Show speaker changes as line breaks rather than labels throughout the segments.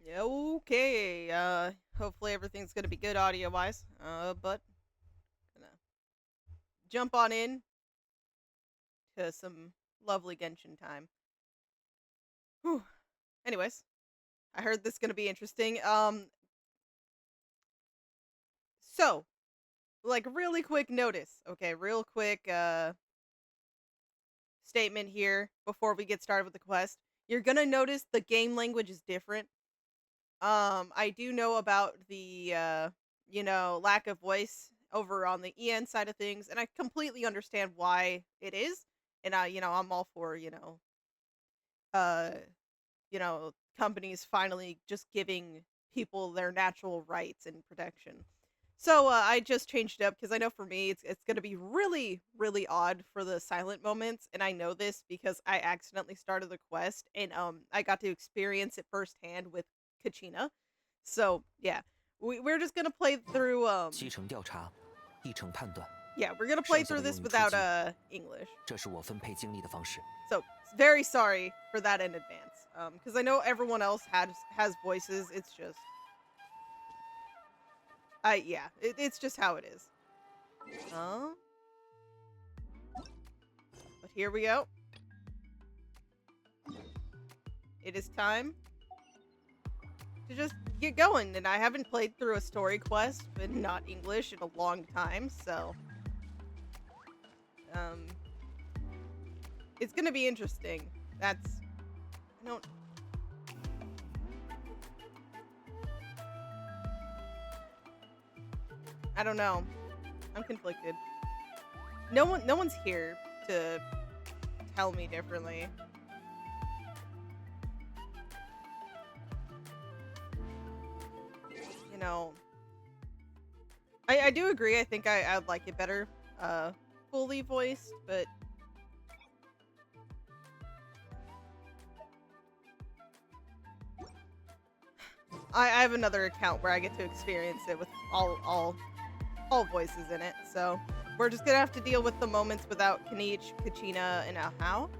Okay, hopefully everything's gonna be good audio-wise. But gonna jump on in to some lovely Genshin time. Whew. Anyways, I heard this is gonna be interesting. So, like, really quick notice. Okay, real quick, statement here before we get started with the quest. You're gonna notice the game language is different. I do know about the lack of voice over on the EN side of things, and I completely understand why it is. And I'm all for, uh, companies finally just giving people their natural rights and protection. So I just changed it up because I know for me it's gonna be really really odd for the silent moments, and I know this because I accidentally started the quest and I got to experience it firsthand with Kachina. So yeah, we're just gonna play through
7成调查，1成判断，yeah,
we're gonna play
剩下
through
的用
this
于出
without
击。
English.
这是我分配精力的方式。
So very sorry for that in advance. Because I know everyone else has voices. It's just yeah, it's just how it is. But here we go. It is time to just get going, and I haven't played through a story quest in not English in a long time, so um, it's gonna be interesting. I don't. I don't know. I'm conflicted. No one's here to tell me differently. You know, I do agree. I think I'd like it better, fully voiced, but I have another account where I get to experience it with all voices in it. So we're just gonna have to deal with the moments without Kanich, Kachina, and Ahau.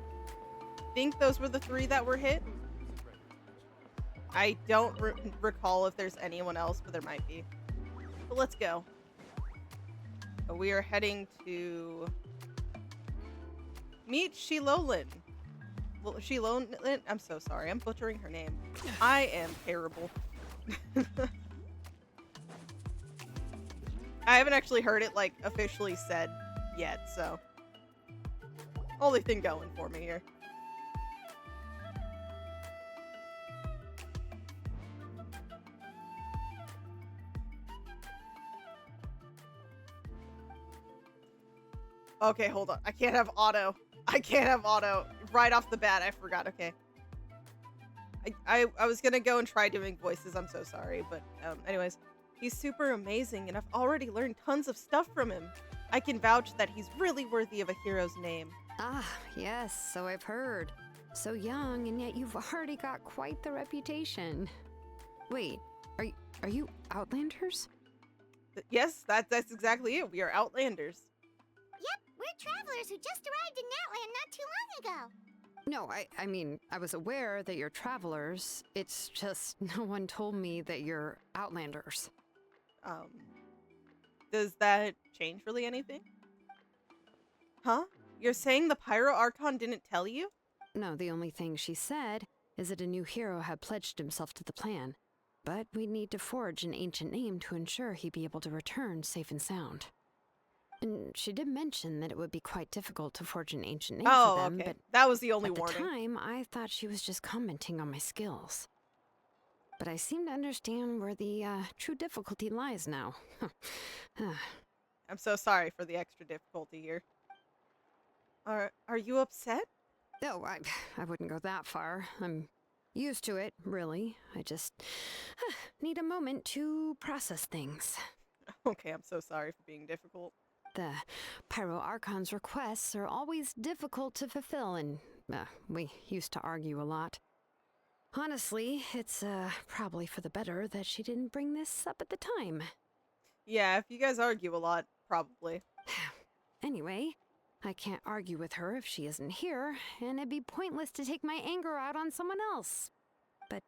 I think those were the 3 that were hit. I don't recall if there's anyone else, but there might be. But let's go. We are heading to meet Shilolin. Shilolin? I'm so sorry. I'm butchering her name. I am terrible. I haven't actually heard it, like, officially said yet, so. Only thing going for me here. Okay, hold on. I can't have auto. I can't have auto. Right off the bat, I forgot. Okay. I was gonna go and try doing voices. I'm so sorry. But anyways, he's super amazing, and I've already learned tons of stuff from him. I can vouch that he's really worthy of a hero's name.
Ah, yes, so I've heard. So young, and yet you've already got quite the reputation. Wait, are you Outlanders?
Yes, that's exactly it. We are Outlanders.
Yep, we're travelers who just arrived in Natlan not too long ago.
No, I mean, I was aware that you're travelers. It's just no one told me that you're Outlanders.
Does that change really anything? Huh? You're saying the Pyro Archon didn't tell you?
No, the only thing she said is that a new hero had pledged himself to the plan. But we'd need to forge an ancient name to ensure he'd be able to return safe and sound. And she did mention that it would be quite difficult to forge an ancient name for them,
okay.
but
that was the only
at the
warning.
time, I thought she was just commenting on my skills. But I seem to understand where the true difficulty lies now.
I'm so sorry for the extra difficulty here. Are you upset?
No, I wouldn't go that far. I'm used to it, really. I just need a moment to process things.
Okay, I'm so sorry for being difficult.
The Pyro Archon's requests are always difficult to fulfill, and we used to argue a lot. Honestly, it's probably for the better that she didn't bring this up at the time.
Yeah, if you guys argue a lot, probably.
Anyway, I can't argue with her if she isn't here, and it'd be pointless to take my anger out on someone else. But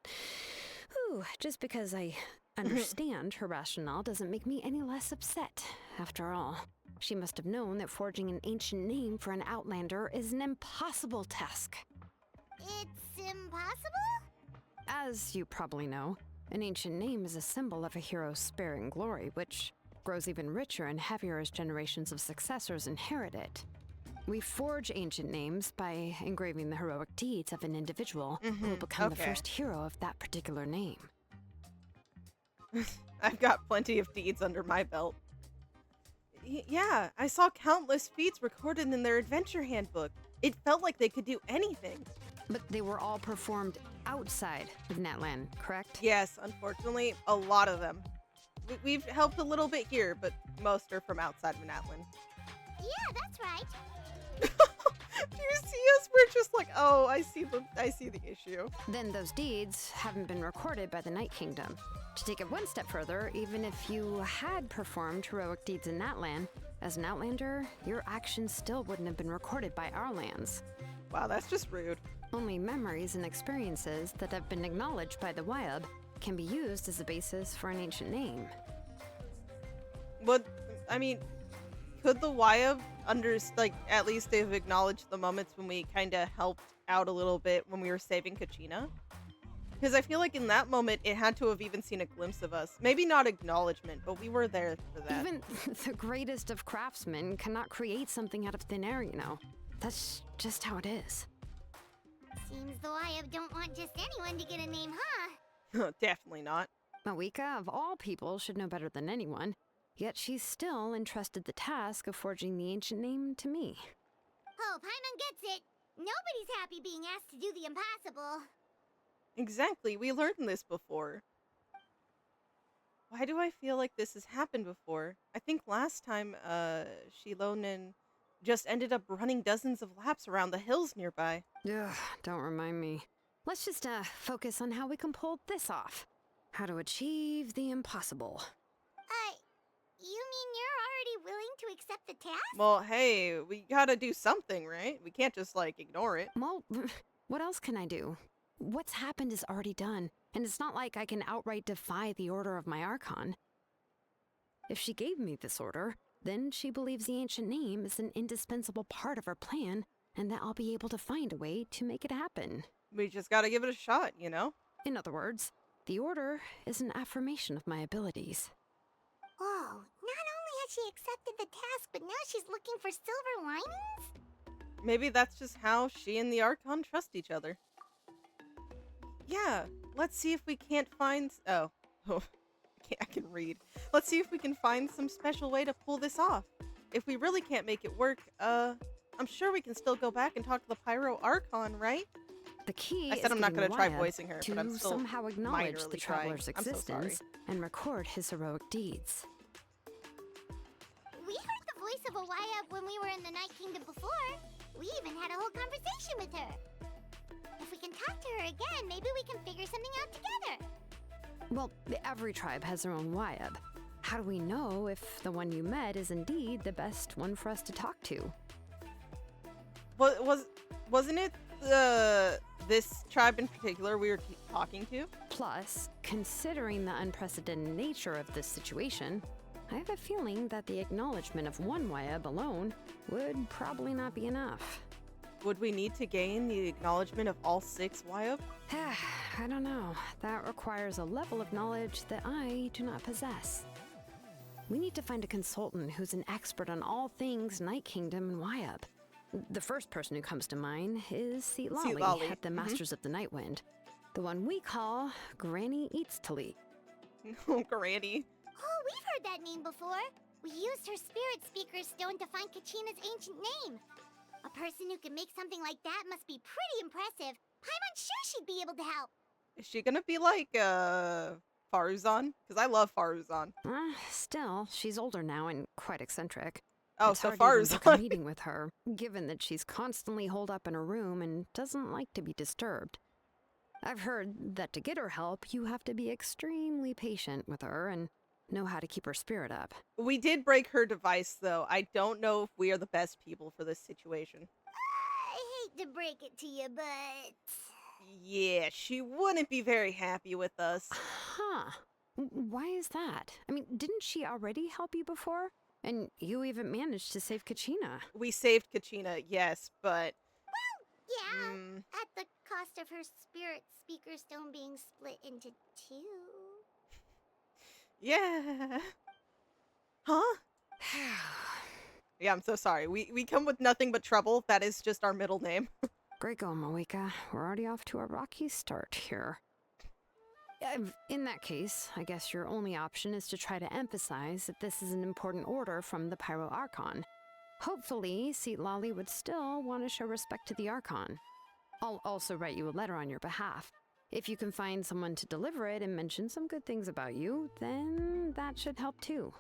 Whew, just because I understand her rationale doesn't make me any less upset. After all, she must have known that forging an ancient name for an outlander is an impossible task.
It's impossible?
As you probably know, an ancient name is a symbol of a hero's sparing glory, which grows even richer and heavier as generations of successors inherit it. We forge ancient names by engraving the heroic deeds of an individual who will become the first hero of that particular name.
I've got plenty of deeds under my belt. Yeah, I saw countless feats recorded in their adventure handbook. It felt like they could do anything.
But they were all performed outside of Natlan, correct?
Yes, unfortunately, a lot of them. We've helped a little bit here, but most are from outside of Natlan.
Yeah, that's right.
Do you see us? We're just like, oh, I see the issue.
Then those deeds haven't been recorded by the Night Kingdom. To take it one step further, even if you had performed heroic deeds in Natlan, as an outlander, your actions still wouldn't have been recorded by our lands.
Wow, that's just rude.
Only memories and experiences that have been acknowledged by the Wyab can be used as a basis for an ancient name.
But, I mean, could the Wyab at least they've acknowledged the moments when we kind of helped out a little bit when we were saving Kachina? Because I feel like in that moment, it had to have even seen a glimpse of us. Maybe not acknowledgement, but we were there for that.
Even the greatest of craftsmen cannot create something out of thin air, you know. That's just how it is.
Seems the Wyab don't want just anyone to get a name, huh?
Definitely not.
Mawika, of all people, should know better than anyone. Yet she's still entrusted the task of forging the ancient name to me.
Oh, Paimon gets it. Nobody's happy being asked to do the impossible.
Exactly, we learned this before. Why do I feel like this has happened before? I think last time, Shilonen just ended up running dozens of laps around the hills nearby.
Ugh, don't remind me. Let's just, focus on how we can pull this off. How to achieve the impossible.
You mean you're already willing to accept the task?
Well, hey, we gotta do something, right? We can't just, ignore it.
Well, what else can I do? What's happened is already done, and it's not like I can outright defy the order of my Archon. If she gave me this order, then she believes the ancient name is an indispensable part of her plan, and that I'll be able to find a way to make it happen.
We just gotta give it a shot, you know?
In other words, the order is an affirmation of my abilities.
Oh, not only has she accepted the task, but now she's looking for silver linings?
Maybe that's just how she and the Archon trust each other. Yeah, let's see if we can't find... Oh, I can read. Let's see if we can find some special way to pull this off. If we really can't make it work, I'm sure we can still go back and talk to the Pyro Archon, right?
The key
I said
is
I'm not
getting
gonna try
Wyab
voicing her,
to
but I'm still
somehow acknowledge the
minorly
traveler's
trying. I'm so sorry.
existence and record his heroic deeds.
We heard the voice of a Wyab when we were in the Night Kingdom before. We even had a whole conversation with her. If we can talk to her again, maybe we can figure something out together.
Well, every tribe has their own Wyab. How do we know if the one you met is indeed the best one for us to talk to?
Wasn't it this tribe in particular we were talking to?
Plus, considering the unprecedented nature of this situation, I have a feeling that the acknowledgement of one Wyab alone would probably not be enough.
Would we need to gain the acknowledgement of all 6 Wyab?
I don't know. That requires a level of knowledge that I do not possess. We need to find a consultant who's an expert on all things Night Kingdom and Wyab. The first person who comes to mind is Citlali at the Masters of the Nightwind. The one we call Granny Citlali.
Oh, Granny.
Oh, we've heard that name before. We used her Spirit Speaker Stone to find Kachina's ancient name. A person who can make something like that must be pretty impressive. Paimon's sure she'd be able to help.
Is she gonna be like, Faruzan? Because I love Faruzan.
Still, she's older now and quite eccentric.
Oh,
It's
so
hard to even book a
Faruzan.
meeting with her, given that she's constantly holed up in her room and doesn't like to be disturbed. I've heard that to get her help, you have to be extremely patient with her and know how to keep her spirit up.
We did break her device, though. I don't know if we are the best people for this situation.
I hate to break it to you, but
Yeah, she wouldn't be very happy with us.
Huh. Why is that? I mean, didn't she already help you before? And you even managed to save Kachina.
We saved Kachina, yes, but
Yeah,
mm,
at the cost of her spirit speaker stone being split into two.
yeah. Huh? Yeah, I'm so sorry. We come with nothing but trouble. That is just our middle name.
Great going, Moeka. We're already off to a rocky start here. In that case, I guess your only option is to try to emphasize that this is an important order from the Pyro Archon. Hopefully, Citlali would still want to show respect to the Archon. I'll also write you a letter on your behalf. If you can find someone to deliver it and mention some good things about you, then that should help too.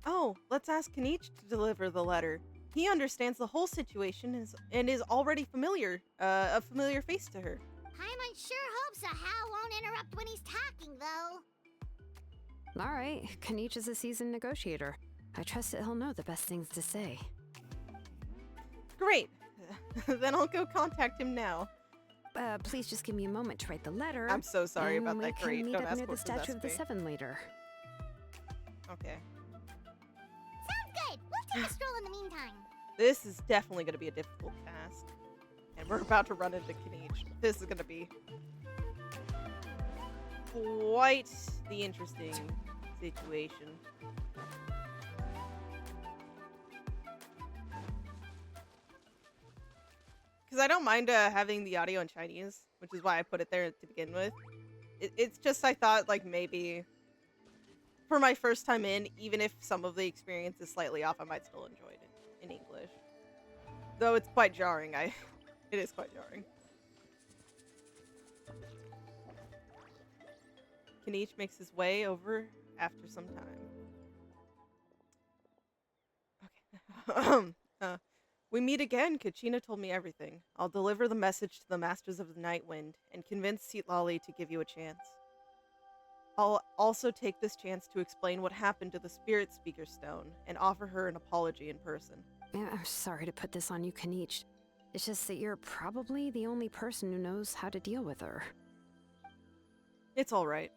Oh, let's ask Kanich to deliver the letter. He understands the whole situation and is already a familiar face to her.
Paimon sure hopes a Hal won't interrupt when he's talking, though.
All right, Kanich is a seasoned negotiator. I trust that he'll know the best things to say.
Great. Then I'll go contact him now.
Please just give me a moment to write the letter.
I'm so sorry
and
about
we
that.
can
Great.
meet
Don't
up
ask
near the
what
Statue
possessed
of the
me.
Seven later.
Okay.
Sounds good. We'll take a stroll in the meantime.
This is definitely going to be a difficult task. And we're about to run into Kanich. This is going to be quite the interesting situation. Because I don't mind having the audio in Chinese, which is why I put it there to begin with. It's just I thought, like, maybe for my first time in, even if some of the experience is slightly off, I might still enjoy it in English. Though it's quite jarring. It is quite jarring. Kanich makes his way over after some time. Okay. We meet again. Kachina told me everything. I'll deliver the message to the Masters of the Night Wind and convince Citlali to give you a chance. I'll also take this chance to explain what happened to the Spirit Speaker Stone and offer her an apology in person.
I'm sorry to put this on you, Kanich. It's just that you're probably the only person who knows how to deal with her.
It's alright.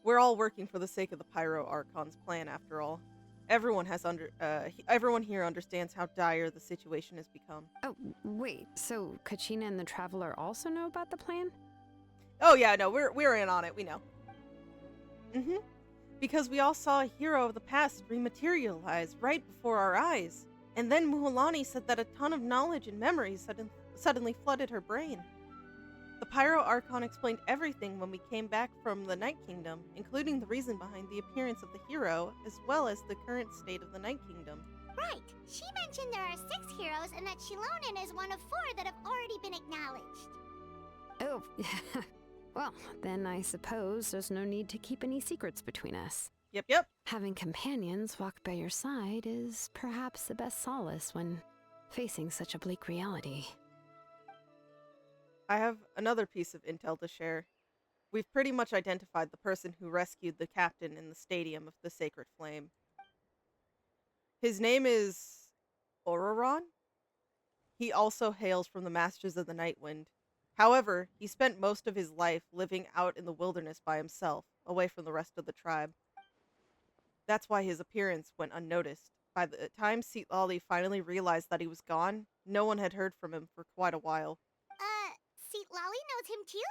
We're all working for the sake of the Pyro Archon's plan, after all. Everyone here understands how dire the situation has become.
Oh, wait, so Kachina and the Traveler also know about the plan?
Oh yeah, no, we're in on it, we know. Because we all saw a hero of the past rematerialize right before our eyes. And then Muhalani said that a ton of knowledge and memories suddenly flooded her brain. The Pyro Archon explained everything when we came back from the Night Kingdom, including the reason behind the appearance of the hero, as well as the current state of the Night Kingdom.
Right. She mentioned there are 6 heroes and that Shilonen is one of 4 that have already been acknowledged.
Oh, well, then I suppose there's no need to keep any secrets between us.
Yep.
Having companions walk by your side is perhaps the best solace when facing such a bleak reality.
I have another piece of intel to share. We've pretty much identified the person who rescued the captain in the stadium of the Sacred Flame. His name is Ororon? He also hails from the Masters of the Night Wind. However, he spent most of his life living out in the wilderness by himself, away from the rest of the tribe. That's why his appearance went unnoticed. By the time Citlali finally realized that he was gone, no one had heard from him for quite a while.
Citlali knows him too?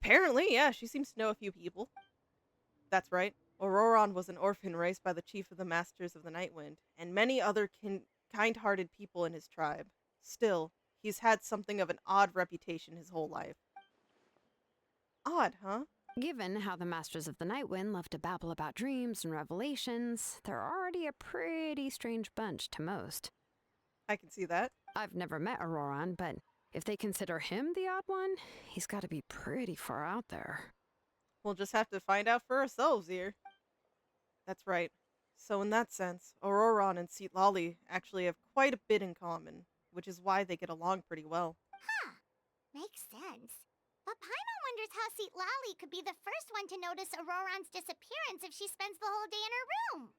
Apparently, yeah, she seems to know a few people. That's right. Auroron was an orphan raised by the chief of the Masters of the Night Wind, and many other kind-hearted people in his tribe. Still, he's had something of an odd reputation his whole life. Odd, huh?
Given how the Masters of the Night Wind love to babble about dreams and revelations, they're already a pretty strange bunch to most.
I can see that.
I've never met Auroron, but if they consider him the odd one, he's got to be pretty far out there.
We'll just have to find out for ourselves here. That's right. So in that sense, Auroron and Citlali actually have quite a bit in common, which is why they get along pretty well.
Huh. Makes sense. But Paimon wonders how Citlali could be the first one to notice Auroron's disappearance if she spends the whole day in her room.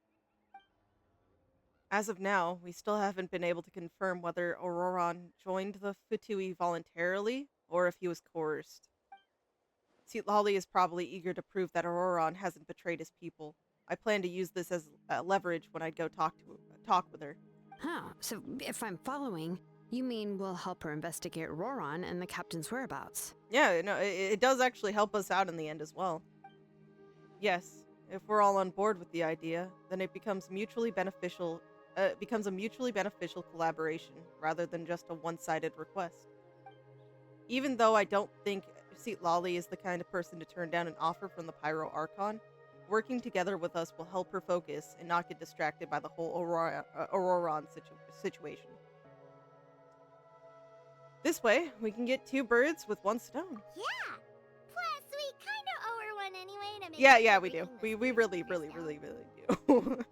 As of now, we still haven't been able to confirm whether Auroron joined the Futui voluntarily or if he was coerced. Citlali is probably eager to prove that Auroron hasn't betrayed his people. I plan to use this as leverage when I go talk with her.
Huh, so if I'm following, you mean we'll help her investigate Roron and the captain's whereabouts?
Yeah, no, it does actually help us out in the end as well. Yes, if we're all on board with the idea, then it becomes mutually beneficial. Becomes a mutually beneficial collaboration rather than just a one-sided request. Even though I don't think Citlali is the kind of person to turn down an offer from the Pyro Archon, working together with us will help her focus and not get distracted by the whole Auroron situation. This way, we can get 2 birds with 1 stone.
Yeah. Plus, we kind of owe her one anyway to make
Yeah, we do.
everything
We
this
really do.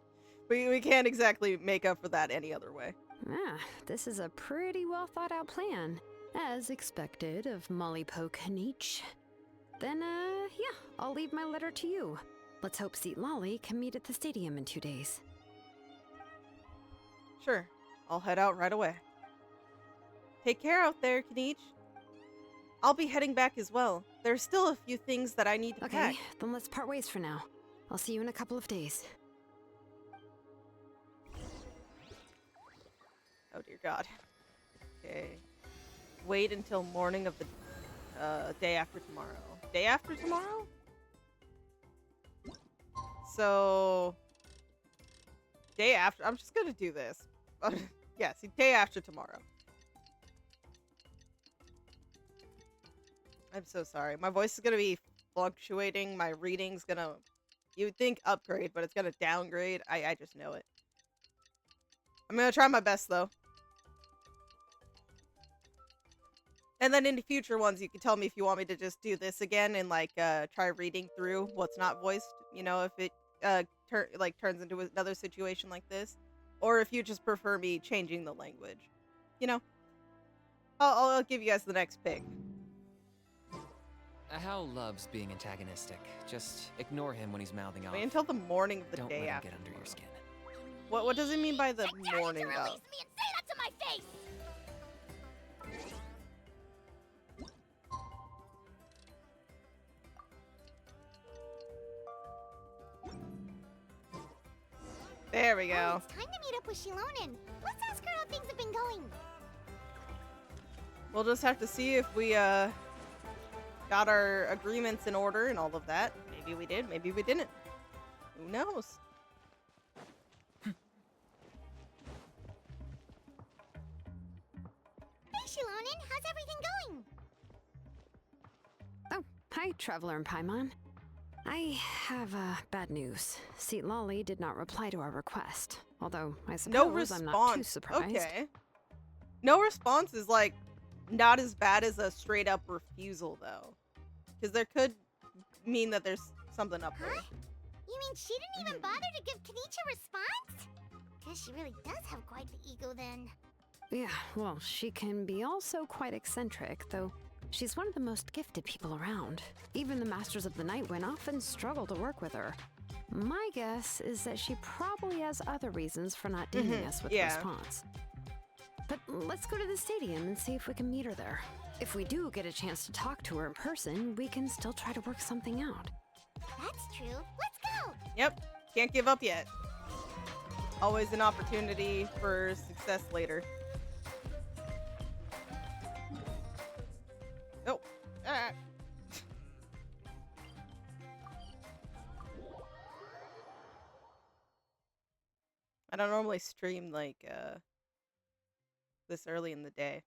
we can't exactly make up for that any other way.
Ah, this is a pretty well thought out plan, as expected of Molly Poke Nietzsche. Then, yeah, I'll leave my letter to you. Let's hope Citlali can meet at the stadium in 2 days.
Sure, I'll head out right away. Take care out there, Kaniche. I'll be heading back as well. There's still a few things that I need to
Okay,
pack.
then let's part ways for now. I'll see you in a couple of days.
Oh dear God. Okay. Wait until morning of the day after tomorrow. Day after tomorrow? So day after. I'm just gonna do this. Yeah, see, day after tomorrow. I'm so sorry. My voice is gonna be fluctuating. My reading's gonna, you would think upgrade, but it's gonna downgrade. I just know it. I'm gonna try my best though. And then in the future ones, you can tell me if you want me to just do this again and like try reading through what's not voiced. You know, if it turns into another situation like this, or if you just prefer me changing the language. You know, I'll give you guys the next pick.
Hal loves being antagonistic. Just ignore him when he's mouthing off.
Wait until the morning of the
Don't
day
let him
after.
get under your skin.
What does it mean by the
I tell you
morning
to
of?
release me and say that to my face!
There we
Oh,
go.
it's time to meet up with Shilonen. Let's ask her how things have been going.
We'll just have to see if we got our agreements in order and all of that. Maybe we did, maybe we didn't. Who knows?
Hey, Shilonen, how's everything going?
Oh, hi, Traveler and Paimon. I have bad news. Citlali did not reply to our request. Although, I suppose
No response.
I'm not too surprised.
Okay. No response is like not as bad as a straight up refusal though. Because there could mean that there's something up there.
Huh? You mean she didn't even bother to give Kaniche a response? Guess she really does have quite the ego then.
Yeah, well, she can be also quite eccentric, though she's one of the most gifted people around. Even the Masters of the Nightwind often struggle to work with her. My guess is that she probably has other reasons for not deeming us with
yeah.
response. But let's go to the stadium and see if we can meet her there. If we do get a chance to talk to her in person, we can still try to work something out.
That's true. Let's go!
Yep. Can't give up yet. Always an opportunity for success later. Oh. Ah. I don't normally stream like this early in the day.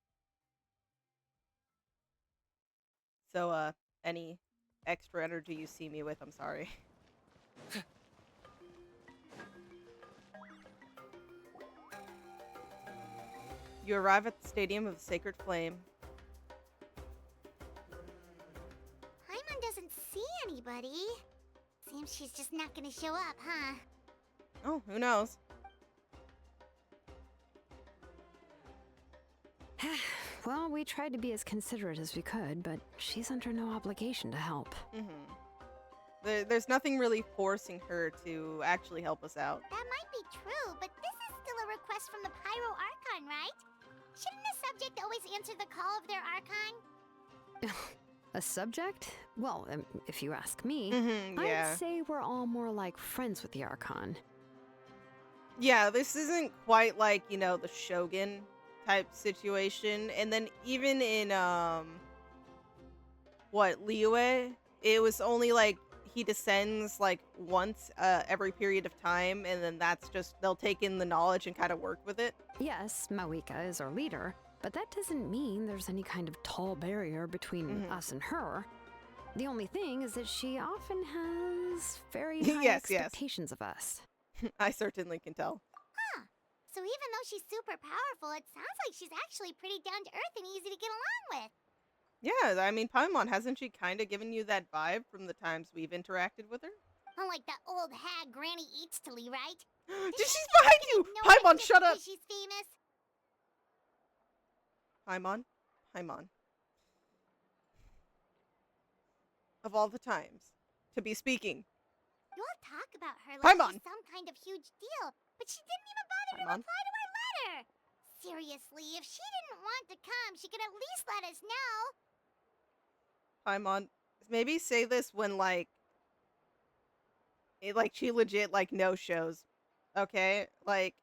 So any extra energy you see me with, I'm sorry. You arrive at the Stadium of the Sacred Flame.
Paimon doesn't see anybody. Seems she's just not gonna show up, huh?
Oh, who knows?
Well, we tried to be as considerate as we could, but she's under no obligation to help.
There's nothing really forcing her to actually help us out.
That might be true, but this is still a request from the Pyro Archon, right? Shouldn't the subject always answer the call of their Archon?
A subject? Well, if you ask me,
Yeah.
I'd say we're all more like friends with the Archon.
Yeah, this isn't quite like, you know, the Shogun type situation. And then even in, Liyue, it was only like he descends like once every period of time, and then that's just, they'll take in the knowledge and kind of work with it.
Yes, Mawika is our leader, but that doesn't mean there's any kind of tall barrier between us and her. The only thing is that she often has very high
Yes, yes.
expectations of us.
I certainly can tell.
Huh. So even though she's super powerful, it sounds like she's actually pretty down to earth and easy to get along with.
Yeah, I mean, Paimon, hasn't she kind of given you that vibe from the times we've interacted with her?
Unlike that old hag Granny Citlali, right?
She's behind you!
No,
Paimon,
just
shut up!
because she's famous.
Paimon. Of all the times to be speaking.
You all talk about her like
Paimon!
she's some kind of huge deal, but she didn't even bother to
Paimon?
reply to our letter. Seriously, if she didn't want to come, she could at least let us know.
Paimon, maybe say this when, like, she legit, like, no shows. Okay? Like,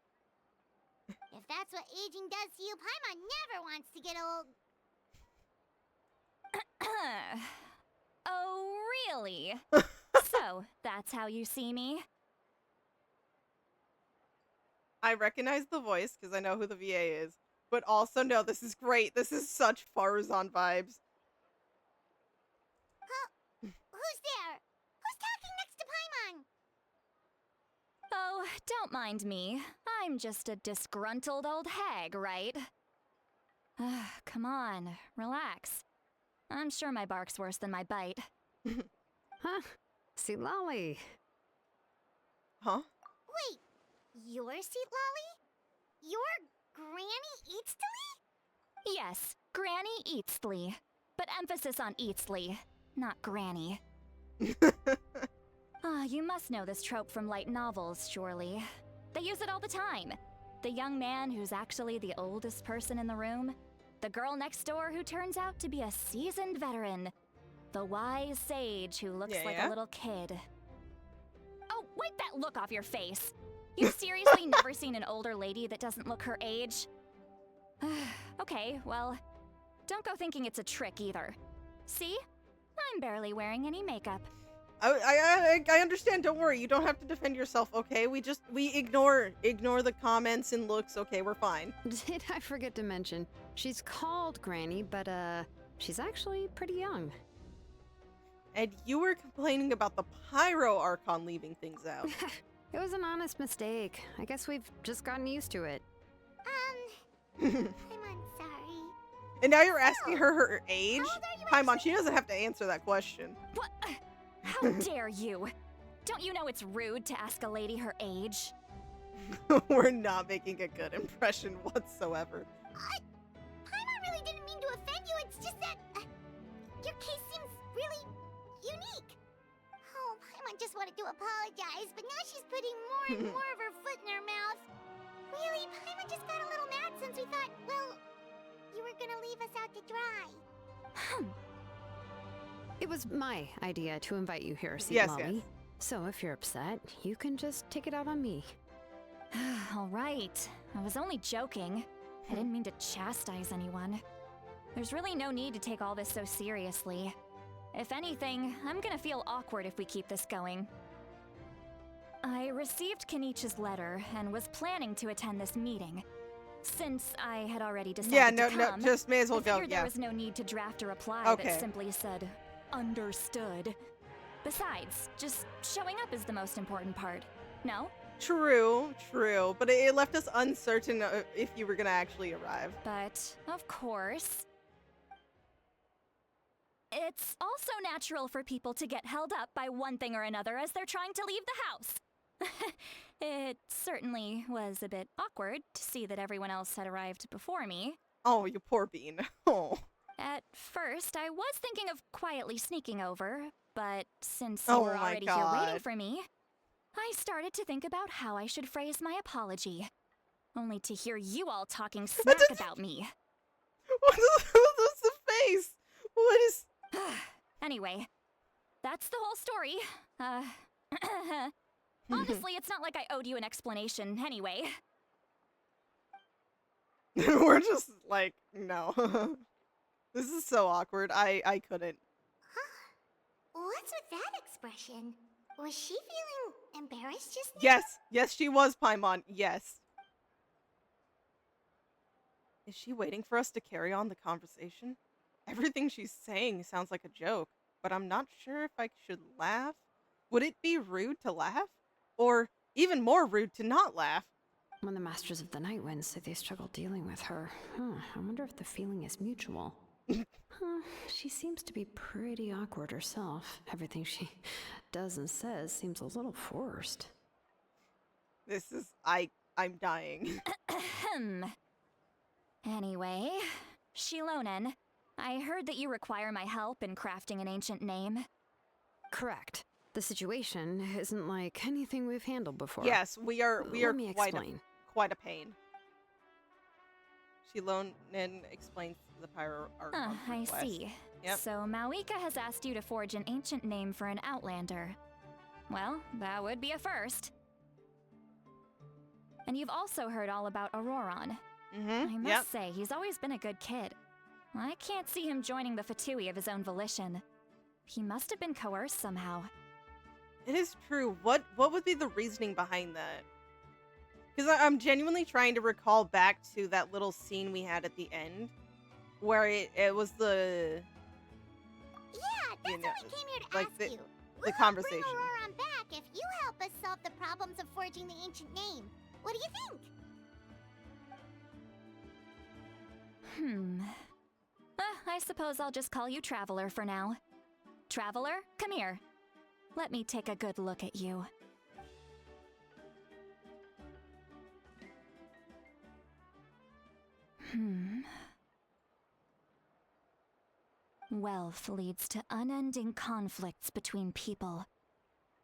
If that's what aging does to you, Paimon never wants to get old.
Oh, really? So, that's how you see me?
I recognize the voice because I know who the VA is. But also, no, this is great. This is such Farazan vibes.
Who's there? Who's talking next to Paimon?
Oh, don't mind me. I'm just a disgruntled old hag, right? Come on, relax. I'm sure my bark's worse than my bite.
Huh? Citlali.
Huh?
Wait, you're Citlali? You're Granny Citlali?
Yes, Granny Eatsley. But emphasis on Eatsley, not Granny. You must know this trope from light novels, surely. They use it all the time. The young man who's actually the oldest person in the room. The girl next door who turns out to be a seasoned veteran. The wise sage who looks like
Yeah?
a little kid. Oh, wipe that look off your face! You've seriously never seen an older lady that doesn't look her age? Okay, well, don't go thinking it's a trick either. See? I'm barely wearing any makeup.
I understand. Don't worry. You don't have to defend yourself, okay? We ignore the comments and looks, okay? We're fine.
Did I forget to mention, she's called Granny, but she's actually pretty young.
And you were complaining about the Pyro Archon leaving things out.
It was an honest mistake. I guess we've just gotten used to it.
Paimon, sorry.
And now you're asking her age?
How old are you
Paimon,
actually?
she doesn't have to answer that question.
What? How dare you? Don't you know it's rude to ask a lady her age?
We're not making a good impression whatsoever.
Paimon really didn't mean to offend you. It's just that your case seems really unique. Oh, Paimon just wanted to apologize, but now she's putting more and more of her foot in her mouth. Really, Paimon just got a little mad since we thought, well, you were gonna leave us out to dry.
It was my idea to invite you here, Citlali.
Yes.
So if you're upset, you can just take it out on me.
All right. I was only joking. I didn't mean to chastise anyone. There's really no need to take all this so seriously. If anything, I'm gonna feel awkward if we keep this going. I received Kenichi's letter and was planning to attend this meeting. Since I had already decided to come,
just may as well
I
go,
figured there
yeah.
was no need to draft a reply
Okay.
that simply said, understood. Besides, just showing up is the most important part. No?
True, but it left us uncertain if you were gonna actually arrive.
But, of course, it's also natural for people to get held up by one thing or another as they're trying to leave the house. It certainly was a bit awkward to see that everyone else had arrived before me.
Oh, you poor bean. Oh.
At first, I was thinking of quietly sneaking over, but since you
Oh
were
my
already here waiting
God.
for me, I started to think about how I should phrase my apology. only to hear you all talking smack about me.
What's the face? What is...
Anyway, that's the whole story. Honestly, it's not like I owed you an explanation anyway.
We're just like, no. This is so awkward. I couldn't.
What's with that expression? Was she feeling embarrassed just now?
Yes. Yes, she was, Paimon. Yes. Is she waiting for us to carry on the conversation? Everything she's saying sounds like a joke, but I'm not sure if I should laugh. Would it be rude to laugh? Or even more rude to not laugh?
When the Masters of the Night Wind say they struggle dealing with her, I wonder if the feeling is mutual. She seems to be pretty awkward herself. Everything she does and says seems a little forced.
This is... I'm dying.
Anyway, Shilonen, I heard that you require my help in crafting an ancient name.
Correct. The situation isn't like anything we've handled before.
Yes, we are
Let me
quite
explain.
quite a pain. Shilonen explains the Pyro Archon
I
Quest.
see.
Yep.
So Mawika has asked you to forge an ancient name for an outlander. Well, that would be a first. And you've also heard all about Auroron. I must say, he's always been a good kid. I can't see him joining the Fatui of his own volition. He must have been coerced somehow.
It is true. What would be the reasoning behind that? Because I'm genuinely trying to recall back to that little scene we had at the end, where it was the...
Yeah, that's
You know,
what we came here to
like
ask
the-
you.
the
We'll
conversation.
bring Auroron back if you help us solve the problems of forging the ancient name. What do you think?
I suppose I'll just call you Traveler for now. Traveler, come here. Let me take a good look at you. Wealth leads to unending conflicts between people.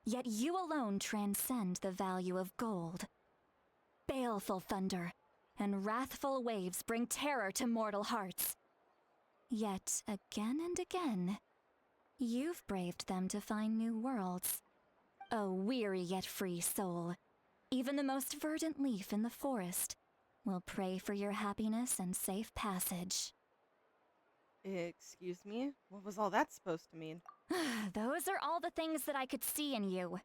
Yet you alone transcend the value of gold. Baleful thunder and wrathful waves bring terror to mortal hearts. Yet again and again, you've braved them to find new worlds. O weary yet free soul, even the most verdant leaf in the forest will pray for your happiness and safe passage.
Excuse me? What was all that supposed to mean?
Those are all the things that I could see in you.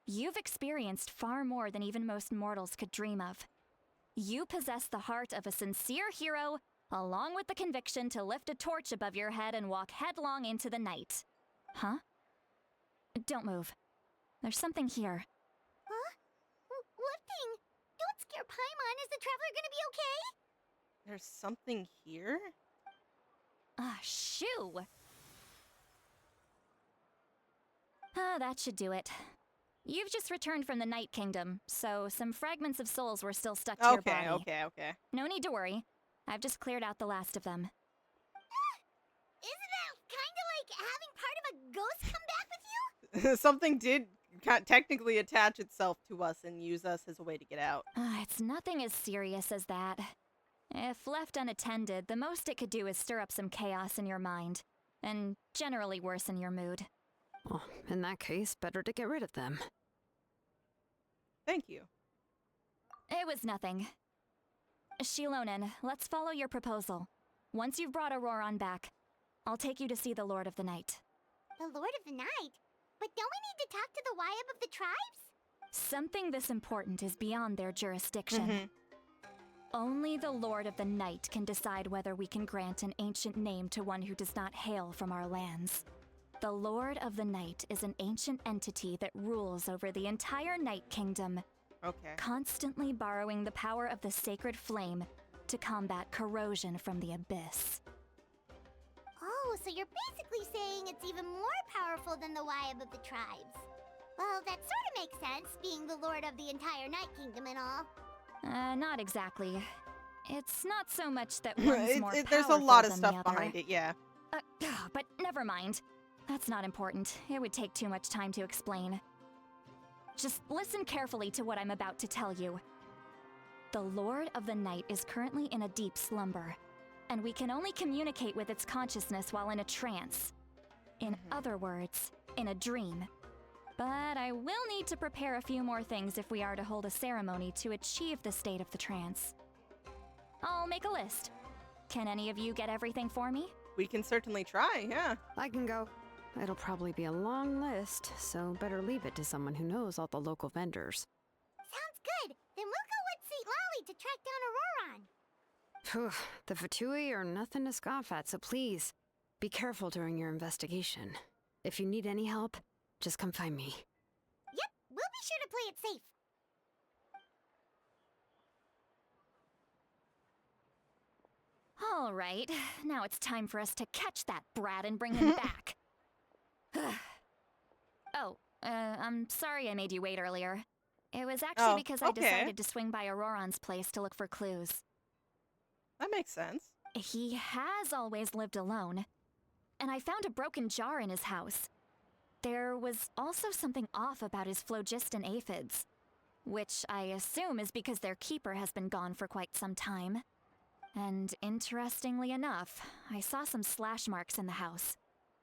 You've experienced far more than even most mortals could dream of. You possess the heart of a sincere hero, along with the conviction to lift a torch above your head and walk headlong into the night. Huh? Don't move. There's something here.
Huh? What thing? Don't scare Paimon. Is the traveler gonna be okay?
There's something here?
Shoo! That should do it. You've just returned from the Night Kingdom, so some fragments of souls were still stuck to your body.
Okay.
No need to worry. I've just cleared out the last of them.
Isn't that kind of like having part of a ghost come back with you?
Something did technically attach itself to us and use us as a way to get out.
It's nothing as serious as that. If left unattended, the most it could do is stir up some chaos in your mind, and generally worsen your mood.
Well, in that case, better to get rid of them.
Thank you.
It was nothing. Shilonen, let's follow your proposal. Once you've brought Auroron back, I'll take you to see the Lord of the Night.
The Lord of the Night? But don't we need to talk to the Wyab of the tribes?
Something this important is beyond their jurisdiction. Only the Lord of the Night can decide whether we can grant an ancient name to one who does not hail from our lands. The Lord of the Night is an ancient entity that rules over the entire Night Kingdom,
Okay.
constantly borrowing the power of the sacred flame to combat corrosion from the abyss.
Oh, so you're basically saying it's even more powerful than the Wyab of the tribes. Well, that sort of makes sense, being the lord of the entire Night Kingdom and all.
Not exactly. It's not so much that one's more powerful
There's a lot of
than
stuff
the other.
behind it, yeah.
But never mind. That's not important. It would take too much time to explain. Just listen carefully to what I'm about to tell you. The Lord of the Night is currently in a deep slumber, and we can only communicate with its consciousness while in a trance. In other words, in a dream. But I will need to prepare a few more things if we are to hold a ceremony to achieve the state of the trance. I'll make a list. Can any of you get everything for me?
We can certainly try, yeah.
I can go. It'll probably be a long list, so better leave it to someone who knows all the local vendors.
Sounds good. Then we'll go with Citlali to track down Auroron.
Phew, the Fatui are nothing to scoff at, so please, be careful during your investigation. If you need any help, just come find me.
Yep, we'll be sure to play it safe.
All right, now it's time for us to catch that brat and bring him back. I'm sorry I made you wait earlier. It was actually
Oh,
because I
okay.
decided to swing by Auroron's place to look for clues.
That makes sense.
He has always lived alone, and I found a broken jar in his house. There was also something off about his phlogiston aphids, which I assume is because their keeper has been gone for quite some time. And interestingly enough, I saw some slash marks in the house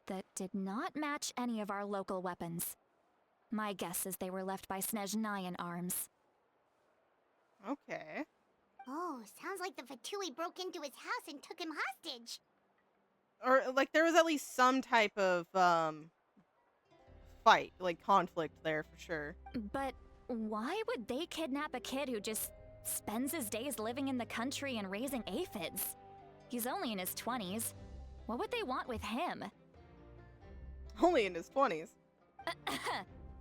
that did not match any of our local weapons. My guess is they were left by Snezhnayan arms.
Okay.
Oh, sounds like the Fatui broke into his house and took him hostage.
Or, like, there was at least some type of, fight, like, conflict there for sure.
But why would they kidnap a kid who just spends his days living in the country and raising aphids? He's only in his 20s. What would they want with him?
Only in his 20s.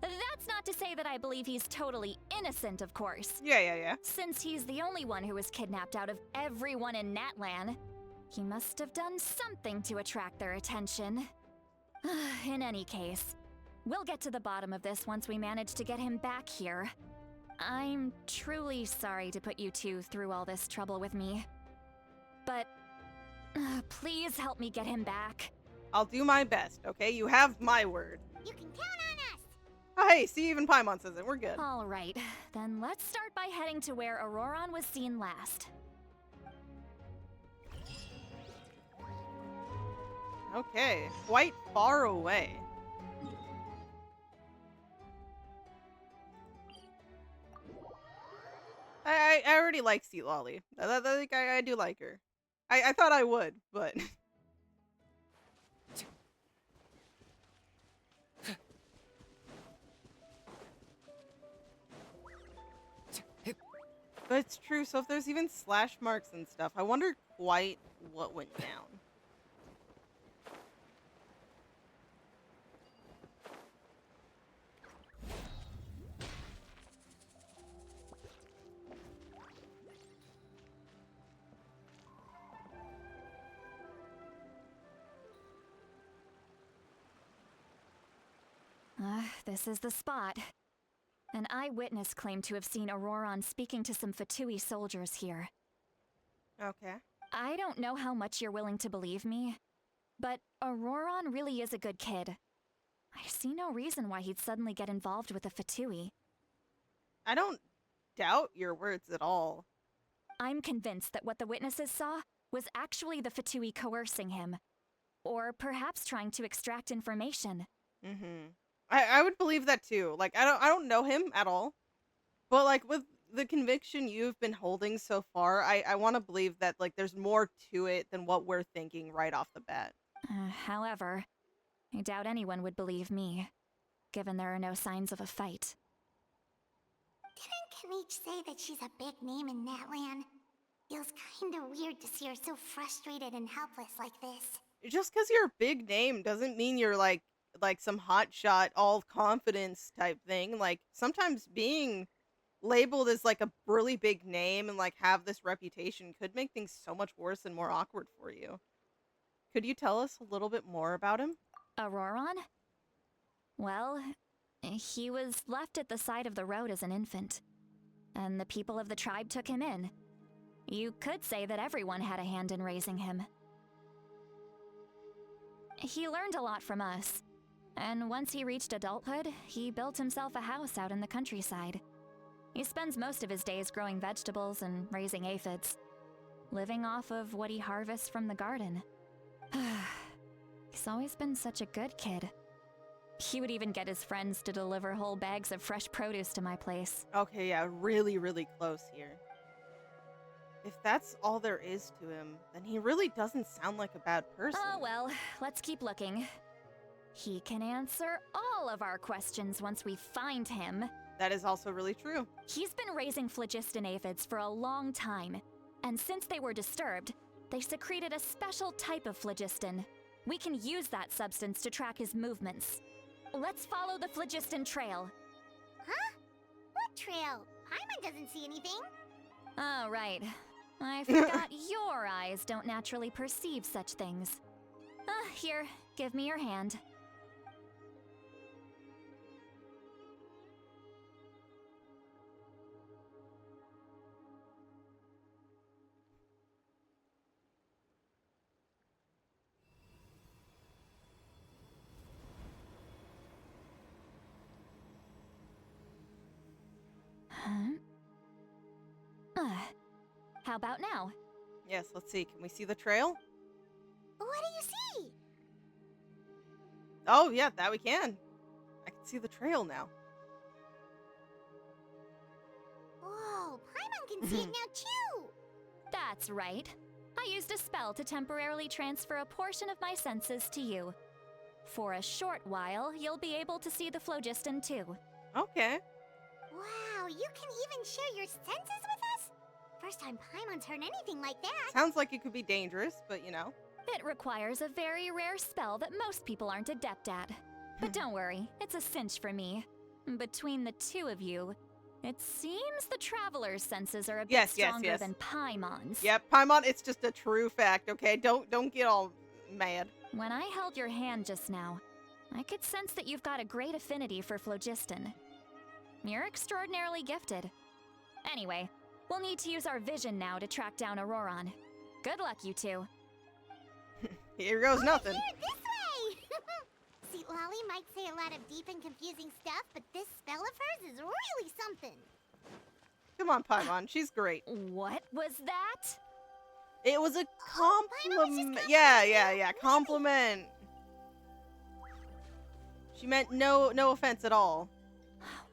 That's not to say that I believe he's totally innocent, of course.
Yeah.
Since he's the only one who was kidnapped out of everyone in Natlan, he must have done something to attract their attention. In any case, we'll get to the bottom of this once we manage to get him back here. I'm truly sorry to put you two through all this trouble with me. But please help me get him back.
I'll do my best, okay? You have my word.
You can count on us.
Oh, hey, see, even Paimon says it. We're good.
All right, then let's start by heading to where Auroron was seen last.
Okay, quite far away. I already like Citlali. I do like her. I thought I would, but... But it's true, so if there's even slash marks and stuff, I wonder quite what went down.
This is the spot. An eyewitness claimed to have seen Auroron speaking to some Fatui soldiers here.
Okay.
I don't know how much you're willing to believe me, but Auroron really is a good kid. I see no reason why he'd suddenly get involved with the Fatui.
I don't doubt your words at all.
I'm convinced that what the witnesses saw was actually the Fatui coercing him. Or perhaps trying to extract information.
Mm-hmm. I would believe that too. Like, I don't know him at all. But, like, with the conviction you've been holding so far, I want to believe that, like, there's more to it than what we're thinking right off the bat.
However, I doubt anyone would believe me, given there are no signs of a fight.
Didn't Kanich say that she's a big name in Natlan? Feels kinda weird to see her so frustrated and helpless like this.
Just because you're a big name doesn't mean you're, like some hotshot, all confidence type thing. Like, sometimes being labeled as, like, a really big name and, like, have this reputation could make things so much worse and more awkward for you. Could you tell us a little bit more about him?
Auroron? Well, he was left at the side of the road as an infant, and the people of the tribe took him in. You could say that everyone had a hand in raising him. He learned a lot from us, and once he reached adulthood, he built himself a house out in the countryside. He spends most of his days growing vegetables and raising aphids, living off of what he harvests from the garden. He's always been such a good kid. He would even get his friends to deliver whole bags of fresh produce to my place.
Okay, yeah, really, really close here. If that's all there is to him, then he really doesn't sound like a bad person.
Oh well, let's keep looking. He can answer all of our questions once we find him.
That is also really true.
He's been raising phlogiston aphids for a long time, and since they were disturbed, they secreted a special type of phlogiston. We can use that substance to track his movements. Let's follow the phlogiston trail.
Huh? What trail? Paimon doesn't see anything.
Oh, right. I forgot your eyes don't naturally perceive such things. Here, give me your hand. How about now?
Yes, let's see. Can we see the trail?
What do you see?
Oh, yeah, that we can. I can see the trail now.
Whoa, Paimon can see it now too.
That's right. I used a spell to temporarily transfer a portion of my senses to you. For a short while, you'll be able to see the phlogiston too.
Okay.
Wow, you can even share your senses with us? First time Paimon's heard anything like that.
Sounds like it could be dangerous, but you know.
It requires a very rare spell that most people aren't adept at. But don't worry, it's a cinch for me. Between the two of you, it seems the Traveler's senses are a bit stronger than Paimon's.
Yep, Paimon, it's just a true fact, okay? Don't get all mad.
When I held your hand just now, I could sense that you've got a great affinity for phlogiston. You're extraordinarily gifted. Anyway, we'll need to use our vision now to track down Auroron. Good luck, you two.
Here goes nothing.
Here, this way! Citlali might say a lot of deep and confusing stuff, but this spell of hers is really something.
Come on, Paimon. She's great.
What was that?
It was a
Paimon was just
compliment. Yeah. Compliment. She meant no offense at all.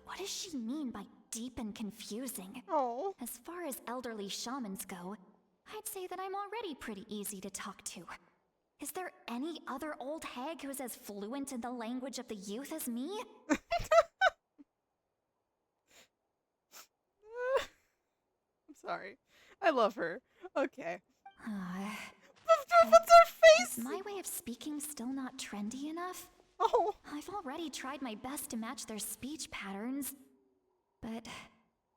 What does she mean by deep and confusing?
Oh.
As far as elderly shamans go, I'd say that I'm already pretty easy to talk to. Is there any other old hag who's as fluent in the language of the youth as me?
I'm sorry. I love her. Okay. What's her face?
Is my way of speaking still not trendy enough?
Oh.
I've already tried my best to match their speech patterns. But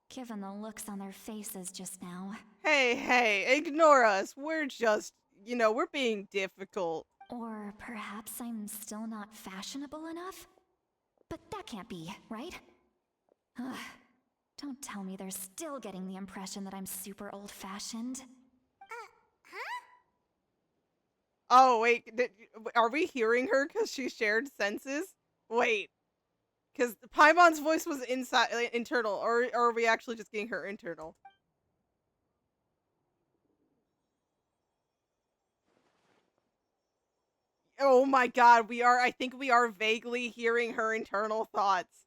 given the looks on their faces just now...
Hey, ignore us. We're just, we're being difficult.
Or perhaps I'm still not fashionable enough? But that can't be, right? Ugh, don't tell me they're still getting the impression that I'm super old-fashioned.
Huh?
Oh, wait. Are we hearing her because she shared senses? Wait. Because Paimon's voice was internal, or are we actually just getting her internal? Oh my god, I think we are vaguely hearing her internal thoughts.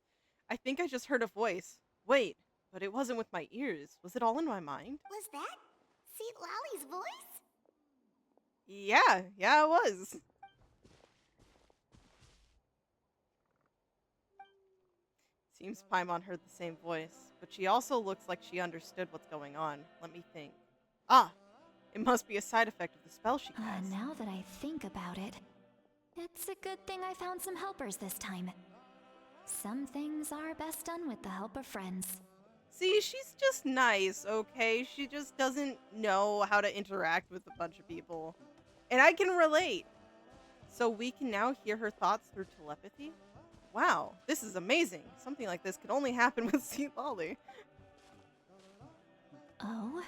I think I just heard a voice. Wait, but it wasn't with my ears. Was it all in my mind?
Was that Citlali's voice?
Yeah, it was. Seems Paimon heard the same voice, but she also looks like she understood what's going on. Let me think. Ah! It must be a side effect of the spell she cast.
Now that I think about it, it's a good thing I found some helpers this time. Some things are best done with the help of friends.
See, she's just nice, okay? She just doesn't know how to interact with a bunch of people. And I can relate. So we can now hear her thoughts through telepathy? Wow, this is amazing. Something like this could only happen with Citlali.
Oh?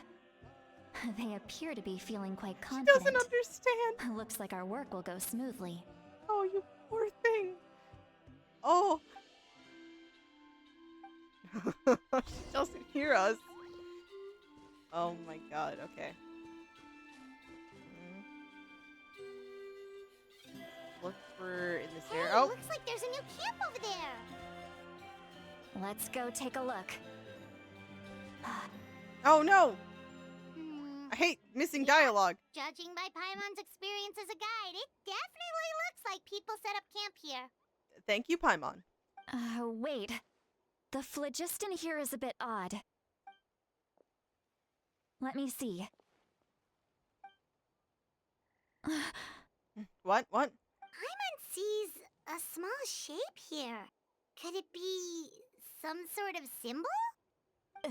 They appear to be feeling quite confident.
She doesn't understand.
Looks like our work will go smoothly.
Oh, you poor thing. Oh. She doesn't hear us. Oh my god, okay. Look for in this
Hey,
area. Oh!
looks like there's a new camp over there.
Let's go take a look.
Oh no!
Hmm.
I hate missing dialogue.
Judging by Paimon's experience as a guide, it definitely looks like people set up camp here.
Thank you, Paimon.
Wait. The phlogiston here is a bit odd. Let me see.
What? What?
Paimon sees a small shape here. Could it be some sort of symbol?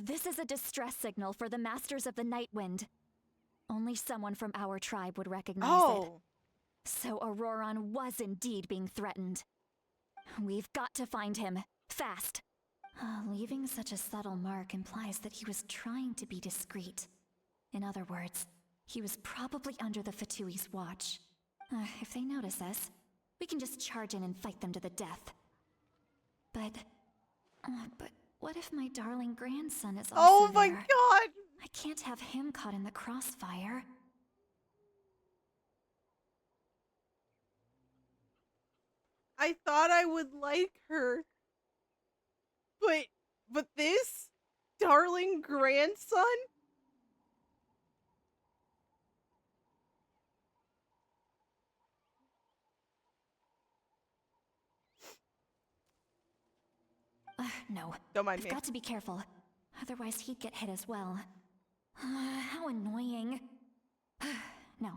This is a distress signal for the Masters of the Night Wind. Only someone from our tribe would recognize it.
Oh!
So Auroron was indeed being threatened. We've got to find him. Fast. Leaving such a subtle mark implies that he was trying to be discreet. In other words, he was probably under the Fatui's watch. If they notice us, we can just charge in and fight them to the death. But what if my darling grandson is also
Oh my
there?
god!
I can't have him caught in the crossfire.
I thought I would like her. But this? Darling grandson?
No.
Don't mind
I've
me.
got to be careful. Otherwise, he'd get hit as well. How annoying. No.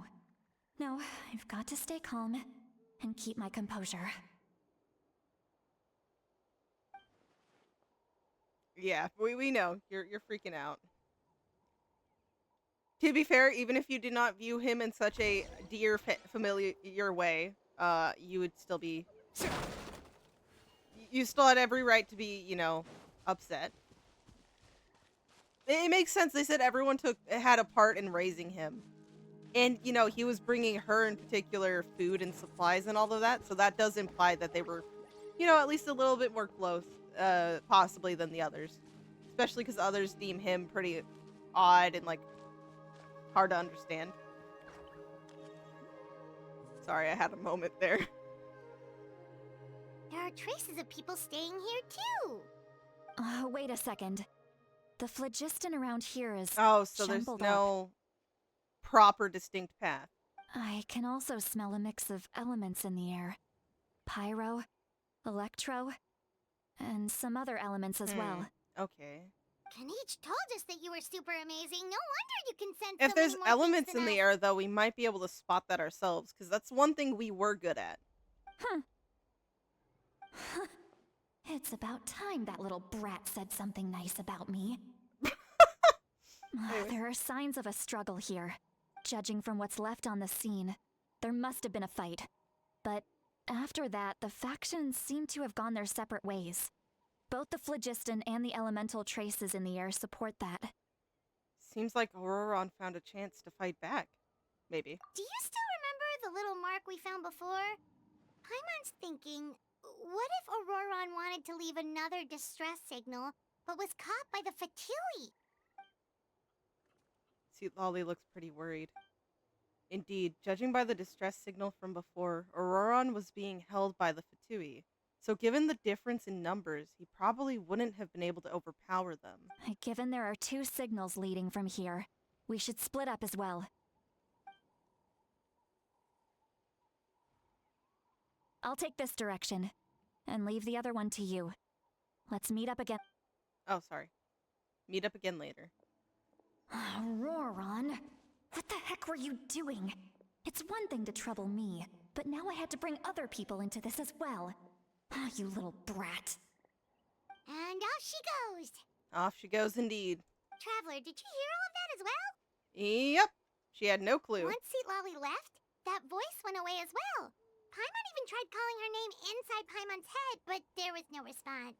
No, I've got to stay calm and keep my composure.
Yeah, we know. You're freaking out. To be fair, even if you did not view him in such a dear, familiar way, you would still be... You still had every right to be, you know, upset. It makes sense. They said everyone had a part in raising him. And, you know, he was bringing her in particular food and supplies and all of that. So that does imply that they were, you know, at least a little bit more close, possibly than the others. Especially because others deem him pretty odd and, like, hard to understand. Sorry, I had a moment there.
There are traces of people staying here too.
Wait a second. The phlogiston around here is
Oh, so there's
jumbled
no proper distinct path.
I can also smell a mix of elements in the air. Pyro, electro, and some other elements as well.
Okay.
Kanich told us that you were super amazing. No wonder you can sense
If
so
there's
many more
elements
things
in
than
the
us.
air, though, we might be able to spot that ourselves, because that's one thing we were good at.
It's about time that little brat said something nice about me. There are signs of a struggle here. Judging from what's left on the scene, there must have been a fight. But after that, the factions seem to have gone their separate ways. Both the phlogiston and the elemental traces in the air support that.
Seems like Auroron found a chance to fight back. Maybe.
Do you still remember the little mark we found before? Paimon's thinking, what if Auroron wanted to leave another distress signal, but was caught by the Fatui?
Citlali looks pretty worried. Indeed, judging by the distress signal from before, Auroron was being held by the Fatui. So given the difference in numbers, he probably wouldn't have been able to overpower them.
Given there are two signals leading from here, we should split up as well. I'll take this direction, and leave the other one to you. Let's meet up again.
Oh, sorry. Meet up again later.
Auroron, what the heck were you doing? It's one thing to trouble me, but now I had to bring other people into this as well. You little brat.
And off she goes.
Off she goes indeed.
Traveler, did you hear all of that as well?
Yep. She had no clue.
Once Citlali left, that voice went away as well. Paimon even tried calling her name inside Paimon's head, but there was no response.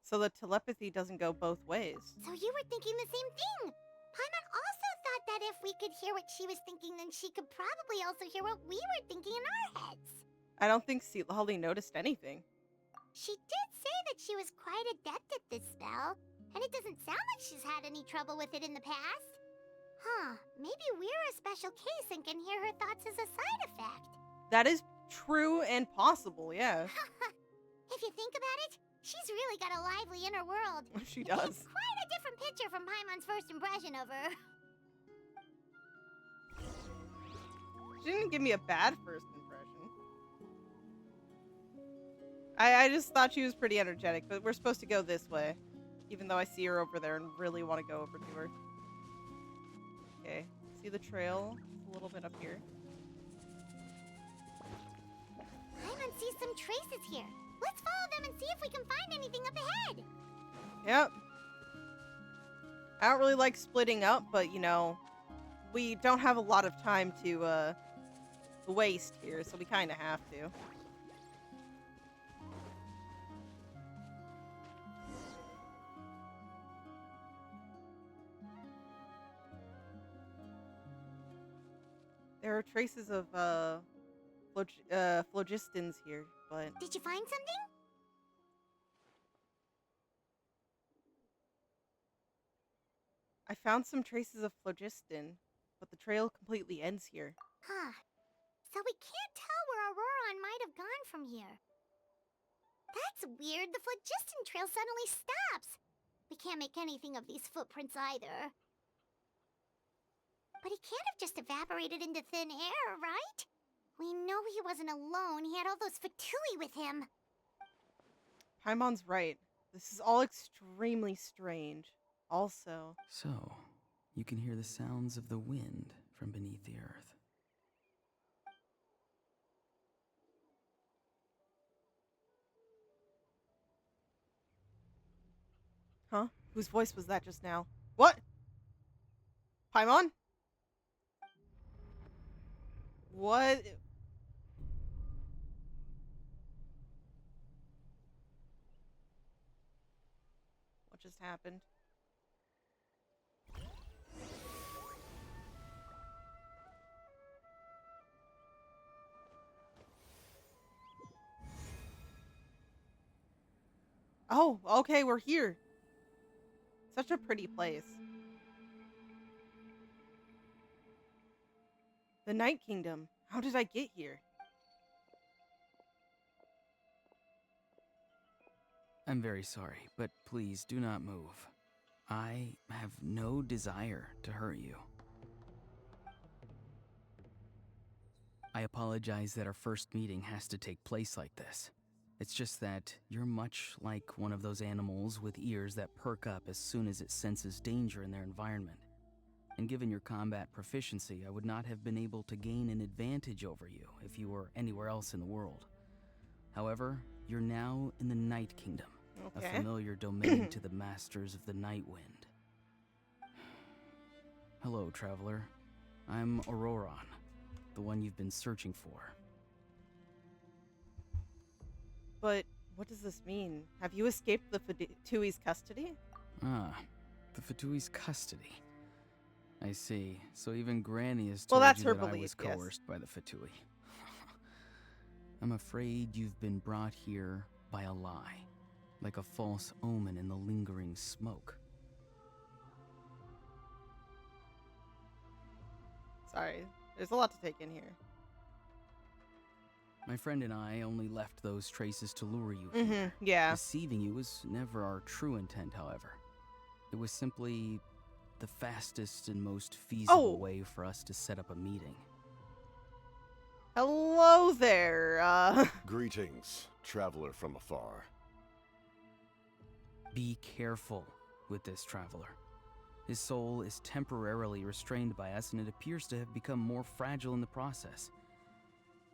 So the telepathy doesn't go both ways.
So you were thinking the same thing. Paimon also thought that if we could hear what she was thinking, then she could probably also hear what we were thinking in our heads.
I don't think Citlali noticed anything.
She did say that she was quite adept at this spell, and it doesn't sound like she's had any trouble with it in the past. Huh, maybe we're a special case and can hear her thoughts as a side effect.
That is true and possible, yeah.
If you think about it, she's really got a lively inner world.
She does.
It's quite a different picture from Paimon's first impression of her.
She didn't give me a bad first impression. I just thought she was pretty energetic, but we're supposed to go this way. Even though I see her over there and really want to go over to her. Okay, see the trail? It's a little bit up here.
Paimon sees some traces here. Let's follow them and see if we can find anything up ahead.
Yep. I don't really like splitting up, but you know, we don't have a lot of time to waste here, so we kind of have to. There are traces of phlogistans here, but
Did you find something?
I found some traces of phlogiston, but the trail completely ends here.
Huh. So we can't tell where Auroron might have gone from here. That's weird. The phlogiston trail suddenly stops. We can't make anything of these footprints either. But he can't have just evaporated into thin air, right? We know he wasn't alone. He had all those Fatui with him.
Paimon's right. This is all extremely strange. Also,
So, you can hear the sounds of the wind from beneath the earth.
huh? Whose voice was that just now? What? Paimon? What? What just happened? Oh, okay, we're here. Such a pretty place. The Night Kingdom. How did I get here?
I'm very sorry, but please do not move. I have no desire to hurt you. I apologize that our first meeting has to take place like this. It's just that you're much like one of those animals with ears that perk up as soon as it senses danger in their environment. And given your combat proficiency, I would not have been able to gain an advantage over you if you were anywhere else in the world. However, you're now in the Night Kingdom,
Okay.
a familiar domain to the Masters of the Night Wind. Hello, traveler. I'm Auroron, the one you've been searching for.
But what does this mean? Have you escaped the Fatui's custody?
Ah, the Fatui's custody. I see. So even Granny has
Well,
told
that's
you
her
that I
belief,
was
yes.
coerced by the Fatui. I'm afraid you've been brought here by a lie, like a false omen in the lingering smoke.
Sorry, there's a lot to take in here.
My friend and I only left those traces to lure you here.
Yeah.
Deceiving you was never our true intent, however. It was simply the fastest and most feasible way for us to set up a meeting.
Hello there,
Greetings, traveler from afar.
Be careful with this traveler. His soul is temporarily restrained by us, and it appears to have become more fragile in the process.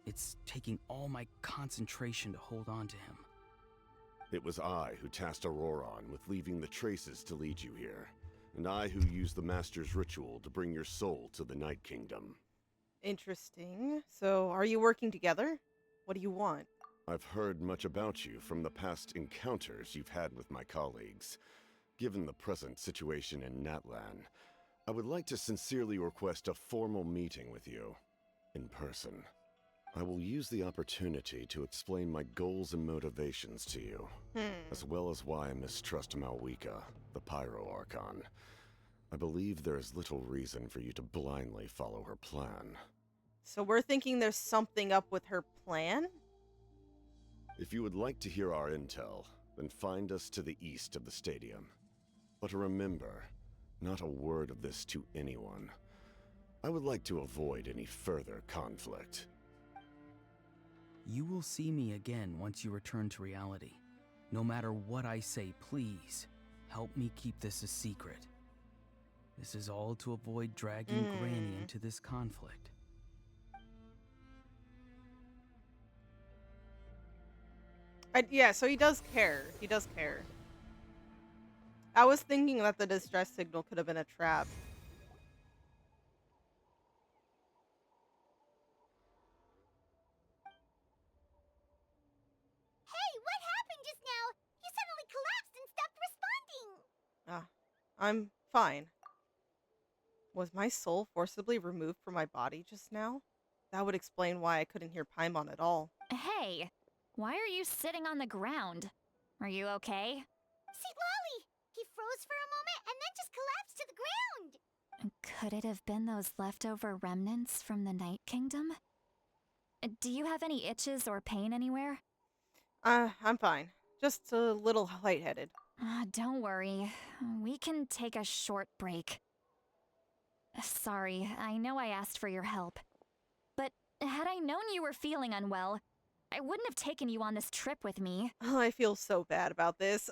It's taking all my concentration to hold on to him.
It was I who tasked Auroron with leaving the traces to lead you here, and I who used the Master's ritual to bring your soul to the Night Kingdom.
Interesting. So, are you working together? What do you want?
I've heard much about you from the past encounters you've had with my colleagues. Given the present situation in Natlan, I would like to sincerely request a formal meeting with you, in person. I will use the opportunity to explain my goals and motivations to you, as well as why I mistrust Malwika, the Pyro Archon. I believe there is little reason for you to blindly follow her plan.
So we're thinking there's something up with her plan?
If you would like to hear our intel, then find us to the east of the stadium. But remember, not a word of this to anyone. I would like to avoid any further conflict.
You will see me again once you return to reality. No matter what I say, please, help me keep this a secret. This is all to avoid dragging Granny into this conflict.
Yeah, so he does care. He does care. I was thinking that the distress signal could have been a trap.
Hey, what happened just now? You suddenly collapsed and stopped responding.
Ah, I'm fine. Was my soul forcibly removed from my body just now? That would explain why I couldn't hear Paimon at all.
Hey, why are you sitting on the ground? Are you okay?
Citlali! He froze for a moment and then just collapsed to the ground.
Could it have been those leftover remnants from the Night Kingdom? Do you have any itches or pain anywhere?
I'm fine. Just a little lightheaded.
Don't worry. We can take a short break. Sorry, I know I asked for your help. But had I known you were feeling unwell, I wouldn't have taken you on this trip with me.
Oh, I feel so bad about this.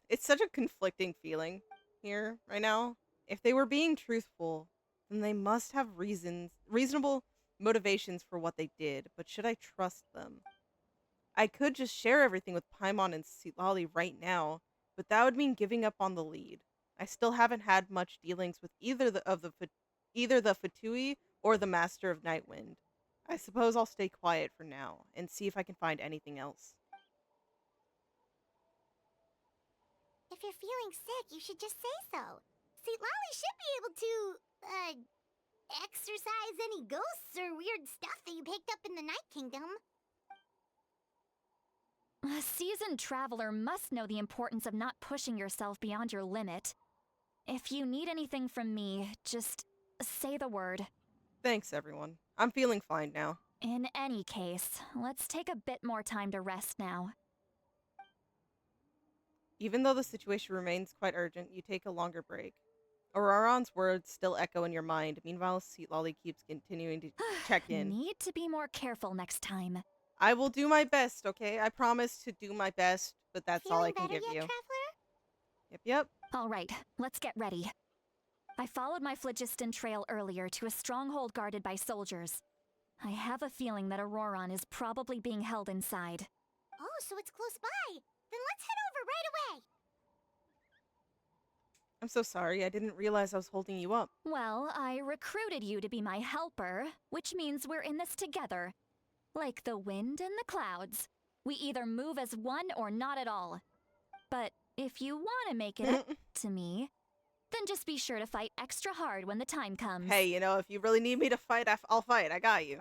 It's such a conflicting feeling here right now. If they were being truthful, then they must have reasonable motivations for what they did. But should I trust them? I could just share everything with Paimon and Citlali right now, but that would mean giving up on the lead. I still haven't had much dealings with either the Fatui or the Master of Nightwind. I suppose I'll stay quiet for now and see if I can find anything else.
If you're feeling sick, you should just say so. Citlali should be able to, exorcise any ghosts or weird stuff that you picked up in the Night Kingdom.
A seasoned traveler must know the importance of not pushing yourself beyond your limit. If you need anything from me, just say the word.
Thanks, everyone. I'm feeling fine now.
In any case, let's take a bit more time to rest now.
Even though the situation remains quite urgent, you take a longer break. Auroron's words still echo in your mind. Meanwhile, Citlali keeps continuing to check in.
Need to be more careful next time.
I will do my best, okay? I promise to do my best, but that's all I can
Feeling
give
better
you.
yet, Traveler?
Yep.
All right, let's get ready. I followed my phlogiston trail earlier to a stronghold guarded by soldiers. I have a feeling that Auroron is probably being held inside.
Oh, so it's close by. Then let's head over right away.
I'm so sorry. I didn't realize I was holding you up.
Well, I recruited you to be my helper, which means we're in this together. Like the wind and the clouds. We either move as one or not at all. But if you want to make it up to me, then just be sure to fight extra hard when the time comes.
Hey, if you really need me to fight, I'll fight. I got you.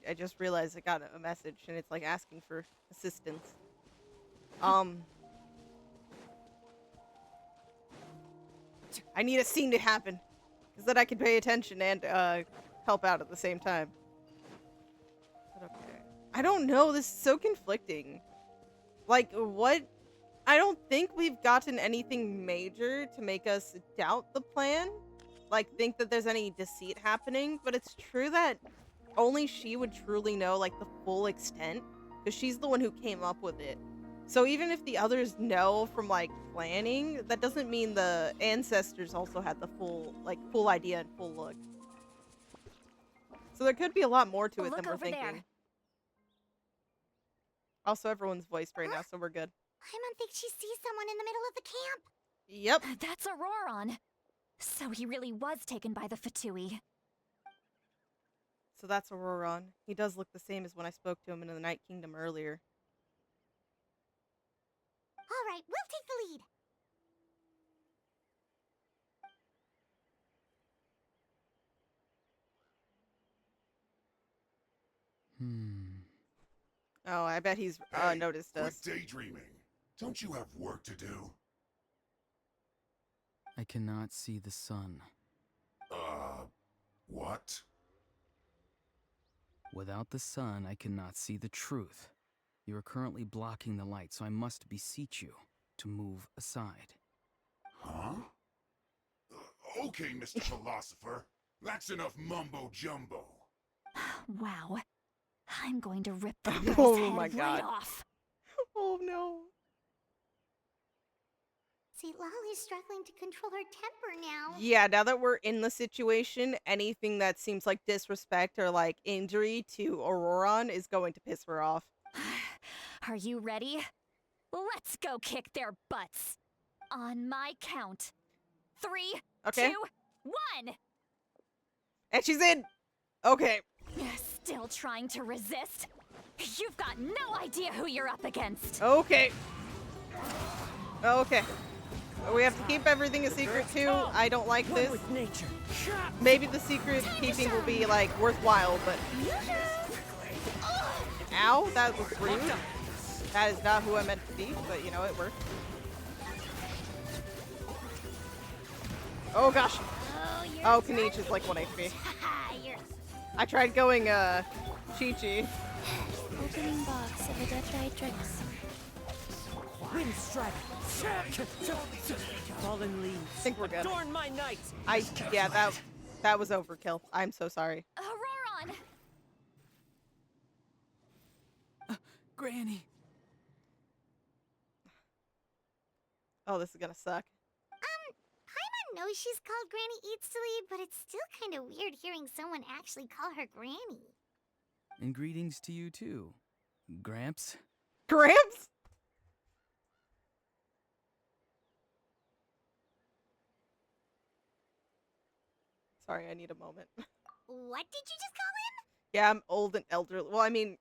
I just realized I got a message, and it's like asking for assistance. I need a scene to happen, because then I can pay attention and help out at the same time. But okay. I don't know. This is so conflicting. Like, what? I don't think we've gotten anything major to make us doubt the plan. Like, think that there's any deceit happening. But it's true that only she would truly know, like, the full extent. Because she's the one who came up with it. So even if the others know from, like, planning, that doesn't mean the ancestors also had the full idea and full look. So there could be a lot more to it than we're thinking.
There.
Also, everyone's voiced right now, so we're good.
Paimon thinks she sees someone in the middle of the camp.
Yep.
That's Auroron. So he really was taken by the Fatui.
So that's Auroron. He does look the same as when I spoke to him in the Night Kingdom earlier.
All right, we'll take the lead.
Oh, I bet he's noticed
quit
us.
daydreaming. Don't you have work to do?
I cannot see the sun.
What?
Without the sun, I cannot see the truth. You are currently blocking the light, so I must beseech you to move aside.
Huh? Okay, Mr. Philosopher. That's enough mumbo-jumbo.
Wow. I'm going to rip that girl's
Oh
head
my
right
God.
off.
Oh no.
Citlali's struggling to control her temper now.
Yeah, now that we're in the situation, anything that seems like disrespect or like injury to Auroron is going to piss her off.
Are you ready? Let's go kick their butts. On my count. 3,
Okay.
2, 1.
And she's in. Okay.
Still trying to resist? You've got no idea who you're up against.
Okay. Okay. We have to keep everything a secret too. I don't like this. Maybe the secret keeping will be like worthwhile, but ow, that was rude. That is not who I meant to be, but you know, it worked. Oh gosh. Oh, Kanich is like 1 HP. I tried going Chi-Chi.
Opening box of Adepti Tricks.
Wind strike. Fallen leaves.
I think we're good.
Adorn my night.
Yeah, that was overkill. I'm so sorry.
Auroron!
Granny!
Oh, this is gonna suck.
Paimon knows she's called Granny Eatsley, but it's still kind of weird hearing someone actually call her Granny.
And greetings to you too, Gramps.
Gramps? Sorry, I need a moment.
What did you just call him?
Yeah, I'm old and elderly. Well, I mean,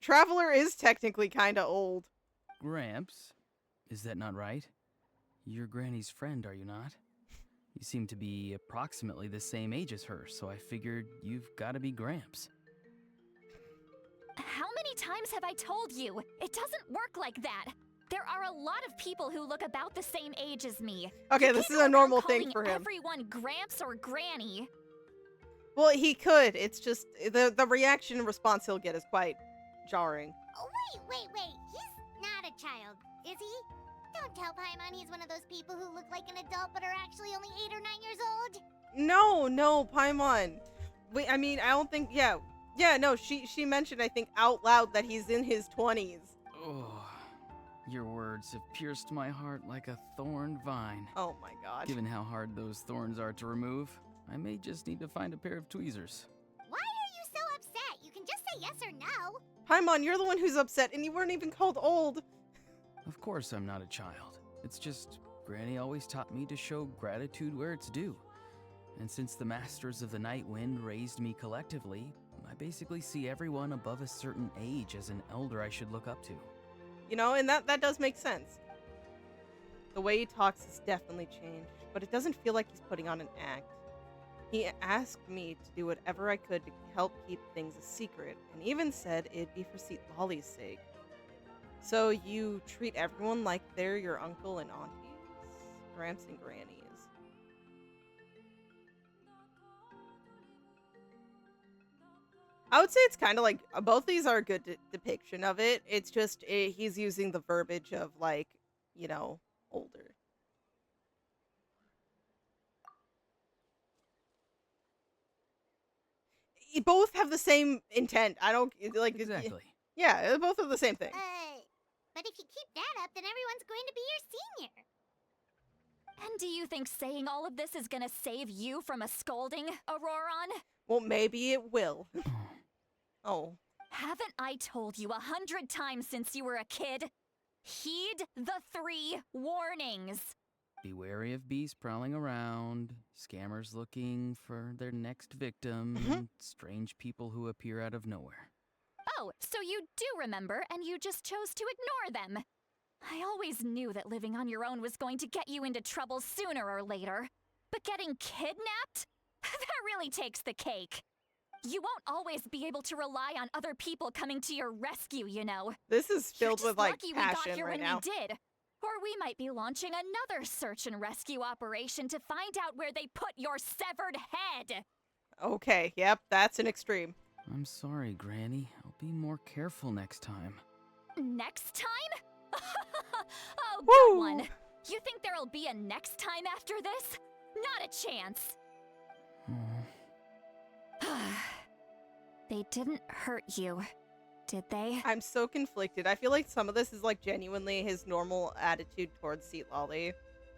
Traveler is technically kind of old.
Gramps? Is that not right? You're Granny's friend, are you not? You seem to be approximately the same age as her, so I figured you've got to be Gramps.
How many times have I told you? It doesn't work like that. There are a lot of people who look about the same age as me.
Okay,
You
this
can't
is
go
a normal
around
thing
calling
for him.
Everyone Gramps or Granny.
Well, he could. It's just the reaction and response he'll get is quite jarring.
Oh, wait. He's not a child, is he? Don't tell Paimon he's one of those people who look like an adult but are actually only 8 or 9 years old.
No, Paimon. Wait, I mean, I don't think. Yeah, no. She mentioned, I think, out loud that he's in his 20s.
Oh, your words have pierced my heart like a thorn vine.
Oh my god.
Given how hard those thorns are to remove, I may just need to find a pair of tweezers.
Why are you so upset? You can just say yes or no.
Paimon, you're the one who's upset, and you weren't even called old.
Of course I'm not a child. It's just, Granny always taught me to show gratitude where it's due. And since the Masters of the Night Wind raised me collectively, I basically see everyone above a certain age as an elder I should look up to.
You know, and that does make sense. The way he talks has definitely changed, but it doesn't feel like he's putting on an act. He asked me to do whatever I could to help keep things a secret, and even said it'd be for Citlali's sake. So you treat everyone like they're your uncle and aunties, Gramps and Grannies. I would say it's kind of like, both these are a good depiction of it. It's just, he's using the verbiage of, like, you know, older. Both have the same intent. I don't, like...
Exactly.
Yeah, both are the same thing.
But if you keep that up, then everyone's going to be your senior.
And do you think saying all of this is gonna save you from a scolding, Auroron?
Well, maybe it will. Oh.
Haven't I told you 100 times since you were a kid? Heed the 3 warnings.
Be wary of beasts prowling around, scammers looking for their next victim, and strange people who appear out of nowhere.
Oh, so you do remember, and you just chose to ignore them. I always knew that living on your own was going to get you into trouble sooner or later. But getting kidnapped? That really takes the cake. You won't always be able to rely on other people coming to your rescue, you know.
This is
You're
filled
just
with like
lucky we got
passion
here
right
when
now.
we did. Or we might be launching another search and rescue operation to find out where they put your severed head.
Okay, yep, that's an extreme.
I'm sorry, Granny. I'll be more careful next time.
Next time? Oh,
Woo!
good one. You think there'll be a next time after this? Not a chance. They didn't hurt you, did they?
I'm so conflicted. I feel like some of this is like genuinely his normal attitude towards Citlali.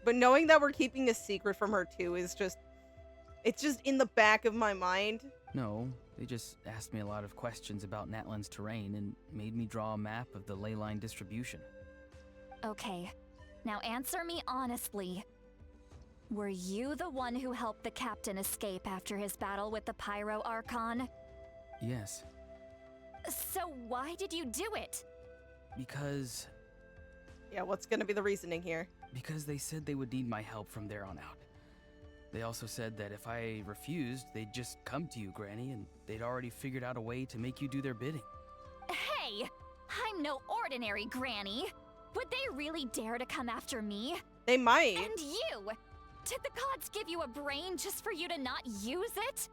But knowing that we're keeping a secret from her too is just... It's just in the back of my mind.
No, they just asked me a lot of questions about Natlan's terrain and made me draw a map of the ley line distribution.
Okay, now answer me honestly. Were you the one who helped the captain escape after his battle with the Pyro Archon?
Yes,
So why did you do it?
because
Yeah, what's gonna be the reasoning here?
they said they would need my help from there on out. They also said that if I refused, they'd just come to you, Granny, and they'd already figured out a way to make you do their bidding.
Hey, I'm no ordinary granny. Would they really dare to come after me?
They might.
And you! Did the gods give you a brain just for you to not use it?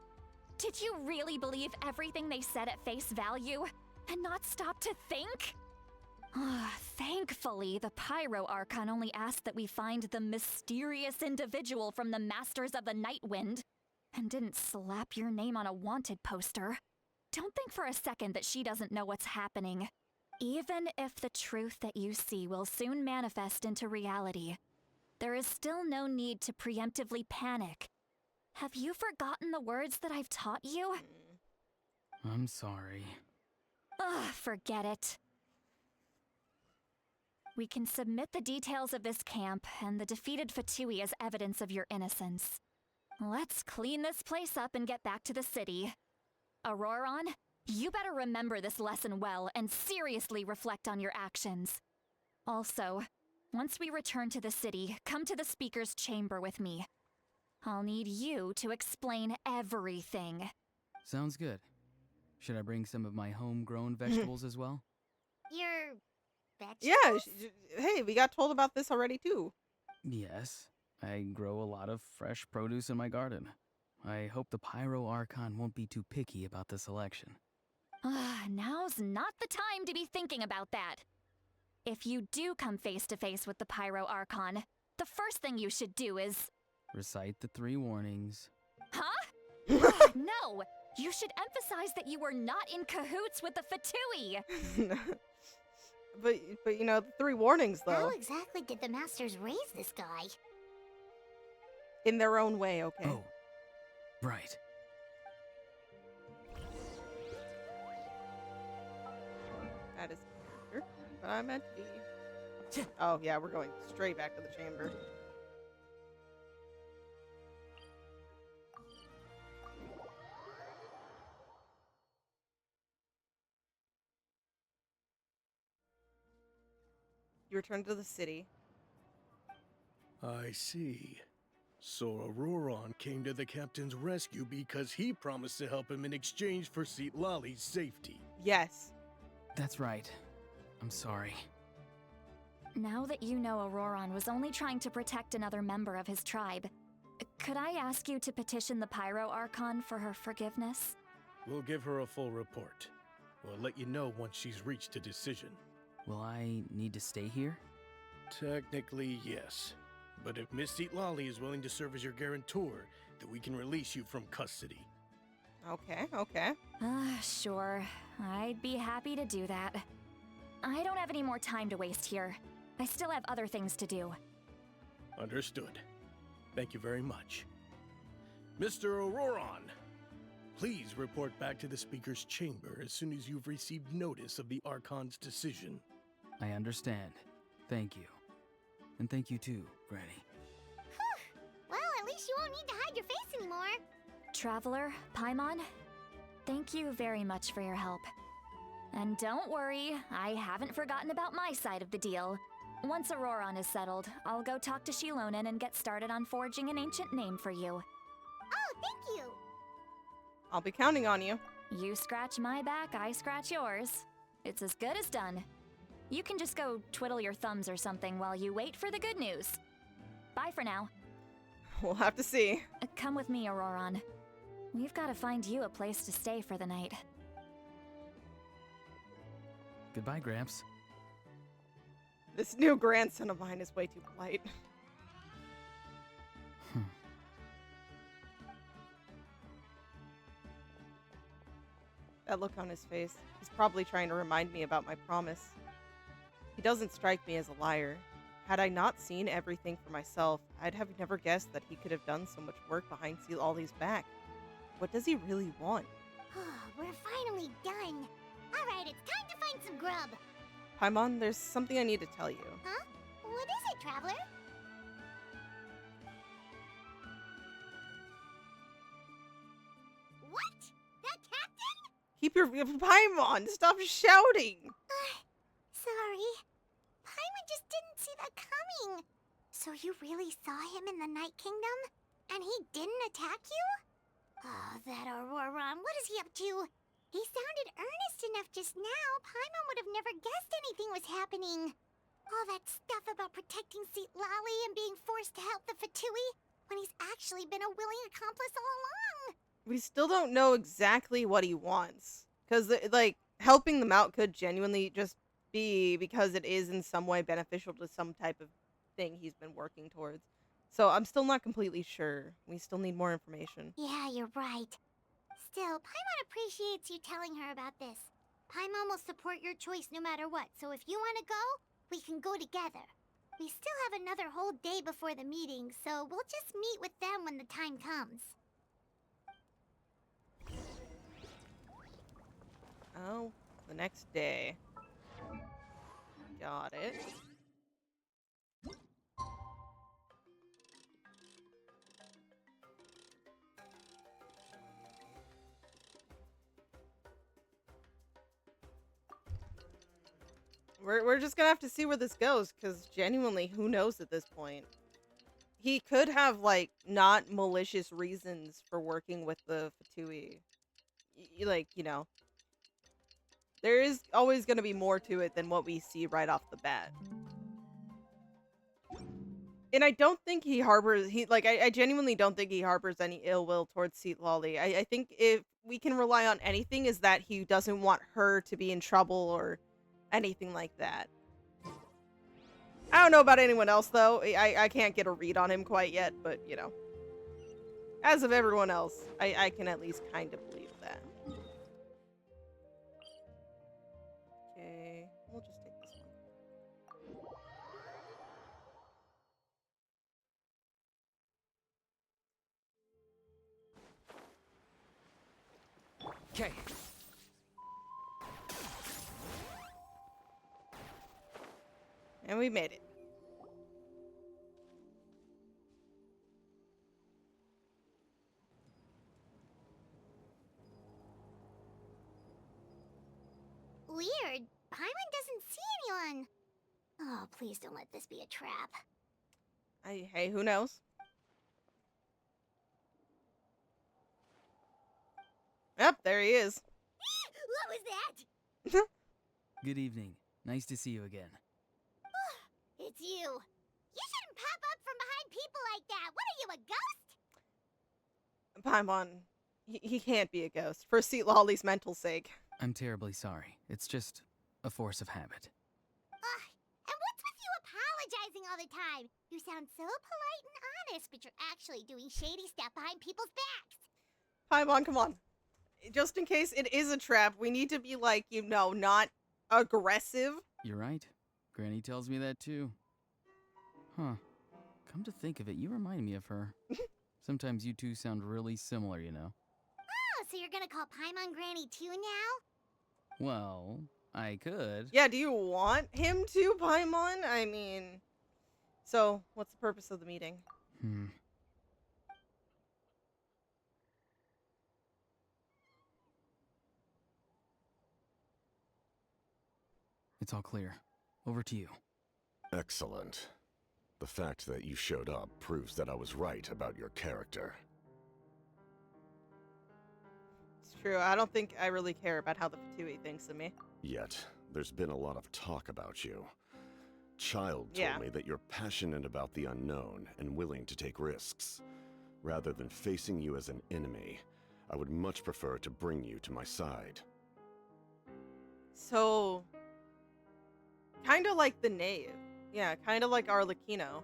Did you really believe everything they said at face value and not stop to think? Thankfully, the Pyro Archon only asked that we find the mysterious individual from the Masters of the Night Wind and didn't slap your name on a wanted poster. Don't think for a second that she doesn't know what's happening. Even if the truth that you see will soon manifest into reality, there is still no need to preemptively panic. Have you forgotten the words that I've taught you?
I'm sorry.
Forget it. We can submit the details of this camp and the defeated Fatui as evidence of your innocence. Let's clean this place up and get back to the city. Auroron, you better remember this lesson well and seriously reflect on your actions. Also, once we return to the city, come to the speaker's chamber with me. I'll need you to explain everything.
Sounds good. Should I bring some of my homegrown vegetables as well?
Your
Yeah,
vegetables?
hey, we got told about this already too.
Yes, I grow a lot of fresh produce in my garden. I hope the Pyro Archon won't be too picky about the selection.
Now's not the time to be thinking about that. If you do come face to face with the Pyro Archon, the first thing you should do is...
Recite the 3 warnings.
Huh? No! You should emphasize that you were not in cahoots with the Fatui!
but you know, the 3 warnings
How
though.
exactly did the masters raise this guy?
In their own way, okay.
Oh, right.
That is weird, but I meant to be. Oh yeah, we're going straight back to the chamber. You return to the city.
I see. So Auroron came to the captain's rescue because he promised to help him in exchange for Citlali's safety.
Yes.
That's right. I'm sorry.
Now that you know Auroron was only trying to protect another member of his tribe, could I ask you to petition the Pyro Archon for her forgiveness?
We'll give her a full report. We'll let you know once she's reached a decision.
Will I need to stay here?
Technically, yes. But if Miss Citlali is willing to serve as your guarantor, then we can release you from custody.
Okay, okay.
Sure. I'd be happy to do that. I don't have any more time to waste here. I still have other things to do.
Understood. Thank you very much. Mr. Auroron, please report back to the Speaker's chamber as soon as you've received notice of the Archon's decision.
I understand. Thank you. And thank you too, Granny.
Well, at least you won't need to hide your face anymore.
Traveler, Paimon, thank you very much for your help. And don't worry, I haven't forgotten about my side of the deal. Once Auroron is settled, I'll go talk to Shilonen and get started on forging an ancient name for you.
Oh, thank you.
I'll be counting on you.
You scratch my back, I scratch yours. It's as good as done. You can just go twiddle your thumbs or something while you wait for the good news. Bye for now.
We'll have to see.
Come with me, Auroron. We've got to find you a place to stay for the night.
Goodbye, Gramps.
This new grandson of mine is way too polite. That look on his face. He's probably trying to remind me about my promise. He doesn't strike me as a liar. Had I not seen everything for myself, I'd have never guessed that he could have done so much work behind Citlali's back. What does he really want?
We're finally done. Alright, it's time to find some grub.
Paimon, there's something I need to tell you.
Huh? What is it, Traveler? What? That captain?
Keep your Paimon, stop shouting!
Sorry. Paimon just didn't see that coming. So you really saw him in the Night Kingdom? And he didn't attack you? Oh, that Auroron, what is he up to? He sounded earnest enough just now. Paimon would have never guessed anything was happening. All that stuff about protecting Citlali and being forced to help the Fatui, when he's actually been a willing accomplice all along.
We still don't know exactly what he wants. Because, like, helping them out could genuinely just be because it is in some way beneficial to some type of thing he's been working towards. So I'm still not completely sure. We still need more information.
Yeah, you're right. Still, Paimon appreciates you telling her about this. Paimon will support your choice no matter what, so if you want to go, we can go together. We still have another whole day before the meeting, so we'll just meet with them when the time comes.
Oh, the next day. Got it. We're just gonna have to see where this goes, because genuinely, who knows at this point? He could have, like, not malicious reasons for working with the Fatui. Like, you know. There is always gonna be more to it than what we see right off the bat. And I don't think he harbors, I genuinely don't think he harbors any ill will towards Citlali. I think if we can rely on anything is that he doesn't want her to be in trouble or anything like that. I don't know about anyone else, though. I can't get a read on him quite yet, but, you know. As of everyone else, I can at least kind of believe that. Okay, we'll just take this one.
Okay.
And we made it.
Weird. Paimon doesn't see anyone. Oh, please don't let this be a trap.
Hey, who knows? Yep, there he is.
What was that?
Good evening. Nice to see you again.
It's you. You shouldn't pop up from behind people like that. What are you, a ghost?
Paimon, he can't be a ghost, for Citlali's mental sake.
I'm terribly sorry. It's just a force of habit.
And what's with you apologizing all the time? You sound so polite and honest, but you're actually doing shady stuff behind people's backs.
Paimon, come on. Just in case it is a trap, we need to be, like, you know, not aggressive.
You're right. Granny tells me that too. Huh. Come to think of it, you remind me of her. Sometimes you two sound really similar, you know.
Oh, so you're gonna call Paimon Granny too now?
Well, I could.
Yeah, do you want him to, Paimon? I mean... So, what's the purpose of the meeting?
It's all clear. Over to you.
Excellent. The fact that you showed up proves that I was right about your character.
true. I don't think I really care about how the Fatui thinks of me.
Yet, there's been a lot of talk about you. Child told me that you're passionate about the unknown and willing to take risks. Rather than facing you as an enemy, I would much prefer to bring you to my side.
So, kind of like the knave. Yeah, kind of like Arlecchino.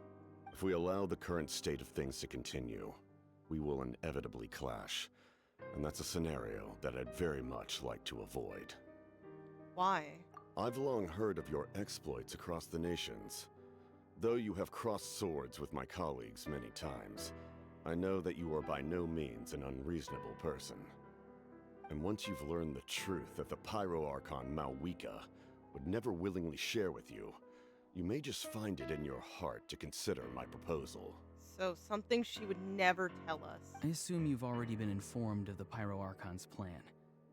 If we allow the current state of things to continue, we will inevitably clash. And that's a scenario that I'd very much like to avoid.
Why?
I've long heard of your exploits across the nations. Though you have crossed swords with my colleagues many times, I know that you are by no means an unreasonable person. And once you've learned the truth that the Pyro Archon Malwika would never willingly share with you, you may just find it in your heart to consider my proposal.
So, something she would never tell us.
I assume you've already been informed of the Pyro Archon's plan.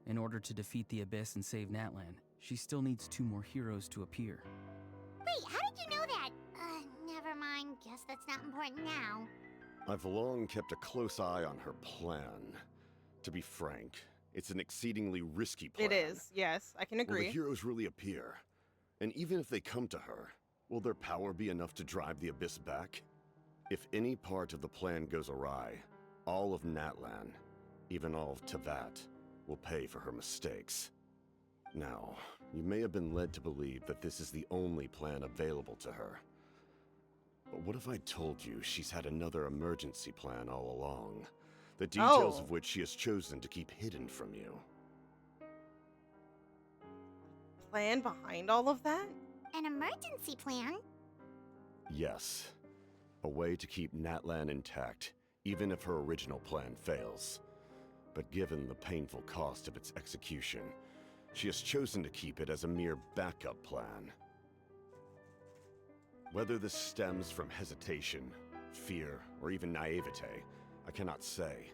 In order to defeat the Abyss and save Natlan, she still needs 2 more heroes to appear.
Wait, how did you know that? Never mind. Guess that's not important now.
I've long kept a close eye on her plan. To be frank, it's an exceedingly risky plan.
It is, yes, I can agree.
Will the heroes really appear? And even if they come to her, will their power be enough to drive the Abyss back? If any part of the plan goes awry, all of Natlan, even all of Tevat, will pay for her mistakes. Now, you may have been led to believe that this is the only plan available to her. But what if I told you she's had another emergency plan all along? The details of which she has chosen to keep hidden from you.
Plan behind all of that?
An emergency plan?
Yes. A way to keep Natlan intact, even if her original plan fails. But given the painful cost of its execution, she has chosen to keep it as a mere backup plan. Whether this stems from hesitation, fear, or even naivete, I cannot say.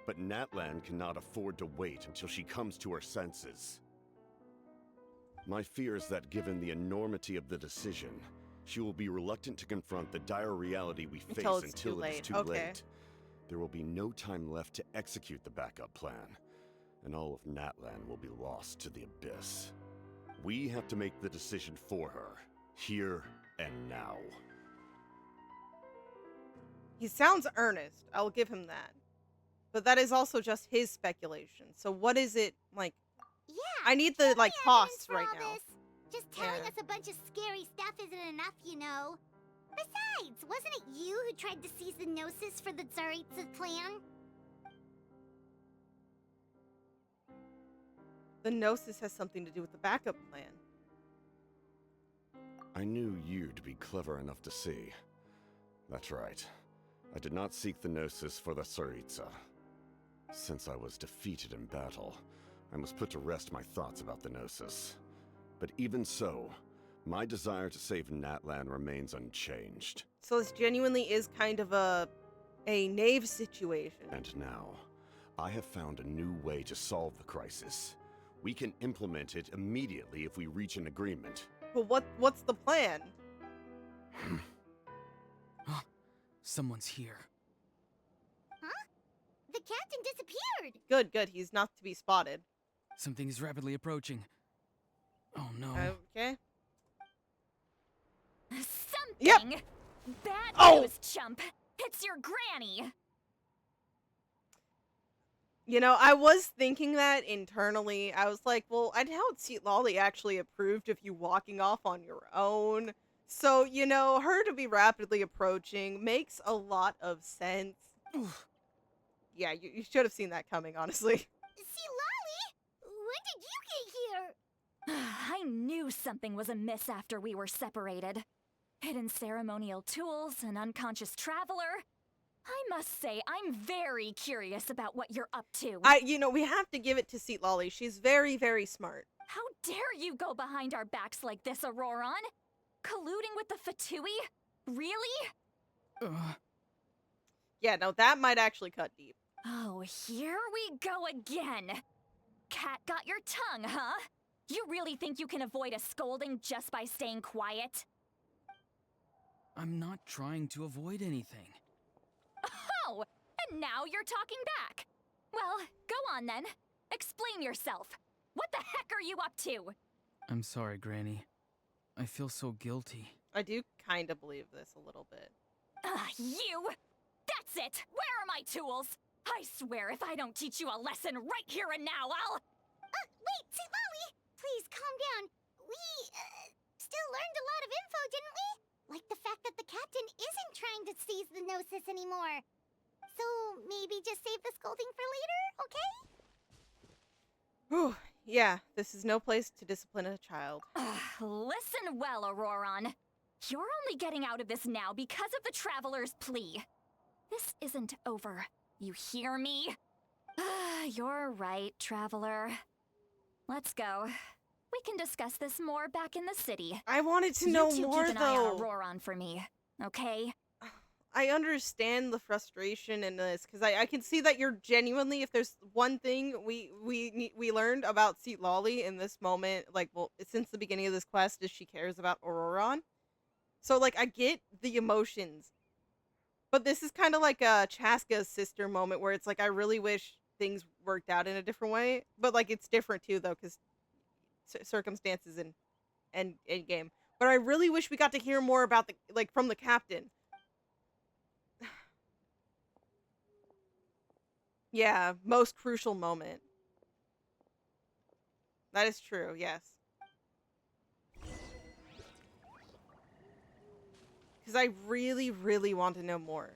But Natlan cannot afford to wait until she comes to her senses. My fear is that given the enormity of the decision, she will be reluctant to confront the dire reality we face until it is too late. There will be no time left to execute the backup plan, and all of Natlan will be lost to the Abyss. We have to make the decision for her, here and now.
He sounds earnest, I'll give him that. But that is also just his speculation. So what is it, like...
Yeah,
I need the, like, costs right now.
Just telling us a bunch of scary stuff isn't enough, you know. Besides, wasn't it you who tried to seize the Gnosis for the Tsaritsa's plan?
The Gnosis has something to do with the backup plan.
I knew you'd be clever enough to see. That's right. I did not seek the Gnosis for the Tsaritsa. Since I was defeated in battle, I must put to rest my thoughts about the Gnosis. But even so, my desire to save Natlan remains unchanged.
So this genuinely is kind of a knave situation.
And now, I have found a new way to solve the crisis. We can implement it immediately if we reach an agreement.
But what's the plan?
Someone's here.
Huh? The captain disappeared!
Good, good. He's not to be spotted.
Something is rapidly approaching. Oh no.
Okay.
Something?
Yep.
Bad news, chump. It's your granny.
You know, I was thinking that internally. I was like, well, I doubt Citlali actually approved of you walking off on your own. So, you know, her to be rapidly approaching makes a lot of sense. Yeah, you should have seen that coming, honestly.
Citlali? When did you get here?
I knew something was amiss after we were separated. Hidden ceremonial tools, an unconscious traveler. I must say, I'm very curious about what you're up to.
You know, we have to give it to Citlali. She's very, very smart.
How dare you go behind our backs like this, Auroron? Colluding with the Fatui? Really?
Yeah, no, that might actually cut deep.
Oh, here we go again. Cat got your tongue, huh? You really think you can avoid a scolding just by staying quiet?
I'm not trying to avoid anything.
Oh, and now you're talking back. Well, go on then. Explain yourself. What the heck are you up to?
I'm sorry, Granny. I feel so guilty.
I do kind of believe this a little bit.
You! That's it! Where are my tools? I swear if I don't teach you a lesson right here and now, I'll...
Wait, Citlali! Please, calm down. We, still learned a lot of info, didn't we? Like the fact that the captain isn't trying to seize the Gnosis anymore. So, maybe just save the scolding for later, okay?
Whew. Yeah, this is no place to discipline a child.
Listen well, Auroron. You're only getting out of this now because of the Traveler's plea. This isn't over. You hear me? You're right, Traveler. Let's go. We can discuss this more back in the city.
I wanted to know
You two
more,
keep an eye on
though.
Auroron for me, okay?
I understand the frustration in this, because I can see that you're genuinely, if there's one thing we learned about Citlali in this moment, like, well, since the beginning of this quest, is she cares about Auroron. So, like, I get the emotions. But this is kind of like a Chasca's sister moment, where it's like, I really wish things worked out in a different way. But, like, it's different, too, though, because circumstances and game. But I really wish we got to hear more about, from the captain. Yeah, most crucial moment. That is true, yes. Because I really, really want to know more.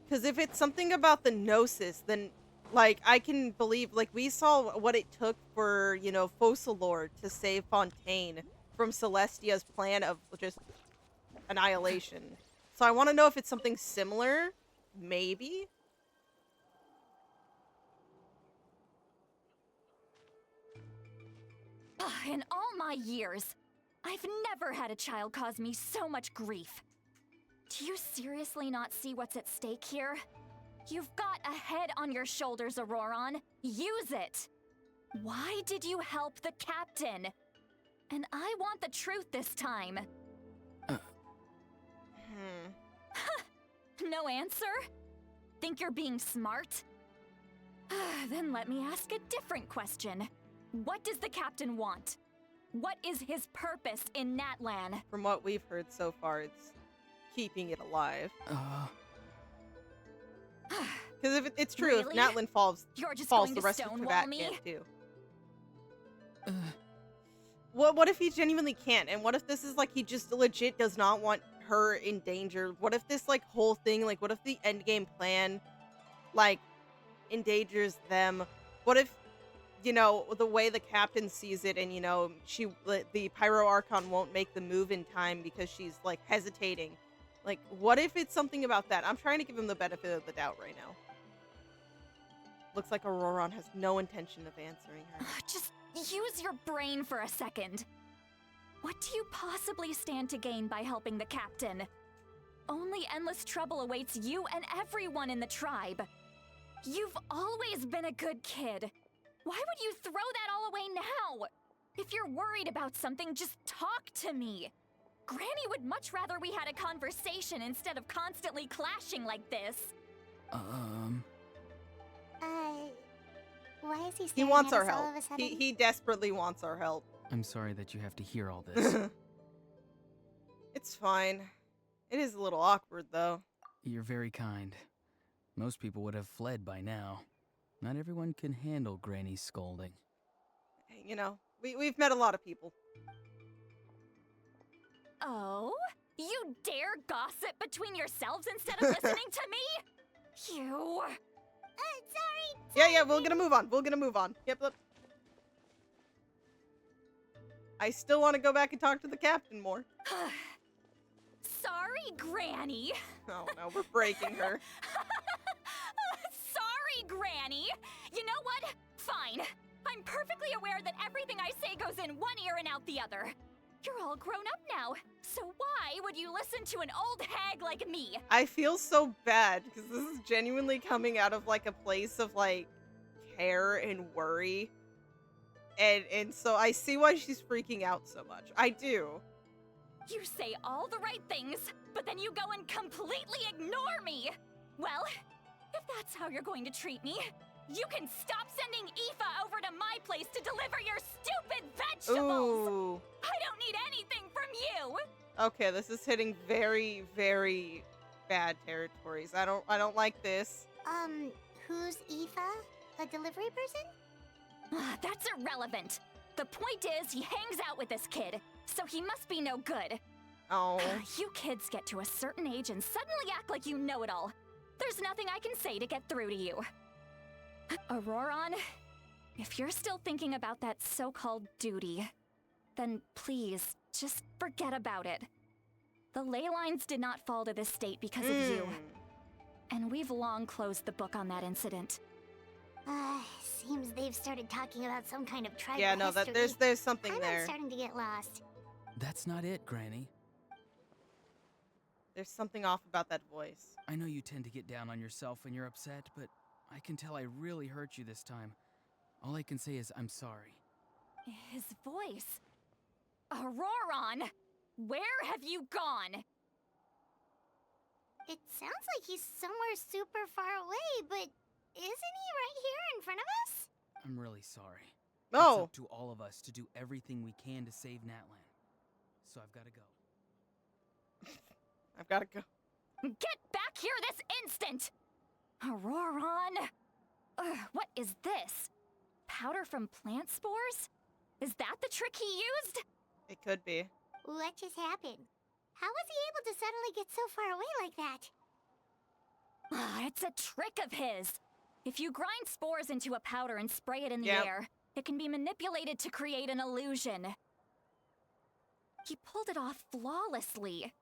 Because if it's something about the Gnosis, then, like, I can believe, like, we saw what it took for, you know, Focalord to save Fontaine from Celestia's plan of just annihilation. So I want to know if it's something similar. Maybe?
In all my years, I've never had a child cause me so much grief. Do you seriously not see what's at stake here? You've got a head on your shoulders, Auroron. Use it! Why did you help the captain? And I want the truth this time. No answer? Think you're being smart? Then let me ask a different question. What does the captain want? What is his purpose in Natlan?
From what we've heard so far, it's keeping it alive. Because if it's true,
Really?
if Natlan falls,
You're just
the
going to
rest of
stonewall
Teyvat
me?
can't too. What if he genuinely can't? And what if this is like he just legit does not want her in danger? What if this like whole thing, like what if the endgame plan like endangers them? What if, you know, the way the captain sees it, and you know, the Pyro Archon won't make the move in time because she's like hesitating. Like, what if it's something about that? I'm trying to give him the benefit of the doubt right now. Looks like Auroron has no intention of answering her.
Just use your brain for a second. What do you possibly stand to gain by helping the captain? Only endless trouble awaits you and everyone in the tribe. You've always been a good kid. Why would you throw that all away now? If you're worried about something, just talk to me. Granny would much rather we had a conversation instead of constantly clashing like this.
Why is he
He
staring
wants
at
our
us all
help.
of a sudden?
He desperately wants our help.
I'm sorry that you have to hear all this.
It's fine. It is a little awkward, though.
You're very kind. Most people would have fled by now. Not everyone can handle Granny's scolding.
You know, we've met a lot of people.
Oh? You dare gossip between yourselves instead of listening to me? You...
Sorry.
Yeah, we're gonna move on. We're gonna move on. Yep. I still want to go back and talk to the captain more.
Sorry, Granny.
Oh no, we're breaking her.
Sorry, Granny. You know what? Fine. I'm perfectly aware that everything I say goes in one ear and out the other. You're all grown up now, so why would you listen to an old hag like me?
I feel so bad because this is genuinely coming out of like a place of like care and worry. And so I see why she's freaking out so much. I do.
You say all the right things, but then you go and completely ignore me. Well, if that's how you're going to treat me, You can stop sending Aoife over to my place to deliver your stupid vegetables!
Ooh.
I don't need anything from you!
Okay, this is hitting very, very bad territories. I don't like this.
Who's Aoife? A delivery person?
That's irrelevant. The point is, he hangs out with this kid, so he must be no good.
Oh.
You kids get to a certain age and suddenly act like you know it all. There's nothing I can say to get through to you. Auroron, if you're still thinking about that so-called duty, then please, just forget about it. The ley lines did not fall to this state because of you. And we've long closed the book on that incident.
Seems they've started talking about some kind of tribal
Yeah, no,
history.
that there's something
I'm
there.
starting to get lost.
That's not it, Granny.
There's something off about that voice.
I know you tend to get down on yourself when you're upset, but I can tell I really hurt you this time. All I can say is I'm sorry.
His voice. Auroron! Where have you gone?
It sounds like he's somewhere super far away, but isn't he right here in front of us?
I'm really sorry.
Oh.
It's up to all of us to do everything we can to save Natlan. So I've got to go.
I've got to go.
Get back here this instant! Auroron! What is this? Powder from plant spores? Is that the trick he used?
It could be.
What just happened? How was he able to suddenly get so far away like that?
It's a trick of his. If you grind spores into a powder and spray it in the air, it can be manipulated to create an illusion. He pulled it off flawlessly.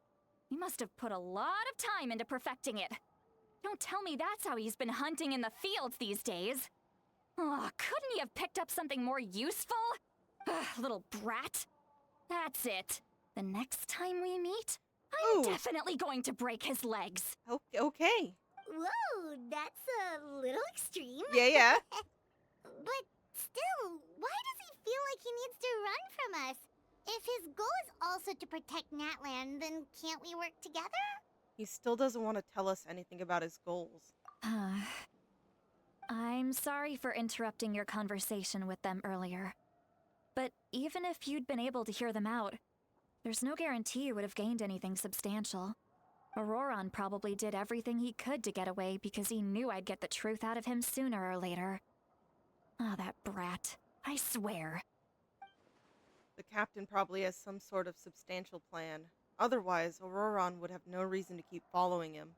He must have put a lot of time into perfecting it. Don't tell me that's how he's been hunting in the fields these days. Oh, couldn't he have picked up something more useful? Little brat. That's it. The next time we meet, I'm definitely going to break his legs.
Okay.
Whoa, that's a little extreme.
Yeah.
But still, why does he feel like he needs to run from us? If his goal is also to protect Natlan, then can't we work together?
He still doesn't want to tell us anything about his goals.
I'm sorry for interrupting your conversation with them earlier. But even if you'd been able to hear them out, there's no guarantee you would have gained anything substantial. Auroron probably did everything he could to get away because he knew I'd get the truth out of him sooner or later. That brat. I swear.
The captain probably has some sort of substantial plan. Otherwise, Auroron would have no reason to keep following him.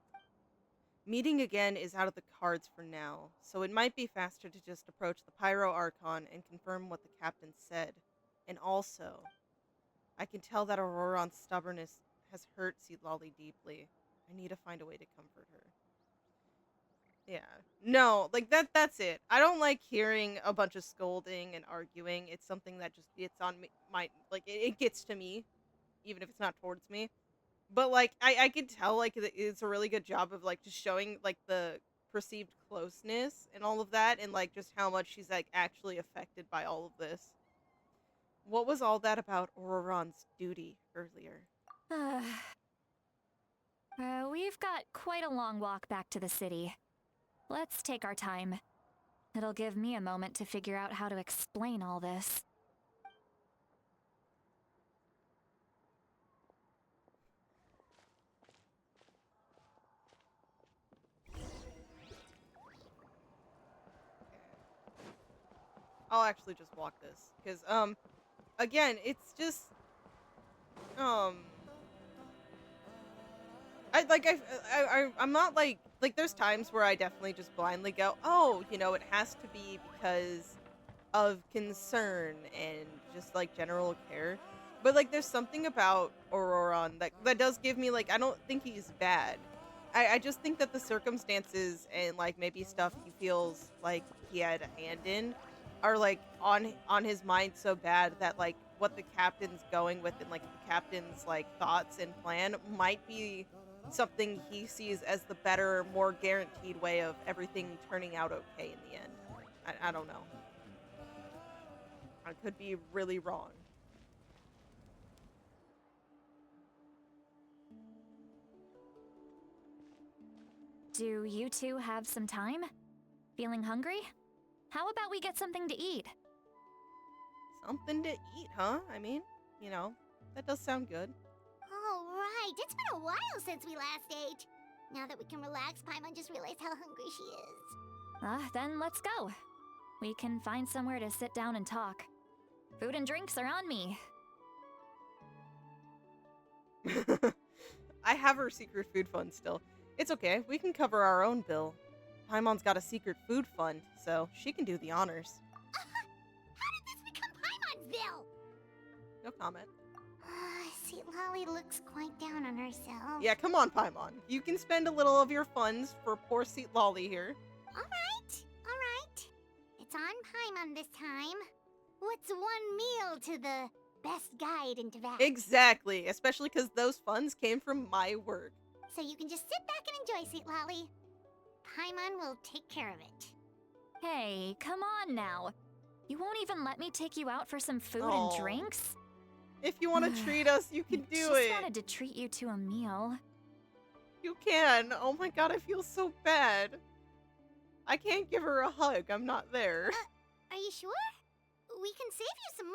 Meeting again is out of the cards for now, so it might be faster to just approach the Pyro Archon and confirm what the captain said. And also, I can tell that Auroron's stubbornness has hurt Citlali deeply. I need to find a way to comfort her. Yeah. No, like that's it. I don't like hearing a bunch of scolding and arguing. It's something that just gets on me, it gets to me, even if it's not towards me. But like I can tell like it's a really good job of like just showing like the perceived closeness and all of that, and like just how much she's like actually affected by all of this. What was all that about Auroron's duty earlier?
We've got quite a long walk back to the city. Let's take our time. It'll give me a moment to figure out how to explain all this.
I'll actually just walk this because again, it's just I'm not like there's times where I definitely just blindly go, oh, you know, it has to be because of concern and just like general care. But like there's something about Auroron that does give me like, I don't think he's bad. I just think that the circumstances and like maybe stuff he feels like he had a hand in are like on his mind so bad that like what the captain's going with and like the captain's like thoughts and plan might be something he sees as the better, more guaranteed way of everything turning out okay in the end. I don't know. I could be really wrong.
Do you two have some time? Feeling hungry? How about we get something to eat?
Something to eat, huh? I mean, you know, that does sound good.
Oh, right. It's been a while since we last ate. Now that we can relax, Paimon just realized how hungry she is.
Then let's go. We can find somewhere to sit down and talk. Food and drinks are on me.
I have her secret food fund still. It's okay, we can cover our own bill. Paimon's got a secret food fund, so she can do the honors.
How did this become Paimon's bill?
No comment.
Citlali looks quite down on herself.
Yeah, come on, Paimon. You can spend a little of your funds for poor Citlali here.
Alright. It's on Paimon this time. What's one meal to the best guide into that?
Exactly, especially because those funds came from my work.
So you can just sit back and enjoy, Citlali. Paimon will take care of it.
Hey, come on now. You won't even let me take you out for some food
Aw.
and drinks?
If you want to treat us, you can do
Just
it.
wanted to treat you to a meal.
You can. Oh my god, I feel so bad. I can't give her a hug. I'm not there.
Are you sure? We can save you some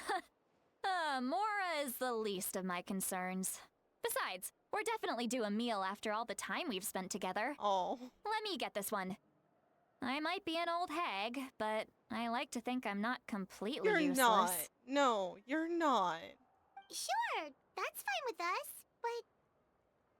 Mora.
Mora is the least of my concerns. Besides, we're definitely due a meal after all the time we've spent together.
Oh.
Let me get this one. I might be an old hag, but I like to think I'm not completely
You're
useless.
not. No, you're not.
Sure, that's fine with us. But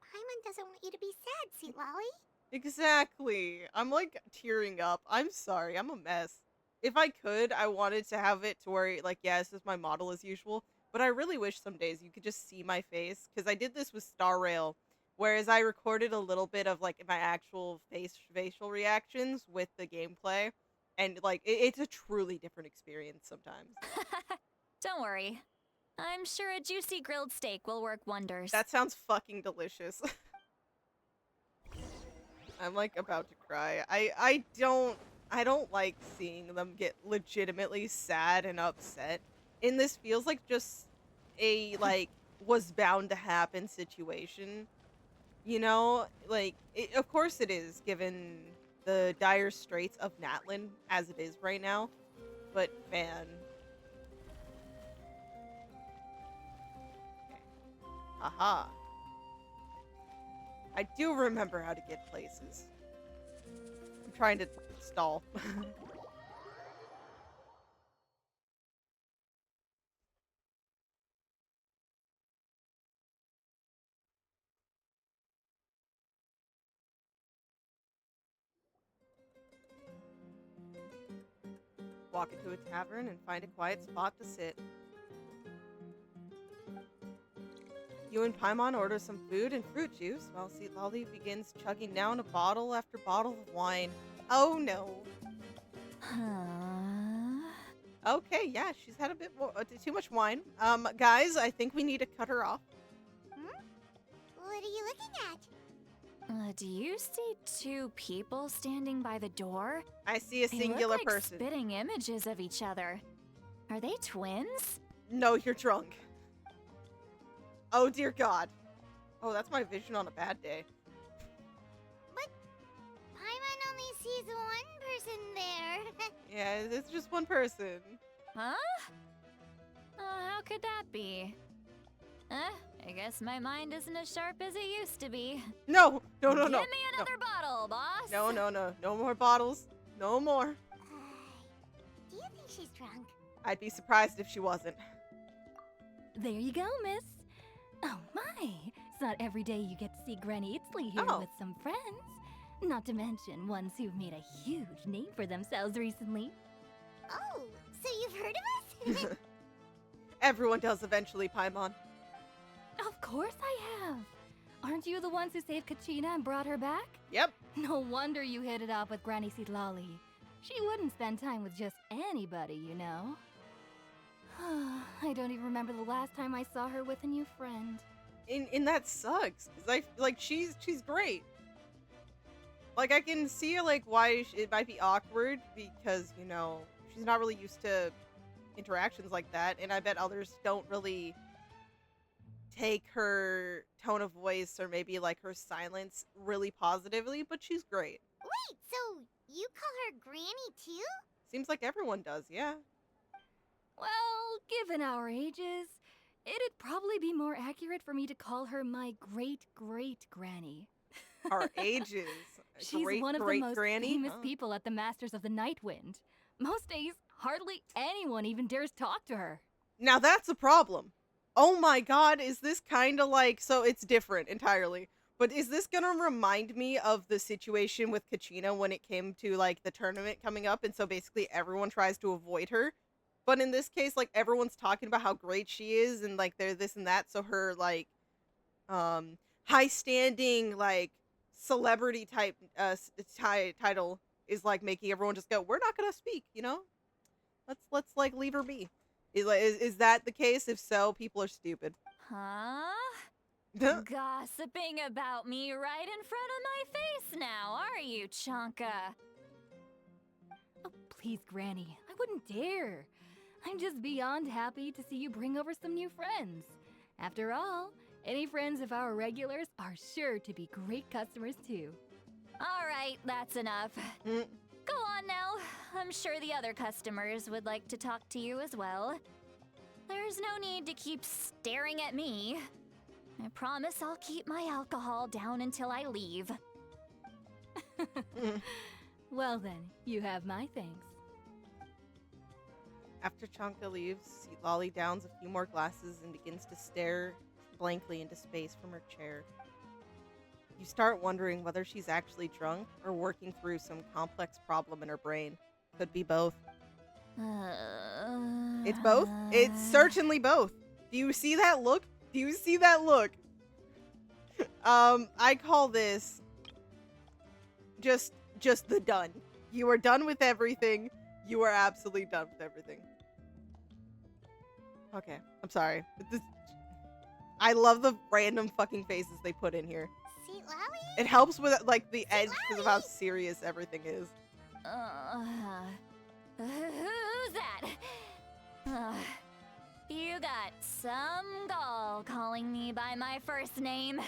Paimon doesn't want you to be sad, Citlali.
Exactly. I'm like tearing up. I'm sorry. I'm a mess. If I could, I wanted to have it to where, like, yeah, this is my model as usual. But I really wish some days you could just see my face. Because I did this with Star Rail. Whereas I recorded a little bit of, like, my actual facial reactions with the gameplay. And, like, it's a truly different experience sometimes.
Don't worry. I'm sure a juicy grilled steak will work wonders.
That sounds fucking delicious. I'm, like, about to cry. I don't like seeing them get legitimately sad and upset. And this feels like just a, like, was bound to happen situation. You know? Like, of course it is, given the dire straits of Natlan as it is right now. But, man. Okay. Aha. I do remember how to get places. I'm trying to stall. Walk into a tavern and find a quiet spot to sit. You and Paimon order some food and fruit juice while Citlali begins chugging down a bottle after bottle of wine. Oh no. Okay, yeah, she's had a bit more, too much wine. Guys, I think we need to cut her off.
What are you looking at?
Do you see two people standing by the door?
I see a
They
singular
look like
person.
spitting images of each other. Are they twins?
No, you're drunk. Oh dear God. Oh, that's my vision on a bad day.
But Paimon only sees one person there.
Yeah, it's just one person.
Huh? How could that be? I guess my mind isn't as sharp as it used to be.
No.
Give me another bottle, boss.
No. No more bottles. No more.
Do you think she's drunk?
I'd be surprised if she wasn't.
There you go, miss. Oh my, it's not every day you get to see Granny Itzley here
Oh.
with some friends. Not to mention ones who've made a huge name for themselves recently.
Oh, so you've heard of us?
Everyone does eventually, Paimon.
Of course I have. Aren't you the ones who saved Kachina and brought her back?
Yep.
No wonder you hit it off with Granny Citlali. She wouldn't spend time with just anybody, you know. I don't even remember the last time I saw her with a new friend.
And that sucks. 'Cause she's great. Like, I can see, like, why it might be awkward because, you know, she's not really used to interactions like that. And I bet others don't really take her tone of voice or maybe, like, her silence really positively, but she's great.
Wait, so You call her Granny too?
Seems like everyone does, yeah.
Well, given our ages, it'd probably be more accurate for me to call her my great-great-granny.
Our ages.
She's
Great,
one of the
great
most
granny?
famous
Oh.
people at the Masters of the Nightwind. Most days, hardly anyone even dares talk to her.
Now that's a problem. Oh my god, is this kind of like, so it's different entirely, but is this gonna remind me of the situation with Kachina when it came to like the tournament coming up, and so basically everyone tries to avoid her? But in this case, like everyone's talking about how great she is and like they're this and that, so her like high standing like celebrity type title is like making everyone just go, we're not gonna speak, you know? Let's like leave her be. Is that the case? If so, people are stupid.
Huh? Gossiping about me right in front of my face now, are you, Chonka?
Oh, please, Granny. I wouldn't dare. I'm just beyond happy to see you bring over some new friends. After all, any friends of our regulars are sure to be great customers too.
All right, that's enough. Go on now. I'm sure the other customers would like to talk to you as well. There's no need to keep staring at me. I promise I'll keep my alcohol down until I leave.
Well then, you have my thanks.
After Chonka leaves, Citlali downs a few more glasses and begins to stare blankly into space from her chair. You start wondering whether she's actually drunk or working through some complex problem in her brain. Could be both. It's both? It's certainly both. Do you see that look? Do you see that look? I call this just the done. You are done with everything. You are absolutely done with everything. Okay, I'm sorry. I love the random fucking faces they put in here.
Citlali?
It helps with like the edge because of how serious everything is.
Who's that? You got some gall calling me by my first name.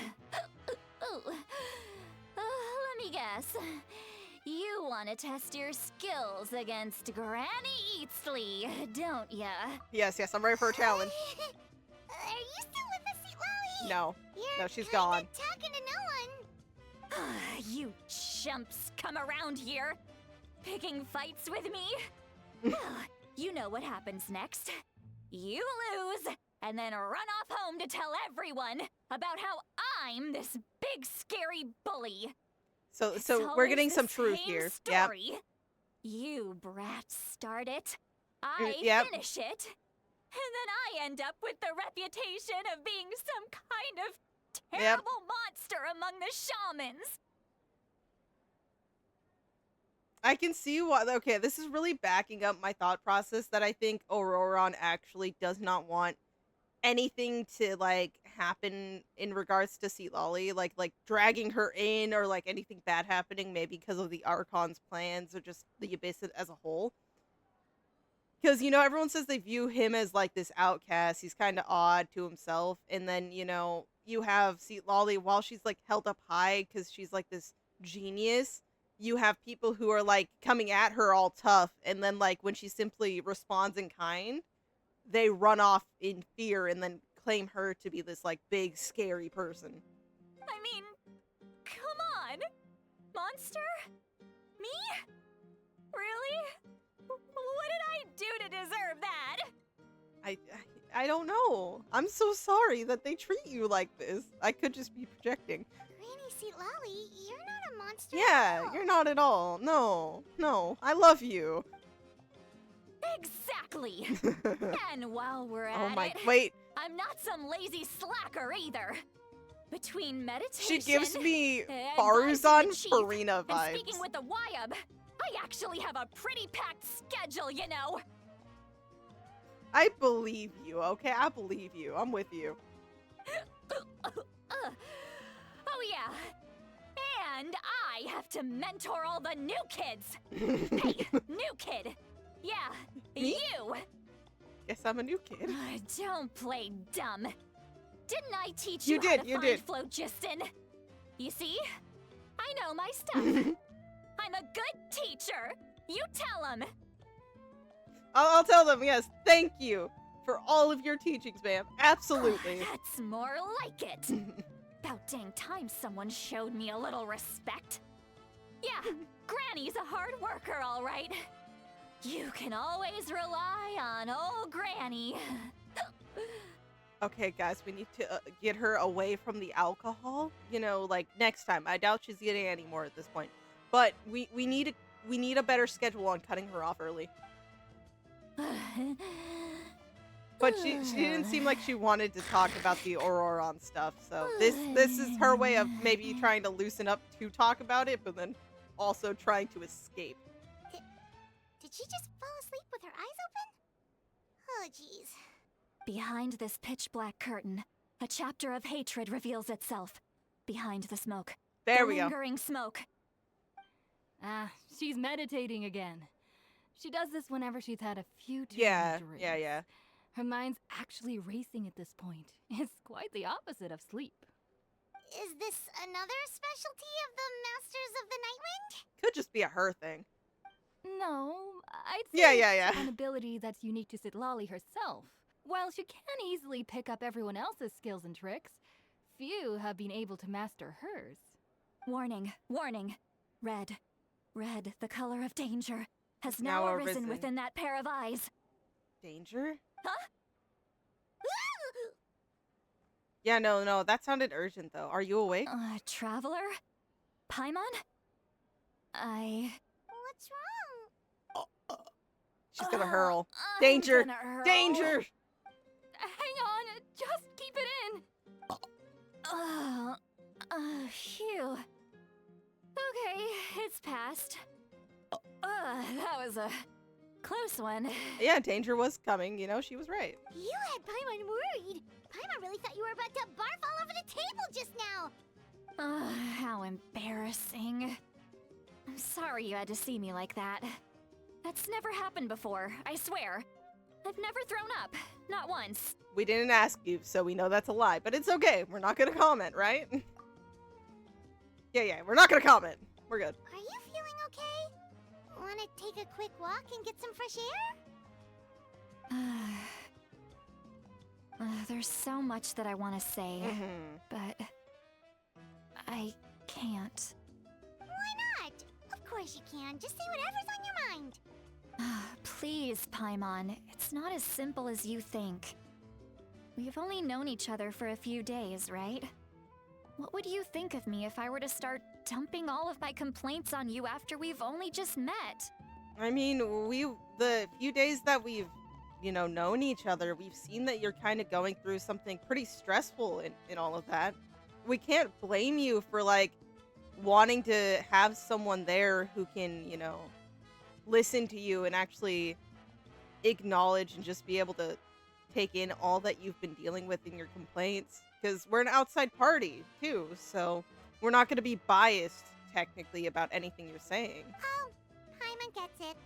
Let me guess. You want to test your skills against Granny Eatsley, don't ya?
Yes, I'm ready for a challenge.
Are you still with us, Citlali?
No.
You're
No, she's
kinda
gone.
talking to no one.
You chumps come around here, picking fights with me? Well, you know what happens next. You lose, and then run off home to tell everyone about how I'm this big scary bully.
So
It's
we're getting
always
some
the
truth
same
here.
Story. You brats start it, I
Yep.
finish it, and then I end up with the reputation of being some kind of terrible monster among the shamans.
I can see why. Okay, this is really backing up my thought process that I think Auroron actually does not want anything to like happen in regards to Citlali, like dragging her in or like anything bad happening, maybe because of the Archon's plans or just the Abyss as a whole. Because, you know, everyone says they view him as like this outcast. He's kind of odd to himself. And then, you know, you have Citlali while she's like held up high because she's like this genius. You have people who are like coming at her all tough. And then like when she simply responds in kind, they run off in fear and then claim her to be this like big scary person.
I mean, come on, monster? Me? Really? What did I do to deserve that?
I don't know. I'm so sorry that they treat you like this. I could just be projecting.
Granny Citlali, you're not a monster
Yeah,
at all.
you're not at all. No. I love you.
Exactly. And while we're
Oh
at
my,
it,
wait.
I'm not some lazy slacker either. Between meditation,
She gives me
advice
Farzan
to the chief,
Farina
and
vibes.
speaking with the Wyab, I actually have a pretty packed schedule, you know.
I believe you, okay? I believe you. I'm with you.
Oh yeah. And I have to mentor all the new kids. Hey, new kid. Yeah,
Me?
you.
Yes, I'm a new kid.
Don't play dumb. Didn't I teach
You
you,
did,
how to
you
find
did.
phlogiston? You see? I know my stuff. I'm a good teacher. teacher! You tell him!
I'll tell them, yes, thank you for all of your teachings, ma'am. Absolutely.
That's more like it. About dang time someone showed me a little respect. Yeah, Granny's a hard worker, all right. You can always rely on old Granny.
Okay, guys, we need to get her away from the alcohol. You know, like next time. I doubt she's getting any more at this point. But we need a better schedule on cutting her off early. But she didn't seem like she wanted to talk about the Auroron stuff. So this is her way of maybe trying to loosen up to talk about it, but then also trying to escape.
Did she just fall asleep with her eyes open? Oh, jeez.
Behind this pitch-black curtain, a chapter of hatred reveals itself. Behind the smoke.
There
the
we go.
lingering smoke.
Ah, she's meditating again. She does this whenever she's had a few too
Yeah,
many drinks.
yeah.
Her mind's actually racing at this point. It's quite the opposite of sleep.
Is this another specialty of the Masters of the Nightwind?
Could just be a her thing.
No, I'd say
Yeah.
it's an ability that's unique to Citlali herself. While she can easily pick up everyone else's skills and tricks, few have been able to master hers.
Warning, warning. Red, the color of danger, has now arisen within that pair of eyes.
Danger?
Huh?
Yeah, no, that sounded urgent though. Are you awake?
Traveler? Paimon?
What's wrong?
She's gonna hurl.
I'm
Danger!
gonna hurl.
Danger!
Hang on, just keep it in.
Phew. Okay, it's passed. That was a close one.
Yeah, danger was coming. You know, she was right.
You had Paimon worried. Paimon really thought you were about to barf all over the table just now.
How embarrassing. I'm sorry you had to see me like that. That's never happened before, I swear. I've never thrown up. Not once.
We didn't ask you, so we know that's a lie. But it's okay. We're not gonna comment, right? Yeah, we're not gonna comment. We're good.
Are you feeling okay? Want to take a quick walk and get some fresh air?
There's so much that I want to say, but I can't.
Why not? Of course you can. Just say whatever's on your mind.
Please, Paimon. It's not as simple as you think. We've only known each other for a few days, right? What would you think of me if I were to start dumping all of my complaints on you after we've only just met?
I mean, the few days that we've, known each other, we've seen that you're kind of going through something pretty stressful in all of that. We can't blame you for, wanting to have someone there who can, listen to you and actually acknowledge and just be able to take in all that you've been dealing with in your complaints. Because we're an outside party, too, so we're not going to be biased, technically, about anything you're saying.
Oh, Paimon gets it.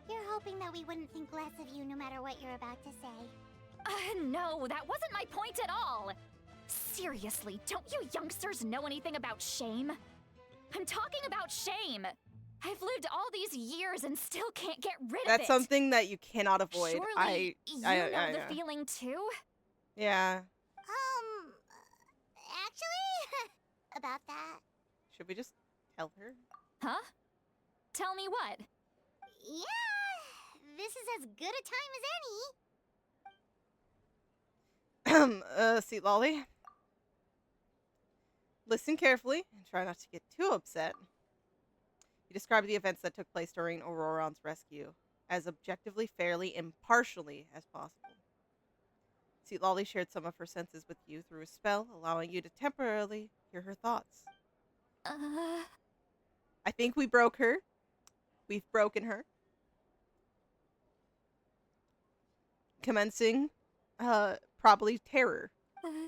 You're hoping that we wouldn't think less of you no matter what you're about to say.
No, that wasn't my point at all. Seriously, don't you youngsters know anything about shame? I'm talking about shame. I've lived all these years and still can't get rid of it.
That's something that you cannot avoid.
Surely you know the feeling too?
Yeah.
Actually, about that.
Should we just tell her?
Huh? Tell me what?
Yeah, this is as good a time as any.
Citlali. Listen carefully and try not to get too upset. You described the events that took place during Auroron's rescue as objectively, fairly, impartially as possible. Citlali shared some of her senses with you through a spell, allowing you to temporarily hear her thoughts. I think we broke her. We've broken her. Commencing, probably terror.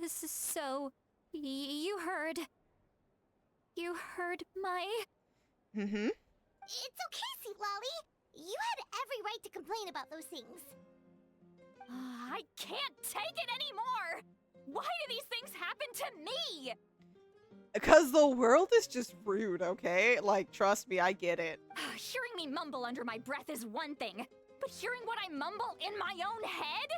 So, you heard my...
Mm-hmm.
It's okay, Citlali. You had every right to complain about those things.
I can't take it anymore! Why do these things happen to me?
Because the world is just rude, okay? Like, trust me, I get it.
Hearing me mumble under my breath is one thing, but hearing what I mumble in my own head?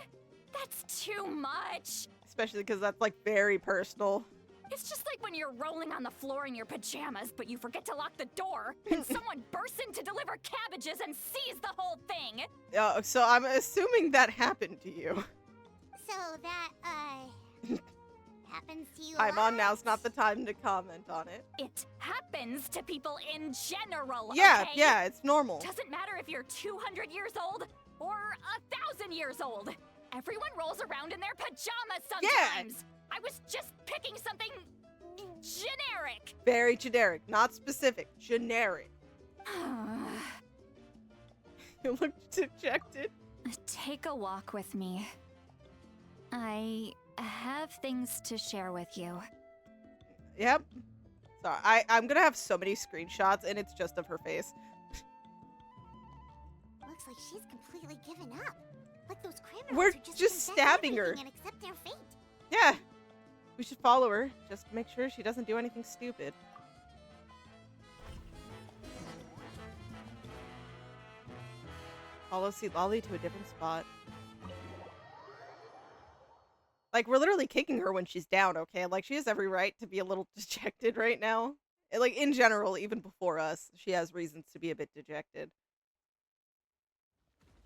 That's too much.
Especially because that's, like, very personal.
It's just like when you're rolling on the floor in your pajamas, but you forget to lock the door, and someone bursts in to deliver cabbages and sees the whole thing.
So I'm assuming that happened to you.
So that, happens to you a
Paimon,
lot?
now's not the time to comment on it.
It happens to people in general,
Yeah,
okay?
yeah, it's normal.
Doesn't matter if you're 200 years old or 1,000 years old. Everyone rolls around in their pajamas sometimes. I was just picking something generic.
Very generic, not specific. Generic. You look dejected.
Take a walk with me. I have things to share with you.
Yep. Sorry, I'm gonna have so many screenshots, and it's just of her face.
Looks like she's completely given up. Like those criminals
We're
who
just
confess
stabbing her.
everything and accept their fate.
Yeah. We should follow her, just to make sure she doesn't do anything stupid. Follow Citlali to a different spot. Like, we're literally kicking her when she's down, okay? Like, she has every right to be a little dejected right now. Like, in general, even before us, she has reasons to be a bit dejected.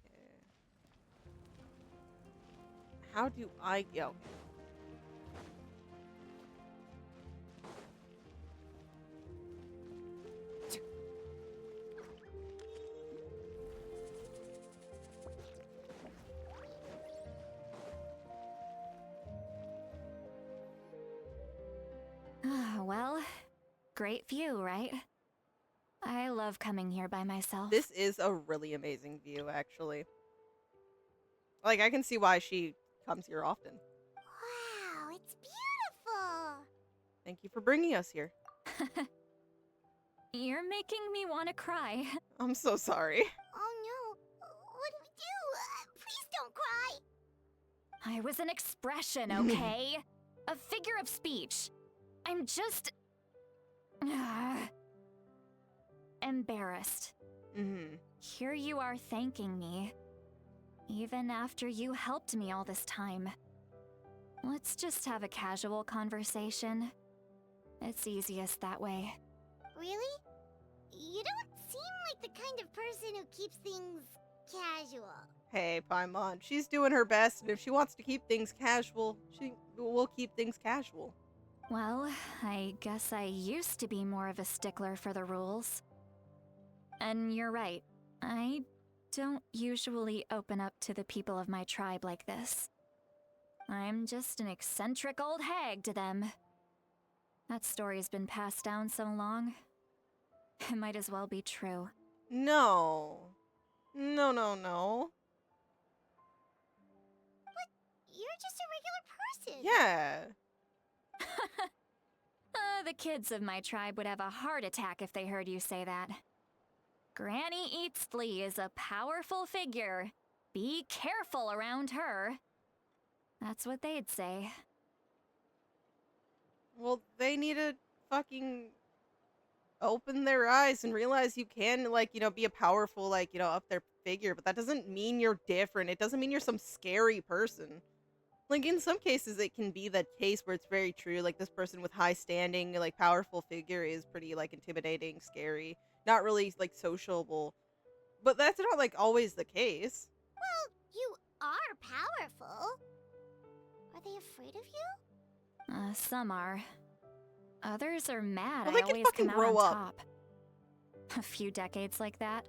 Okay. How do I go?
Well, great view, right? I love coming here by myself.
This is a really amazing view, actually. Like, I can see why she comes here often.
Wow, it's beautiful.
Thank you for bringing us here.
You're making me want to cry.
I'm so sorry.
Oh no, what do we do? Please don't cry.
I was an expression, okay? A figure of speech. I'm just... embarrassed. Here you are thanking me. Even after you helped me all this time. Let's just have a casual conversation. It's easiest that way.
Really? You don't seem like the kind of person who keeps things casual.
Hey, Paimon, she's doing her best, and if she wants to keep things casual, she will keep things casual.
Well, I guess I used to be more of a stickler for the rules. And you're right, I don't usually open up to the people of my tribe like this. I'm just an eccentric old hag to them. That story's been passed down so long, it might as well be true.
No. No.
You're just a regular person.
Yeah.
The kids of my tribe would have a heart attack if they heard you say that. Granny Eatsley is a powerful figure. Be careful around her. That's what they'd say.
Well, they need to fucking open their eyes and realize you can, like, you know, be a powerful, like, you know, up their figure, but that doesn't mean you're different. It doesn't mean you're some scary person. Like, in some cases, it can be the case where it's very true. Like, this person with high standing, like, powerful figure is pretty, like, intimidating, scary. Not really, like, sociable. But that's not, like, always the case.
Well, you are powerful. Are they afraid of you?
Some are. Others are mad
Well,
I
they can
always
fucking
come out
grow
on
up.
top. A few decades like that,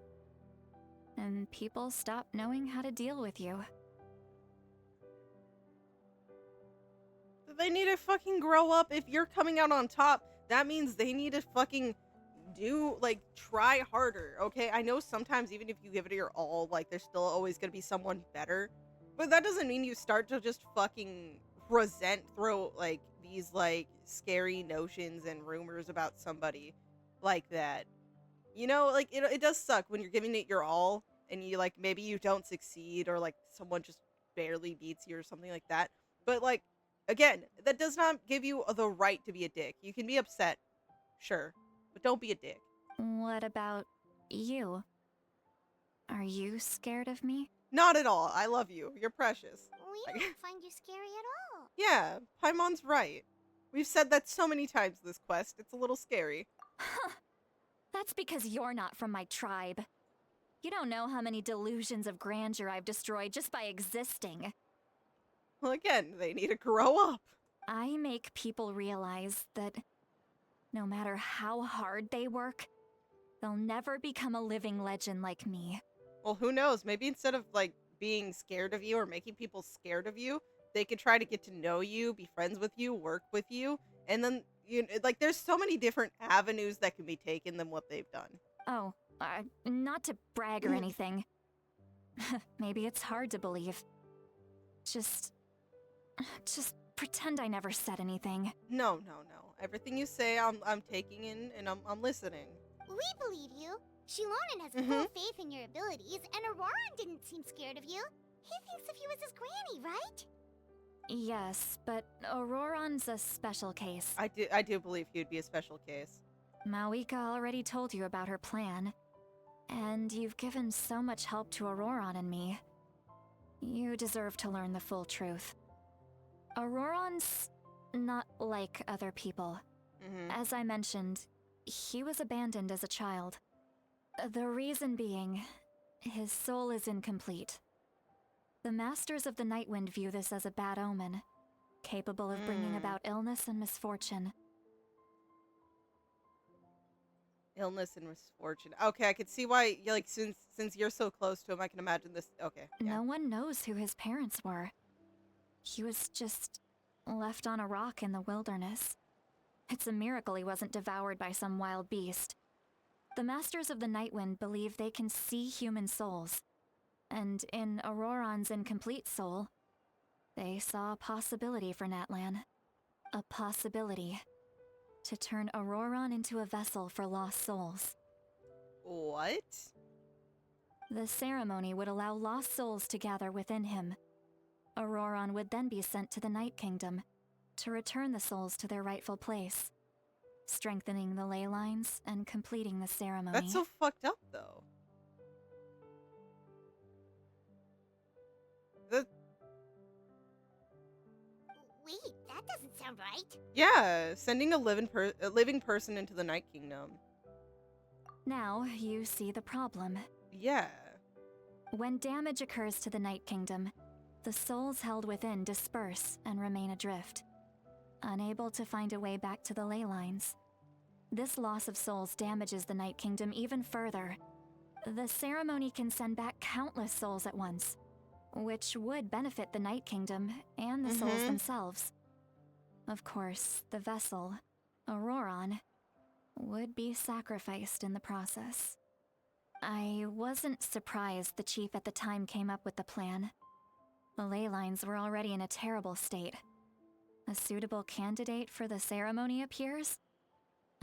and people stop knowing how to deal with you.
They need to fucking grow up. If you're coming out on top, that means they need to fucking do, like, try harder, okay? I know sometimes even if you give it your all, like, there's still always gonna be someone better. But that doesn't mean you start to just fucking throw, like, these, like, scary notions and rumors about somebody like that. You know, like, it does suck when you're giving it your all and you, like, maybe you don't succeed or, like, someone just barely beats you or something like that. But, like, Again, that does not give you the right to be a dick. You can be upset, sure, but don't be a dick.
What about you? Are you scared of me?
Not at all. I love you. You're precious.
We don't find you scary at all.
Yeah, Paimon's right. We've said that so many times this quest. It's a little scary.
Huh. That's because you're not from my tribe. You don't know how many delusions of grandeur I've destroyed just by existing.
Well, again, they need to grow up.
I make people realize that no matter how hard they work, they'll never become a living legend like me.
Well, who knows? Maybe instead of, like, being scared of you or making people scared of you, they could try to get to know you, be friends with you, work with you, and then, like, there's so many different avenues that can be taken than what they've done.
Oh, not to brag or anything. Maybe it's hard to believe. Just pretend I never said anything.
No. Everything you say, I'm taking in and I'm listening.
We believe you. Shilonen has full faith in your abilities, and Auroran didn't seem scared of you. He thinks of you as his granny, right?
Yes, but Auroran's a special case.
I do believe he would be a special case.
Mawika already told you about her plan. And you've given so much help to Auroran and me. You deserve to learn the full truth. Auroran's not like other people. As I mentioned, he was abandoned as a child. The reason being, his soul is incomplete. The Masters of the Nightwind view this as a bad omen, capable of bringing about illness and misfortune.
Illness and misfortune. Okay, I can see why, like, since you're so close to him, I can imagine this. Okay. Yeah.
No one knows who his parents were. He was just left on a rock in the wilderness. It's a miracle he wasn't devoured by some wild beast. The Masters of the Nightwind believe they can see human souls. And in Auroran's incomplete soul, they saw a possibility for Natlan. A possibility to turn Auroran into a vessel for lost souls.
What?
The ceremony would allow lost souls to gather within him. Auroran would then be sent to the Night Kingdom to return the souls to their rightful place, strengthening the ley lines and completing the ceremony.
That's so fucked up, though.
Wait, that doesn't sound right.
Yeah, sending a living person into the Night Kingdom.
Now you see the problem.
Yeah.
When damage occurs to the Night Kingdom, the souls held within disperse and remain adrift, unable to find a way back to the ley lines. This loss of souls damages the Night Kingdom even further. The ceremony can send back countless souls at once, which would benefit the Night Kingdom and the souls themselves. Of course, the vessel, Auroran, would be sacrificed in the process. I wasn't surprised the chief at the time came up with the plan. The ley lines were already in a terrible state. A suitable candidate for the ceremony appears,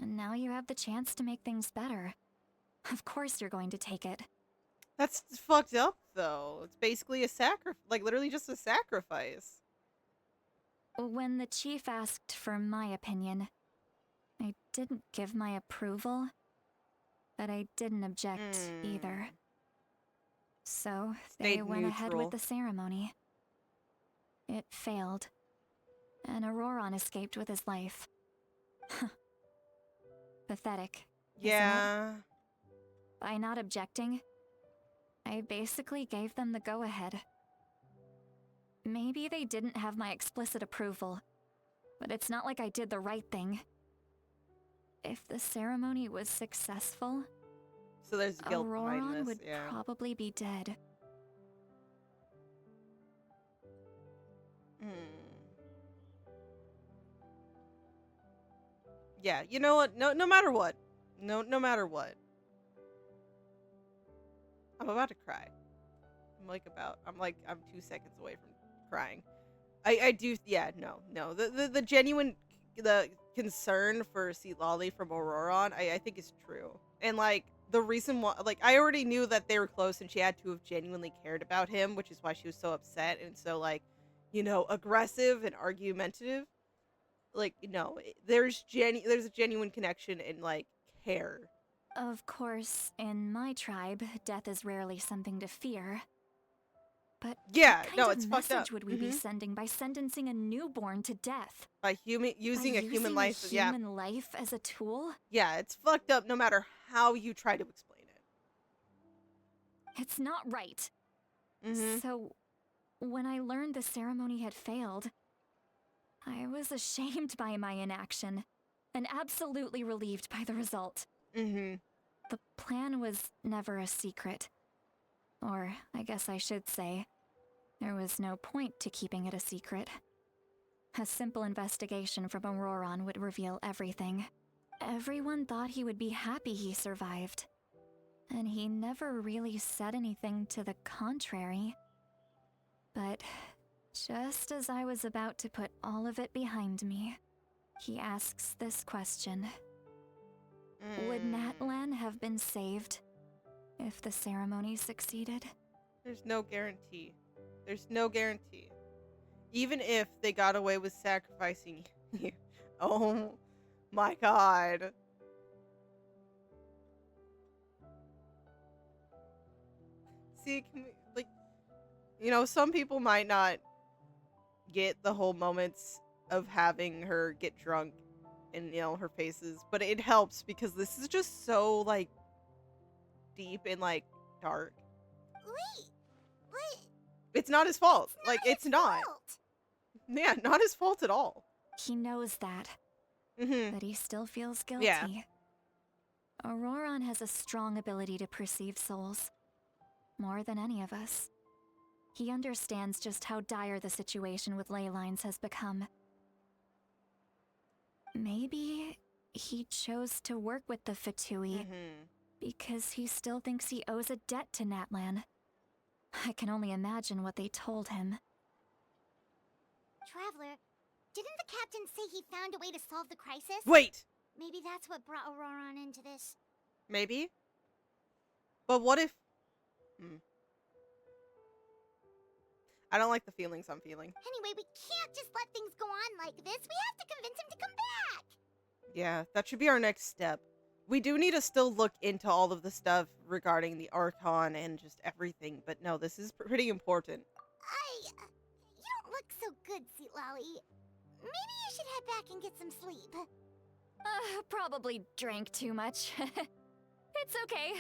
and now you have the chance to make things better. Of course you're going to take it.
That's fucked up, though. It's basically a like, literally just a sacrifice.
When the chief asked for my opinion, I didn't give my approval, but I didn't object either. So they went ahead with the ceremony. It failed, and Auroran escaped with his life. Pathetic.
Yeah.
By not objecting, I basically gave them the go-ahead. Maybe they didn't have my explicit approval, but it's not like I did the right thing. If the ceremony was successful,
so there's guilt behind
Auroran
this,
would probably be dead.
Yeah, you know what? No matter what. No matter what. I'm about to cry. I'm 2 seconds away from crying. I do, yeah, no. The genuine, concern for Citlali from Auroran, I think is true. And, like, the reason why, like, I already knew that they were close and she had to have genuinely cared about him, which is why she was so upset. And so, like, aggressive and argumentative. Like, there's a genuine connection and like care.
Of course, in my tribe, death is rarely something to fear. But
Yeah,
what kind
no,
of
it's fucked up.
message would we be sending by sentencing a newborn to death?
By using a human life,
a human life as a tool?
Yeah, it's fucked up no matter how you try to explain it.
It's not right.
Mm-hmm.
So, when I learned the ceremony had failed, I was ashamed by my inaction, and absolutely relieved by the result.
Mm-hmm.
The plan was never a secret. Or, I guess I should say, there was no point to keeping it a secret. A simple investigation from Auroron would reveal everything. Everyone thought he would be happy he survived. And he never really said anything to the contrary. But just as I was about to put all of it behind me, he asks this question. Would Natlan have been saved if the ceremony succeeded?
There's no guarantee. There's no guarantee. Even if they got away with sacrificing you. Oh my god. See, some people might not get the whole moments of having her get drunk and, her faces, but it helps because this is just so, like, deep and, like, dark.
Wait, but
It's not his fault. It's
his
not.
fault.
Yeah, not his fault at all.
He knows that,
Mm-hmm.
but he still feels guilty.
Yeah.
Auroron has a strong ability to perceive souls, more than any of us. He understands just how dire the situation with ley lines has become. Maybe he chose to work with the Fatui because he still thinks he owes a debt to Natlan. I can only imagine what they told him.
Traveler, didn't the captain say he found a way to solve the crisis?
Wait!
Maybe that's what brought Auroron into this.
Maybe? But what if... I don't like the feelings I'm feeling.
Anyway, we can't just let things go on like this. We have to convince him to come back.
Yeah, that should be our next step. We do need to still look into all of the stuff regarding the Archon and just everything, but no, this is pretty important.
You don't look so good, Citlali. Maybe you should head back and get some sleep.
Probably drank too much. It's okay.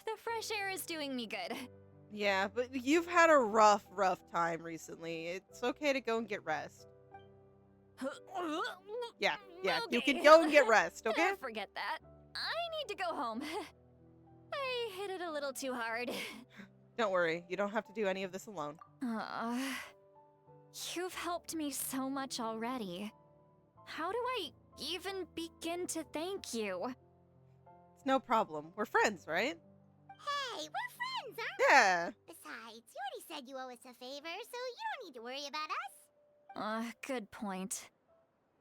The fresh air is doing me good.
Yeah, but you've had a rough time recently. It's okay to go and get rest. Yeah,
Okay.
you can go and get rest, okay?
Forget that. I need to go home. I hit it a little too hard.
Don't worry, you don't have to do any of this alone.
You've helped me so much already. How do I even begin to thank you?
It's no problem. We're friends, right?
Hey, we're friends, aren't we?
Yeah.
Besides, you already said you owe us a favor, so you don't need to worry about us.
Good point.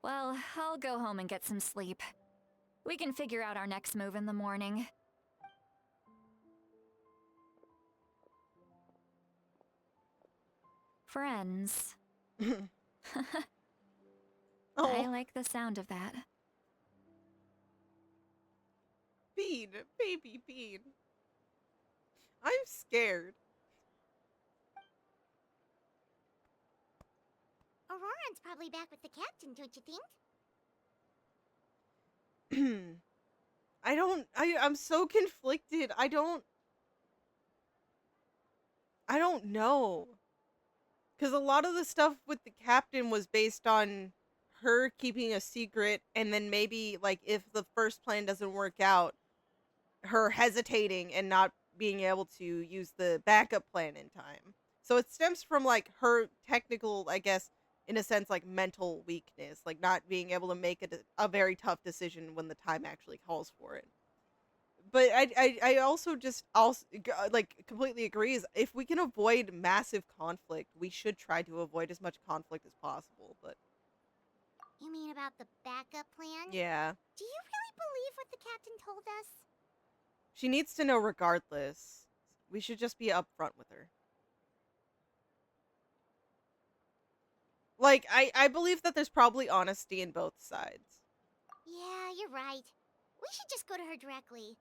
Well, I'll go home and get some sleep. We can figure out our next move in the morning. Friends. I like the sound of that.
Bean, baby Bean. I'm scared.
Auroron's probably back with the captain, don't you think?
I'm so conflicted. I don't know. Because a lot of the stuff with the captain was based on her keeping a secret, and then maybe, like, if the first plan doesn't work out, her hesitating and not being able to use the backup plan in time. So it stems from, like, her technical, I guess, in a sense, like, mental weakness, like, not being able to make a very tough decision when the time actually calls for it. But I also like, completely agree, is if we can avoid massive conflict, we should try to avoid as much conflict as possible, but...
You mean about the backup plan?
Yeah.
Do you really believe what the captain told us?
She needs to know regardless. We should just be upfront with her. Like, I believe that there's probably honesty in both sides.
Yeah, you're right. We should just go to her directly.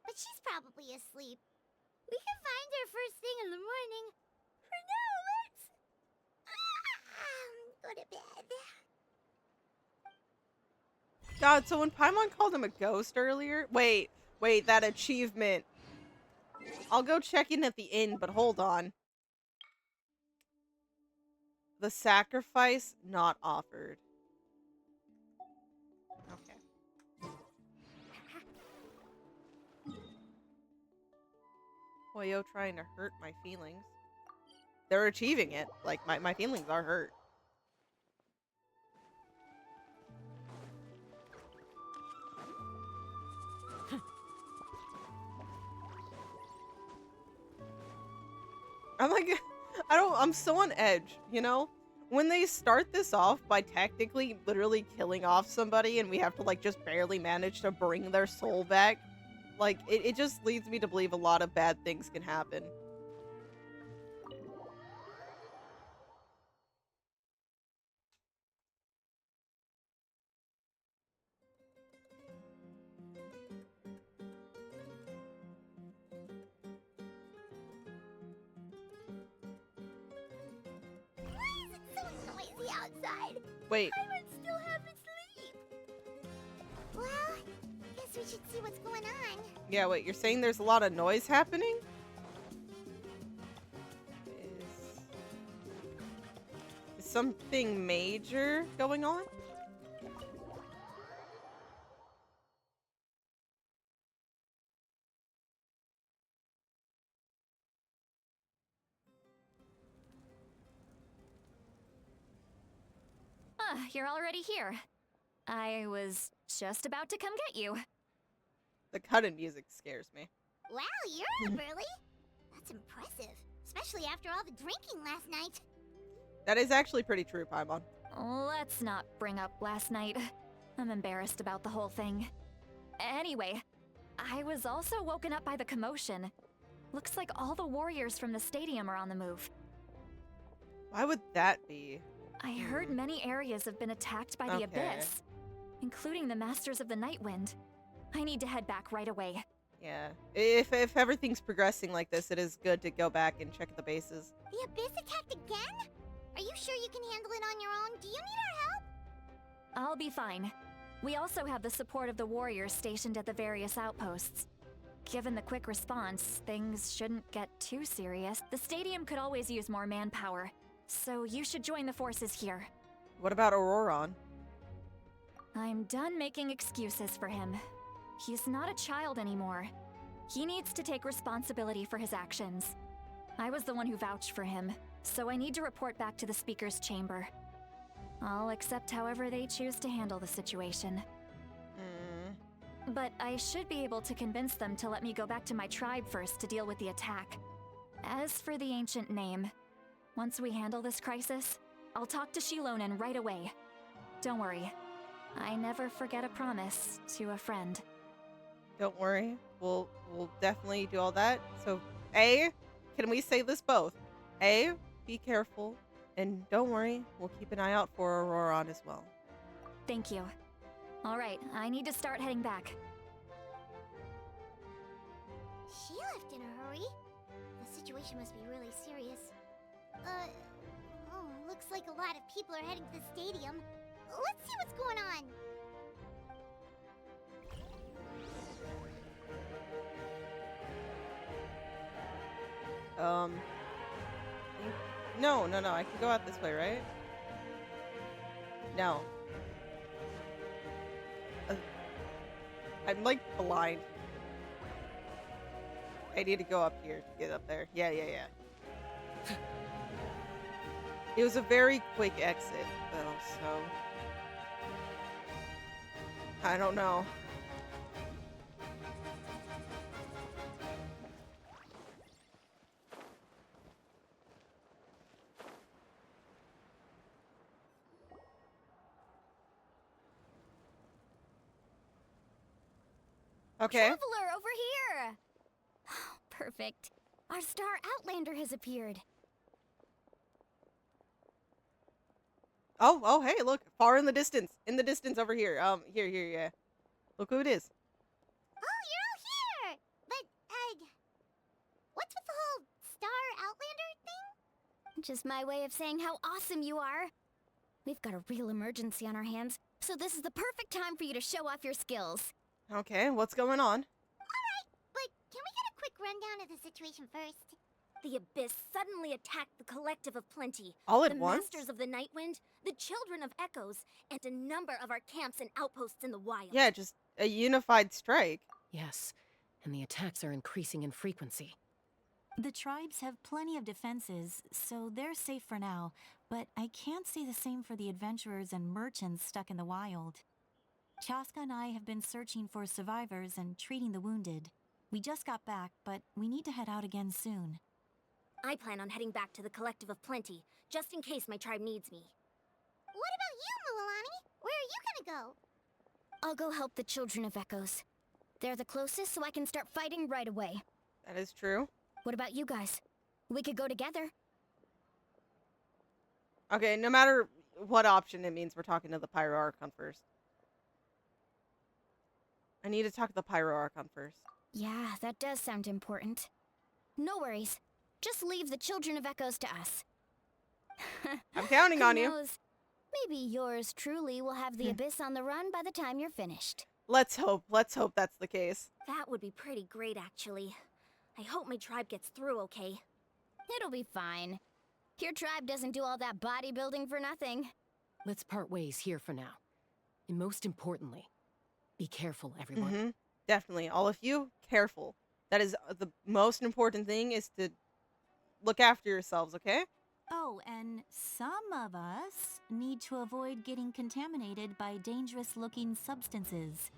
But she's probably asleep. We can find her first thing in the morning. For now, let's go to bed.
God, so when Paimon called him a ghost earlier... Wait, that achievement. I'll go check in at the inn, but hold on. The sacrifice not offered. Okay. Hoyo trying to hurt my feelings. They're achieving it. Like, my feelings are hurt. I'm like, I'm so on edge, you know? When they start this off by technically literally killing off somebody and we have to, like, just barely manage to bring their soul back, like, it just leads me to believe a lot of bad things can happen.
Why is it so noisy outside?
Wait.
I would still have asleep. Well, guess we should see what's going on.
Yeah, wait, you're saying there's a lot of noise happening? Is something major going on?
Ah, you're already here. I was just about to come get you.
The cut-in music scares me.
Wow, you're up early. That's impressive, especially after all the drinking last night.
That is actually pretty true, Paimon.
Let's not bring up last night. I'm embarrassed about the whole thing. Anyway, I was also woken up by the commotion. Looks like all the warriors from the stadium are on the move.
Why would that be?
I heard many areas have been attacked by the Abyss, including the Masters of the Nightwind. I need to head back right away.
Yeah. If everything's progressing like this, it is good to go back and check the bases.
The Abyss attacked again? Are you sure you can handle it on your own? Do you need our help?
I'll be fine. We also have the support of the warriors stationed at the various outposts. Given the quick response, things shouldn't get too serious. The stadium could always use more manpower, so you should join the forces here.
What about Auroron?
I'm done making excuses for him. He's not a child anymore. He needs to take responsibility for his actions. I was the one who vouched for him, so I need to report back to the Speaker's chamber. I'll accept however they choose to handle the situation. But I should be able to convince them to let me go back to my tribe first to deal with the attack. As for the ancient name, once we handle this crisis, I'll talk to Shilonen right away. Don't worry. I never forget a promise to a friend.
Don't worry. We'll definitely do all that. So, A, can we say this both? A, be careful. And don't worry, we'll keep an eye out for Auroron as well.
Thank you. Alright, I need to start heading back.
She left in a hurry. The situation must be really serious. Looks like a lot of people are heading to the stadium. Let's see what's going on.
No, I can go out this way, right? No. I'm like blind. I need to go up here to get up there. Yeah. It was a very quick exit, though, so... I don't know. Okay.
Traveler, over here! Perfect. Our star Outlander has appeared.
Oh, hey, look, far in the distance. In the distance over here. Here, yeah. Look who it is.
Oh, you're all here! But, what's with the whole Star Outlander thing?
Just my way of saying how awesome you are. We've got a real emergency on our hands, so this is the perfect time for you to show off your skills.
Okay, what's going on?
Alright, but can we get a quick rundown of the situation first?
The Abyss suddenly attacked the Collective of Plenty,
All at
the
once?
Masters of the Nightwind, the Children of Echoes, and a number of our camps and outposts in the wild.
Yeah, just a unified strike.
Yes, and the attacks are increasing in frequency.
The tribes have plenty of defenses, so they're safe for now, but I can't say the same for the adventurers and merchants stuck in the wild. Chasca and I have been searching for survivors and treating the wounded. We just got back, but we need to head out again soon.
I plan on heading back to the Collective of Plenty, just in case my tribe needs me.
What about you, Mualani? Where are you gonna go?
I'll go help the Children of Echoes. They're the closest, so I can start fighting right away.
That is true.
What about you guys? We could go together.
Okay, no matter what option it means, we're talking to the Pyro Archon first. I need to talk to the Pyro Archon first.
Yeah, that does sound important. No worries. Just leave the Children of Echoes to us.
I'm counting on you.
Who knows? Maybe yours truly will have the Abyss on the run by the time you're finished.
Let's hope that's the case.
That would be pretty great, actually. I hope my tribe gets through okay. It'll be fine. Your tribe doesn't do all that bodybuilding for nothing.
Let's part ways here for now. And most importantly, be careful, everyone.
Mm-hmm. Definitely. All of you, careful. That is the most important thing, is to look after yourselves, okay?
Oh, and some of us need to avoid getting contaminated by dangerous-looking substances.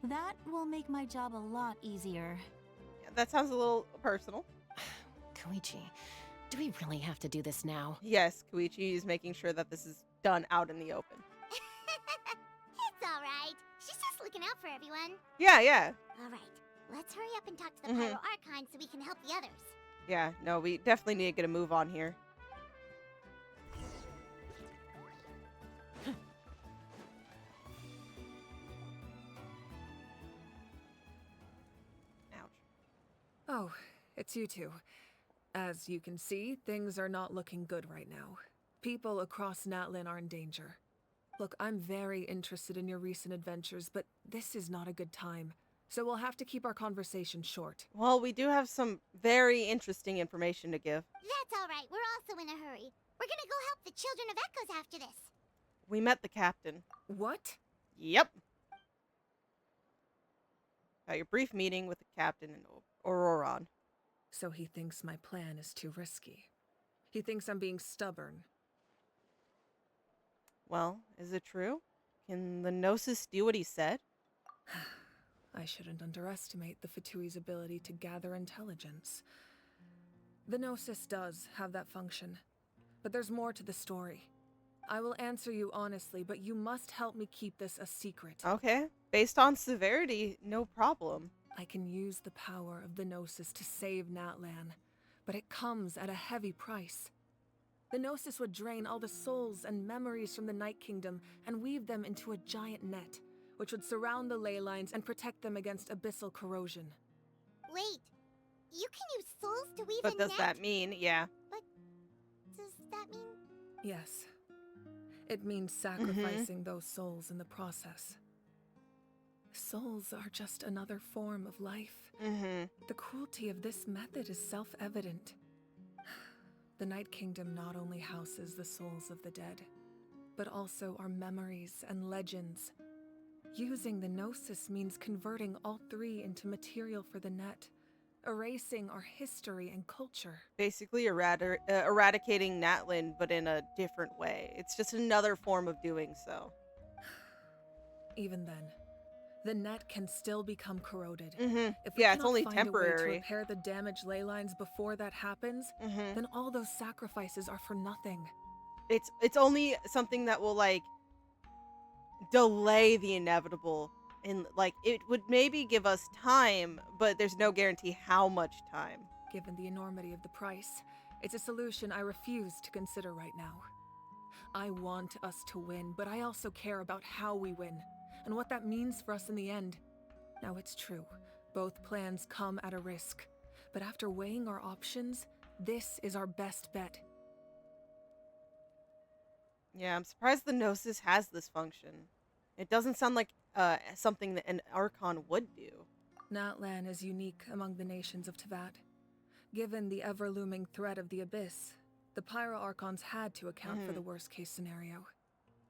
That will make my job a lot easier.
Yeah, that sounds a little personal.
Koichi, do we really have to do this now?
Yes, Koichi is making sure that this is done out in the open.
It's alright. She's just looking out for everyone.
Yeah.
Alright, let's hurry up and talk to the Pyro Archon so we can help the others.
Yeah, no, we definitely need to get a move on here. Ouch.
Oh, it's you two. As you can see, things are not looking good right now. People across Natlan are in danger. Look, I'm very interested in your recent adventures, but this is not a good time. So we'll have to keep our conversation short.
Well, we do have some very interesting information to give.
That's alright, we're also in a hurry. We're gonna go help the Children of Echoes after this.
We met the captain.
What?
Yep. Had your brief meeting with the captain in Auroron.
So he thinks my plan is too risky. He thinks I'm being stubborn.
Well, is it true? Can the Gnosis do what he said?
I shouldn't underestimate the Fatui's ability to gather intelligence. The Gnosis does have that function, but there's more to the story. I will answer you honestly, but you must help me keep this a secret.
Okay. Based on severity, no problem.
I can use the power of the Gnosis to save Natlan, but it comes at a heavy price. The Gnosis would drain all the souls and memories from the Night Kingdom and weave them into a giant net, which would surround the ley lines and protect them against abyssal corrosion.
Wait, you can use souls to weave
But
a
does
net?
that mean, yeah.
But does that mean...
Yes. It means sacrificing those souls in the process. Souls are just another form of life. The cruelty of this method is self-evident. The Night Kingdom not only houses the souls of the dead, but also our memories and legends. Using the Gnosis means converting all three into material for the net, erasing our history and culture.
Basically eradicating Natlan, but in a different way. It's just another form of doing so.
Even then, the net can still become corroded. If we
Yeah, it's
cannot
only
find a way
temporary.
to repair the damaged ley lines before that happens, then all those sacrifices are for nothing.
It's only something that will, like, delay the inevitable. And, like, it would maybe give us time, but there's no guarantee how much time.
Given the enormity of the price, it's a solution I refuse to consider right now. I want us to win, but I also care about how we win, and what that means for us in the end. Now, it's true, both plans come at a risk, but after weighing our options, this is our best bet.
Yeah, I'm surprised the Gnosis has this function. It doesn't sound like something that an Archon would do.
Natlan is unique among the nations of Teyvat. Given the ever-looming threat of the Abyss, the Pyro-Archons had to account for the worst-case scenario.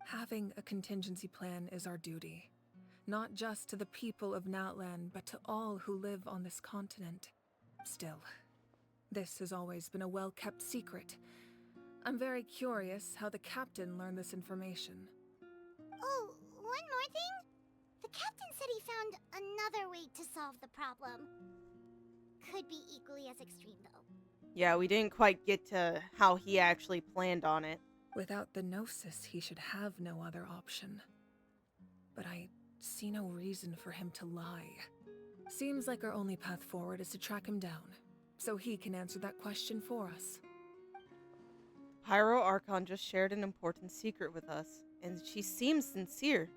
Having a contingency plan is our duty. Not just to the people of Natlan, but to all who live on this continent. Still, this has always been a well-kept secret. I'm very curious how the captain learned this information.
Oh, one more thing? The captain said he found another way to solve the problem. Could be equally as extreme, though.
Yeah, we didn't quite get to how he actually planned on it.
Without the Gnosis, he should have no other option. But I see no reason for him to lie. Seems like our only path forward is to track him down, so he can answer that question for us.
Pyro Archon just shared an important secret with us, and she seems sincere.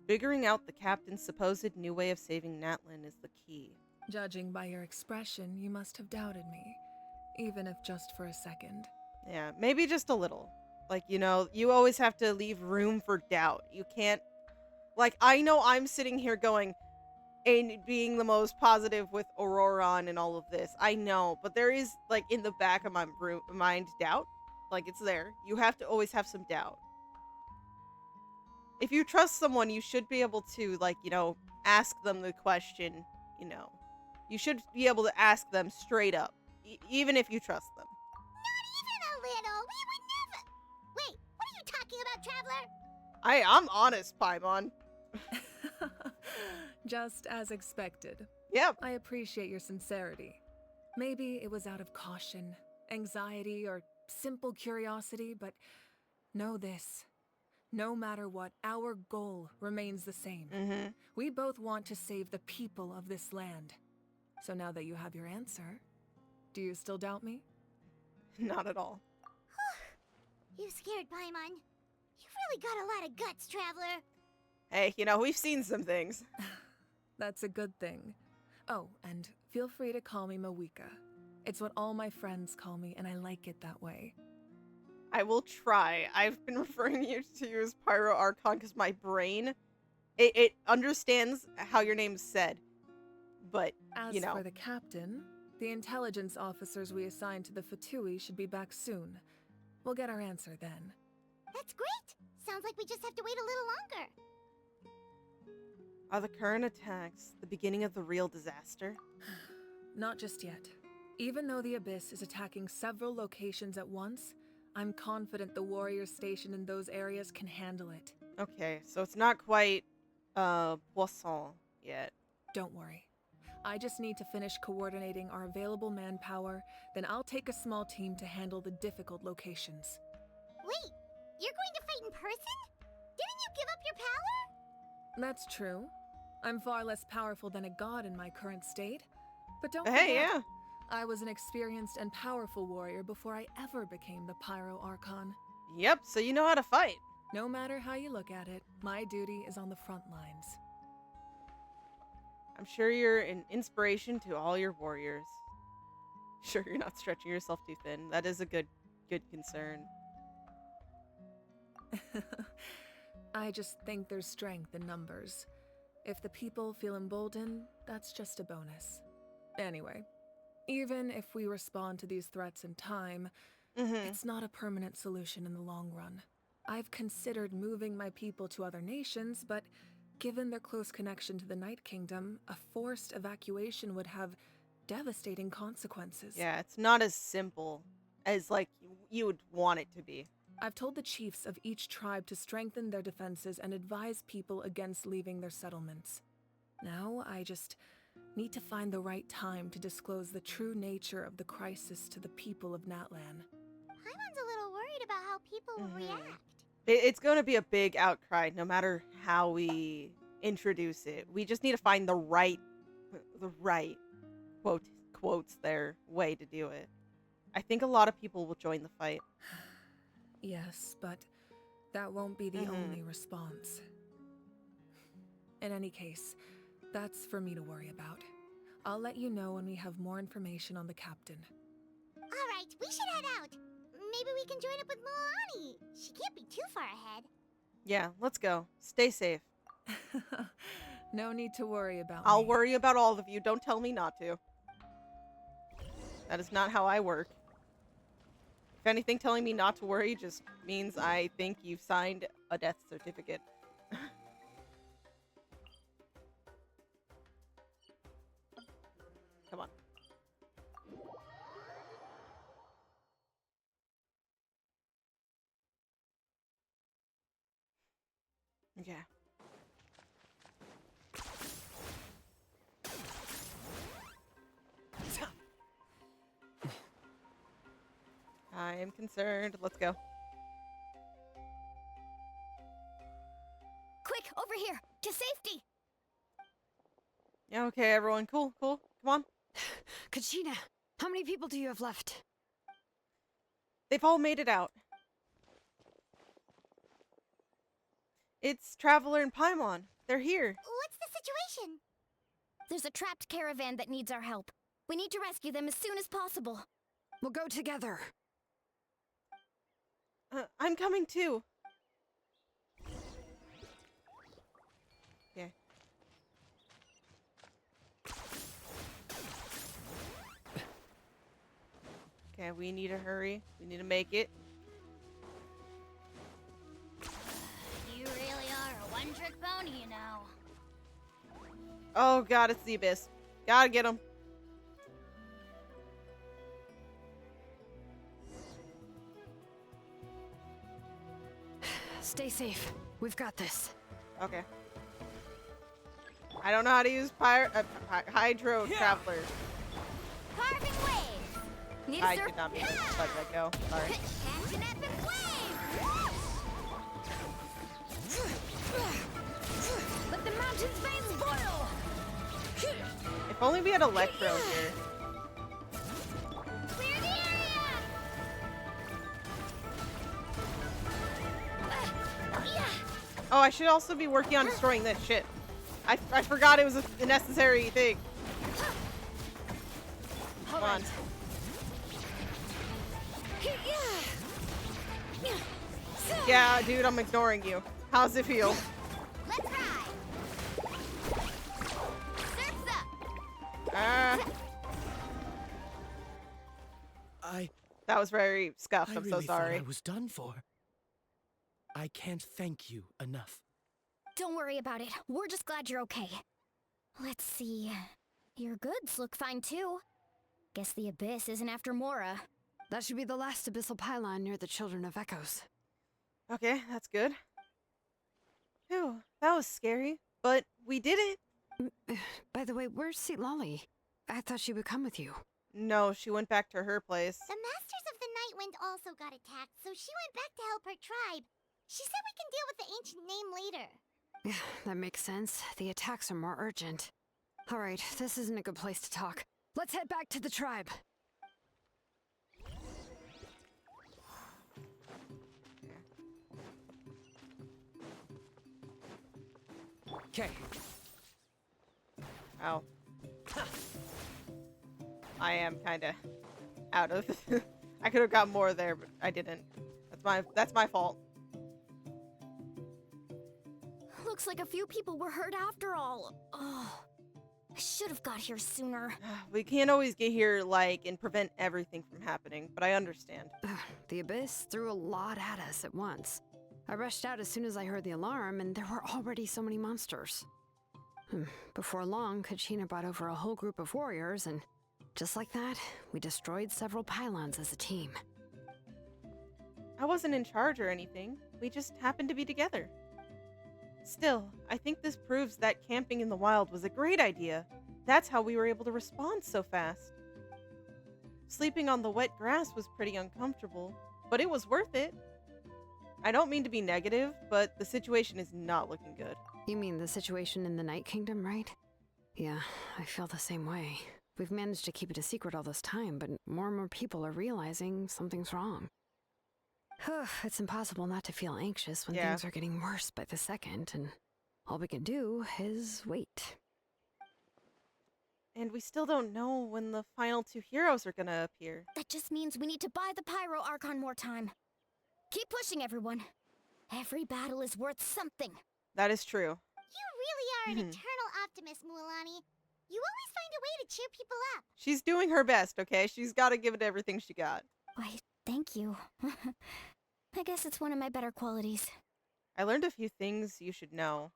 Figuring out the captain's supposed new way of saving Natlan is the key.
Judging by your expression, you must have doubted me, even if just for a second.
Yeah, maybe just a little. Like, you know, you always have to leave room for doubt. You can't... Like, I know I'm sitting here going and being the most positive with Auroron and all of this. I know, but there is, like, in the back of my mind, doubt. Like, it's there. You have to always have some doubt. If you trust someone, you should be able to, like, you know, ask them the question, you know. You should be able to ask them straight up, even if you trust them.
Not even a little. We would never... Wait, what are you talking about, Traveler?
I'm honest, Paimon.
Just as expected.
Yep.
I appreciate your sincerity. Maybe it was out of caution, anxiety, or simple curiosity, but know this. No matter what, our goal remains the same. We both want to save the people of this land. So now that you have your answer, do you still doubt me?
Not at all.
You scared, Paimon. You've really got a lot of guts, Traveler.
Hey, you know, we've seen some things.
That's a good thing. Oh, and feel free to call me Mawika. It's what all my friends call me, and I like it that way.
I will try. I've been referring to you as Pyro Archon because my brain, it understands how your name's said. But,
As
you know.
for the captain, the intelligence officers we assigned to the Fatui should be back soon. We'll get our answer then.
That's great. Sounds like we just have to wait a little longer.
Are the current attacks the beginning of the real disaster?
Not just yet. Even though the Abyss is attacking several locations at once, I'm confident the warriors stationed in those areas can handle it.
Okay, so it's not quite, Poisson yet.
Don't worry. I just need to finish coordinating our available manpower, then I'll take a small team to handle the difficult locations.
Wait, you're going to fight in person? Didn't you give up your power?
That's true. I'm far less powerful than a god in my current state. But don't
Hey,
forget,
yeah.
I was an experienced and powerful warrior before I ever became the Pyro Archon.
Yep, so you know how to fight.
No matter how you look at it, my duty is on the front lines.
I'm sure you're an inspiration to all your warriors. Sure, you're not stretching yourself too thin. That is a good concern.
I just think there's strength in numbers. If the people feel emboldened, that's just a bonus. Anyway, even if we respond to these threats in time, it's not a permanent solution in the long run. I've considered moving my people to other nations, but given their close connection to the Night Kingdom, a forced evacuation would have devastating consequences.
Yeah, it's not as simple as, like, you would want it to be.
I've told the chiefs of each tribe to strengthen their defenses and advise people against leaving their settlements. Now, I just need to find the right time to disclose the true nature of the crisis to the people of Natlan.
Paimon's a little worried about how people will react.
It's going to be a big outcry no matter how we introduce it. We just need to find the right quotes there way to do it. I think a lot of people will join the fight.
Yes, but that won't be the only response. In any case, that's for me to worry about. I'll let you know when we have more information on the captain.
Alright, we should head out. Maybe we can join up with Milani. She can't be too far ahead.
Yeah, let's go. Stay safe.
No need to worry about
I'll
me.
worry about all of you. Don't tell me not to. That is not how I work. If anything, telling me not to worry just means I think you've signed a death certificate. Come on. Yeah. I am concerned. Let's go.
Quick, over here! To safety!
Yeah, okay, everyone. Cool, cool. Come on.
Kachina, how many people do you have left?
They've all made it out. It's Traveler and Paimon. They're here.
What's the situation? There's a trapped caravan that needs our help. We need to rescue them as soon as possible.
We'll go together.
I'm coming too. Okay. Okay, we need to hurry. We need to make it.
You really are a one-trick pony, you know.
Oh god, it's the Abyss. Gotta get him.
Stay safe. We've got this.
Okay. I don't know how to use Hydro Traveler.
Carving waves! Need
I did not mean to let that go. Sorry.
Catch an epic wave! Let the mountain's veins boil!
If only we had Electro here.
Clear the area!
Oh, I should also be working on destroying this shit. I forgot it was a necessary thing. Come on. Yeah, dude, I'm ignoring you. How's it feel?
Let's ride! Surf's up!
That was very scuffed. I'm so
really thought
sorry.
I was done for. I can't thank you enough.
Don't worry about it. We're just glad you're okay. Let's see. Your goods look fine too. Guess the Abyss isn't after Mora.
That should be the last abyssal pylon near the Children of Echoes.
Okay, that's good. Phew, that was scary, but we did it.
By the way, where's Citlali? I thought she would come with you.
No, she went back to her place.
The Masters of the Night Wind also got attacked, so she went back to help her tribe. She said we can deal with the ancient name later.
That makes sense. The attacks are more urgent. Alright, this isn't a good place to talk. Let's head back to the tribe.
Okay.
Ow. I am kinda out of I could have got more there, but I didn't. That's my fault.
Looks like a few people were hurt after all. Oh, I should have got here sooner.
We can't always get here, like, and prevent everything from happening, but I understand.
The Abyss threw a lot at us at once. I rushed out as soon as I heard the alarm, and there were already so many monsters. Before long, Kachina brought over a whole group of warriors, and just like that, we destroyed several pylons as a team.
I wasn't in charge or anything. We just happened to be together. Still, I think this proves that camping in the wild was a great idea. That's how we were able to respond so fast. Sleeping on the wet grass was pretty uncomfortable, but it was worth it. I don't mean to be negative, but the situation is not looking good.
You mean the situation in the Night Kingdom, right? Yeah, I feel the same way. We've managed to keep it a secret all this time, but more and more people are realizing something's wrong. It's impossible not to feel anxious when
Yeah.
things are getting worse by the second, and all we can do is wait.
And we still don't know when the final 2 heroes are gonna appear.
That just means we need to buy the Pyro Archon more time. Keep pushing, everyone. Every battle is worth something.
That is true.
You really are an eternal optimist, Mualani. You always find a way to cheer people up.
She's doing her best, okay? She's got to give it everything she got.
Why, thank you. I guess it's one of my better qualities.
I learned a few things you should know.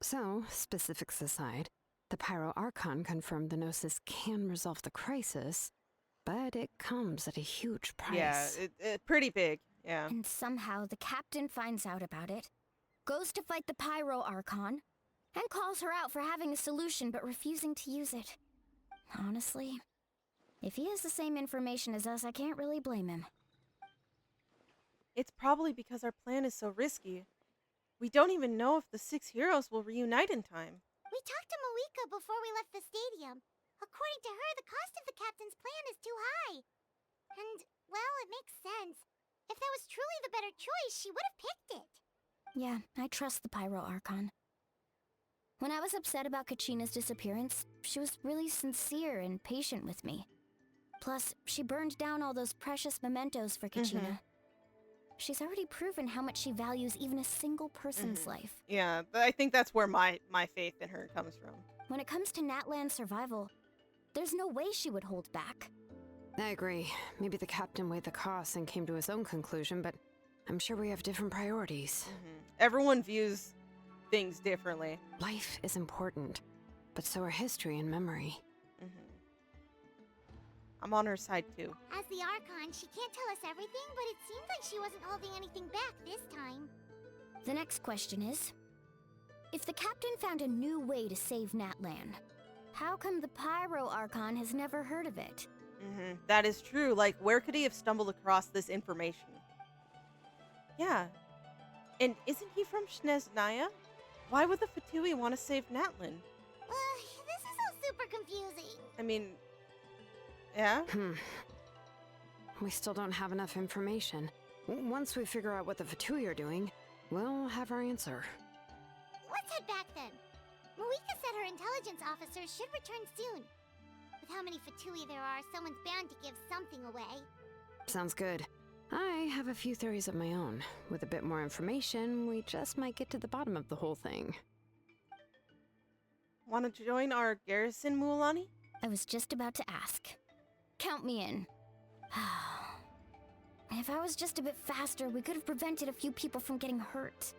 So, specifics aside, the Pyro Archon confirmed the Gnosis can resolve the crisis, but it comes at a huge price.
Yeah, pretty big. Yeah.
And somehow the captain finds out about it, goes to fight the Pyro Archon, and calls her out for having a solution but refusing to use it. Honestly, if he has the same information as us, I can't really blame him.
It's probably because our plan is so risky. We don't even know if the 6 heroes will reunite in time.
We talked to Moika before we left the stadium. According to her, the cost of the captain's plan is too high. And, well, it makes sense. If that was truly the better choice, she would have picked it.
Yeah, I trust the Pyro Archon. When I was upset about Kachina's disappearance, she was really sincere and patient with me. Plus, she burned down all those precious mementos for Kachina. She's already proven how much she values even a single person's life.
Yeah, I think that's where my faith in her comes from.
When it comes to Natlan's survival, there's no way she would hold back.
I agree. Maybe the captain weighed the costs and came to his own conclusion, but I'm sure we have different priorities.
Everyone views things differently.
Life is important, but so are history and memory.
I'm on her side too.
As the Archon, she can't tell us everything, but it seems like she wasn't holding anything back this time.
The next question is, if the captain found a new way to save Natlan, how come the Pyro Archon has never heard of it?
That is true. Like, where could he have stumbled across this information? Yeah. And isn't he from Shneznaya? Why would the Fatui want to save Natlan?
This is all super confusing.
I mean, yeah?
We still don't have enough information. Once we figure out what the Fatui are doing, we'll have our answer.
Let's head back then. Moika said her intelligence officers should return soon. With how many Fatui there are, someone's bound to give something away.
Sounds good. I have a few theories of my own. With a bit more information, we just might get to the bottom of the whole thing.
Want to join our garrison, Mualani?
I was just about to ask. Count me in. If I was just a bit faster, we could have prevented a few people from getting hurt.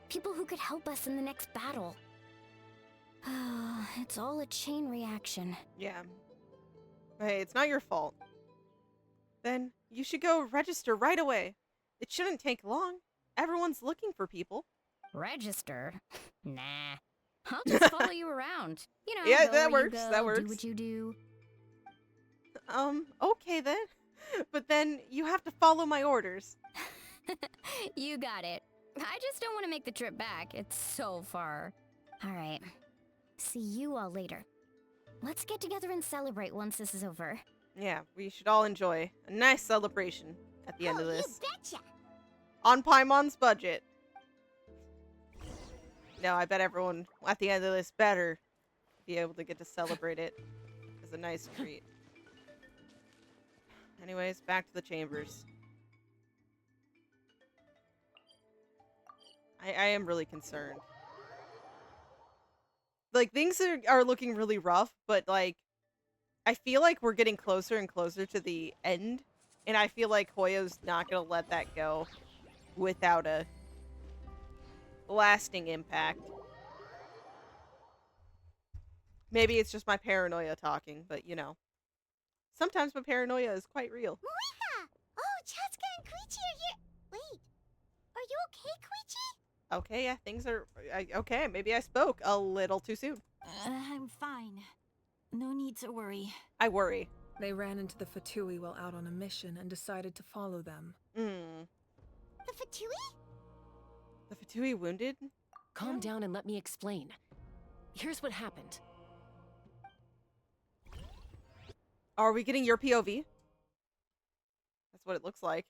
People who could help us in the next battle. It's all a chain reaction.
Yeah. Hey, it's not your fault. Then you should go register right away. It shouldn't take long. Everyone's looking for people.
Register? Nah. I'll just follow you around. You know,
yeah,
go
that
where
works.
You go,
that works.
Do what you do.
Okay then. But then you have to follow my orders.
You got it. I just don't want to make the trip back. It's so far.
All right. See you all later. Let's get together and celebrate once this is over.
Yeah, we should all enjoy a nice celebration at the end of this.
You betcha!
On Paimon's budget. No, I bet everyone at the end of this better be able to get to celebrate it as a nice treat. Anyways, back to the chambers. I am really concerned. Like, things are looking really rough, but, like, I feel like we're getting closer and closer to the end, and I feel like Hoyo's not gonna let that go without a lasting impact. Maybe it's just my paranoia talking, but, you know. Sometimes my paranoia is quite real.
Moika! Oh, Chasca and Koichi are here. Wait, are you okay, Koichi?
Okay, yeah, things are... okay, maybe I spoke a little too soon.
I'm fine. No need to worry.
I worry.
They ran into the Fatui while out on a mission and decided to follow them.
The Fatui?
The Fatui wounded?
Calm down and let me explain. Here's what happened.
Are we getting your POV? That's what it looks like.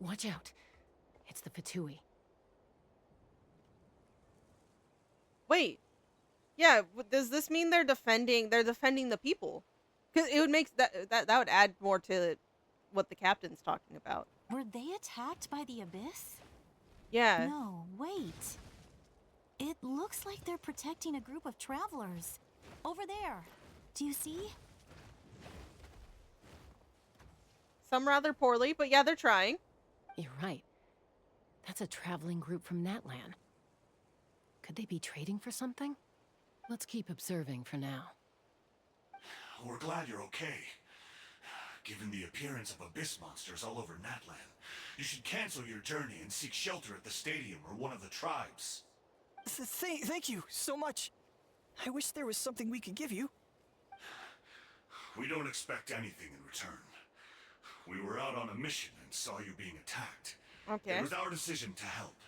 Watch out. It's the Fatui.
Wait. Yeah, does this mean they're defending the people? Cuz it would make that would add more to what the captain's talking about.
Were they attacked by the abyss?
Yeah.
No, wait. It looks like they're protecting a group of travelers. Over there. Do you see?
Some rather poorly, but yeah, they're trying.
You're right. That's a traveling group from Natlan. Could they be trading for something? Let's keep observing for now.
We're glad you're okay. Given the appearance of abyss monsters all over Natlan, you should cancel your journey and seek shelter at the stadium or one of the tribes.
Thank you so much. I wish there was something we could give you.
We don't expect anything in return. We were out on a mission and saw you being attacked.
Okay.
It was our decision to help.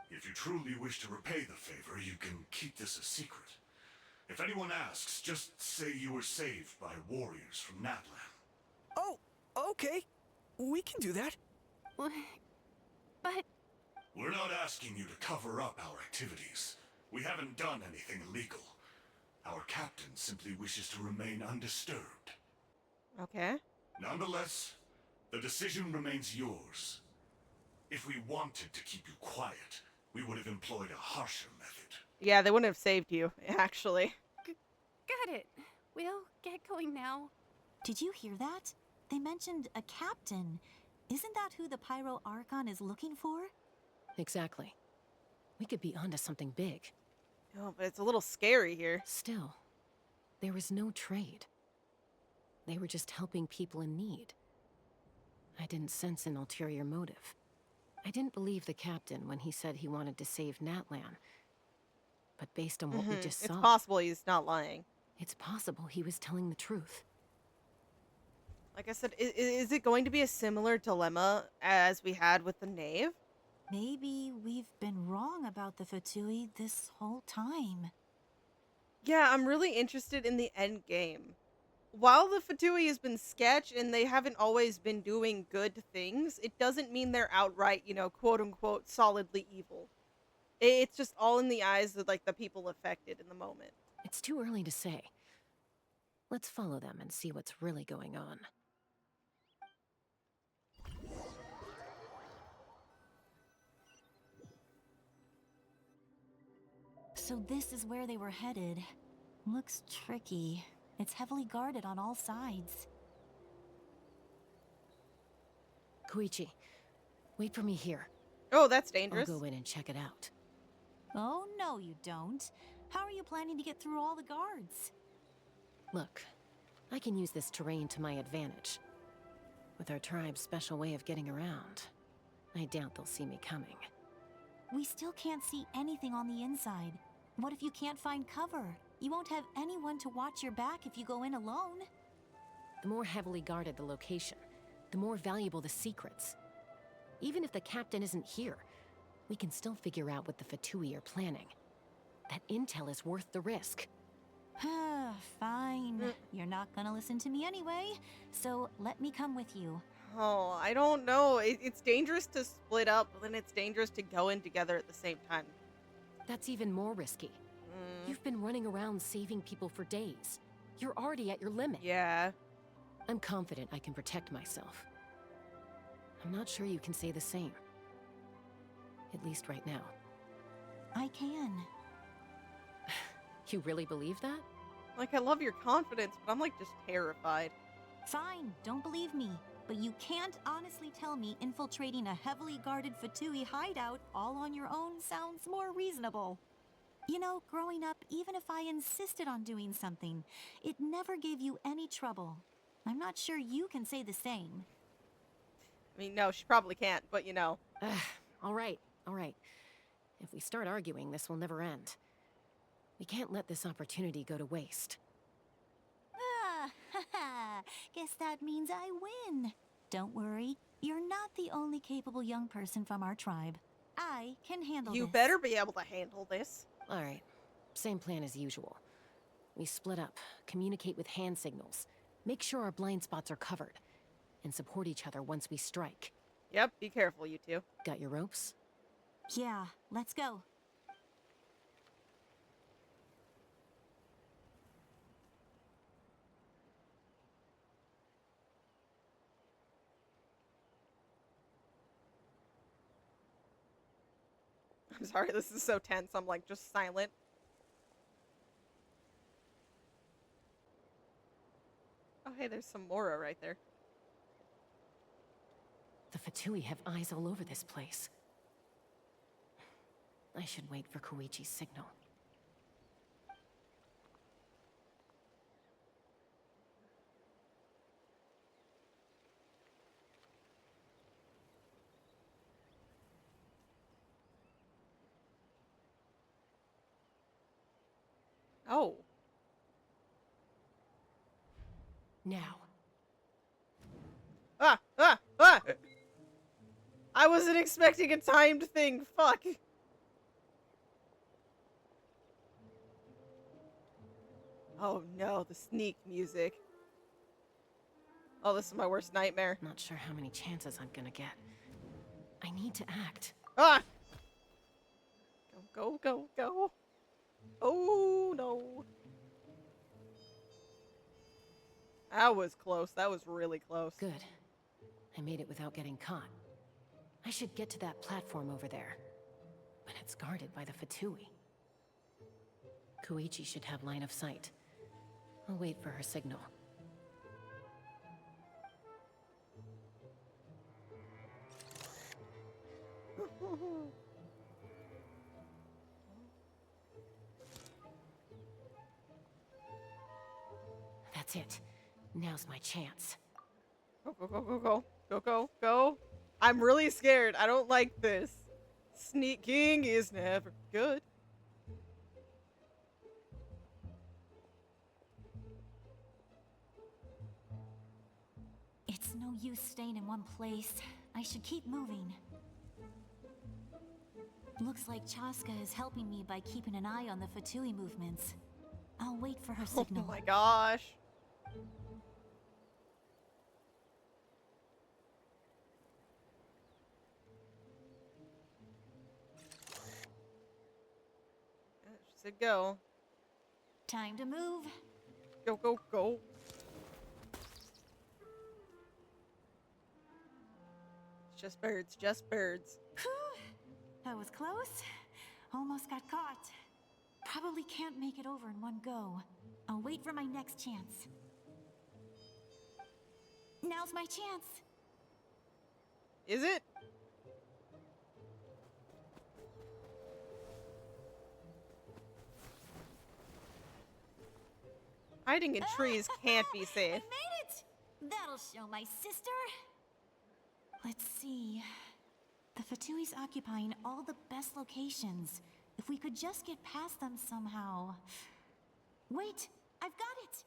If you truly wish to repay the favor, you can keep this a secret. If anyone asks, just say you were saved by warriors from Natlan.
Oh, okay. We can do that.
But...
We're not asking you to cover up our activities. We haven't done anything illegal. Our captain simply wishes to remain undisturbed.
Okay.
Nonetheless, the decision remains yours. If we wanted to keep you quiet, we would have employed a harsher method.
Yeah, they wouldn't have saved you, actually.
Got it. We'll get going now.
Did you hear that? They mentioned a captain. Isn't that who the Pyro Archon is looking for?
Exactly. We could be onto something big.
Oh, but it's a little scary here.
Still, there was no trade. They were just helping people in need. I didn't sense an ulterior motive. I didn't believe the captain when he said he wanted to save Natlan. But based on what we just saw...
It's possible he's not lying.
It's possible he was telling the truth.
Like I said, is it going to be a similar dilemma as we had with the Knave?
Maybe we've been wrong about the Fatui this whole time.
Yeah, I'm really interested in the end game. While the Fatui has been sketch and they haven't always been doing good things, it doesn't mean they're outright, quote-unquote, solidly evil. It's just all in the eyes of, the people affected in the moment.
It's too early to say. Let's follow them and see what's really going on.
So this is where they were headed. Looks tricky. It's heavily guarded on all sides.
Koichi, wait for me here.
Oh, that's dangerous.
I'll go in and check it out.
Oh, no you don't. How are you planning to get through all the guards?
Look, I can use this terrain to my advantage. With our tribe's special way of getting around, I doubt they'll see me coming.
We still can't see anything on the inside. What if you can't find cover? You won't have anyone to watch your back if you go in alone.
The more heavily guarded the location, the more valuable the secrets. Even if the captain isn't here, we can still figure out what the Fatui are planning. That intel is worth the risk.
Fine. You're not gonna listen to me anyway, so let me come with you.
Oh, I don't know. It's dangerous to split up, but then it's dangerous to go in together at the same time.
That's even more risky. You've been running around saving people for days. You're already at your limit.
Yeah.
I'm confident I can protect myself. I'm not sure you can say the same. At least right now.
I can.
You really believe that?
I love your confidence, but I'm, just terrified.
Fine, don't believe me. But you can't honestly tell me infiltrating a heavily guarded Fatui hideout all on your own sounds more reasonable. You know, growing up, even if I insisted on doing something, it never gave you any trouble. I'm not sure you can say the same.
I mean, no, she probably can't, but
All right. If we start arguing, this will never end. We can't let this opportunity go to waste.
Guess that means I win. Don't worry, you're not the only capable young person from our tribe. I can handle
You
this.
better be able to handle this.
All right. Same plan as usual. We split up, communicate with hand signals, make sure our blind spots are covered, and support each other once we strike.
Yep, be careful, you two.
Got your ropes?
Yeah, let's go.
I'm sorry, this is so tense. I'm like just silent. Oh, hey, there's some Mora right there.
The Fatui have eyes all over this place. I should wait for Koichi's signal.
Oh.
Now.
Ah! Ah! Ah! I wasn't expecting a timed thing. Fuck. Oh no, the sneak music. Oh, this is my worst nightmare.
Not sure how many chances I'm gonna get. I need to act.
Ah! Go, go, go, go. Oh no. That was close. That was really close.
Good. I made it without getting caught. I should get to that platform over there. But it's guarded by the Fatui. Koichi should have line of sight. I'll wait for her signal. That's it. Now's my chance.
Go, go, go, go, go. Go, go, go. I'm really scared. I don't like this. Sneaking is never good.
It's no use staying in one place. I should keep moving. Looks like Chasca is helping me by keeping an eye on the Fatui movements. I'll wait for her signal.
Oh my gosh. She said go.
Time to move.
Go, go, go. It's just birds, just birds.
Whew. That was close. Almost got caught. Probably can't make it over in one go. I'll wait for my next chance. Now's my chance.
Is it? Hiding in trees can't be safe.
I made it! That'll show my sister. Let's see. The Fatui's occupying all the best locations. If we could just get past them somehow. Wait, I've got it!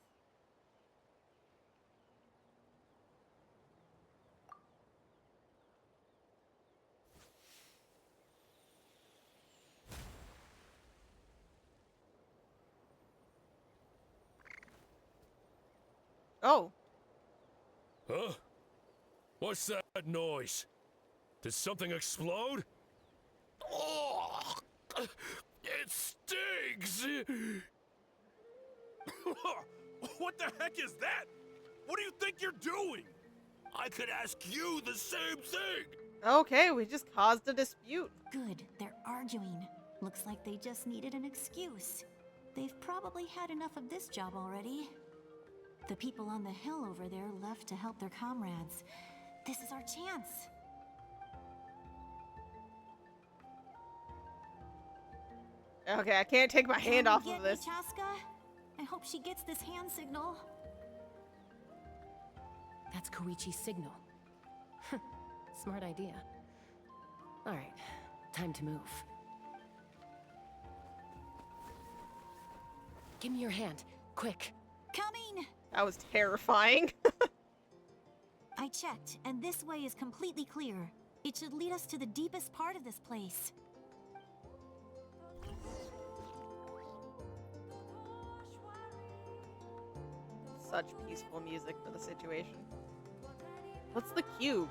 Oh.
Huh? What's that noise? Did something explode? Oh, it stinks!
What the heck is that? What do you think you're doing?
I could ask you the same thing!
Okay, we just caused a dispute.
Good, they're arguing. Looks like they just needed an excuse. They've probably had enough of this job already. The people on the hill over there left to help their comrades. This is our chance.
Okay, I can't take my hand off
Get
of
me,
this.
Chasca? I hope she gets this hand signal.
That's Koichi's signal. Smart idea. Alright, time to move. Give me your hand, quick.
Coming!
That was terrifying.
I checked, and this way is completely clear. It should lead us to the deepest part of this place.
Such peaceful music for the situation. What's the cube?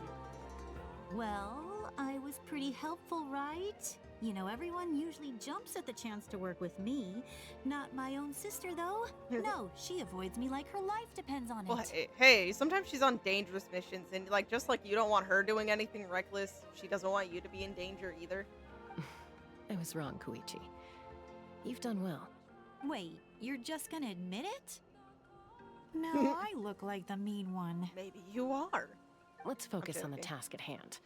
Well, I was pretty helpful, right? You know, everyone usually jumps at the chance to work with me. Not my own sister, though. No, she avoids me like her life depends on it.
Well, hey, sometimes she's on dangerous missions, and like just like you don't want her doing anything reckless, she doesn't want you to be in danger either.
I was wrong, Koichi. You've done well.
Wait, you're just gonna admit it? No, I look like the mean one.
Maybe you are.
Let's focus
Okay,
on the
okay.
task at hand.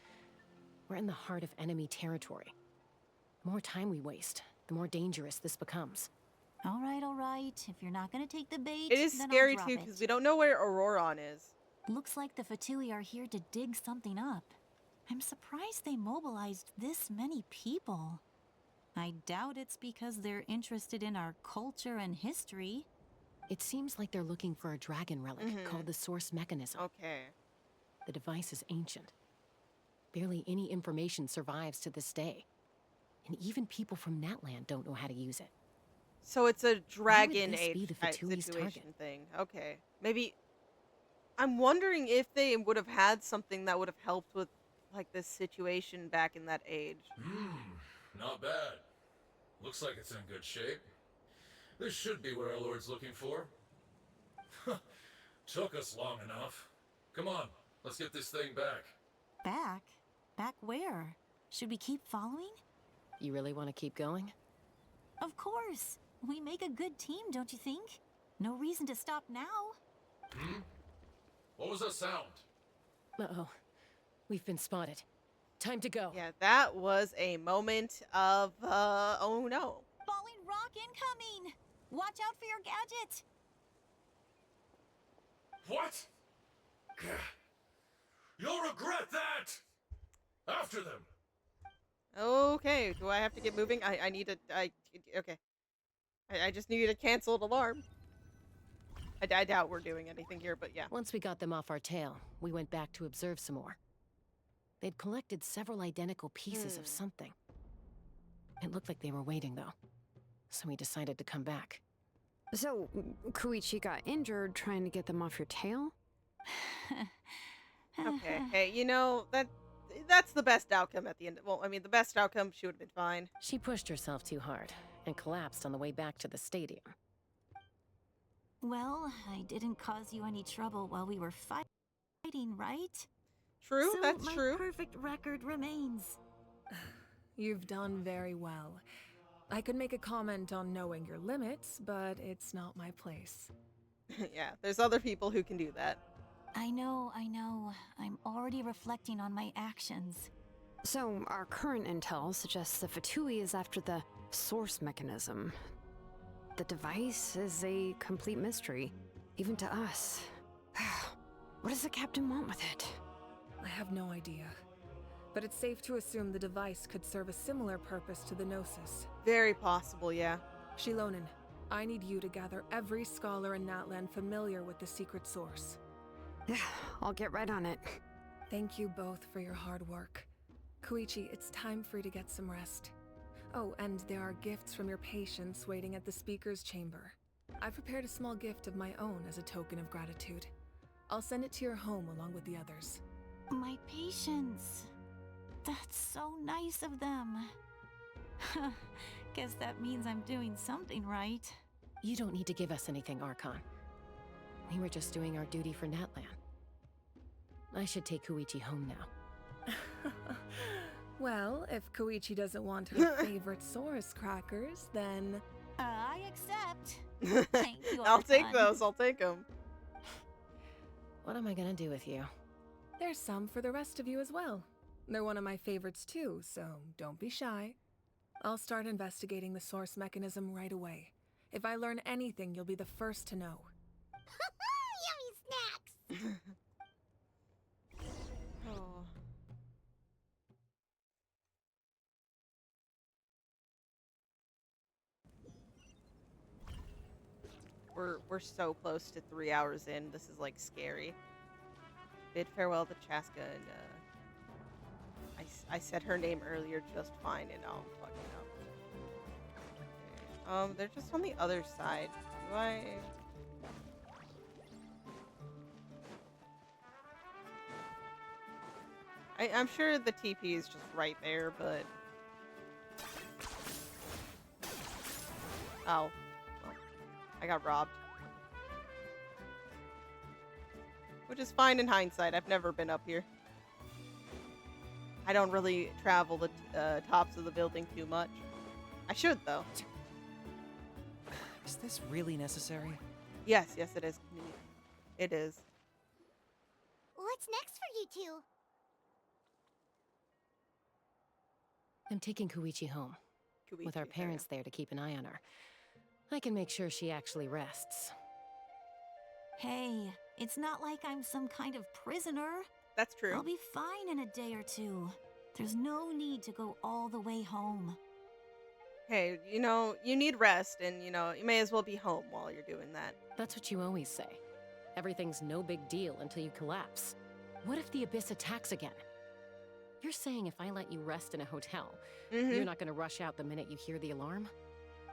We're in the heart of enemy territory. The more time we waste, the more dangerous this becomes.
All right. If you're not gonna take the bait,
It is
then
scary
I'll drop
too
it.
because we don't know where Auroron is.
Looks like the Fatui are here to dig something up. I'm surprised they mobilized this many people. I doubt it's because they're interested in our culture and history.
It seems like they're looking for a dragon relic called the Source Mechanism.
Okay.
The device is ancient. Barely any information survives to this day. And even people from Natlan don't know how to use it.
So it's a
Why
dragon
would this be
age
the
type
Fatui's
situation
target?
thing. Okay. Maybe I'm wondering if they would have had something that would have helped with like this situation back in that age.
Not bad. Looks like it's in good shape. This should be what our Lord's looking for. Took us long enough. Come on, let's get this thing back.
Back? Back where? Should we keep following?
You really want to keep going?
Of course. We make a good team, don't you think? No reason to stop now.
What was that sound?
Uh-oh. We've been spotted. Time to go.
Yeah, that was a moment of oh no.
Falling rock incoming! Watch out for your gadget!
What? You'll regret that! After them!
Okay, do I have to get moving? I need to okay. I just needed a canceled alarm. I doubt we're doing anything here, but yeah.
Once we got them off our tail, we went back to observe some more. They'd collected several identical pieces of something. It looked like they were waiting, though. So we decided to come back.
So, Koichi got injured trying to get them off your tail?
Okay, hey, you know, that's the best outcome at the end. Well, I mean, the best outcome, she would have been fine.
She pushed herself too hard and collapsed on the way back to the stadium.
Well, I didn't cause you any trouble while we were fighting, right?
True,
So
that's
my
true.
perfect record remains.
You've done very well. I could make a comment on knowing your limits, but it's not my place.
Yeah, there's other people who can do that.
I know. I'm already reflecting on my actions.
So, our current intel suggests the Fatui is after the source mechanism. The device is a complete mystery, even to us. What does the captain want with it?
I have no idea. But it's safe to assume the device could serve a similar purpose to the Gnosis.
Very possible, yeah.
Shilonen, I need you to gather every scholar in Natlan familiar with the secret source.
I'll get right on it.
Thank you both for your hard work. Koichi, it's time for you to get some rest. Oh, and there are gifts from your patients waiting at the speaker's chamber. I prepared a small gift of my own as a token of gratitude. I'll send it to your home along with the others.
My patience. That's so nice of them. Guess that means I'm doing something right.
You don't need to give us anything, Archon. We were just doing our duty for Natlan. I should take Koichi home now.
Well, if Koichi doesn't want her favorite Saurus crackers, then...
I accept. Thank you,
I'll take
Archon.
those, I'll take them.
What am I gonna do with you?
There's some for the rest of you as well. They're one of my favorites too, so don't be shy. I'll start investigating the source mechanism right away. If I learn anything, you'll be the first to know.
Yummy snacks!
Oh. We're so close to 3 hours in. This is like scary. Bid farewell to Chasca and I said her name earlier just fine, and now I'm fucking up. Okay. They're just on the other side. Do I'm sure the TP is just right there, but... Oh. Well, I got robbed. Which is fine in hindsight. I've never been up here. I don't really travel the tops of the building too much. I should, though.
Is this really necessary?
Yes, it is. It is.
What's next for you two?
I'm taking Koichi home. With our parents there to keep an eye on her. I can make sure she actually rests.
Hey, it's not like I'm some kind of prisoner.
That's true.
I'll be fine in a day or two. There's no need to go all the way home.
Hey, you need rest, and, you may as well be home while you're doing that.
That's what you always say. Everything's no big deal until you collapse. What if the Abyss attacks again? You're saying if I let you rest in a hotel, you're not gonna rush out the minute you hear the alarm?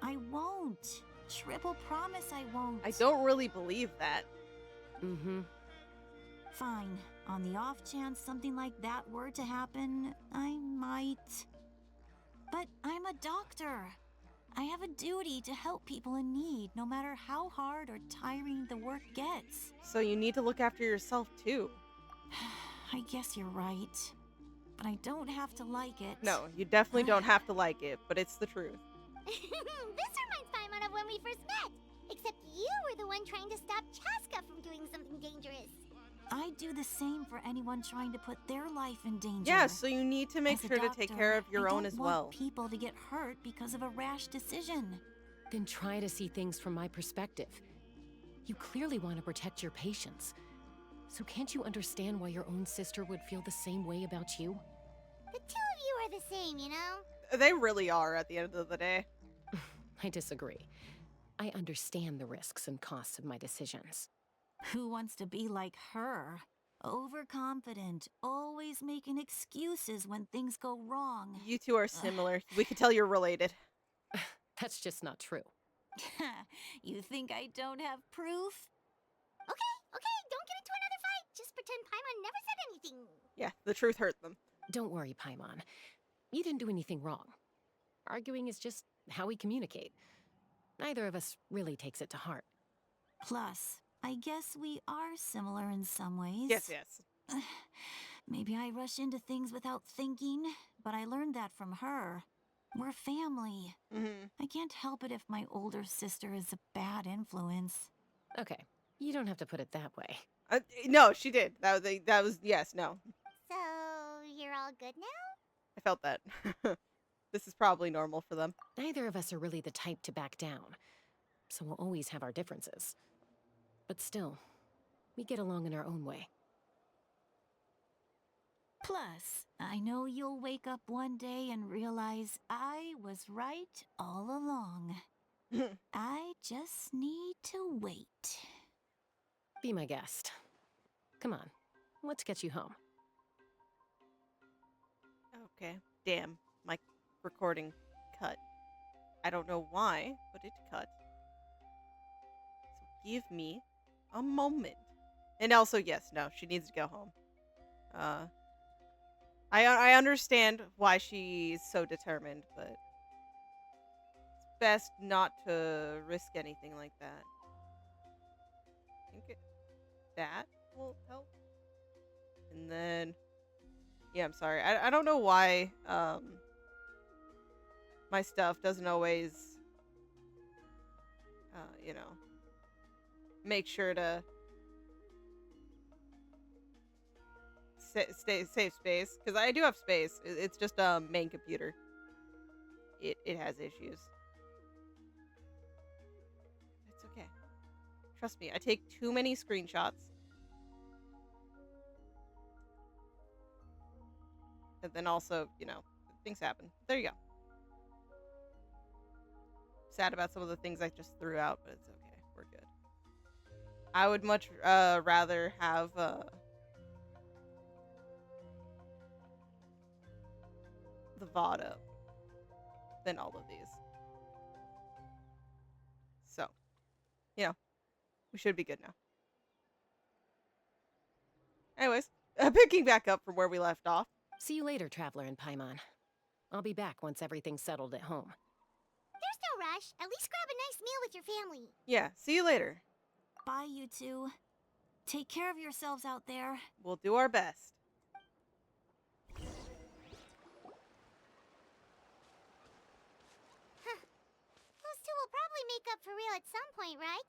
I won't. Triple promise I won't.
I don't really believe that.
Fine. On the off chance something like that were to happen, I might. But I'm a doctor. I have a duty to help people in need, no matter how hard or tiring the work gets.
So you need to look after yourself, too.
I guess you're right. But I don't have to like it.
No, you definitely don't have to like it, but it's the truth.
This reminds Paimon of when we first met. Except you were the one trying to stop Chasca from doing something dangerous.
I do the same for anyone trying to put their life in danger.
Yeah, so you need to make
As a
sure to
doctor,
take care of your own as
I don't want
well.
people to get hurt because of a rash decision.
Then try to see things from my perspective. You clearly want to protect your patients. So can't you understand why your own sister would feel the same way about you?
The two of you are the same, you know?
They really are at the end of the day.
I disagree. I understand the risks and costs of my decisions.
Who wants to be like her? Overconfident, always making excuses when things go wrong.
You two are similar. We could tell you're related.
That's just not true.
You think I don't have proof?
Okay, don't get into another fight. Just pretend Paimon never said anything.
Yeah, the truth hurt them.
Don't worry, Paimon. You didn't do anything wrong. Arguing is just how we communicate. Neither of us really takes it to heart.
Plus, I guess we are similar in some ways.
Yes.
Maybe I rush into things without thinking, but I learned that from her. We're family. I can't help it if my older sister is a bad influence.
Okay, you don't have to put it that way.
No, she did. That was yes, no.
So, you're all good now?
I felt that. This is probably normal for them.
Neither of us are really the type to back down, so we'll always have our differences. But still, we get along in our own way.
Plus, I know you'll wake up one day and realize I was right all along. I just need to wait.
Be my guest. Come on, let's get you home.
Okay. Damn, my recording cut. I don't know why, but it cut. So give me a moment. And also, yes, no, she needs to go home. I understand why she's so determined, but it's best not to risk anything like that. I think that will help. And then, yeah, I'm sorry. I don't know why my stuff doesn't always, make sure to save space, because I do have space. It's just a main computer. It has issues. It's okay. Trust me, I take too many screenshots. And then also, things happen. There you go. Sad about some of the things I just threw out, but it's okay. We're good. I would much rather have the VOD up than all of these. So, you know, we should be good now. Anyways, picking back up from where we left off.
See you later, Traveler and Paimon. I'll be back once everything's settled at home.
There's no rush. At least grab a nice meal with your family.
Yeah, see you later.
Bye, you two. Take care of yourselves out there.
We'll do our best.
Those two will probably make up for real at some point, right?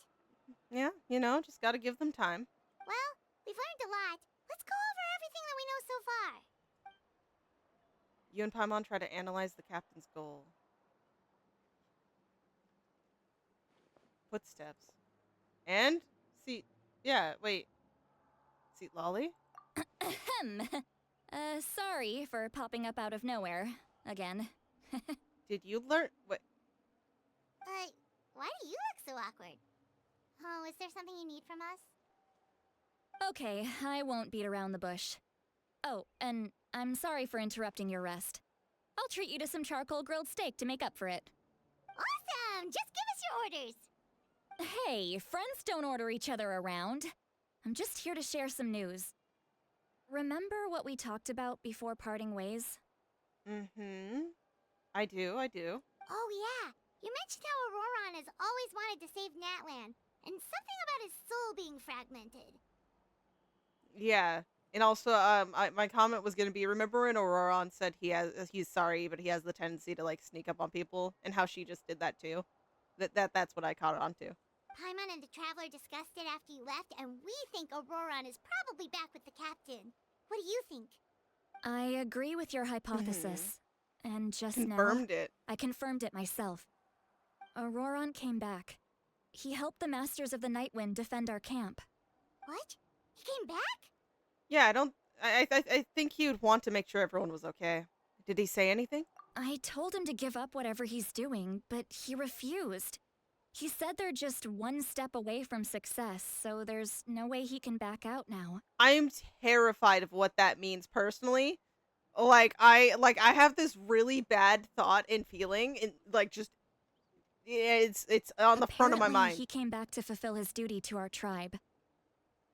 Yeah, you know, just gotta give them time.
Well, we've learned a lot. Let's go over everything that we know so far.
You and Paimon try to analyze the captain's goal. Footsteps. And? See, yeah, wait. Citlali?
Ahem. Sorry for popping up out of nowhere. Again.
Did you learn? What?
Why do you look so awkward? Oh, is there something you need from us?
Okay, I won't beat around the bush. Oh, and I'm sorry for interrupting your rest. I'll treat you to some charcoal grilled steak to make up for it.
Awesome! Just give us your orders!
Hey, friends don't order each other around. I'm just here to share some news. Remember what we talked about before parting ways?
Mm-hmm. I do.
Oh yeah, you mentioned how Auroron has always wanted to save Natlan, and something about his soul being fragmented.
Yeah. And also, my comment was gonna be, remember when Auroron said he's sorry, but he has the tendency to, like, sneak up on people, and how she just did that too? That's what I caught on to.
Paimon and the Traveler discussed it after you left, and we think Auroron is probably back with the captain. What do you think?
I agree with your hypothesis. And just
Confirmed it.
I confirmed it myself. Auroron came back. He helped the Masters of the Nightwind defend our camp.
What? He came back?
Yeah, I think he would want to make sure everyone was okay. Did he say anything?
I told him to give up whatever he's doing, but he refused. He said they're just one step away from success, so there's no way he can back out now.
I'm terrified of what that means personally. I have this really bad thought and feeling, and it's on the front of my mind.
He came back to fulfill his duty to our tribe.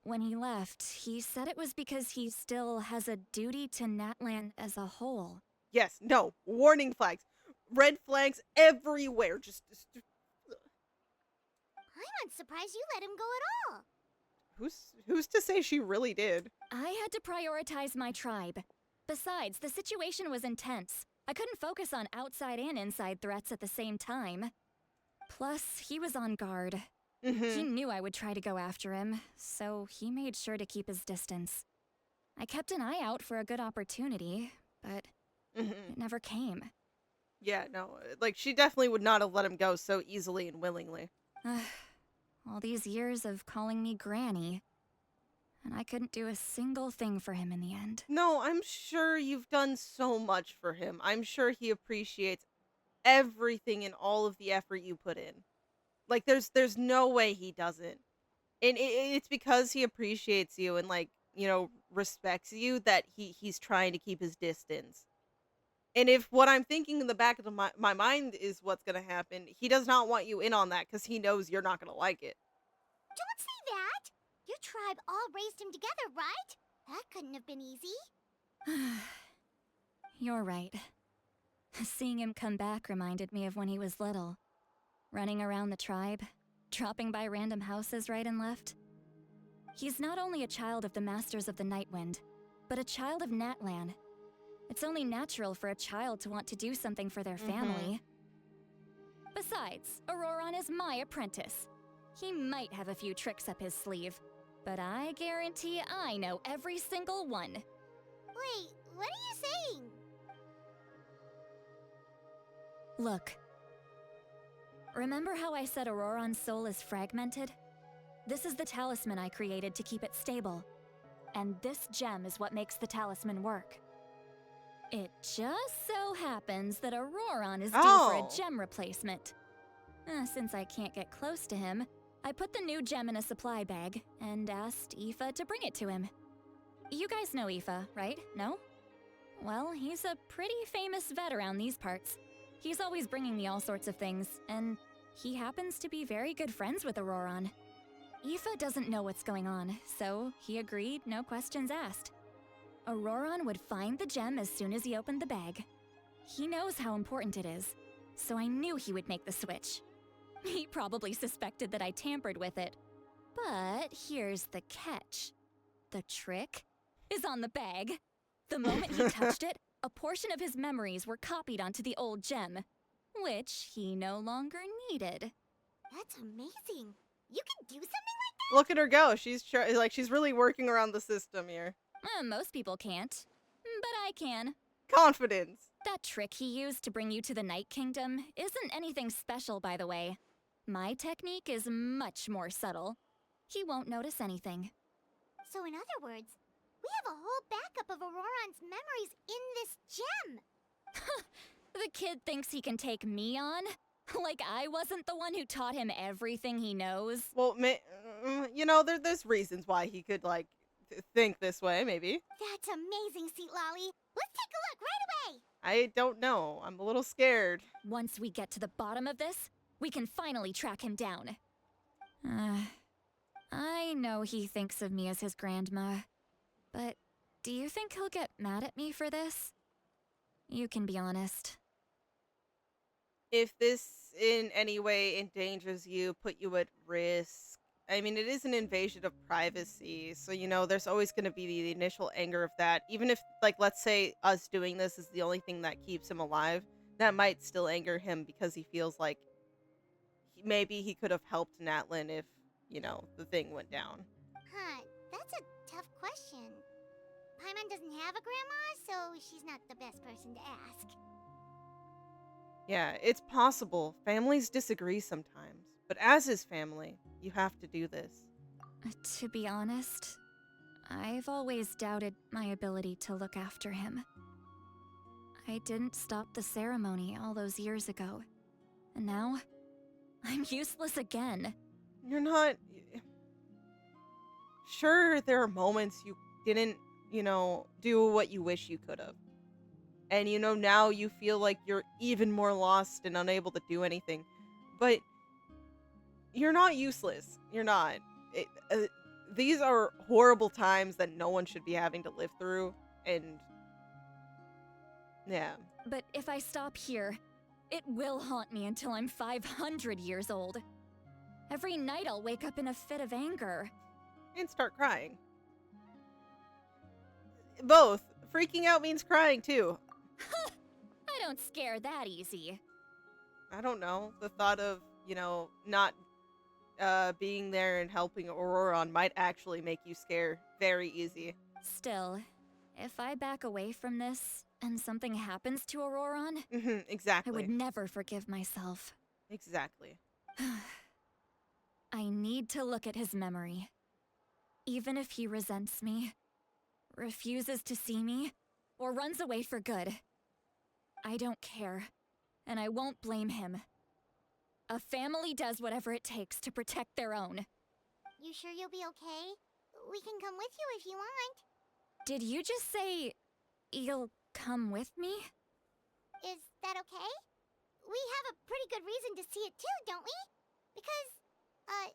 When he left, he said it was because he still has a duty to Natlan as a whole.
Yes, no, warning flags. Red flags everywhere.
I'm surprised you let him go at all.
Who's to say she really did?
I had to prioritize my tribe. Besides, the situation was intense. I couldn't focus on outside and inside threats at the same time. Plus, he was on guard. He knew I would try to go after him, so he made sure to keep his distance. I kept an eye out for a good opportunity, but it never came.
Yeah, no, she definitely would not have let him go so easily and willingly.
All these years of calling me Granny, and I couldn't do a single thing for him in the end.
No, I'm sure you've done so much for him. I'm sure he appreciates everything and all of the effort you put in. There's no way he doesn't. And it's because he appreciates you and, respects you that he's trying to keep his distance. And if what I'm thinking in the back of my mind is what's going to happen, he does not want you in on that because he knows you're not going to like it.
Don't say that! Your tribe all raised him together, right? That couldn't have been easy.
You're right. Seeing him come back reminded me of when he was little. Running around the tribe, dropping by random houses right and left. He's not only a child of the Masters of the Nightwind, but a child of Natlan. It's only natural for a child to want to do something for their family. Besides, Auroron is my apprentice. He might have a few tricks up his sleeve, but I guarantee I know every single one.
Wait, what are you saying?
Look. Remember how I said Auroron's soul is fragmented? This is the talisman I created to keep it stable. And this gem is what makes the talisman work. It just so happens that Auroron is due for a gem replacement. Since I can't get close to him, I put the new gem in a supply bag and asked Aoife to bring it to him. You guys know Aoife, right? No? Well, he's a pretty famous vet around these parts. He's always bringing me all sorts of things, and he happens to be very good friends with Auroron. Aoife doesn't know what's going on, so he agreed, no questions asked. Auroron would find the gem as soon as he opened the bag. He knows how important it is, so I knew he would make the switch. He probably suspected that I tampered with it. But here's the catch. The trick is on the bag. The moment he touched it, a portion of his memories were copied onto the old gem, which he no longer needed.
That's amazing. You can do something like
Look at her go. She's really working around the system here.
Most people can't, but I can.
Confidence.
That trick he used to bring you to the Night Kingdom isn't anything special, by the way. My technique is much more subtle. He won't notice anything.
So in other words, we have a whole backup of Auroron's memories in this gem.
The kid thinks he can take me on? Like I wasn't the one who taught him everything he knows?
Well, you know, there's reasons why he could, like, think this way, maybe.
That's amazing, Citlali. Let's take a look right away.
I don't know. I'm a little scared.
Once we get to the bottom of this, we can finally track him down. I know he thinks of me as his grandma, but do you think he'll get mad at me for this? You can be honest.
If this in any way endangers you, put you at risk, I mean, it is an invasion of privacy, so, you know, there's always going to be the initial anger of that. Even if, like, let's say us doing this is the only thing that keeps him alive, that might still anger him because he feels like maybe he could have helped Natlan if, you know, the thing went down.
Huh, that's a tough question. Paimon doesn't have a grandma, so she's not the best person to ask.
Yeah, it's possible. Families disagree sometimes. But as his family, you have to do this.
To be honest, I've always doubted my ability to look after him. I didn't stop the ceremony all those years ago. And now, I'm useless again.
You're not... Sure, there are moments you didn't, you know, do what you wish you could have. And, you know, now you feel like you're even more lost and unable to do anything. But you're not useless. You're not. These are horrible times that no one should be having to live through. And, yeah.
But if I stop here, it will haunt me until I'm 500 years old. Every night I'll wake up in a fit of anger.
And start crying. Both. Freaking out means crying, too.
I don't scare that easy.
I don't know. The thought of, you know, not being there and helping Auroron might actually make you scare very easy.
Still, if I back away from this and something happens to Auroron,
exactly.
I would never forgive myself.
Exactly.
I need to look at his memory. Even if he resents me, refuses to see me, or runs away for good. I don't care, and I won't blame him. A family does whatever it takes to protect their own.
You sure you'll be okay? We can come with you if you want.
Did you just say you'll come with me?
Is that okay? We have a pretty good reason to see it too, don't we? Because, right,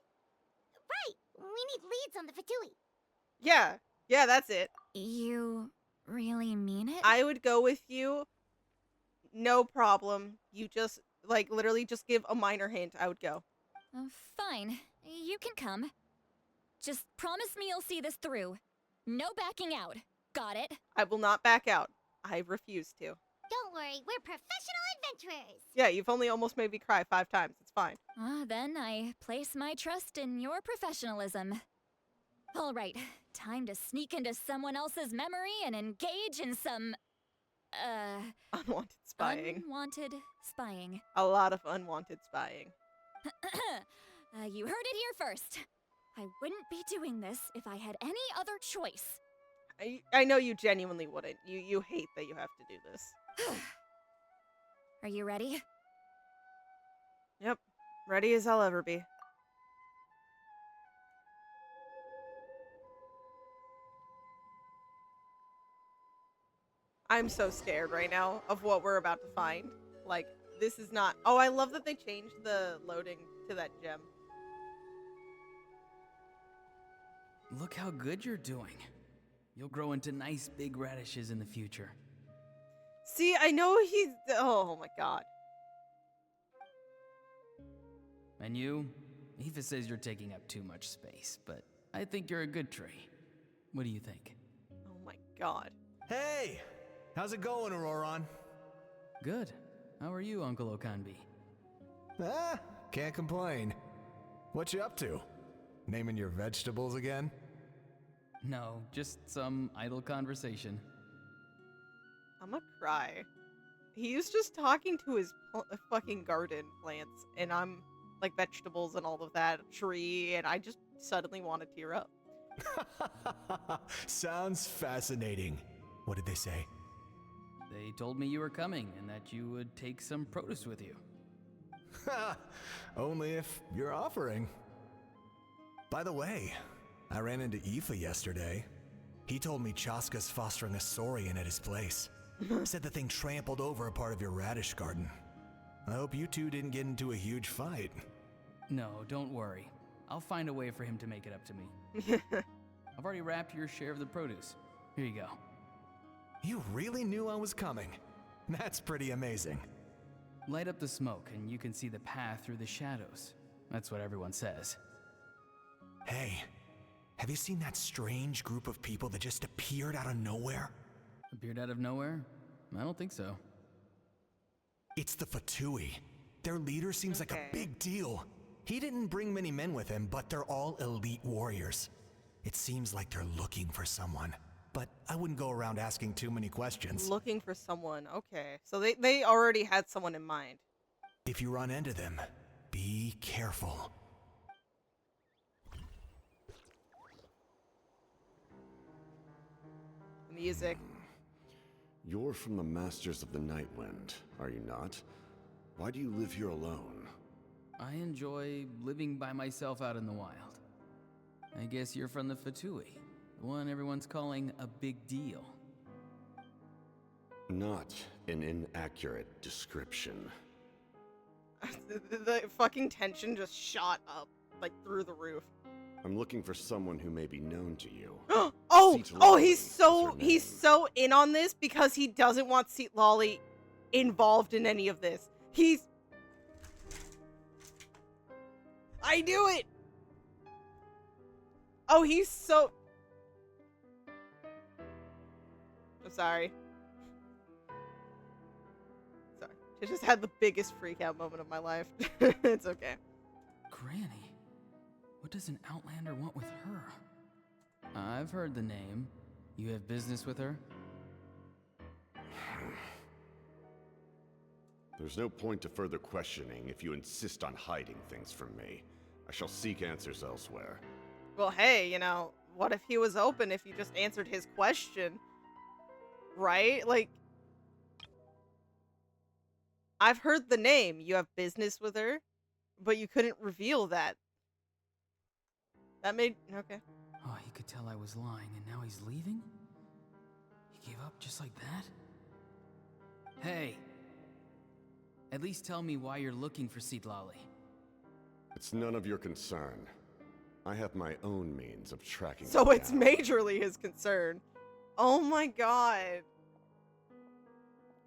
we need leads on the Fatui.
Yeah, that's it.
You really mean it?
I would go with you. No problem. You just, like, literally just give a minor hint. I would go.
Fine. You can come. Just promise me you'll see this through. No backing out. Got it?
I will not back out. I refuse to.
Don't worry, we're professional adventurers.
Yeah, you've only almost made me cry 5 times. It's fine.
Then I place my trust in your professionalism. All right, time to sneak into someone else's memory and engage in some,
unwanted spying.
Unwanted spying.
A lot of unwanted spying.
You heard it here first. I wouldn't be doing this if I had any other choice.
I know you genuinely wouldn't. You hate that you have to do this.
Are you ready?
Yep. Ready as I'll ever be. I'm so scared right now of what we're about to find. Like, this is not... Oh, I love that they changed the loading to that gem.
Look how good you're doing. You'll grow into nice big radishes in the future.
See, I know he's... Oh my god.
And you? Aoife says you're taking up too much space, but I think you're a good tree. What do you think?
Oh my god.
Hey! How's it going, Auroron?
Good. How are you, Uncle Okanbi?
Ah, can't complain. What you up to? Naming your vegetables again?
No, just some idle conversation.
I'm gonna cry. He was just talking to his fucking garden plants, and I'm like vegetables and all of that, tree, and I just suddenly want to tear up.
Sounds fascinating. What did they say?
They told me you were coming and that you would take some produce with you.
Ha! Only if you're offering. By the way, I ran into Aoife yesterday. He told me Chasca's fostering a saurian at his place. Said the thing trampled over a part of your radish garden. I hope you two didn't get into a huge fight.
No, don't worry. I'll find a way for him to make it up to me. I've already wrapped your share of the produce. Here you go.
You really knew I was coming. That's pretty amazing.
Light up the smoke and you can see the path through the shadows. That's what everyone says.
Hey, have you seen that strange group of people that just appeared out of nowhere?
Appeared out of nowhere? I don't think so.
It's the Fatui. Their leader seems like a big deal. He didn't bring many men with him, but they're all elite warriors. It seems like they're looking for someone, but I wouldn't go around asking too many questions.
Looking for someone, okay. So they already had someone in mind.
If you run into them, be careful.
Music.
You're from the Masters of the Nightwind, are you not? Why do you live here alone?
I enjoy living by myself out in the wild. I guess you're from the Fatui, the one everyone's calling a big deal.
Not an inaccurate description.
the fucking tension just shot up, like, through the roof.
I'm looking for someone who may be known to you.
He's so in on this because he doesn't want Citlali involved in any of this. I knew it! Oh, he's so... I'm sorry. Sorry. I just had the biggest freak out moment of my life. It's okay.
Granny? What does an Outlander want with her? I've heard the name. You have business with her?
There's no point to further questioning if you insist on hiding things from me. I shall seek answers elsewhere.
Well, hey, you know, what if he was open if you just answered his question? Right? Like, I've heard the name. You have business with her, but you couldn't reveal that. That made... Okay.
Oh, he could tell I was lying, and now he's leaving? He gave up just like that? Hey! At least tell me why you're looking for Citlali.
It's none of your concern. I have my own means of tracking
So
her
it's
down.
majorly his concern. Oh my god.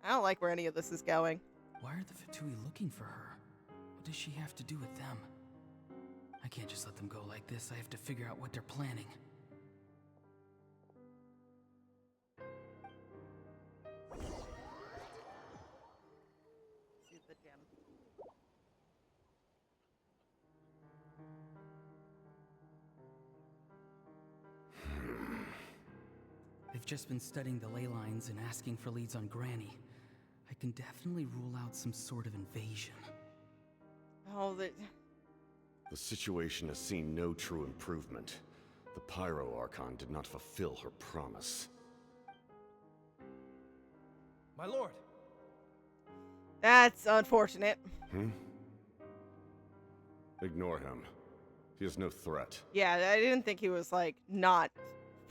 I don't like where any of this is going.
Why are the Fatui looking for her? What does she have to do with them? I can't just let them go like this. I have to figure out what they're planning.
See the gem.
They've just been studying the ley lines and asking for leads on Granny. I can definitely rule out some sort of invasion.
Oh,
The situation has seen no true improvement. The Pyro Archon did not fulfill her promise.
My lord!
That's unfortunate.
Ignore him. He is no threat.
Yeah, I didn't think he was, like, not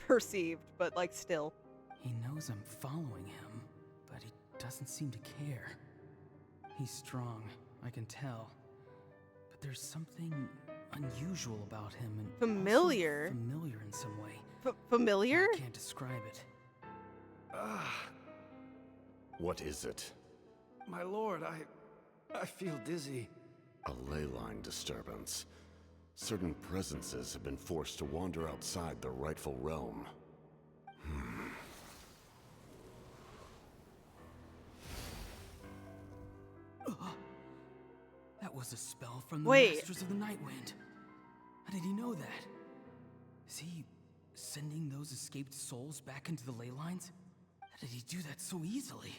perceived, but, like, still.
He knows I'm following him. doesn't seem to care. He's strong, I can tell. But there's something unusual about him and
familiar.
Also familiar in some way.
Familiar?
I can't describe it.
What is it?
My lord, I feel dizzy.
A ley line disturbance. Certain presences have been forced to wander outside their rightful realm.
That was a spell from the
Wait.
Masters of the Night Wind. How did he know that? Is he sending those escaped souls back into the ley lines? How did he do that so easily?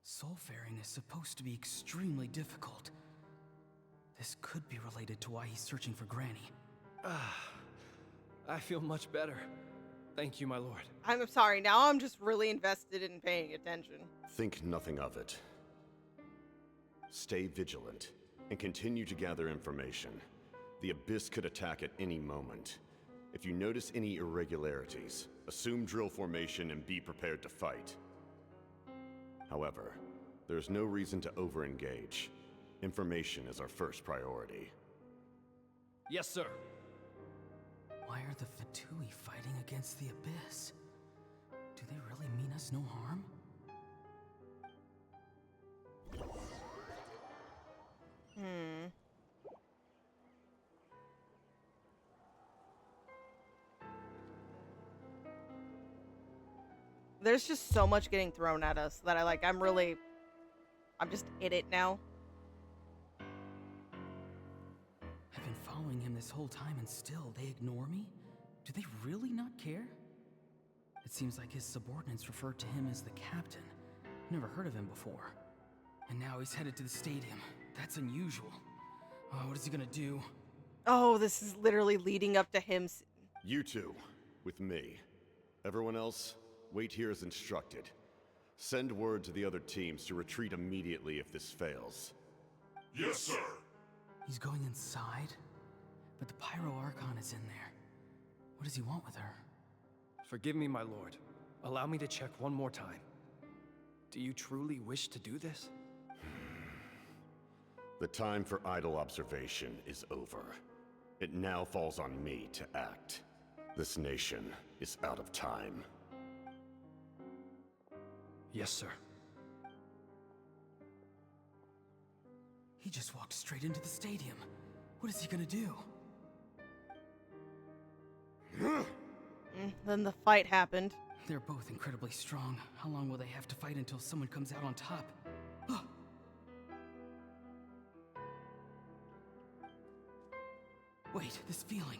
Soulfaring is supposed to be extremely difficult. This could be related to why he's searching for Granny.
I feel much better. Thank you, my lord.
I'm sorry, now I'm just really invested in paying attention.
Think nothing of it. Stay vigilant and continue to gather information. The Abyss could attack at any moment. If you notice any irregularities, assume drill formation and be prepared to fight. However, there's no reason to over-engage. Information is our first priority.
Yes, sir.
Why are the Fatui fighting against the Abyss? Do they really mean us no harm?
There's just so much getting thrown at us that I'm just in it now.
I've been following him this whole time and still they ignore me? Do they really not care? It seems like his subordinates refer to him as the captain. Never heard of him before. And now he's headed to the stadium. That's unusual. Oh, what is he gonna do?
Oh, this is literally leading up to him.
You two, with me. Everyone else, wait here as instructed. Send word to the other teams to retreat immediately if this fails.
Yes, sir.
He's going inside? But the Pyro Archon is in there. What does he want with her?
Forgive me, my lord. Allow me to check one more time. Do you truly wish to do this?
The time for idle observation is over. It now falls on me to act. This nation is out of time.
Yes, sir.
He just walked straight into the stadium. What is he gonna do?
Then the fight happened.
They're both incredibly strong. How long will they have to fight until someone comes out on top? Wait, this feeling.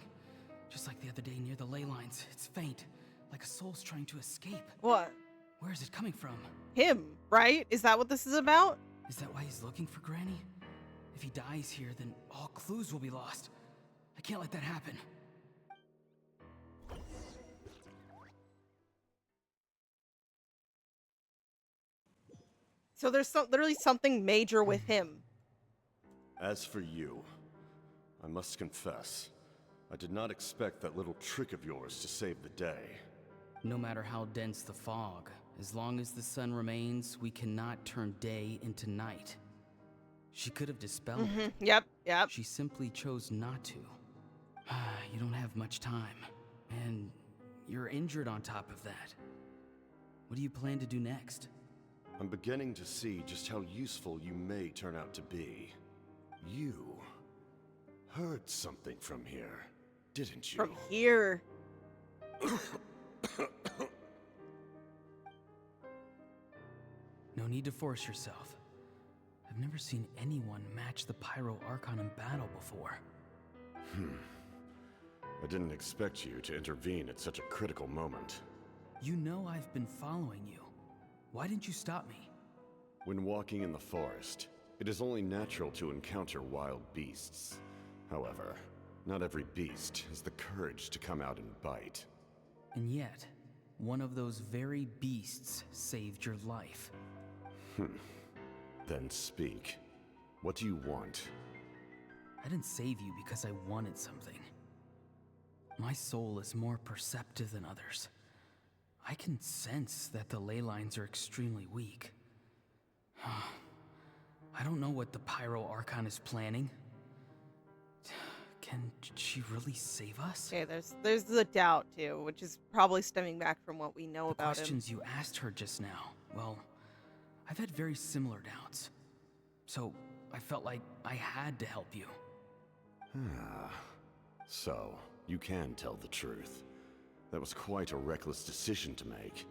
Just like the other day near the ley lines. It's faint, like a soul's trying to escape.
What?
Where is it coming from?
Him, right? Is that what this is about?
Is that why he's looking for Granny? If he dies here, then all clues will be lost. I can't let that happen.
So there's literally something major with him.
As for you, I must confess, I did not expect that little trick of yours to save the day.
No matter how dense the fog, as long as the sun remains, we cannot turn day into night. She could have dispelled it.
Yep.
She simply chose not to. You don't have much time, and you're injured on top of that. What do you plan to do next?
I'm beginning to see just how useful you may turn out to be. You heard something from here, didn't you?
From here.
No need to force yourself. I've never seen anyone match the Pyro Archon in battle before.
I didn't expect you to intervene at such a critical moment.
You know I've been following you. Why didn't you stop me?
When walking in the forest, it is only natural to encounter wild beasts. However, not every beast has the courage to come out and bite.
And yet, one of those very beasts saved your life.
Then speak. What do you want?
I didn't save you because I wanted something. My soul is more perceptive than others. I can sense that the ley lines are extremely weak. I don't know what the Pyro Archon is planning. Can she really save us?
Okay, there's the doubt too, which is probably stemming back from what we know
The
about him.
questions you asked her just now, well, I've had very similar doubts. So I felt like I had to help you.
So, you can tell the truth. That was quite a reckless decision to make.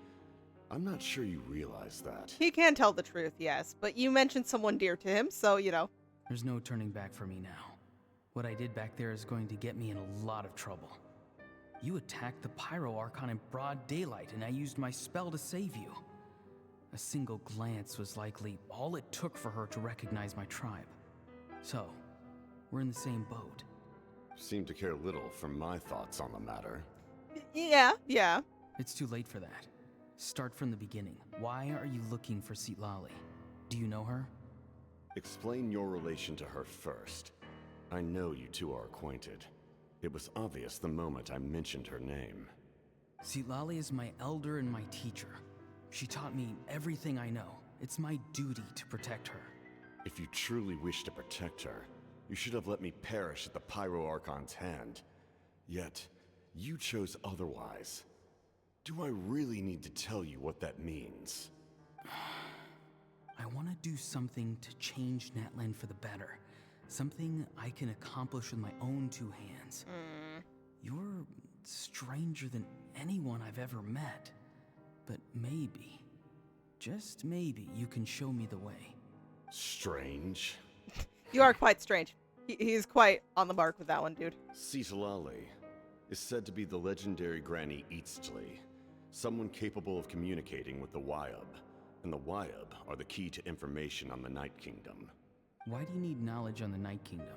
I'm not sure you realize that.
He can tell the truth, yes, but you mentioned someone dear to him, so, you know.
There's no turning back for me now. What I did back there is going to get me in a lot of trouble. You attacked the Pyro Archon in broad daylight, and I used my spell to save you. A single glance was likely all it took for her to recognize my tribe. So, we're in the same boat.
Seem to care little for my thoughts on the matter.
Yeah.
It's too late for that. Start from the beginning. Why are you looking for Citlali? Do you know her?
Explain your relation to her first. I know you two are acquainted. It was obvious the moment I mentioned her name.
Citlali is my elder and my teacher. She taught me everything I know. It's my duty to protect her.
If you truly wish to protect her, you should have let me perish at the Pyro Archon's hand. Yet, you chose otherwise. Do I really need to tell you what that means?
I want to do something to change Natlan for the better. Something I can accomplish with my own two hands. You're stranger than anyone I've ever met. But maybe, just maybe, you can show me the way.
Strange?
You are quite strange. He's quite on the mark with that one, dude.
Citlali is said to be the legendary Granny Citlali, someone capable of communicating with the Wyub, and the Wyub are the key to information on the Night Kingdom.
Why do you need knowledge on the Night Kingdom?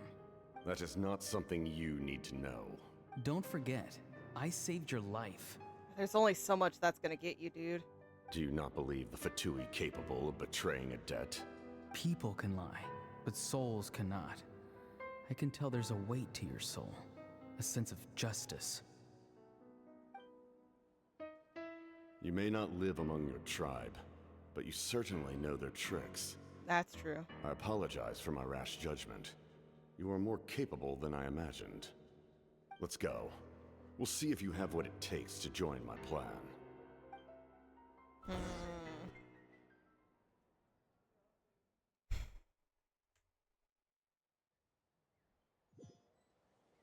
That is not something you need to know.
Don't forget, I saved your life.
There's only so much that's gonna get you, dude.
Do you not believe the Fatui capable of betraying a debt?
People can lie, but souls cannot. I can tell there's a weight to your soul, a sense of justice.
You may not live among your tribe, but you certainly know their tricks.
That's true.
I apologize for my rash judgment. You are more capable than I imagined. Let's go. We'll see if you have what it takes to join my plan.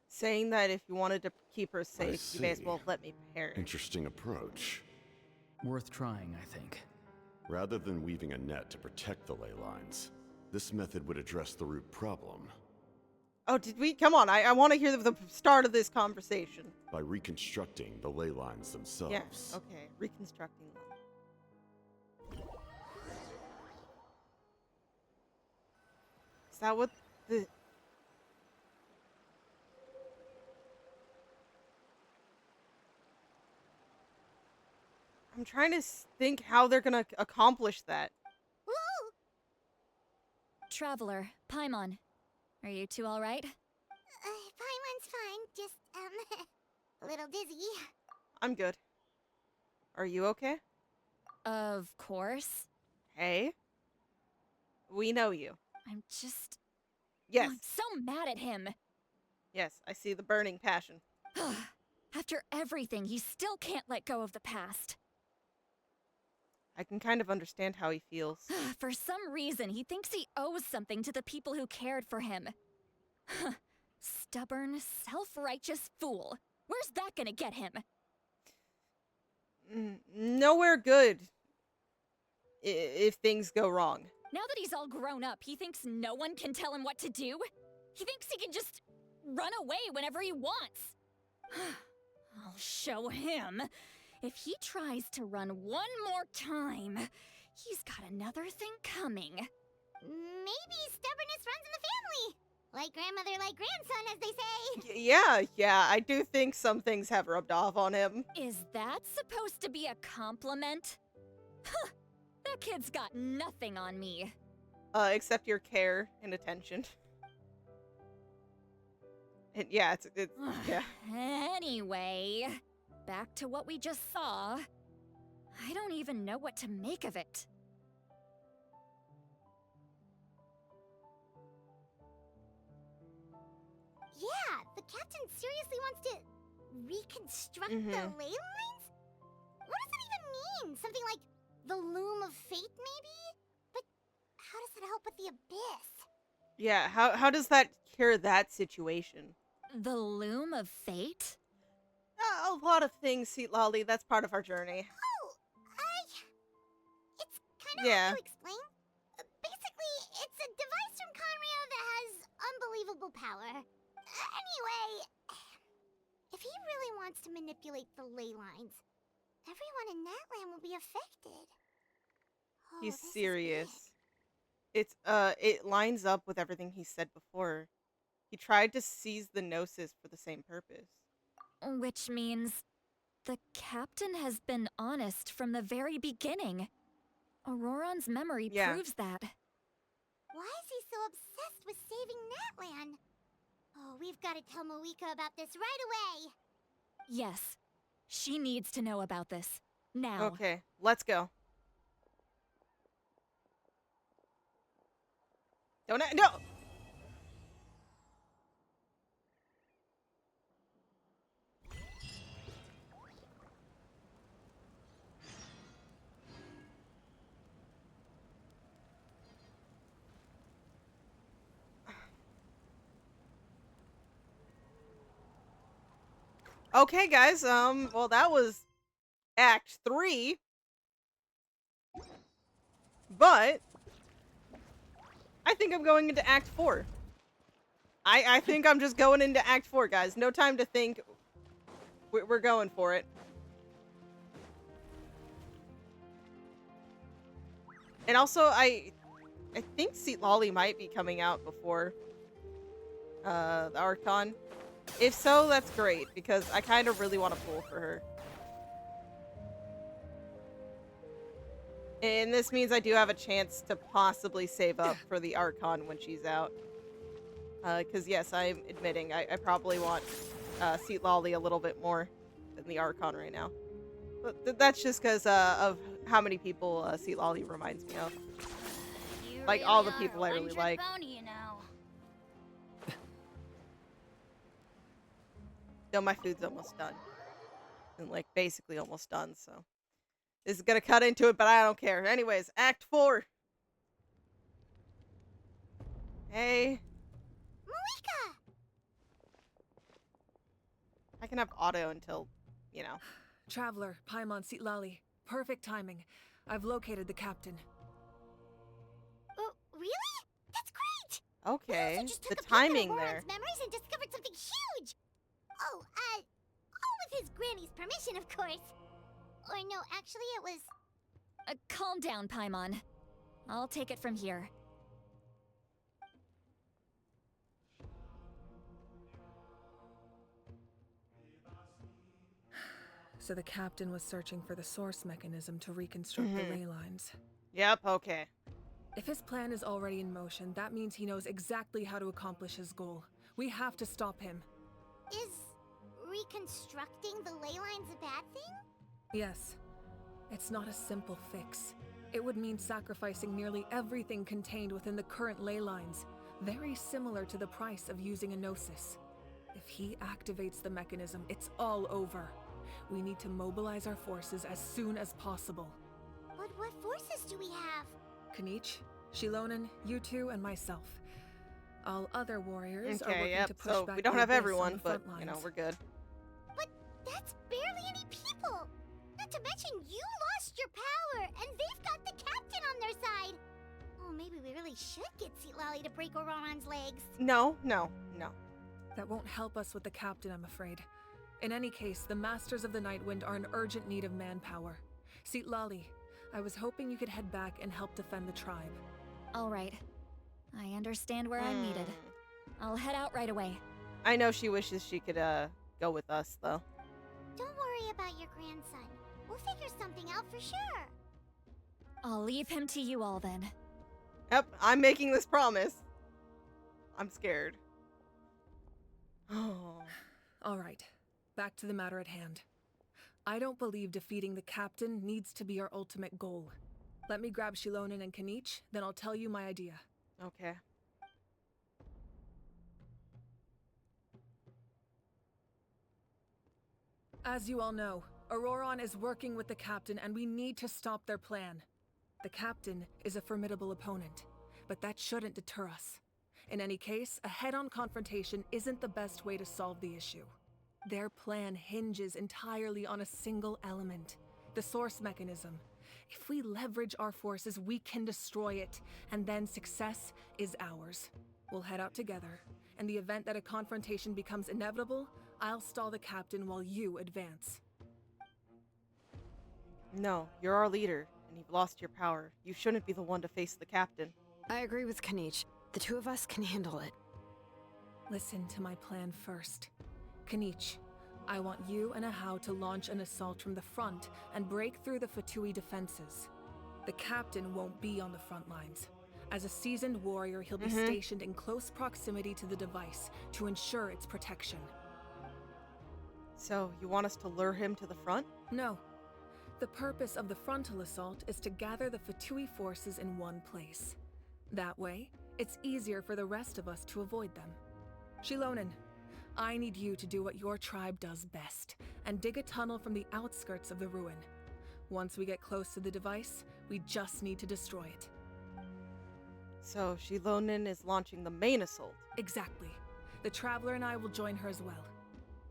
Saying that if you wanted to keep her safe, you may as well let me perish.
Interesting approach.
Worth trying, I think.
Rather than weaving a net to protect the ley lines, this method would address the root problem.
Oh, did we? Come on, I want to hear the start of this conversation.
By reconstructing the ley lines themselves.
Yes, okay, reconstructing them. Is that what the... I'm trying to think how they're gonna accomplish that.
Woo!
Traveler, Paimon. Are you two alright?
Paimon's fine, just, a little dizzy.
I'm good. Are you okay?
Of course.
Hey? We know you.
I'm just...
Yes.
I'm so mad at him.
Yes, I see the burning passion.
After everything, he still can't let go of the past.
I can kind of understand how he feels.
For some reason, he thinks he owes something to the people who cared for him. Stubborn, self-righteous fool. Where's that gonna get him?
Nowhere good. If things go wrong.
Now that he's all grown up, he thinks no one can tell him what to do? He thinks he can just run away whenever he wants. I'll show him. If he tries to run one more time, he's got another thing coming.
Maybe stubbornness runs in the family. Like grandmother, like grandson, as they say.
Yeah, I do think some things have rubbed off on him.
Is that supposed to be a compliment? Huh, that kid's got nothing on me.
Except your care and attention. And yeah, it's yeah.
Anyway, back to what we just saw. I don't even know what to make of it.
captain seriously wants to reconstruct the ley lines? What does that even mean? Something like the loom of fate, maybe? But how does that help with the abyss?
Yeah, how does that cure that situation?
The loom of fate?
A lot of things, Citlali. That's part of our journey.
Oh, it's kind of hard to explain. Basically, it's a device from Conrio that has unbelievable power. Anyway, if he really wants to manipulate the ley lines, everyone in Natlan will be affected. Oh,
He's
this is
serious.
big.
It lines up with everything he said before. He tried to seize the Gnosis for the same purpose.
Which means the captain has been honest from the very beginning. Auroron's memory proves that.
Why is he so obsessed with saving Natlan? Oh, we've got to tell Moeka about this right away.
Yes, she needs to know about this. Now.
Okay, let's go. No! Okay, guys, well, that was Act 3. But I think I'm going into Act 4. I think I'm just going into Act 4, guys. No time to think. We're going for it. And also, I think Citlali might be coming out before the Archon. If so, that's great, because I kind of really want to pull for her. And this means I do have a chance to possibly save up for the Archon when she's out. Because yes, I'm admitting I probably want Citlali a little bit more than the Archon right now. But that's just because of how many people Citlali reminds me of. Like all the people I really like. Though my food's almost done. And like basically almost done, so. This is gonna cut into it, but I don't care. Anyways, Act 4. Hey.
Moeka!
I can have auto until, you know.
Traveler, Paimon, Citlali. Perfect timing. I've located the captain.
Oh, really? That's great!
Okay,
We also just took
the
a peek at
timing
Auroron's
there.
memories and discovered something huge! Oh, all with his granny's permission, of course. Or no, actually it was...
Calm down, Paimon. I'll take it from here.
So the captain was searching for the source mechanism to reconstruct the ley lines.
Yep, okay.
If his plan is already in motion, that means he knows exactly how to accomplish his goal. We have to stop him.
Is reconstructing the ley lines a bad thing?
Yes. It's not a simple fix. It would mean sacrificing nearly everything contained within the current ley lines, very similar to the price of using a Gnosis. If he activates the mechanism, it's all over. We need to mobilize our forces as soon as possible.
But what forces do we have?
Kanich, Shilonen, you two, and myself. All other warriors are
Okay,
working
yep,
to push
so
back
we don't
the
have
abyss on
everyone,
the
but,
front
you know,
lines.
we're good.
But that's barely any people! Not to mention you lost your power, and they've got the captain on their side! Oh, maybe we really should get Citlali to break Auroron's legs.
No.
That won't help us with the captain, I'm afraid. In any case, the Masters of the Nightwind are in urgent need of manpower. Citlali, I was hoping you could head back and help defend the tribe.
All right. I understand where I'm needed. I'll head out right away.
I know she wishes she could go with us, though.
Don't worry about your grandson. We'll figure something out for sure.
I'll leave him to you all then.
Yep, I'm making this promise. I'm scared. Oh.
All right, back to the matter at hand. I don't believe defeating the captain needs to be our ultimate goal. Let me grab Shilonen and Kanich, then I'll tell you my idea.
Okay.
As you all know, Auroron is working with the Captain and we need to stop their plan. The Captain is a formidable opponent, but that shouldn't deter us. In any case, a head-on confrontation isn't the best way to solve the issue. Their plan hinges entirely on a single element, the source mechanism. If we leverage our forces, we can destroy it, and then success is ours. We'll head out together. In the event that a confrontation becomes inevitable, I'll stall the Captain while you advance.
No, you're our leader, and you've lost your power. You shouldn't be the one to face the Captain.
I agree with Kanich. The two of us can handle it.
Listen to my plan first. Kanich, I want you and Ahau to launch an assault from the front and break through the Fatui defenses. The Captain won't be on the front lines. As a seasoned warrior, he'll be stationed in close proximity to the device to ensure its protection.
So, you want us to lure him to the front?
No. The purpose of the frontal assault is to gather the Fatui forces in one place. That way, it's easier for the rest of us to avoid them. Shilonen, I need you to do what your tribe does best, and dig a tunnel from the outskirts of the ruin. Once we get close to the device, we just need to destroy it.
So, Shilonen is launching the main assault.
Exactly. The Traveler and I will join her as well.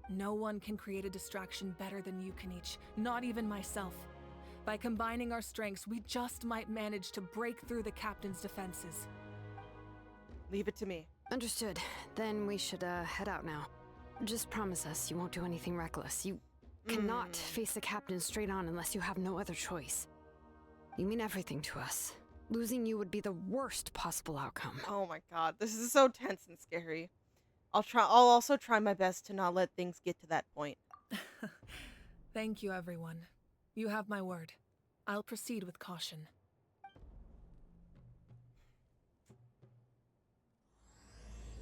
No one can create a distraction better than you, Kanich, not even myself. By combining our strengths, we just might manage to break through the Captain's defenses.
Leave it to me.
Understood. Then we should head out now. Just promise us you won't do anything reckless. You cannot face the Captain straight on unless you have no other choice. You mean everything to us. Losing you would be the worst possible outcome.
Oh my god, this is so tense and scary. I'll also try my best to not let things get to that point.
Thank you, everyone. You have my word. I'll proceed with caution.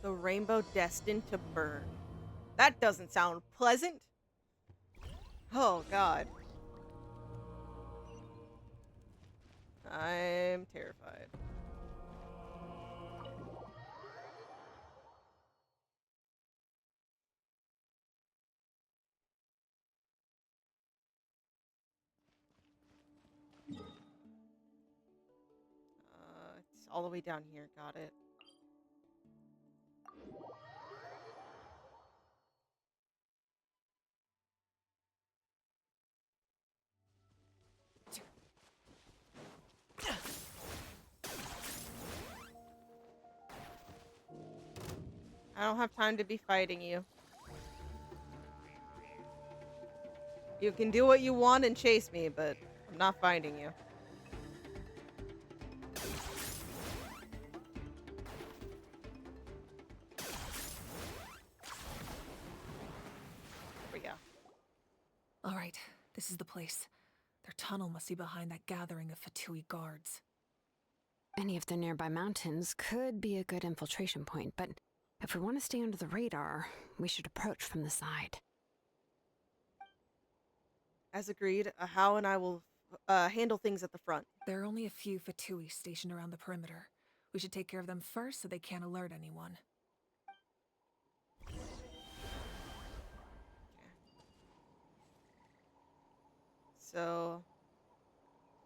The rainbow destined to burn. That doesn't sound pleasant. Oh god. I'm terrified. It's all the way down here. Got it. I don't have time to be fighting you. You can do what you want and chase me, but I'm not fighting you. There we go.
All right, this is the place. Their tunnel must be behind that gathering of Fatui guards.
Any of the nearby mountains could be a good infiltration point, but if we want to stay under the radar, we should approach from the side.
As agreed, Ahau and I will handle things at the front.
There are only a few Fatui stationed around the perimeter. We should take care of them first so they can't alert anyone.
So,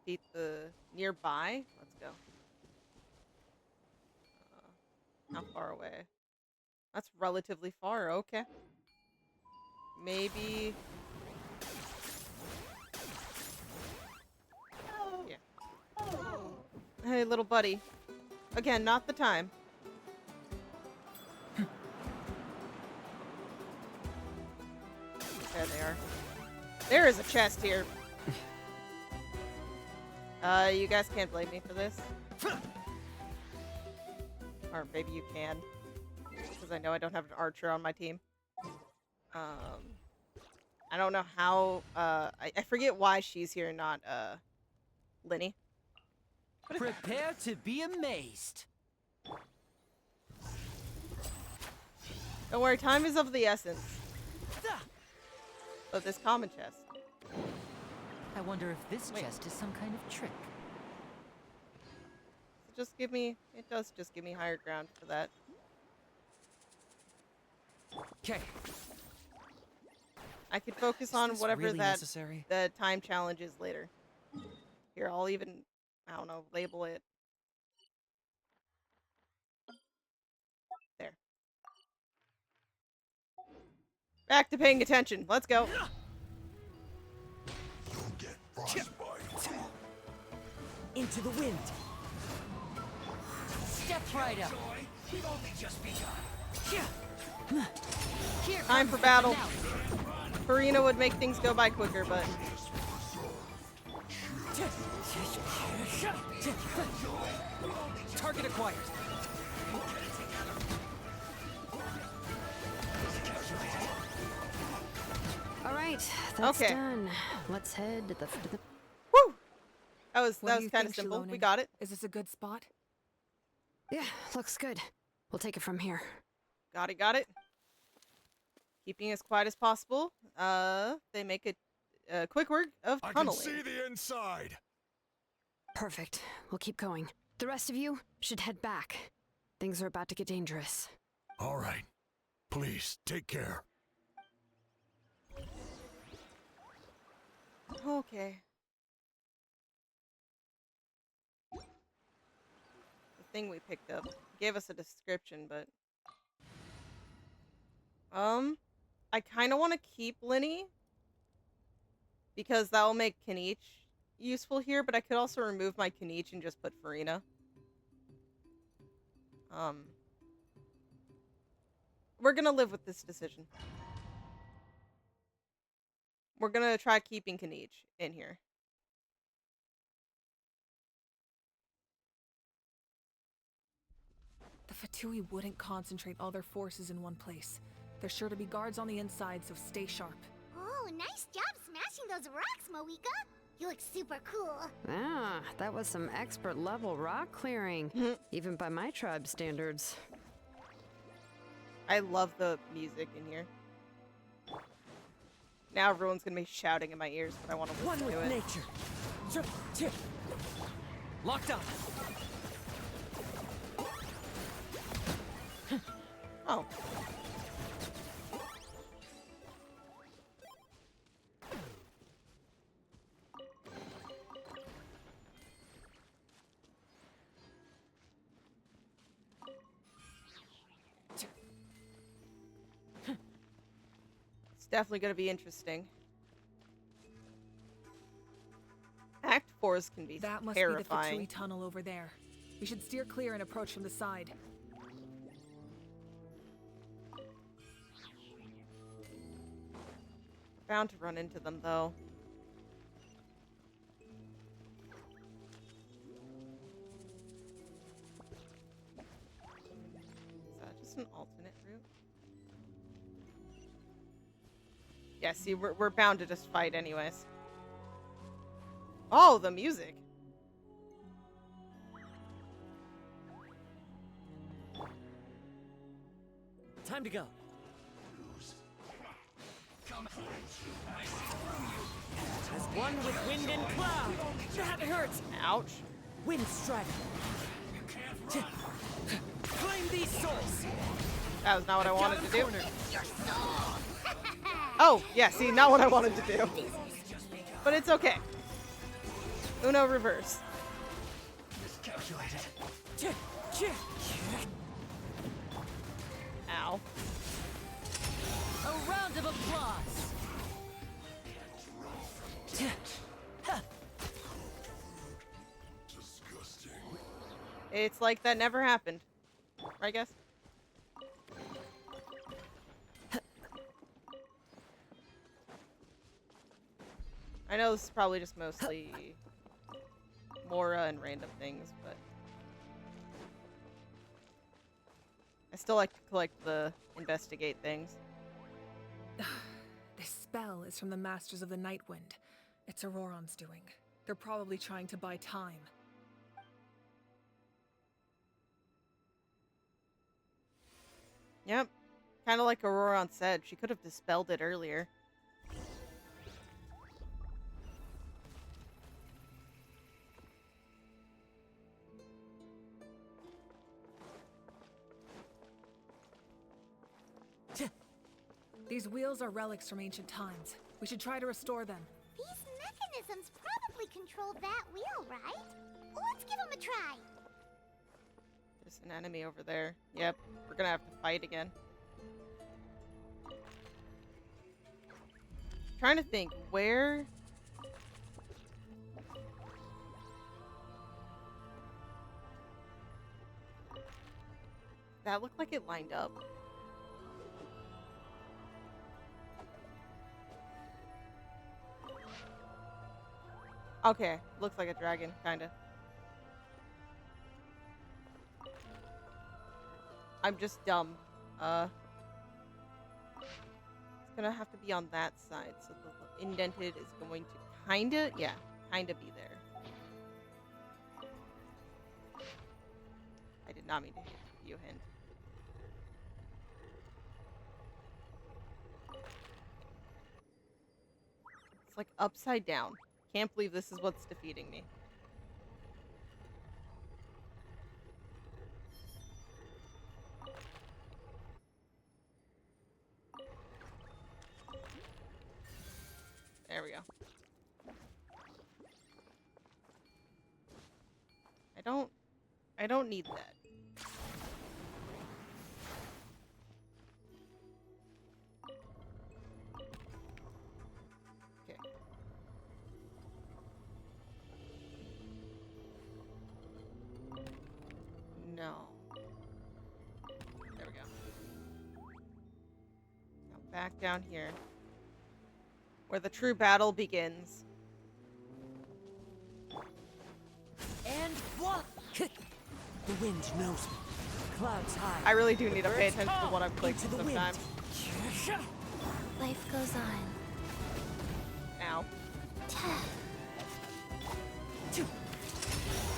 beat the nearby. Let's go. How far away? That's relatively far. Okay. Maybe. Yeah. Hey, little buddy. Again, not the time. There they are. There is a chest here. You guys can't blame me for this. Or maybe you can. Because I know I don't have an archer on my team. I don't know how, I forget why she's here, not, Linny.
Prepare to be amazed.
Don't worry, time is of the essence. Of this common chest.
I wonder if this chest is some kind of trick.
Just give me, it does just give me higher ground for that.
Okay.
I could focus
Is
on
this
whatever
really
that
necessary?
the time challenge is later. Here, I'll even, I don't know, label it. There. Back to paying attention. Let's go.
Into the wind. Step right up.
We've only just begun.
Here
Time for battle. Farina would make things go by quicker, but
Target acquired.
All right, that's
Okay.
done. Let's head to the.
Woo! That was
What do you
kind of
think,
simple. We
Shilonen?
got it.
Is this a good spot?
Yeah, looks good. We'll take it from here.
Got it. Got it. Keeping as quiet as possible. They make a quick work of
I can
tunneling.
see the inside.
Perfect. We'll keep going. The rest of you should head back. Things are about to get dangerous.
All right. Please, take care.
Okay. The thing we picked up gave us a description, but I kind of want to keep Linny because that will make Kanich useful here, but I could also remove my Kanich and just put Farina. We're gonna live with this decision. We're gonna try keeping Kanich in here.
The Fatui wouldn't concentrate all their forces in one place. There's sure to be guards on the inside, so stay sharp.
Oh, nice job smashing those rocks, Moika. You look super cool.
Ah, that was some expert level rock clearing, even by my tribe standards.
I love the music in here. Now everyone's gonna be shouting in my ears, but I want to listen
One
to
with
it.
nature. Locked up.
Oh. It's definitely going to be interesting. Act 4s can be
That must
terrifying.
be the Fatui tunnel over there. We should steer clear and approach from the side.
Bound to run into them, though. Is that just an alternate route? Yeah, see, we're bound to just fight anyways. Oh, the music.
Time to go. As one with wind and cloud. That hurts.
Ouch.
Wind strike. Claim these souls.
That was not what I wanted to do. Oh, yeah, see, not what I wanted to do. But it's okay. Uno reverse. Ow.
A round of applause.
It's like that never happened. I guess. I know this is probably just mostly Mora and random things, but I still like to collect the investigate things.
This spell is from the Masters of the Nightwind. It's Auroron's doing. They're probably trying to buy time.
Yep. Kind of like Auroron said, she could have dispelled it earlier.
These wheels are relics from ancient times. We should try to restore them.
These mechanisms probably control that wheel, right? Let's give them a try.
There's an enemy over there. Yep, we're gonna have to fight again. Trying to think where. That looked like it lined up. Okay, looks like a dragon, kinda. I'm just dumb. It's gonna have to be on that side, so the indented is going to kinda be there. I did not mean to give you a hint. It's like upside down. Can't believe this is what's defeating me. There we go. I don't need that. Okay. No. There we go. Now back down here. Where the true battle begins.
And what? The wind knows me. Clouds high.
I really do need to pay attention to what I'm clicking sometimes.
Life goes on.
Ow.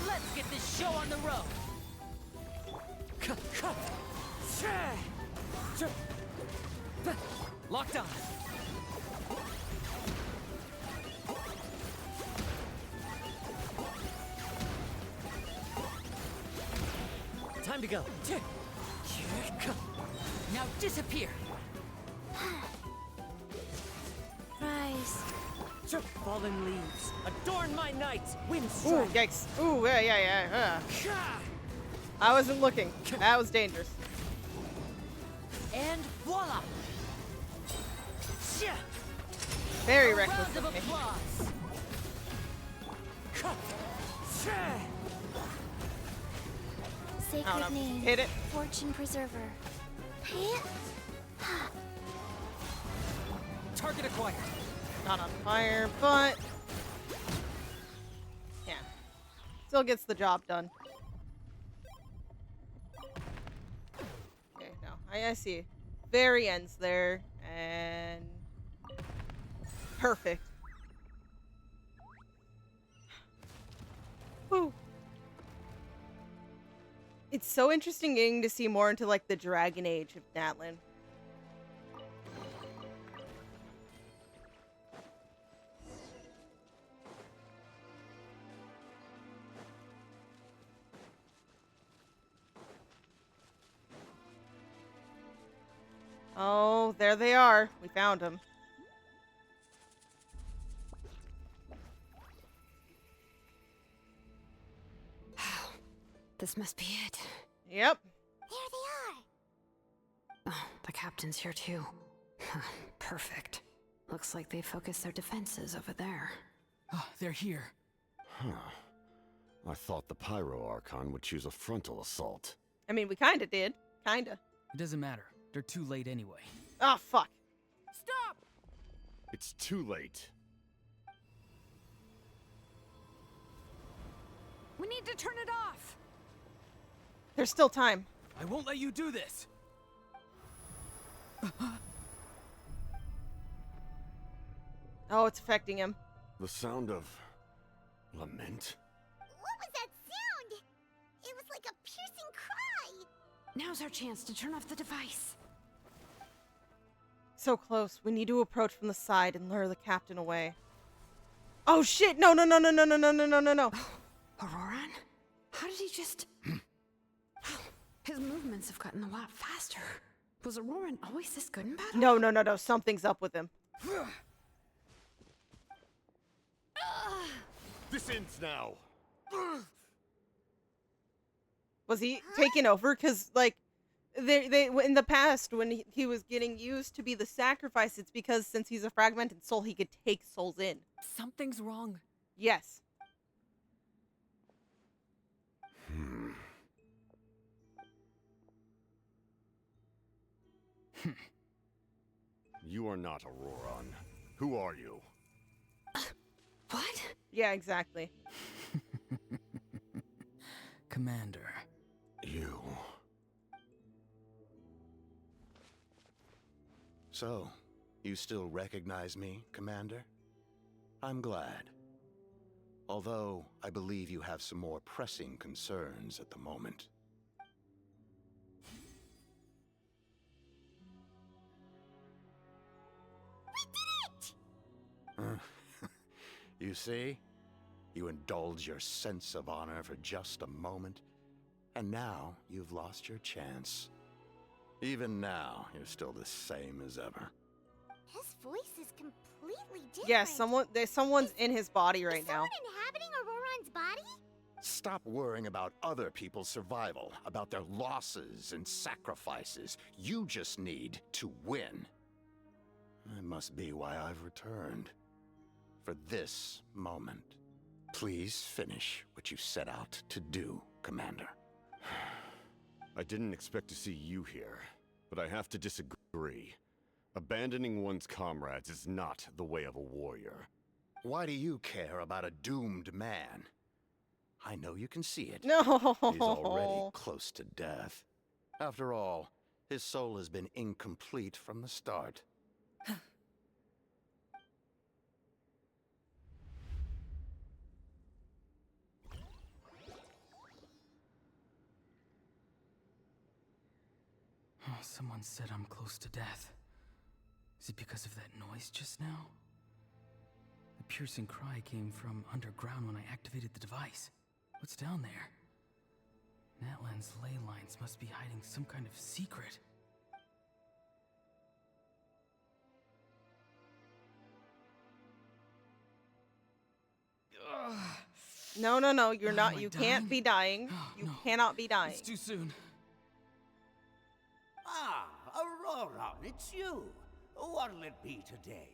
Let's get this show on the road. Locked on. Time to go. Now disappear.
Rise.
Fallen leaves adorn my nights. Wind
Ooh,
strike.
yikes. Ooh, yeah. I wasn't looking. That was dangerous.
And voila.
Very
A
reckless
round of
of me.
applause.
I don't
Sacred
know.
name.
Hit it.
Fortune preserver.
Target acquired.
Not on fire, but yeah. Still gets the job done. Okay, no. I see. Very ends there. And perfect. Whew. It's so interesting getting to see more into like the Dragon Age of Natlan. Oh, there they are. We found them.
This must be it.
Yep.
There they are.
Oh, the captain's here too. Perfect. Looks like they focused their defenses over there.
Oh, they're here.
Huh. I thought the Pyro Archon would choose a frontal assault.
I mean, we kinda did. Kinda.
It doesn't matter. They're too late anyway.
Ah, fuck.
Stop!
It's too late.
We need to turn it off!
There's still time.
I won't let you do this!
Oh, it's affecting him.
The sound of lament?
What was that sound? It was like a piercing cry.
Now's our chance to turn off the device.
So close. We need to approach from the side and lure the captain away. Oh shit! No!
Auroran? How did he just... His movements have gotten a lot faster. Was Auroran always this good in battle?
No, no, no, no. Something's up with him.
This ends now.
Was he taken over? Because, like, they in the past, when he was getting used to be the sacrifice, it's because since he's a fragmented soul, he could take souls in.
Something's wrong.
Yes.
You are not Auroran. Who are you?
What?
Yeah, exactly.
Commander.
You.
So, you still recognize me, Commander? I'm glad. Although, I believe you have some more pressing concerns at the moment. You see? You indulge your sense of honor for just a moment, and now you've lost your chance. Even now, you're still the same as ever.
His voice is completely different.
Yeah, someone's in his body right now.
Inhabiting Auroran's body?
Stop worrying about other people's survival, about their losses and sacrifices. You just need to win. That must be why I've returned. For this moment. Please finish what you set out to do, Commander.
I didn't expect to see you here, but I have to disagree. Abandoning one's comrades is not the way of a warrior.
Why do you care about a doomed man? I know you can see it.
No.
He's already close to death. After all, his soul has been incomplete from the start.
Oh, someone said I'm close to death. Is it because of that noise just now? The piercing cry came from underground when I activated the device. What's down there? Natlan's ley lines must be hiding some kind of secret.
No, no, no. You're not.
Am I
You
dying?
can't be dying.
Oh,
You
no.
cannot be dying.
It's too soon.
Ah, Auroran, it's you. What'll it be today?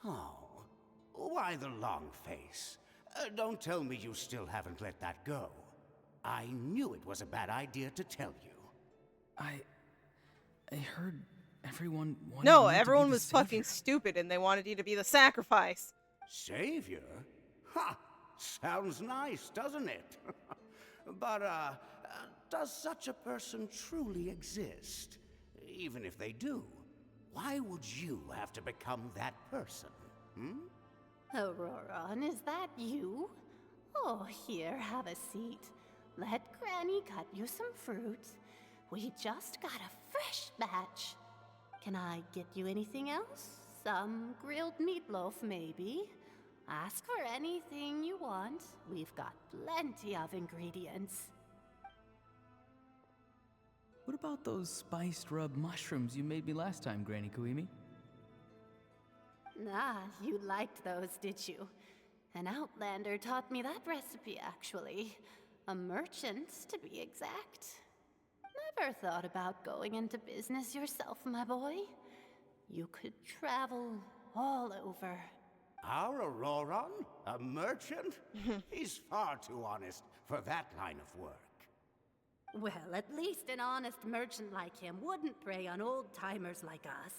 Oh, why the long face? Don't tell me you still haven't let that go. I knew it was a bad idea to tell you.
I heard everyone wanted
No,
me to be
everyone
the
was
savior.
fucking stupid and they wanted you to be the sacrifice.
Savior? Ha! Sounds nice, doesn't it? But, does such a person truly exist? Even if they do, why would you have to become that person?
Auroran, is that you? Oh, here, have a seat. Let Granny cut you some fruit. We just got a fresh batch. Can I get you anything else? Some grilled meatloaf, maybe? Ask for anything you want. We've got plenty of ingredients.
What about those spiced rub mushrooms you made me last time, Granny Kuimi?
Ah, you liked those, did you? An outlander taught me that recipe, actually. A merchant, to be exact. Never thought about going into business yourself, my boy. You could travel all over.
Our Auroran? A merchant? He's far too honest for that line of work.
Well, at least an honest merchant like him wouldn't prey on old-timers like us.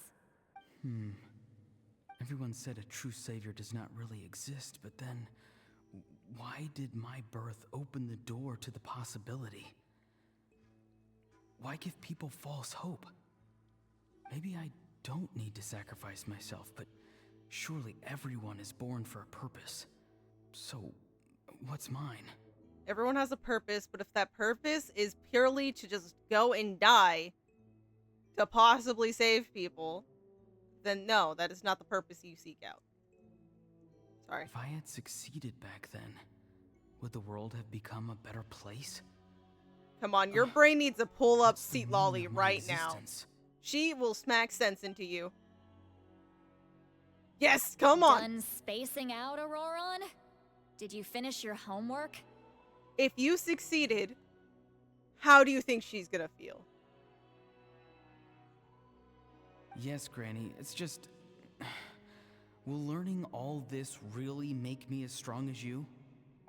Everyone said a true savior does not really exist, but then why did my birth open the door to the possibility? Why give people false hope? Maybe I don't need to sacrifice myself, but surely everyone is born for a purpose. So, what's mine?
Everyone has a purpose, but if that purpose is purely to just go and die to possibly save people, then no, that is not the purpose you seek out. Sorry.
If I had succeeded back then, would the world have become a better place?
Come on, your brain needs to pull up Citlali right now. She will smack sense into you. Yes, come on.
Done spacing out, Auroron? Did you finish your homework?
If you succeeded, how do you think she's gonna feel?
Yes, Granny, it's just... Will learning all this really make me as strong as you?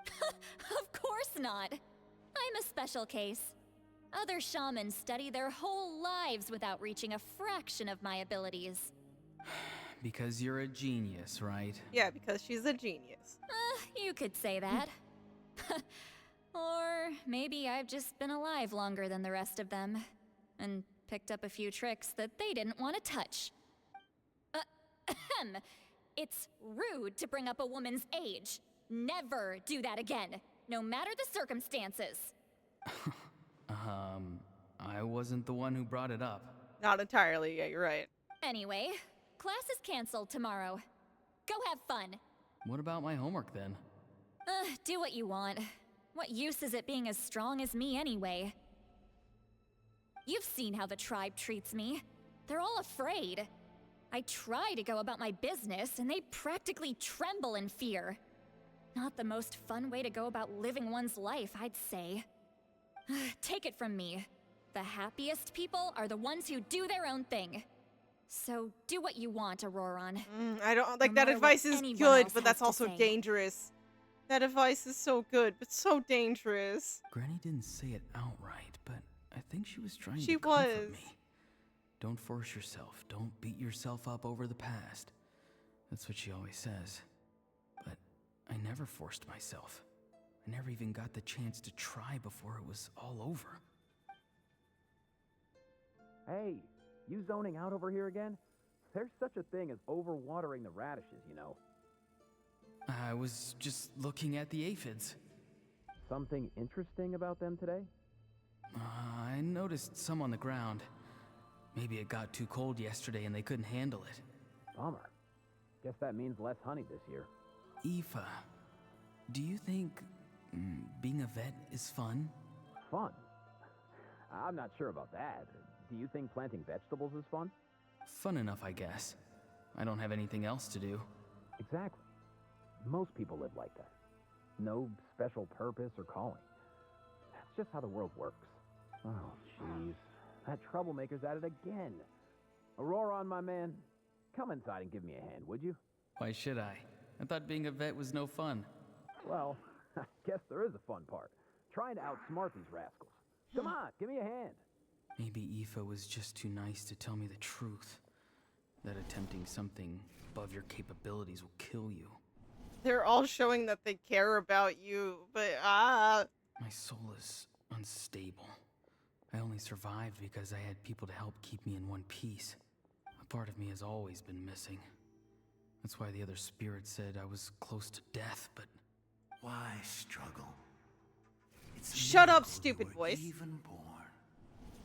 Of course not. I'm a special case. Other shamans study their whole lives without reaching a fraction of my abilities.
Because you're a genius, right?
Yeah, because she's a genius.
You could say that. Or maybe I've just been alive longer than the rest of them, and picked up a few tricks that they didn't want to touch. It's rude to bring up a woman's age. Never do that again, no matter the circumstances.
I wasn't the one who brought it up.
Not entirely, yeah, you're right.
Anyway, class is canceled tomorrow. Go have fun.
What about my homework then?
Do what you want. What use is it being as strong as me anyway? You've seen how the tribe treats me. They're all afraid. I try to go about my business, and they practically tremble in fear. Not the most fun way to go about living one's life, I'd say. Take it from me. The happiest people are the ones who do their own thing. So do what you want, Auroron.
I don't like
No
that
matter what
advice is
anyone
good,
else
but
has
that's
to
also
say.
dangerous. That advice is so good, but so dangerous.
Granny didn't say it outright, but I think she was trying
She
to comfort
was.
me. Don't force yourself. Don't beat yourself up over the past. That's what she always says. But I never forced myself. I never even got the chance to try before it was all over.
Hey, you zoning out over here again? There's such a thing as overwatering the radishes, you know.
I was just looking at the aphids.
Something interesting about them today?
I noticed some on the ground. Maybe it got too cold yesterday and they couldn't handle it.
Bummer. Guess that means less honey this year.
Aoife, do you think being a vet is fun?
Fun? I'm not sure about that. Do you think planting vegetables is fun?
Fun enough, I guess. I don't have anything else to do.
Exactly. Most people live like that. No special purpose or calling. That's just how the world works. Oh, jeez. That troublemaker's at it again. Auroron, my man, come inside and give me a hand, would you?
Why should I? I thought being a vet was no fun.
Well, I guess there is a fun part. Trying to outsmart these rascals. Come on, give me a hand.
Maybe Aoife was just too nice to tell me the truth. That attempting something above your capabilities will kill you.
They're all showing that they care about you, but
My soul is unstable. I only survived because I had people to help keep me in one piece. A part of me has always been missing. That's why the other spirits said I was close to death, but...
Why struggle? It's
shut up, stupid voice.
even born.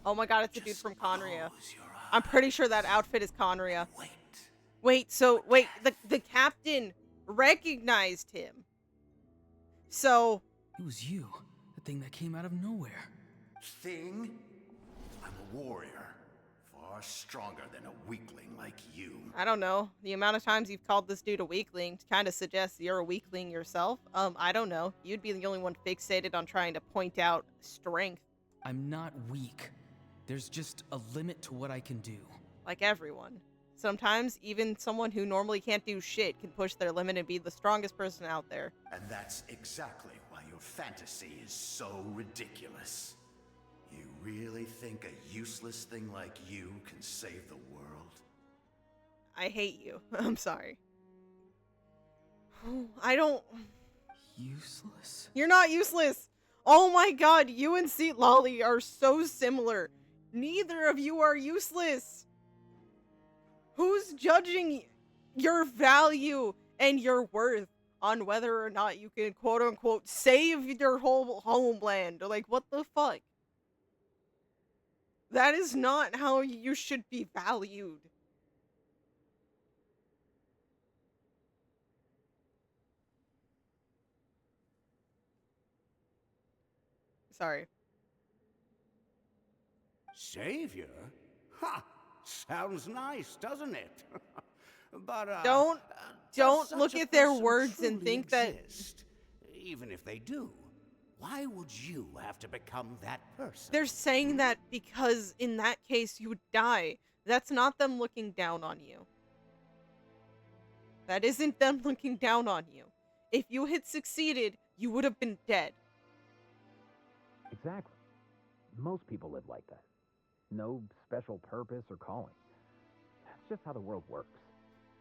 Oh my god, it's a dude from Conria. I'm pretty sure that outfit is Conria. Wait, the captain recognized him. So...
It was you. The thing that came out of nowhere.
Thing? I'm a warrior. Far stronger than a weakling like you.
I don't know. The amount of times you've called this dude a weakling kind of suggests you're a weakling yourself. I don't know. You'd be the only one fixated on trying to point out strength.
I'm not weak. There's just a limit to what I can do.
Like everyone. Sometimes even someone who normally can't do shit can push their limit and be the strongest person out there.
And that's exactly why your fantasy is so ridiculous. You really think a useless thing like you can save the world?
I hate you. I'm sorry. I don't...
Useless?
You're not useless! Oh my god, you and Citlali are so similar. Neither of you are useless. Who's judging your value and your worth on whether or not you can quote-unquote save your whole homeland? Or like, what the fuck? That is not how you should be valued. Sorry.
Savior? Ha! Sounds nice, doesn't it? But,
Don't
does
look
such a
at their
person
words and
truly
think that
exist? Even if they do, why would you have to become that person?
they're saying that because in that case you would die. That's not them looking down on you. That isn't them looking down on you. If you had succeeded, you would have been dead.
Exactly. Most people live like that. No special purpose or calling. That's just how the world works.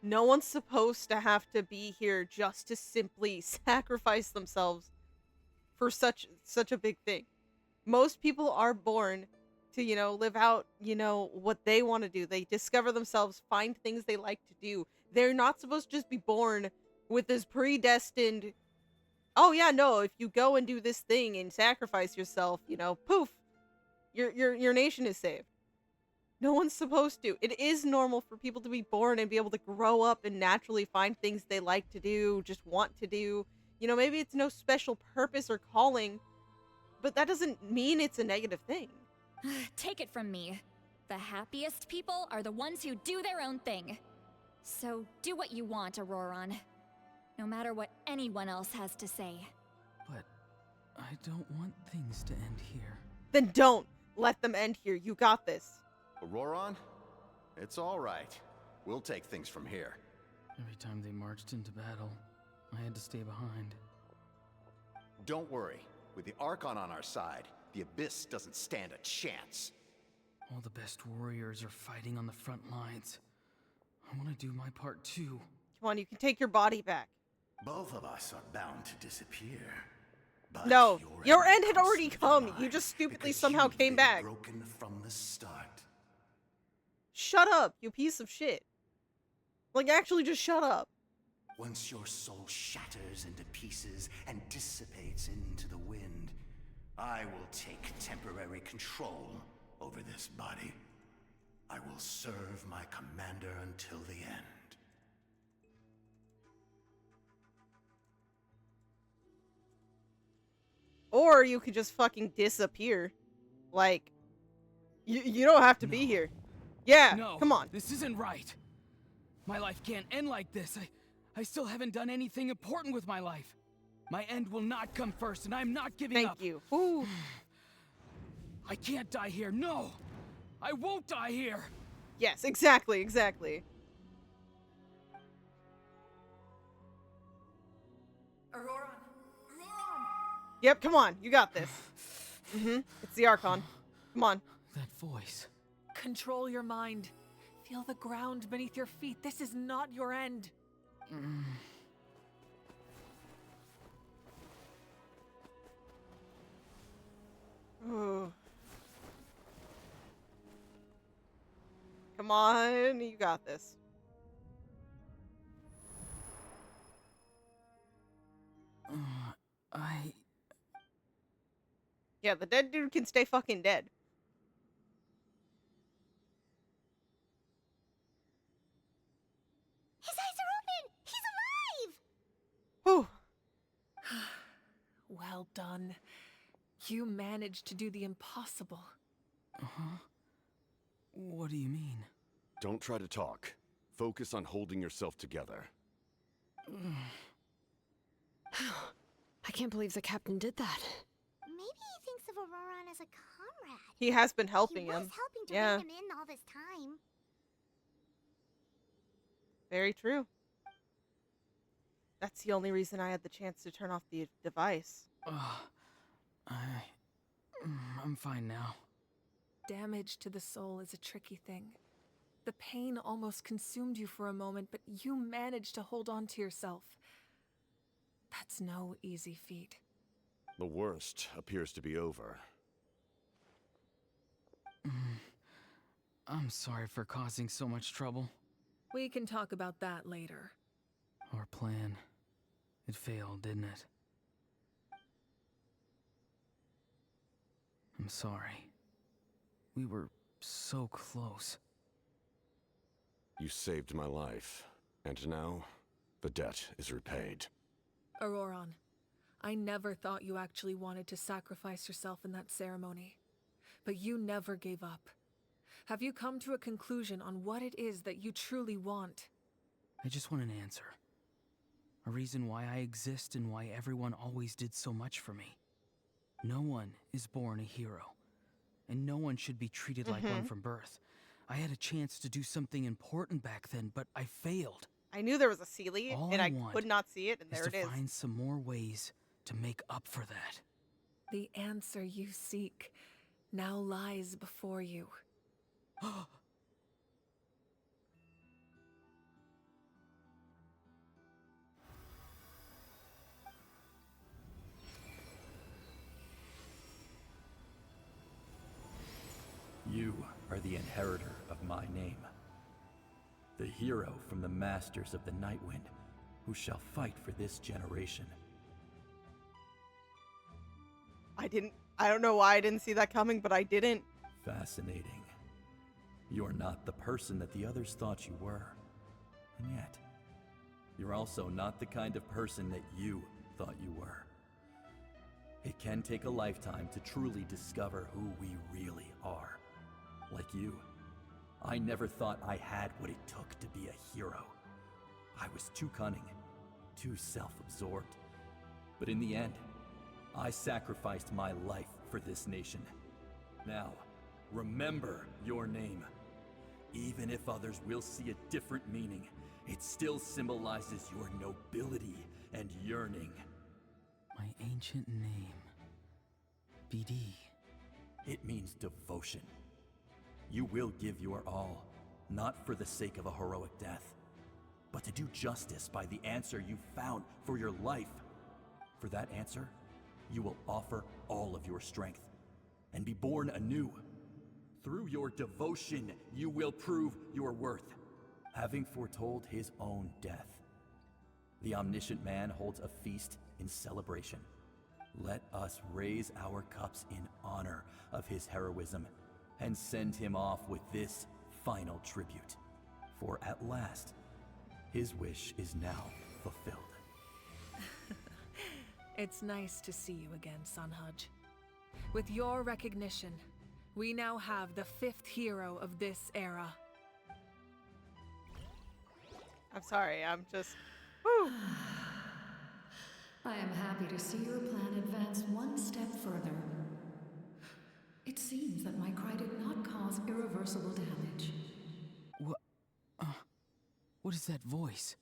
No one's supposed to have to be here just to simply sacrifice themselves for such a big thing. Most people are born to, live out, what they want to do. They discover themselves, find things they like to do. They're not supposed to just be born with this predestined, oh yeah, no, if you go and do this thing and sacrifice yourself, poof, your nation is saved. No one's supposed to. It is normal for people to be born and be able to grow up and naturally find things they like to do, just want to do. Maybe it's no special purpose or calling, but that doesn't mean it's a negative thing.
Take it from me. The happiest people are the ones who do their own thing. So do what you want, Auroron. No matter what anyone else has to say.
But I don't want things to end here.
Then don't let them end here. You got this.
Auroron? It's all right. We'll take things from here.
Every time they marched into battle, I had to stay behind.
Don't worry. With the Archon on our side, the Abyss doesn't stand a chance.
All the best warriors are fighting on the front lines. I want to do my part too.
Come on, you can take your body back.
Both of us are bound to disappear. But
no, your end had already come. You just stupidly somehow came back.
Broken from the start.
Shut up, you piece of shit. Like, actually just shut up.
Once your soul shatters into pieces and dissipates into the wind, I will take temporary control over this body. I will serve my commander until the end.
Or you could just fucking disappear. Like, you don't have to be here. Yeah,
no,
come on.
This isn't right. My life can't end like this. I still haven't done anything important with my life. My end will not come first, and I'm not giving up.
Thank you. Ooh.
I can't die here. No! I won't die here!
Yes, exactly, exactly.
Auroron!
Yep, come on. You got this. It's the Archon. Come on.
That voice.
Control your mind. Feel the ground beneath your feet. This is not your end.
Come on, you got this. Yeah, the dead dude can stay fucking dead.
His eyes are open! He's alive!
Whew.
Well done. You managed to do the impossible.
Uh-huh. What do you mean?
Don't try to talk. Focus on holding yourself together.
I can't believe the captain did that.
Maybe he thinks of Auroron as a comrade.
He has been helping
He
him.
was helping to
Yeah.
bring him in all this time.
Very true. That's the only reason I had the chance to turn off the device.
I'm fine now.
Damage to the soul is a tricky thing. The pain almost consumed you for a moment, but you managed to hold on to yourself. That's no easy feat.
The worst appears to be over.
I'm sorry for causing so much trouble.
We can talk about that later.
Our plan. It failed, didn't it? I'm sorry. We were so close.
You saved my life, and now the debt is repaid.
Auroron, I never thought you actually wanted to sacrifice yourself in that ceremony. But you never gave up. Have you come to a conclusion on what it is that you truly want?
I just want an answer. A reason why I exist and why everyone always did so much for me. No one is born a hero, and no one should be treated like one from birth. I had a chance to do something important back then, but I failed.
I knew there was a Sealy,
All
and
I
I
want
could not see it, and there
is
it
to
is.
find some more ways to make up for that.
The answer you seek now lies before you.
You are the inheritor of my name. The hero from the masters of the Nightwind, who shall fight for this generation.
I don't know why I didn't see that coming, but I didn't.
Fascinating. You're not the person that the others thought you were. And yet, you're also not the kind of person that you thought you were. It can take a lifetime to truly discover who we really are. Like you, I never thought I had what it took to be a hero. I was too cunning, too self-absorbed. But in the end, I sacrificed my life for this nation. Now, remember your name. Even if others will see a different meaning, it still symbolizes your nobility and yearning.
My ancient name. BD.
It means devotion. You will give your all, not for the sake of a heroic death, but to do justice by the answer you found for your life. For that answer, you will offer all of your strength and be born anew. Through your devotion, you will prove your worth, having foretold his own death. The omniscient man holds a feast in celebration. Let us raise our cups in honor of his heroism and send him off with this final tribute. For at last, his wish is now fulfilled.
It's nice to see you again, Sunhudge. With your recognition, we now have the 5th hero of this era.
I'm sorry, I'm just... Woo!
I am happy to see your plan advance one step further. It seems that my cry did not cause irreversible damage.
What is that voice?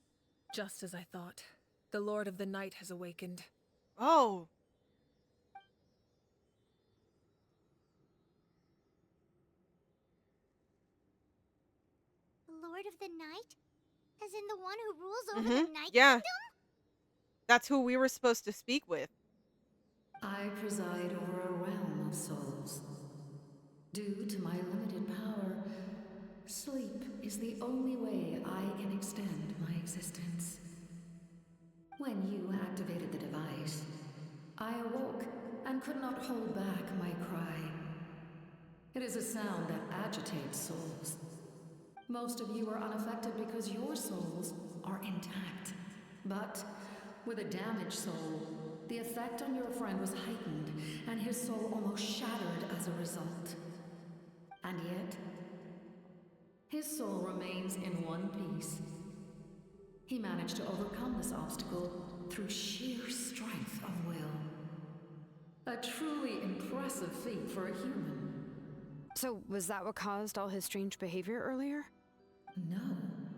Just as I thought. The Lord of the Night has awakened.
Oh!
The Lord of the Night? As in the one who rules over the Night
Yeah.
Kingdom?
That's who we were supposed to speak with.
I preside over a realm of souls. Due to my limited power, sleep is the only way I can extend my existence. When you activated the device, I awoke and could not hold back my cry. It is a sound that agitates souls. Most of you are unaffected because your souls are intact. But with a damaged soul, the effect on your friend was heightened, and his soul almost shattered as a result. And yet, his soul remains in one piece. He managed to overcome this obstacle through sheer strength of will. A truly impressive feat for a human.
So, was that what caused all his strange behavior earlier?
No.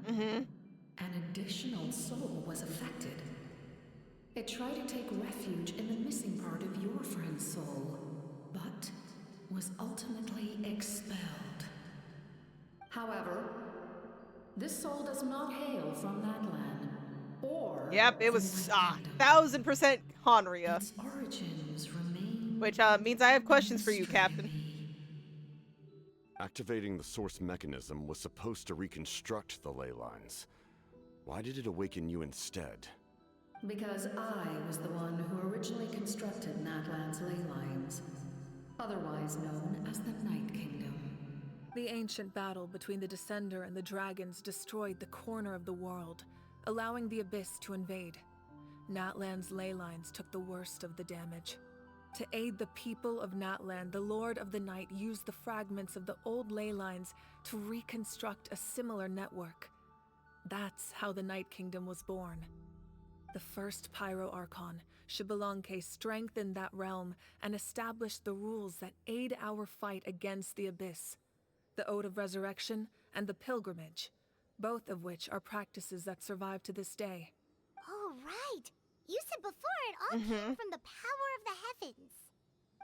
An additional soul was affected. It tried to take refuge in the missing part of your friend's soul, but was ultimately expelled. However, this soul does not hail from Natlan, or
Yep, it was 1000% Hanria.
its origins remain.
Which means I have questions for you, Captain.
Activating the source mechanism was supposed to reconstruct the ley lines. Why did it awaken you instead?
Because I was the one who originally constructed Natlan's ley lines, otherwise known as the Night Kingdom.
The ancient battle between the Descender and the dragons destroyed the corner of the world, allowing the Abyss to invade. Natlan's ley lines took the worst of the damage. To aid the people of Natlan, the Lord of the Night used the fragments of the old ley lines to reconstruct a similar network. That's how the Night Kingdom was born. The first Pyro Archon, Xbalanque, strengthened that realm and established the rules that aid our fight against the Abyss. The Ode of Resurrection and the Pilgrimage, both of which are practices that survive to this day.
Oh, right! You said before it all came from the power of the heavens.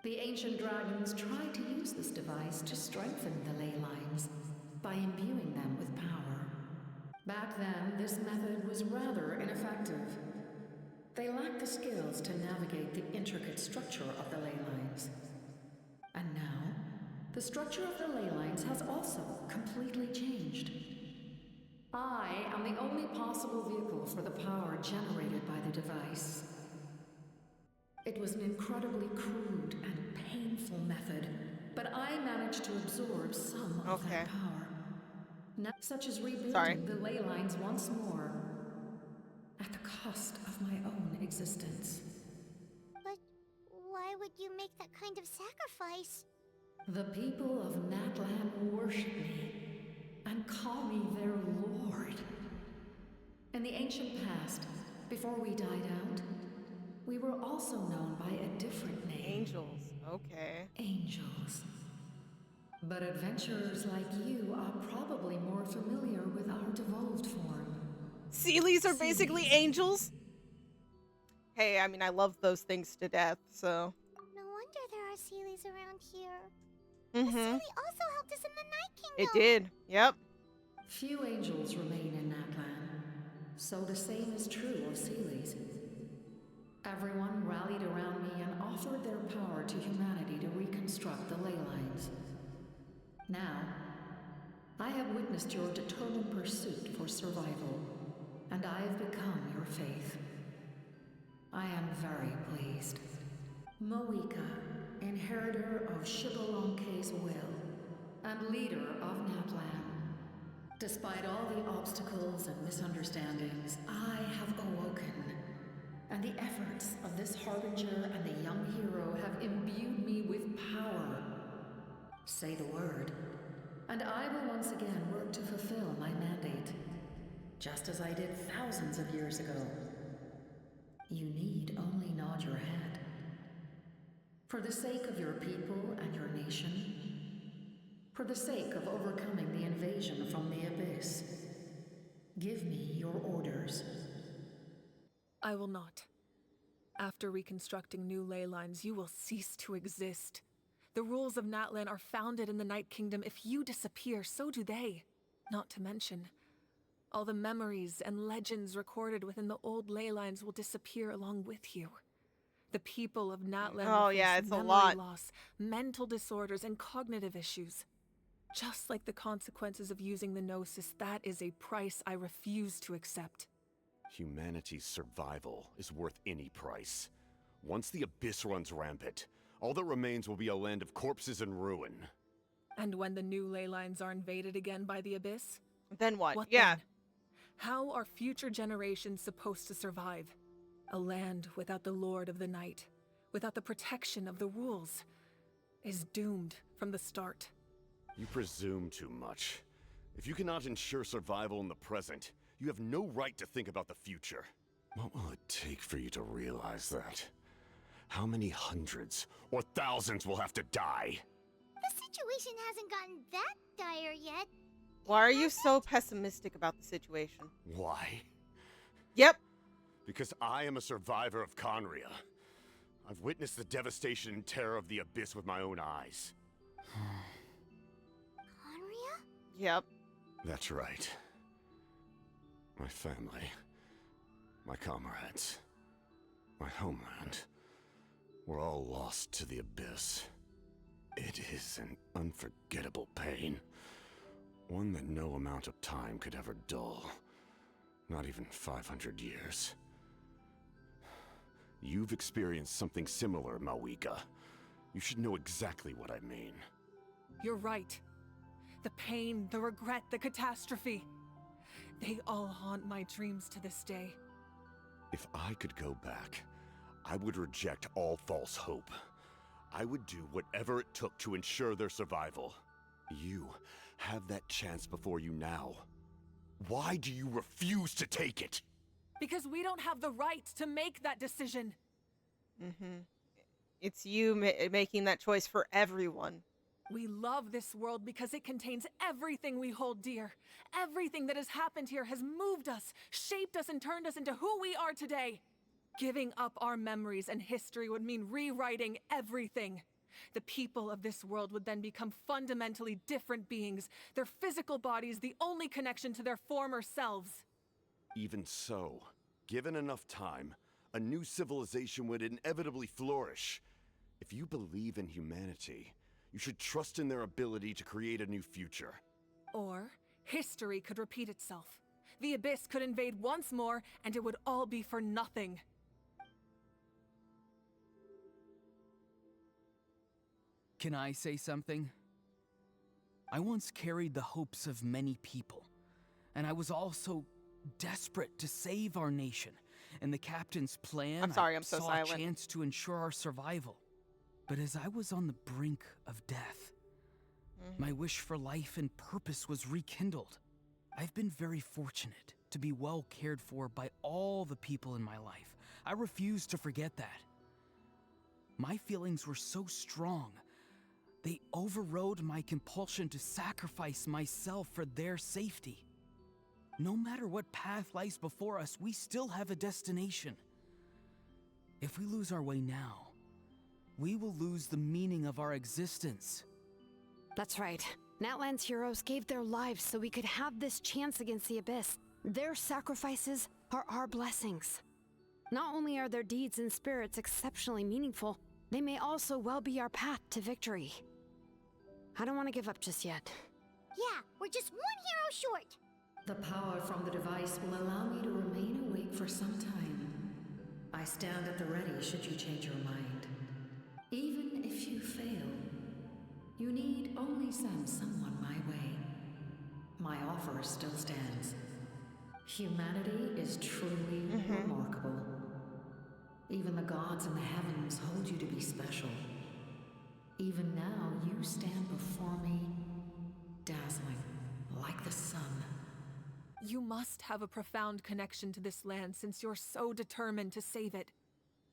The ancient dragons tried to use this device to strengthen the ley lines by imbuing them with power. Back then, this method was rather ineffective. They lacked the skills to navigate the intricate structure of the ley lines. And now, the structure of the ley lines has also completely changed. I am the only possible vehicle for the power generated by the device. It was an incredibly crude and painful method, but I managed to absorb some of that power. Such as rebuilding the ley lines once more, at the cost of my own existence.
But why would you make that kind of sacrifice?
The people of Natlan worship me and call me their lord. In the ancient past, before we died out, we were also known by a different name.
Angels. Okay.
Angels. But adventurers like you are probably more familiar with our devolved form.
Sealies are basically angels? Hey, I mean, I love those things to death, so.
No wonder there are Sealies around here.
Mm-hmm.
The Sealie also helped us in the Night Kingdom.
It did. Yep.
Few angels remain in Natlan, so the same is true of Sealies. Everyone rallied around me and offered their power to humanity to reconstruct the ley lines. Now, I have witnessed your determined pursuit for survival, and I have become your faith. I am very pleased. Moika, inheritor of Xbalanque's will, and leader of Natlan. Despite all the obstacles and misunderstandings, I have awoken, and the efforts of this harbinger and the young hero have imbued me with power. Say the word, and I will once again work to fulfill my mandate, just as I did thousands of years ago. You need only nod your head. For the sake of your people and your nation, for the sake of overcoming the invasion from the Abyss, give me your orders.
I will not. After reconstructing new ley lines, you will cease to exist. The rules of Natlan are founded in the Night Kingdom. If you disappear, so do they. Not to mention, all the memories and legends recorded within the old ley lines will disappear along with you. The people of Natlan will face memory loss, mental disorders, and cognitive issues. Just like the consequences of using the Gnosis, that is a price I refuse to accept.
Humanity's survival is worth any price. Once the Abyss runs rampant, all that remains will be a land of corpses and ruin.
And when the new ley lines are invaded again by the Abyss?
Then what?
Then? How are future generations supposed to survive? A land without the Lord of the Night, without the protection of the rules, is doomed from the start.
You presume too much. If you cannot ensure survival in the present, you have no right to think about the future. What will it take for you to realize that? How many hundreds or thousands will have to die?
The situation hasn't gotten that dire yet.
Why are you so pessimistic about the situation?
Why?
Yep.
Because I am a survivor of Conria. I've witnessed the devastation and terror of the Abyss with my own eyes.
Conria?
Yep.
That's right. My family, my comrades, my homeland, were all lost to the Abyss. It is an unforgettable pain. One that no amount of time could ever dull. Not even 500 years. You've experienced something similar, Moika. You should know exactly what I mean.
You're right. The pain, the regret, the catastrophe. They all haunt my dreams to this day.
If I could go back, I would reject all false hope. I would do whatever it took to ensure their survival. You have that chance before you now. Why do you refuse to take it?
Because we don't have the right to make that decision.
It's you making that choice for everyone.
We love this world because it contains everything we hold dear. Everything that has happened here has moved us, shaped us, and turned us into who we are today. Giving up our memories and history would mean rewriting everything. The people of this world would then become fundamentally different beings, their physical bodies the only connection to their former selves.
Even so, given enough time, a new civilization would inevitably flourish. If you believe in humanity, you should trust in their ability to create a new future.
Or, history could repeat itself. The Abyss could invade once more, and it would all be for nothing.
Can I say something? I once carried the hopes of many people, and I was also desperate to save our nation. In the captain's plan,
I'm sorry,
I
I'm so
saw
silent.
a chance to ensure our survival. But as I was on the brink of death, my wish for life and purpose was rekindled. I've been very fortunate to be well cared for by all the people in my life. I refuse to forget that. My feelings were so strong, they overrode my compulsion to sacrifice myself for their safety. No matter what path lies before us, we still have a destination. If we lose our way now, we will lose the meaning of our existence.
That's right. Natlan's heroes gave their lives so we could have this chance against the Abyss. Their sacrifices are our blessings. Not only are their deeds and spirits exceptionally meaningful, they may also well be our path to victory. I don't want to give up just yet.
Yeah, we're just one hero short.
The power from the device will allow me to remain awake for some time. I stand at the ready should you change your mind. Even if you fail, you need only send someone my way. My offer still stands. Humanity is truly remarkable. Even the gods in the heavens hold you to be special. Even now, you stand before me, dazzling, like the sun.
You must have a profound connection to this land since you're so determined to save it.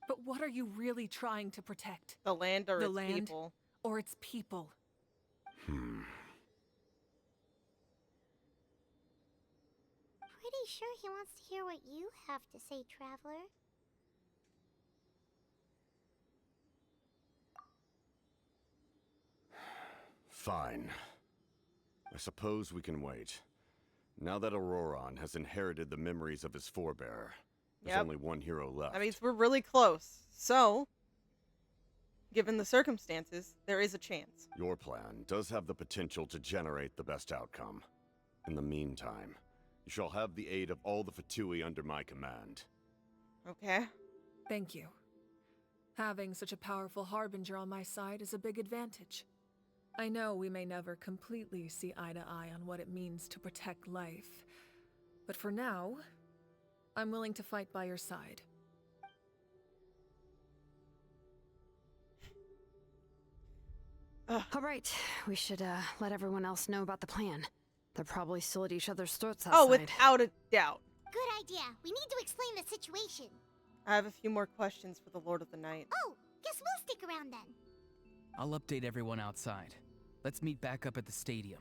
But what are you really trying to protect?
The land or
the
its
land
people?
Or its people?
Pretty sure he wants to hear what you have to say, Traveler.
Fine. I suppose we can wait. Now that Auroron has inherited the memories of his forebearer, there's only one hero left.
That means we're really close. So, given the circumstances, there is a chance.
Your plan does have the potential to generate the best outcome. In the meantime, you shall have the aid of all the Fatui under my command.
Okay.
Thank you. Having such a powerful harbinger on my side is a big advantage. I know we may never completely see eye to eye on what it means to protect life, but for now, I'm willing to fight by your side.
All right, we should let everyone else know about the plan. They're probably still at each other's throats outside.
Oh, without a doubt.
Good idea. We need to explain the situation.
I have a few more questions for the Lord of the Night.
Oh, guess we'll stick around then.
I'll update everyone outside. Let's meet back up at the stadium.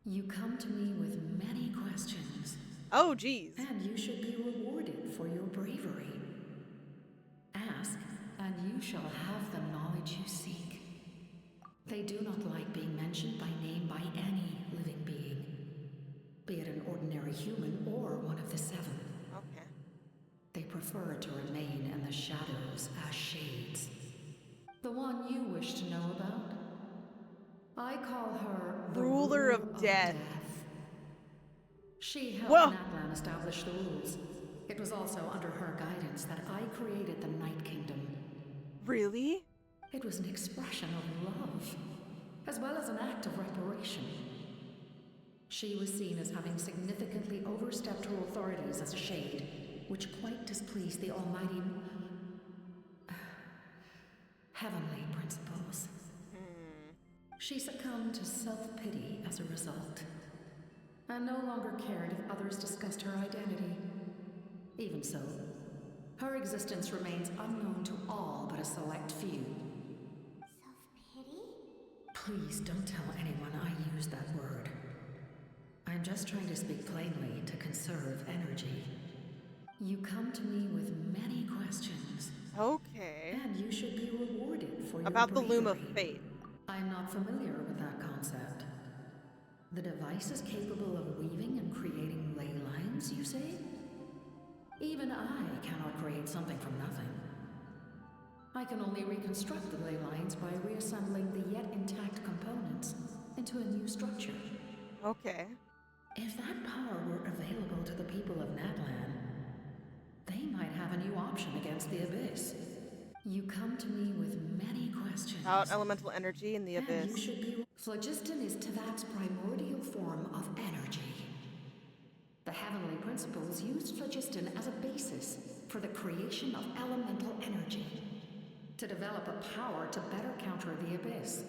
You come to me with many questions.
Oh, geez.
And you should be rewarded for your bravery. Ask, and you shall have the knowledge you seek. They do not like being mentioned by name by any living being, be it an ordinary human or one of the seven.
Okay.
They prefer to remain in the shadows as shades. The one you wish to know about? I call her the
Ruler of Death.
She helped Natlan establish the rules. It was also under her guidance that I created the Night Kingdom.
Really?
It was an expression of love, as well as an act of reparation. She was seen as having significantly overstepped her authorities as a shade, which quite displeased the almighty heavenly principles. She succumbed to self-pity as a result, and no longer cared if others discussed her identity. Even so, her existence remains unknown to all but a select few.
Self-pity?
Please don't tell anyone I use that word. I'm just trying to speak plainly to conserve energy. You come to me with many questions.
Okay.
And you should be rewarded for your
About the Loom of
bravery.
Fate.
I'm not familiar with that concept. The device is capable of weaving and creating ley lines, you say? Even I cannot create something from nothing. I can only reconstruct the ley lines by reassembling the yet intact components into a new structure.
Okay.
If that power were available to the people of Natlan, they might have a new option against the Abyss. You come to me with many questions.
About elemental energy in the
And
Abyss.
you should be... Phlogiston is Tavak's primordial form of energy. The heavenly principles used phlogiston as a basis for the creation of elemental energy, to develop a power to better counter the Abyss.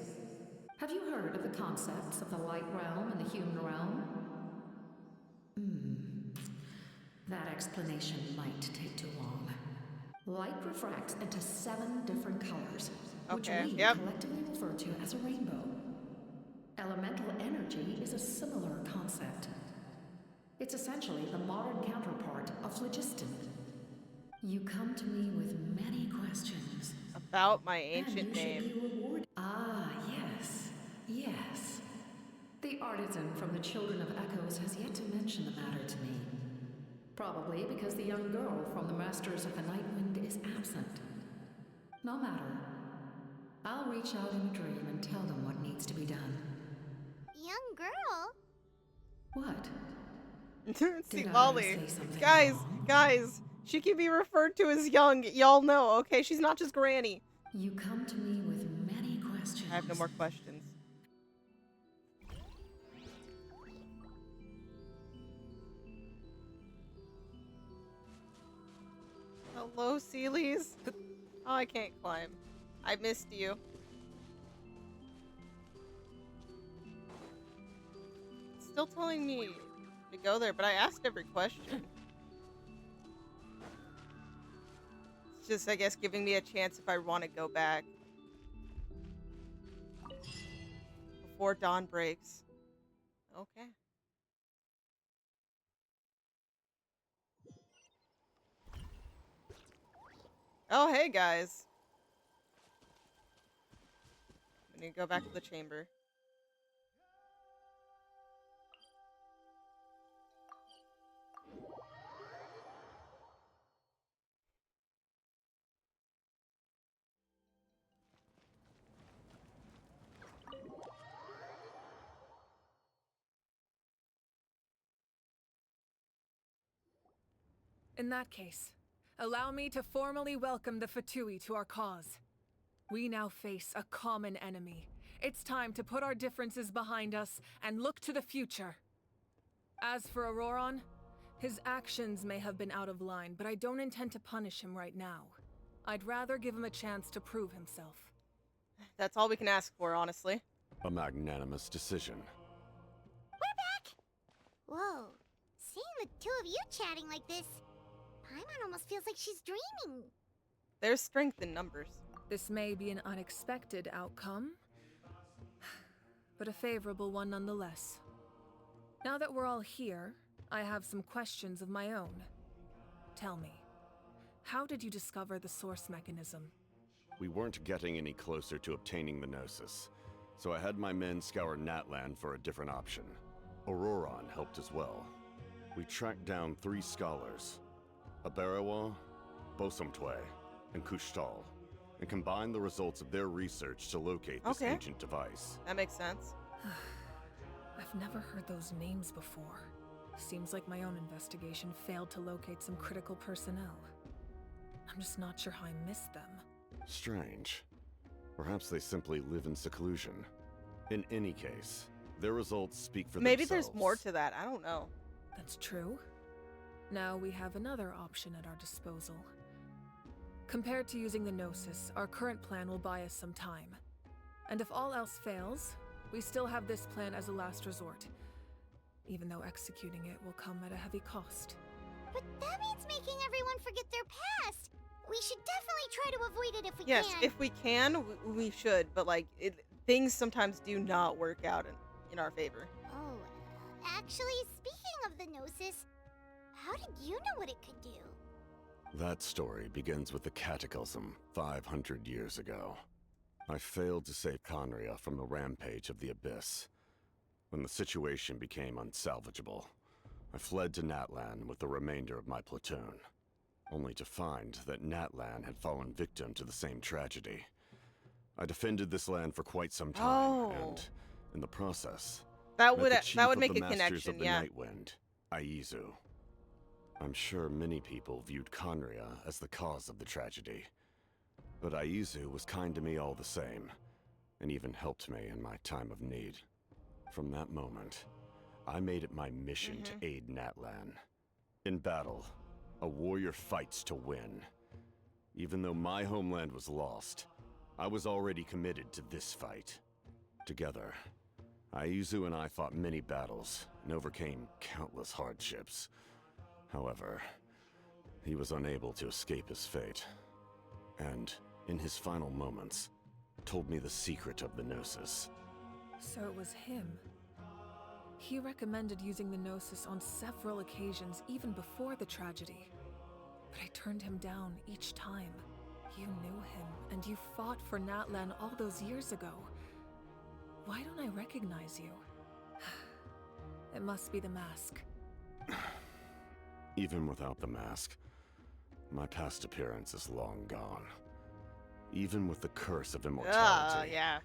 Have you heard of the concepts of the light realm and the human realm? That explanation might take too long. Light refracts into 7 different colors, which we collectively refer to as a rainbow. Elemental energy is a similar concept. It's essentially the modern counterpart of phlogiston. You come to me with many questions.
About my ancient name.
Should be rewarded. Ah, yes. Yes. The artisan from the Children of Echoes has yet to mention the matter to me. Probably because the young girl from the Masters of the Nightwind is absent. No matter. I'll reach out in a dream and tell them what needs to be done.
Young girl?
What?
Citlali. Guys, she can be referred to as young. Y'all know, okay? She's not just Granny.
You come to me with many questions.
I have no more questions. Hello, Sealies. Oh, I can't climb. I missed you. It's still telling me to go there, but I asked every question. It's just, I guess, giving me a chance if I want to go back. Before dawn breaks. Okay. Oh, hey, guys. We need to go back to the chamber.
In that case, allow me to formally welcome the Fatui to our cause. We now face a common enemy. It's time to put our differences behind us and look to the future. As for Auroron, his actions may have been out of line, but I don't intend to punish him right now. I'd rather give him a chance to prove himself.
That's all we can ask for, honestly.
A magnanimous decision.
We're back! Whoa. Seeing the two of you chatting like this, Paimon almost feels like she's dreaming.
There's strength in numbers.
This may be an unexpected outcome, but a favorable one nonetheless. Now that we're all here, I have some questions of my own. Tell me, how did you discover the source mechanism?
We weren't getting any closer to obtaining the Gnosis, so I had my men scour Natlan for a different option. Auroron helped as well. We tracked down 3 scholars, Aberawa, Bosumtwe, and Kushtal, and combined the results of their research to locate this ancient device.
That makes sense.
I've never heard those names before. Seems like my own investigation failed to locate some critical personnel. I'm just not sure how I missed them.
Strange. Perhaps they simply live in seclusion. In any case, Their results speak for
Maybe
themselves.
there's more to that. I don't know.
That's true. Now we have another option at our disposal. Compared to using the Gnosis, our current plan will buy us some time. And if all else fails, we still have this plan as a last resort. Even though executing it will come at a heavy cost.
But that means making everyone forget their past. We should definitely try to avoid it if we
Yes,
can.
if we can, we should. But like, things sometimes do not work out in our favor.
Oh, actually, speaking of the Gnosis, how did you know what it could do?
That story begins with the Cataclysm 500 years ago. I failed to save Conria from the rampage of the Abyss. When the situation became unsalvageable, I fled to Natlan with the remainder of my platoon, only to find that Natlan had fallen victim to the same tragedy. I defended this land for quite some time, and in the process,
that
met
would
the chief
that would
of
make
the
a
Masters
connection.
of the
Yeah.
Nightwind, Aizu. I'm sure many people viewed Conria as the cause of the tragedy, but Aizu was kind to me all the same, and even helped me in my time of need. From that moment, I made it my mission to aid Natlan. In battle, a warrior fights to win. Even though my homeland was lost, I was already committed to this fight. Together, Aizu and I fought many battles and overcame countless hardships. However, he was unable to escape his fate, and, in his final moments, told me the secret of the Gnosis.
So it was him. He recommended using the Gnosis on several occasions, even before the tragedy. But I turned him down each time. You knew him, and you fought for Natlan all those years ago. Why don't I recognize you? It must be the mask.
Even without the mask, my past appearance is long gone. Even with the curse of immortality,
Yeah.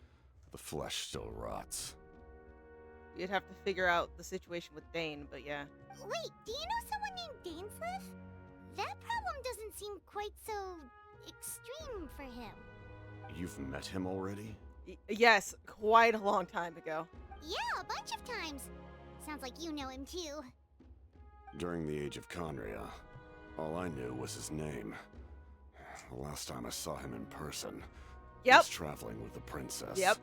the flesh still rots.
You'd have to figure out the situation with Dane, but yeah.
Wait, do you know someone named Dainsleif? That problem doesn't seem quite so extreme for him.
You've met him already?
Yes, quite a long time ago.
Yeah, a bunch of times. Sounds like you know him too.
During the age of Conria, all I knew was his name. The last time I saw him in person, he was traveling with the princess.
Yep,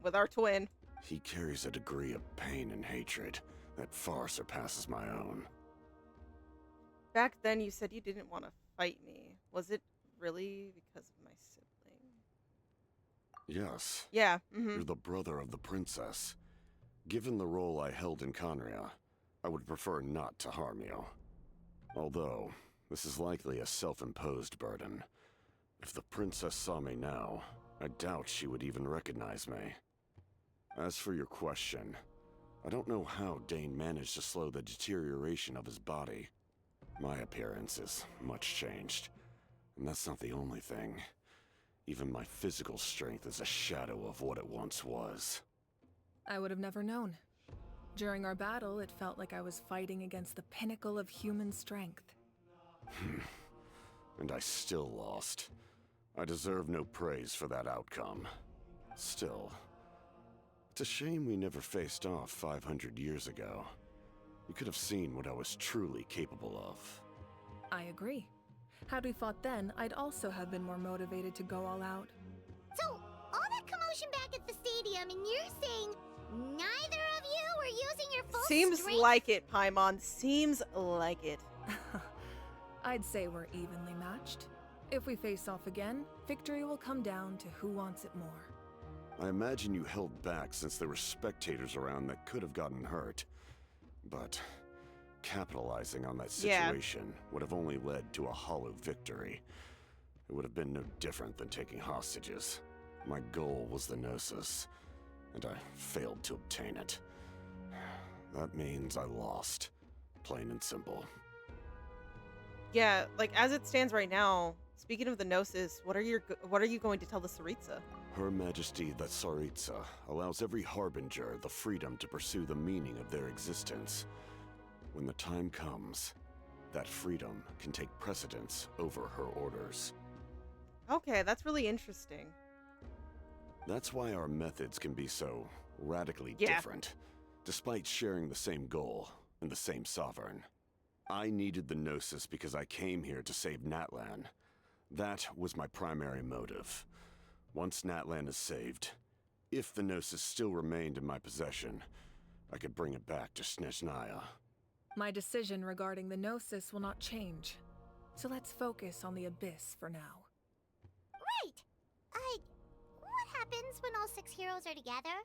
with our twin.
He carries a degree of pain and hatred that far surpasses my own.
Back then you said you didn't want to fight me. Was it really because of my sibling?
Yes.
Yeah.
You're the brother of the princess. Given the role I held in Conria, I would prefer not to harm you. Although, this is likely a self-imposed burden. If the princess saw me now, I doubt she would even recognize me. As for your question, I don't know how Dane managed to slow the deterioration of his body. My appearance is much changed, and that's not the only thing. Even my physical strength is a shadow of what it once was.
I would have never known. During our battle, it felt like I was fighting against the pinnacle of human strength.
And I still lost. I deserve no praise for that outcome. Still, it's a shame we never faced off 500 years ago. You could have seen what I was truly capable of.
I agree. Had we fought then, I'd also have been more motivated to go all out.
So, all that commotion back at the stadium, and you're saying neither of you were using your full
Seems
strength?
like it, Paimon. Seems like it.
I'd say we're evenly matched. If we face off again, victory will come down to who wants it more.
I imagine you held back since there were spectators around that could have gotten hurt. But capitalizing on that situation would have only led to a hollow victory. It would have been no different than taking hostages. My goal was the Gnosis, and I failed to obtain it. That means I lost, plain and simple.
Yeah, like as it stands right now, speaking of the Gnosis, what are you going to tell the Tsaritsa?
Her Majesty the Tsaritsa allows every Harbinger the freedom to pursue the meaning of their existence. When the time comes, that freedom can take precedence over her orders.
Okay, that's really interesting.
That's why our methods can be so Radically
Yeah.
different, despite sharing the same goal and the same sovereign. I needed the Gnosis because I came here to save Natlan. That was my primary motive. Once Natlan is saved, if the Gnosis still remained in my possession, I could bring it back to Snezhnaya.
My decision regarding the Gnosis will not change. So let's focus on the Abyss for now.
Right! What happens when all 6 heroes are together?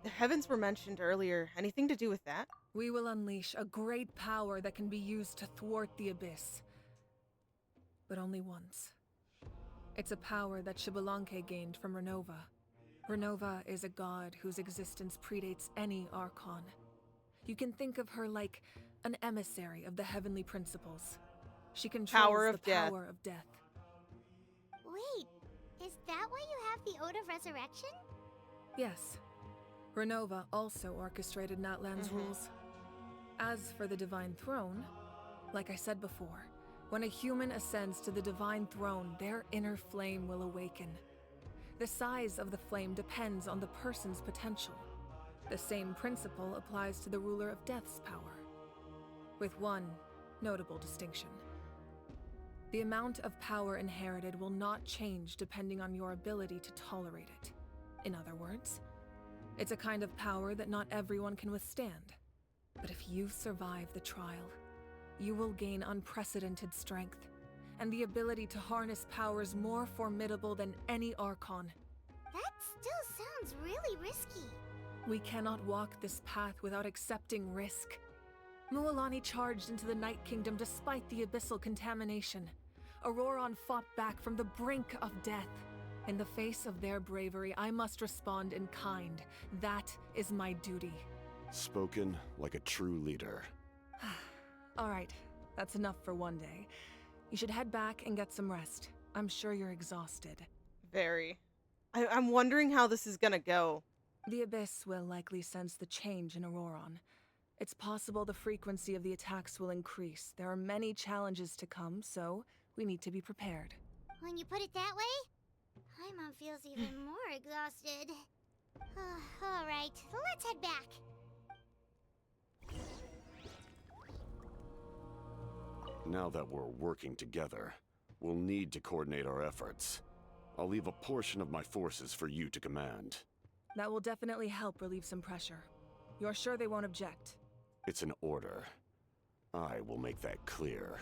The heavens were mentioned earlier. Anything to do with that?
We will unleash a great power that can be used to thwart the Abyss. But only once. It's a power that Xbalanque gained from Renova. Renova is a god whose existence predates any Archon. You can think of her like an emissary of the heavenly principles. She controls the power of death.
Wait, is that why you have the Ode of Resurrection?
Yes. Renova also orchestrated Natlan's rules. As for the Divine Throne, like I said before, when a human ascends to the Divine Throne, their inner flame will awaken. The size of the flame depends on the person's potential. The same principle applies to the ruler of Death's power, with one notable distinction. The amount of power inherited will not change depending on your ability to tolerate it. In other words, it's a kind of power that not everyone can withstand. But if you survive the trial, you will gain unprecedented strength, and the ability to harness powers more formidable than any Archon.
That still sounds really risky.
We cannot walk this path without accepting risk. Mualani charged into the Night Kingdom despite the abyssal contamination. Auroron fought back from the brink of death. In the face of their bravery, I must respond in kind. That is my duty.
Spoken like a true leader.
All right, that's enough for one day. You should head back and get some rest. I'm sure you're exhausted.
Very. I'm wondering how this is gonna go.
The Abyss will likely sense the change in Auroron. It's possible the frequency of the attacks will increase. There are many challenges to come, so we need to be prepared.
When you put it that way, Paimon feels even more exhausted. All right, let's head back.
Now that we're working together, we'll need to coordinate our efforts. I'll leave a portion of my forces for you to command.
That will definitely help relieve some pressure. You're sure they won't object?
It's an order. I will make that clear.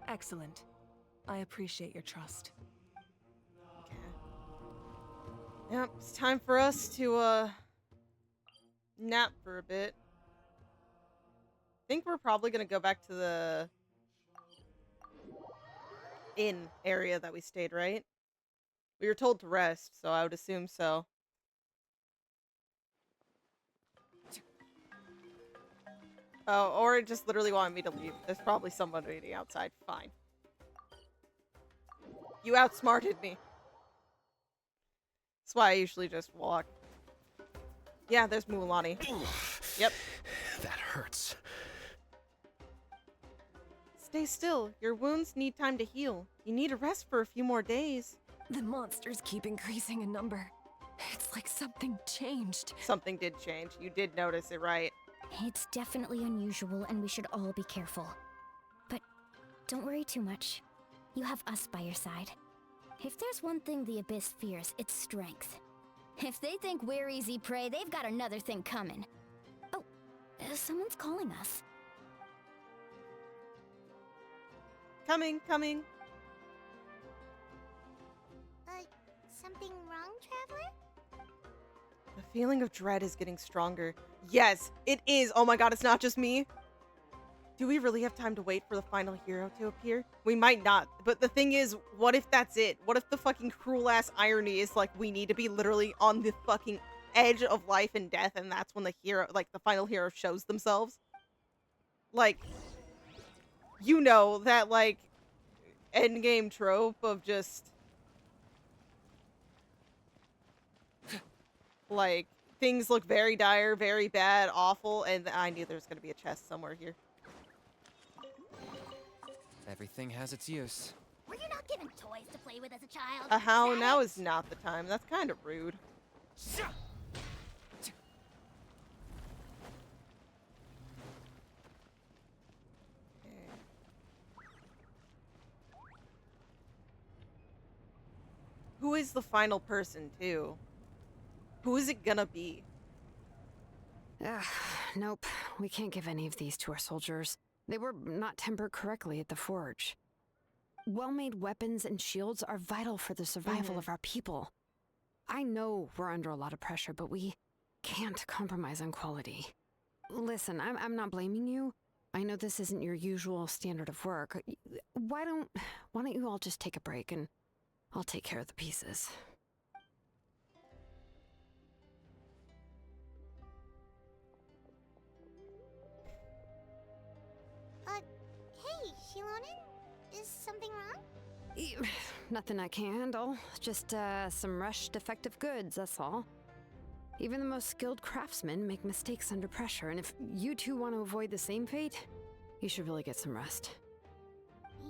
Excellent. I appreciate your trust.
Yep, it's time for us to, nap for a bit. I think we're probably gonna go back to the inn area that we stayed, right? We were told to rest, so I would assume so. Oh, or it just literally wanted me to leave. There's probably someone waiting outside. Fine. You outsmarted me. That's why I usually just walk. Yeah, there's Mualani. Yep.
That hurts.
Stay still. Your wounds need time to heal. You need a rest for a few more days.
The monsters keep increasing in number. It's like something changed.
Something did change. You did notice it, right?
It's definitely unusual, and we should all be careful. But don't worry too much. You have us by your side. If there's one thing the Abyss fears, it's strength. If they think we're easy prey, they've got another thing coming. Oh, someone's calling us.
Coming.
Something wrong, Traveler?
The feeling of dread is getting stronger. Yes, it is. Oh my god, it's not just me. Do we really have time to wait for the final hero to appear? We might not. But the thing is, what if that's it? What if the fucking cruel-ass irony is like we need to be literally on the fucking edge of life and death, and that's when the hero, like the final hero, shows themselves? Like, you know, that like endgame trope of just like things look very dire, very bad, awful, and I knew there was going to be a chest somewhere here.
Everything has its use.
Were you not given toys to play with as a child?
A how
Is that
now
it?
is not the time. That's kind of rude. Who is the final person, too? Who is it gonna be?
Nope, we can't give any of these to our soldiers. They were not tempered correctly at the forge. Well-made weapons and shields are vital for the survival of our people. I know we're under a lot of pressure, but we can't compromise on quality. Listen, I'm not blaming you. I know this isn't your usual standard of work. Why don't you all just take a break and I'll take care of the pieces.
Hey, Shilonen? Is something wrong?
Nothing I can handle. Just some rushed defective goods, that's all. Even the most skilled craftsmen make mistakes under pressure, and if you two want to avoid the same fate, you should really get some rest.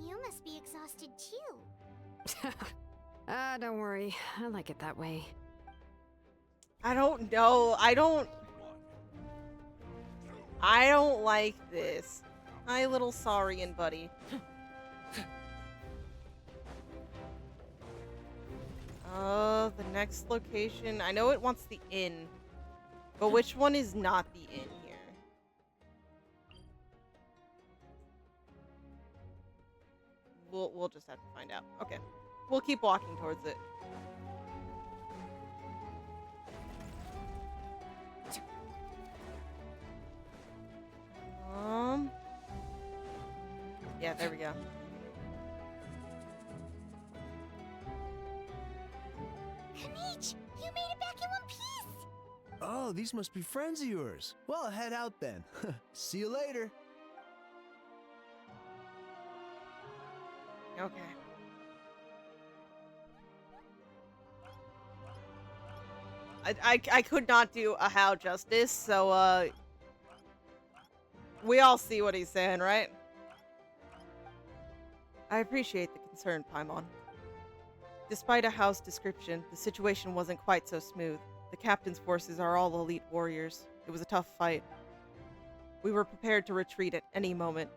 You must be exhausted too.
Don't worry. I like it that way.
I don't know. I don't like this. Hi, little Saurian buddy. The next location. I know it wants the inn, but which one is not the inn here? We'll just have to find out. Okay. We'll keep walking towards it. Yeah, there we go.
Kanich, you made it back in one piece!
Oh, these must be friends of yours. Well, head out then. See you later.
Okay. I could not do a how justice, so we all see what he's saying, right? I appreciate the concern, Paimon. Despite a how's description, the situation wasn't quite so smooth. The captain's forces are all elite warriors. It was a tough fight. We were prepared to retreat at any moment,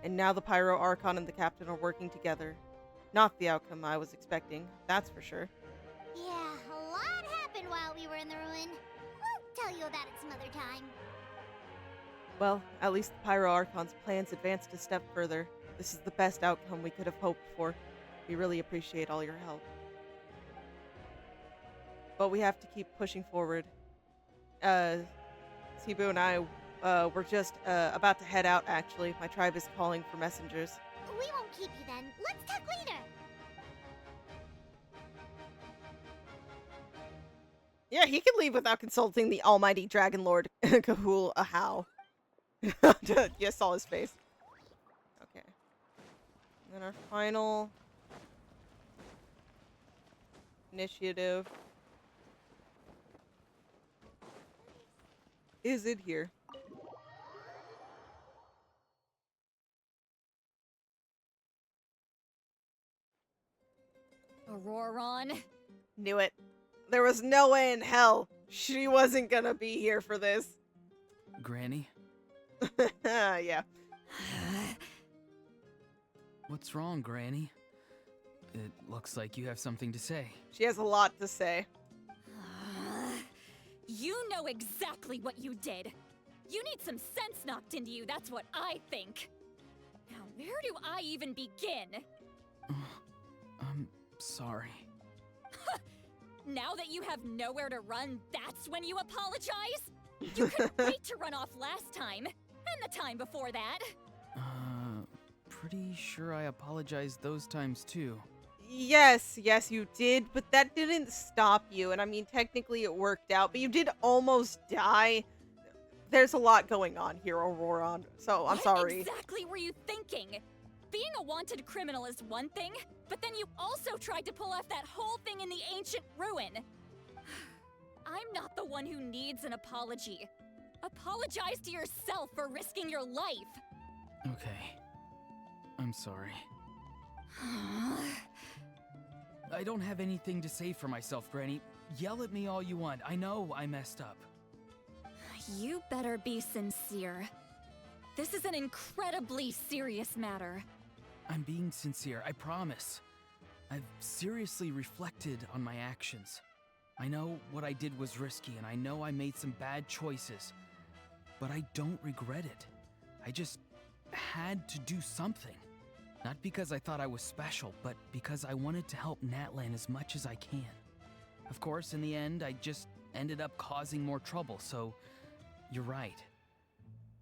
and now the Pyro Archon and the captain are working together. Not the outcome I was expecting, that's for sure.
Yeah, a lot happened while we were in the ruin. We'll tell you about it some other time.
Well, at least the Pyro Archon's plans advanced a step further. This is the best outcome we could have hoped for. We really appreciate all your help. But we have to keep pushing forward. Sibu and I, we're just about to head out, actually. My tribe is calling for messengers.
We won't keep you then. Let's talk later.
Yeah, he can leave without consulting the almighty Dragon Lord Kahul Ahau. Just saw his face. Okay. And then our final initiative. Is it here?
Auroron.
Knew it. There was no way in hell she wasn't gonna be here for this.
Granny?
Yeah.
What's wrong, Granny? It looks like you have something to say.
She has a lot to say.
You know exactly what you did. You need some sense knocked into you, that's what I think. Now, where do I even begin?
I'm sorry.
Now that you have nowhere to run, that's when you apologize? You couldn't wait to run off last time, and the time before that.
Pretty sure I apologized those times too.
Yes, you did, but that didn't stop you. And I mean, technically it worked out, but you did almost die. There's a lot going on here, Auroron, so I'm sorry.
What exactly were you thinking? Being a wanted criminal is one thing, but then you also tried to pull off that whole thing in the ancient ruin. I'm not the one who needs an apology. Apologize to yourself for risking your life.
Okay. I'm sorry. I don't have anything to say for myself, Granny. Yell at me all you want. I know I messed up.
You better be sincere. This is an incredibly serious matter.
I'm being sincere, I promise. I've seriously reflected on my actions. I know what I did was risky, and I know I made some bad choices. But I don't regret it. I just had to do something. Not because I thought I was special, but because I wanted to help Natlan as much as I can. Of course, in the end, I just ended up causing more trouble, so you're right.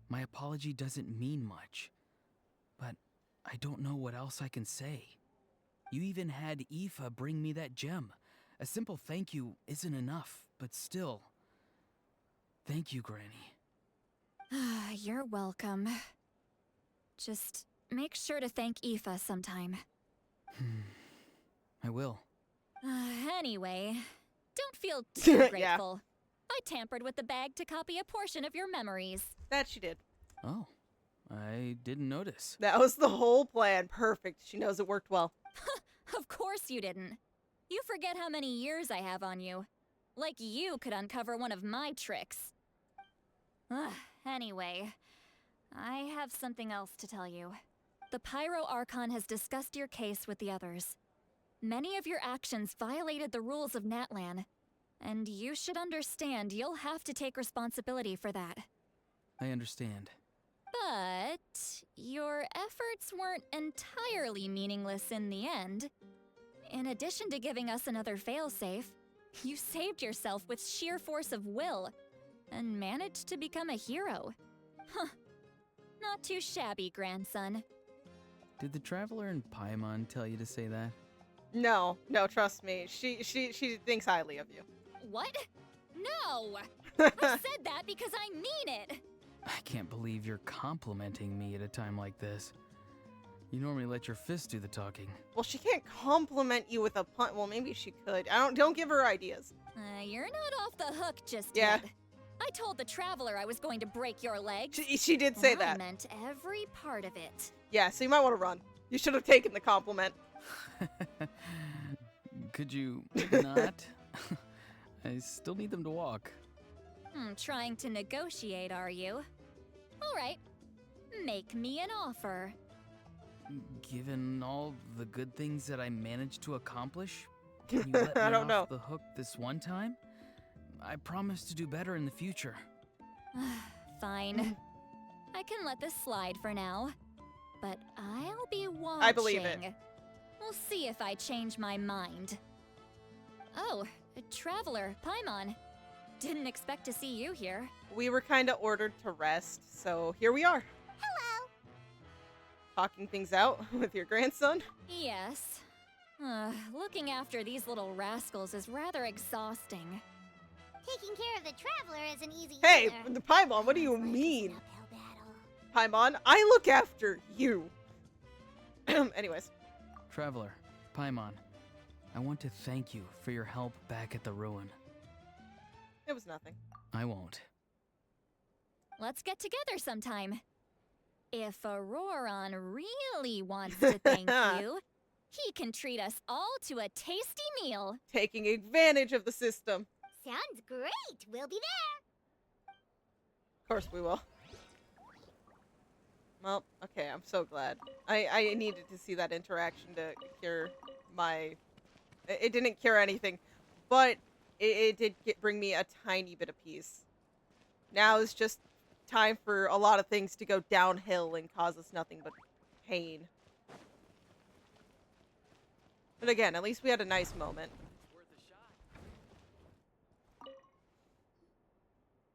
My apology doesn't mean much, but I don't know what else I can say. You even had Aoife bring me that gem. A simple thank you isn't enough, but still. Thank you, Granny.
You're welcome. Just make sure to thank Aoife sometime.
I will.
Anyway, don't feel too
Yeah.
grateful. I tampered with the bag to copy a portion of your memories.
That she did.
Oh, I didn't notice.
That was the whole plan. Perfect. She knows it worked well.
Of course you didn't. You forget how many years I have on you. Like you could uncover one of my tricks. Anyway, I have something else to tell you. The Pyro Archon has discussed your case with the others. Many of your actions violated the rules of Natlan, and you should understand you'll have to take responsibility for that.
I understand.
But your efforts weren't entirely meaningless in the end. In addition to giving us another failsafe, you saved yourself with sheer force of will and managed to become a hero. Huh. Not too shabby, grandson.
Did the Traveler and Paimon tell you to say that?
No, trust me. She thinks highly of you.
What? No! I said that because I mean it!
I can't believe you're complimenting me at a time like this. You normally let your fist do the talking.
Well, she can't compliment you with a pun. Well, maybe she could. Don't give her ideas.
You're not off the hook just
Yeah.
yet. I told the Traveler I was going to break your legs.
She did say
and
that.
I meant every part of it.
Yeah, so you might want to run. You should have taken the compliment.
Could you not? I still need them to walk.
Trying to negotiate, are you? All right. Make me an offer.
Given all the good things that I managed to accomplish, can you let me
I don't
off
know.
the hook this one time? I promise to do better in the future.
Fine. I can let this slide for now. But I'll be watching.
I believe it.
We'll see if I change my mind. Oh, Traveler, Paimon. Didn't expect to see you here.
We were kind of ordered to rest, so here we are.
Hello.
Talking things out with your grandson.
Yes. Looking after these little rascals is rather exhausting.
Taking care of the Traveler isn't easy
Hey,
either.
the Paimon, what do you mean? Paimon, I look after you. Anyways.
Traveler, Paimon, I want to thank you for your help back at the ruin.
It was nothing.
I won't.
Let's get together sometime. If Auroron really wants to thank you, he can treat us all to a tasty meal.
Taking advantage of the system.
Sounds great. We'll be there.
Of course we will. Well, okay, I'm so glad. I needed to see that interaction to cure my... It didn't cure anything, but it did bring me a tiny bit of peace. Now it's just time for a lot of things to go downhill and cause us nothing but pain. But again, at least we had a nice moment.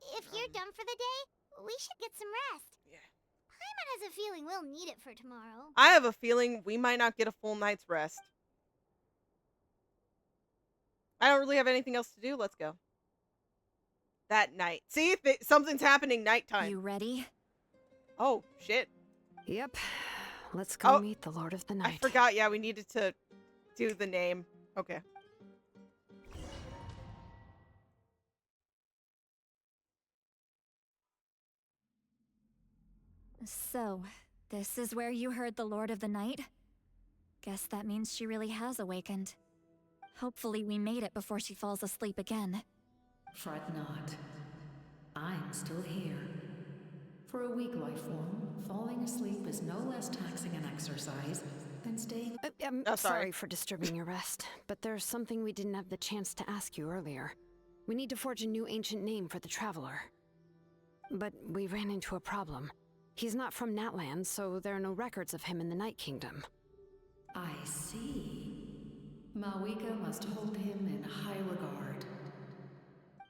If you're done for the day, we should get some rest.
Yeah.
Paimon has a feeling we'll need it for tomorrow.
I have a feeling we might not get a full night's rest. I don't really have anything else to do. Let's go. That night. See, if something's happening nighttime.
You ready?
Oh, shit.
Yep. Let's go meet the Lord of the Night.
I forgot. Yeah, we needed to do the name. Okay.
So, this is where you heard the Lord of the Night? Guess that means she really has awakened. Hopefully we made it before she falls asleep again.
Fret not. I'm still here. For a weak life form, falling asleep is no less taxing an exercise than staying...
I'm
Oh, sorry.
sorry for disturbing your rest, but there's something we didn't have the chance to ask you earlier. We need to forge a new ancient name for the Traveler. But we ran into a problem. He's not from Natlan, so there are no records of him in the Night Kingdom.
I see. Malwika must hold him in high regard.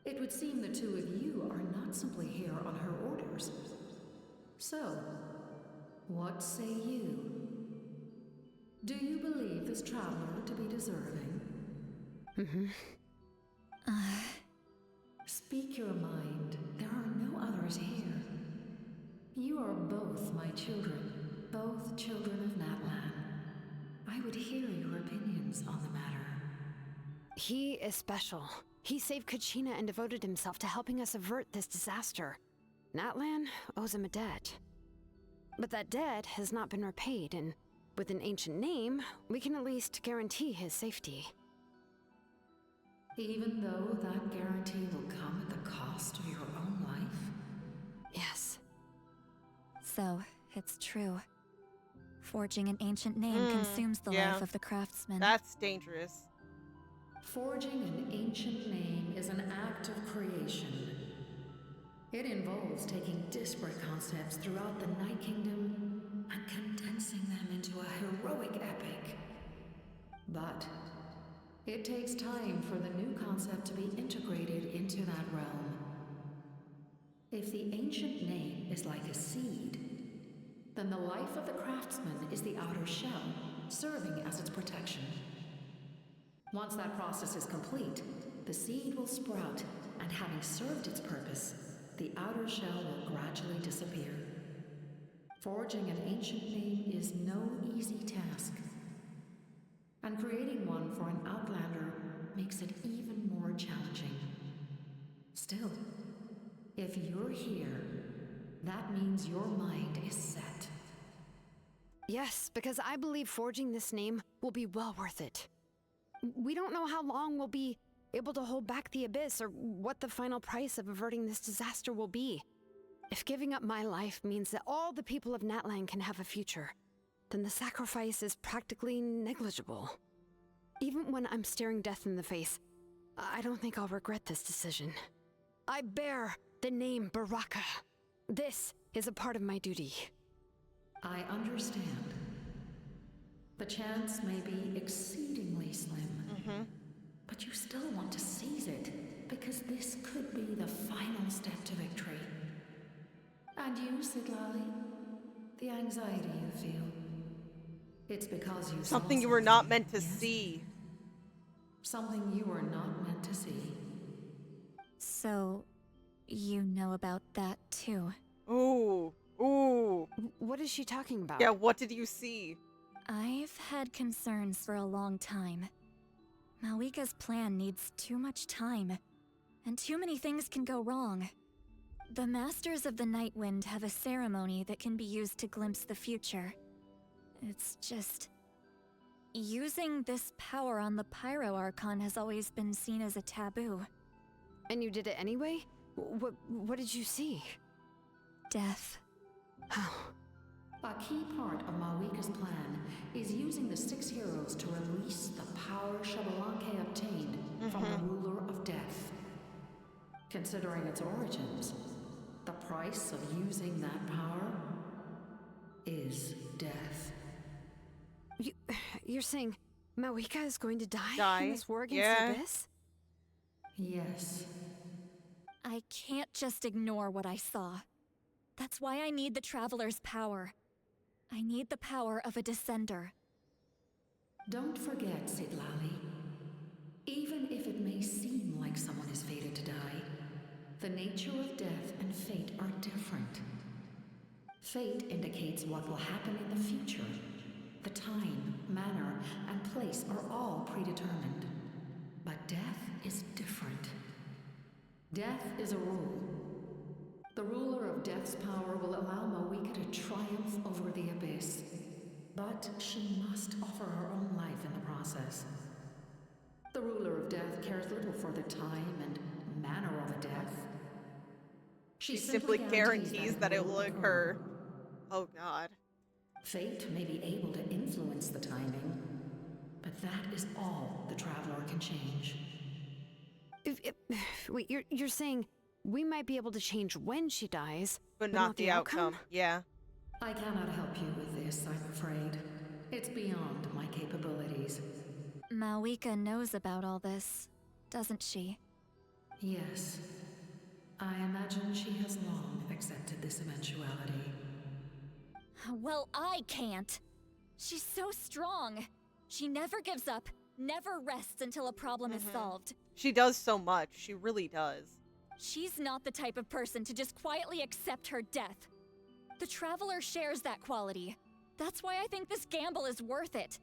It would seem the two of you are not simply here on her orders. So, what say you? Do you believe this traveler to be deserving? Speak your mind. There are no others here. You are both my children, both children of Natlan. I would hear your opinions on the matter.
He is special. He saved Kachina and devoted himself to helping us avert this disaster. Natlan owes him a debt. But that debt has not been repaid, and with an ancient name, we can at least guarantee his safety.
Even though that guarantee will come at the cost of your own life?
Yes.
So, it's true. Forging an ancient name consumes the life of the craftsman.
That's dangerous.
Forging an ancient name is an act of creation. It involves taking disparate concepts throughout the Night Kingdom and condensing them into a heroic epic. But it takes time for the new concept to be integrated into that realm. If the ancient name is like a seed, then the life of the craftsman is the outer shell, serving as its protection. Once that process is complete, the seed will sprout, and having served its purpose, the outer shell will gradually disappear. Forging an ancient name is no easy task, and creating one for an outlander makes it even more challenging. Still, if you're here, that means your mind is set.
Yes, because I believe forging this name will be well worth it. We don't know how long we'll be able to hold back the abyss or what the final price of averting this disaster will be. If giving up my life means that all the people of Natlan can have a future, then the sacrifice is practically negligible. Even when I'm staring death in the face, I don't think I'll regret this decision. I bear the name Baraka. This is a part of my duty.
I understand. The chance may be exceedingly slim, but you still want to seize it, because this could be the final step to victory. And you, Citlali, the anxiety you feel, it's because you saw
Something you were not meant to see.
Something you were not meant to see.
So, you know about that too.
Ooh. Ooh.
What is she talking about?
Yeah, what did you see?
I've had concerns for a long time. Malwika's plan needs too much time, and too many things can go wrong. The Masters of the Night Wind have a ceremony that can be used to glimpse the future. It's just... using this power on the Pyro Archon has always been seen as a taboo.
And you did it anyway? What did you see?
Death.
A key part of Malwika's plan is using the 6 heroes to release the power Xbalanque obtained from the ruler of death. Considering its origins, the price of using that power is death.
You're saying Malwika is going to die in this war against the Abyss?
Yes.
I can't just ignore what I saw. That's why I need the Traveler's power. I need the power of a Descender.
Don't forget, Citlali. Even if it may seem like someone is fated to die, the nature of death and fate are different. Fate indicates what will happen in the future. The time, manner, and place are all predetermined. But death is different. Death is a rule. The ruler of Death's power will allow Malwika to triumph over the Abyss. But she must offer her time and manner of a death.
She simply guarantees that it will occur. Oh god.
Fate may be able to influence the timing, but that is all the Traveler can change.
Wait, you're saying we might be able to change when she dies,
But not the outcome? Yeah.
I cannot help you with this, I'm afraid. It's beyond my capabilities.
Malwika knows about all this, doesn't she?
Yes. I imagine she has long accepted this eventuality.
Well, I can't. She's so strong. She never gives up, never rests until a problem is solved.
She does so much. She really does.
She's not the type of person to just quietly accept her death. The Traveler shares that quality. That's why I think this gamble is worth it.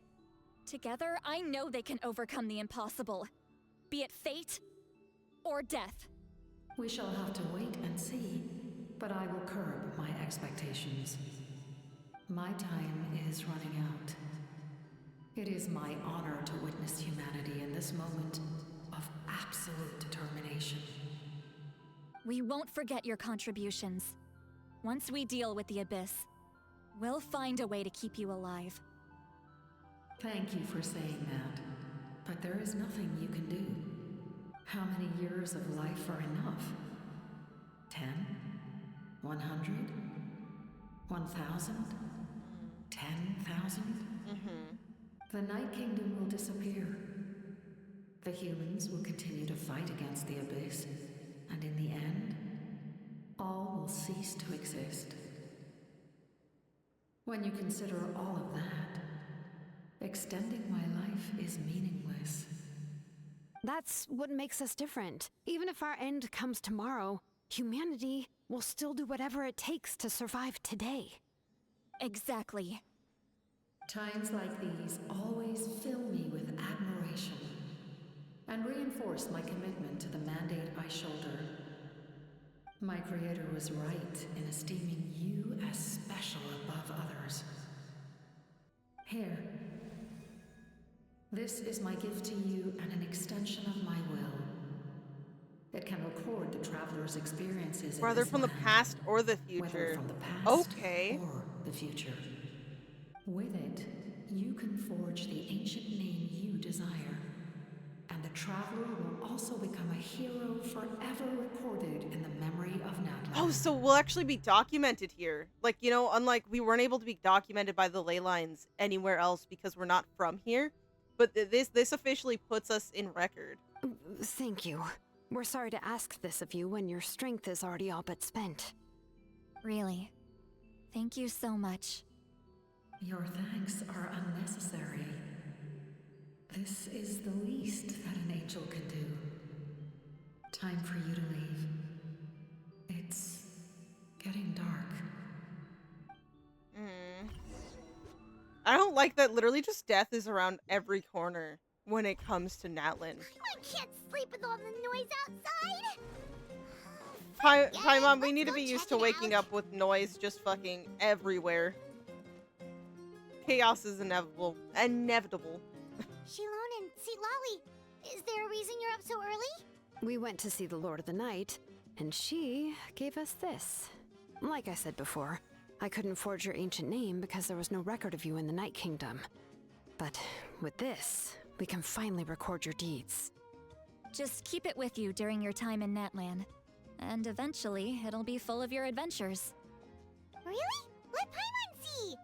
Together, I know they can overcome the impossible. Be it fate or death.
We shall have to wait and see, but I will curb my expectations. My time is running out. It is my honor to witness humanity in this moment of absolute determination.
We won't forget your contributions. Once we deal with the Abyss, we'll find a way to keep you alive.
Thank you for saying that, but there is nothing you can do. How many years of life are enough? 10? 100? 1,000? 10,000? The Night Kingdom will disappear. The humans will continue to fight against the Abyss, and in the end, all will cease to exist. When you consider all of that, extending my life is meaningless.
That's what makes us different. Even if our end comes tomorrow, humanity will still do whatever it takes to survive today.
Exactly.
Times like these always fill me with admiration and reinforce my commitment to the mandate I shoulder. My Creator was right in esteeming you as special above others. Here. This is my gift to you and an extension of my will. It can record the Traveler's experiences
Whether
in this
from the
land,
past or the
whether
future.
from the past
Okay.
or the future. With it, you can forge the ancient name you desire, and the Traveler will also become a hero forever recorded in the memory of Natlan.
Oh, so we'll actually be documented here. Like, you know, unlike we weren't able to be documented by the ley lines anywhere else because we're not from here. But this officially puts us in record.
Thank you. We're sorry to ask this of you when your strength is already all but spent.
Really. Thank you so much.
Your thanks are unnecessary. This is the least that an angel can do. Time for you to leave. It's getting dark.
I don't like that literally just death is around every corner when it comes to Natlan.
I can't sleep with all the noise outside.
Paimon, we need to be used to waking up with noise just fucking everywhere. Chaos is inevitable. Inevitable.
Shilon and Citlali, is there a reason you're up so early?
We went to see the Lord of the Night, and she gave us this. Like I said before, I couldn't forge your ancient name because there was no record of you in the Night Kingdom. But with this, we can finally record your deeds.
Just keep it with you during your time in Natlan. And eventually, it'll be full of your adventures.
Really? Let Paimon see!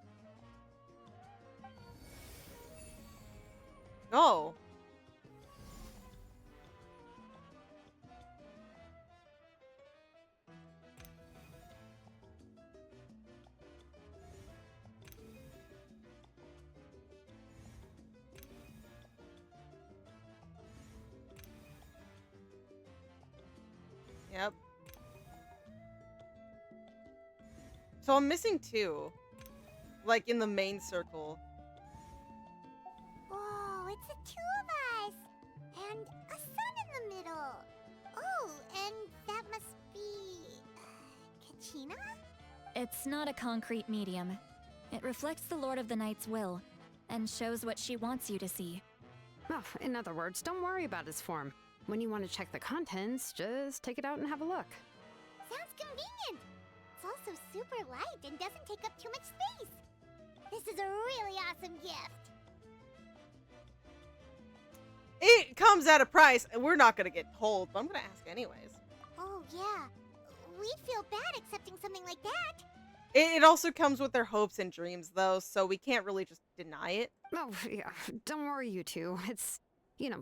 Oh. Yep. So I'm missing two. Like in the main circle.
Whoa, it's the two of us! And a sun in the middle! Oh, and that must be... Kachina?
It's not a concrete medium. It reflects the Lord of the Night's will, and shows what she wants you to see.
Oh, in other words, don't worry about his form. When you want to check the contents, just take it out and have a look.
Sounds convenient. It's also super light and doesn't take up too much space. This is a really awesome gift.
It comes at a price, and we're not gonna get told, but I'm gonna ask anyways.
Oh, yeah. We'd feel bad accepting something like that.
It also comes with their hopes and dreams, though, so we can't really just deny it.
Oh, yeah. Don't worry, you two. It's,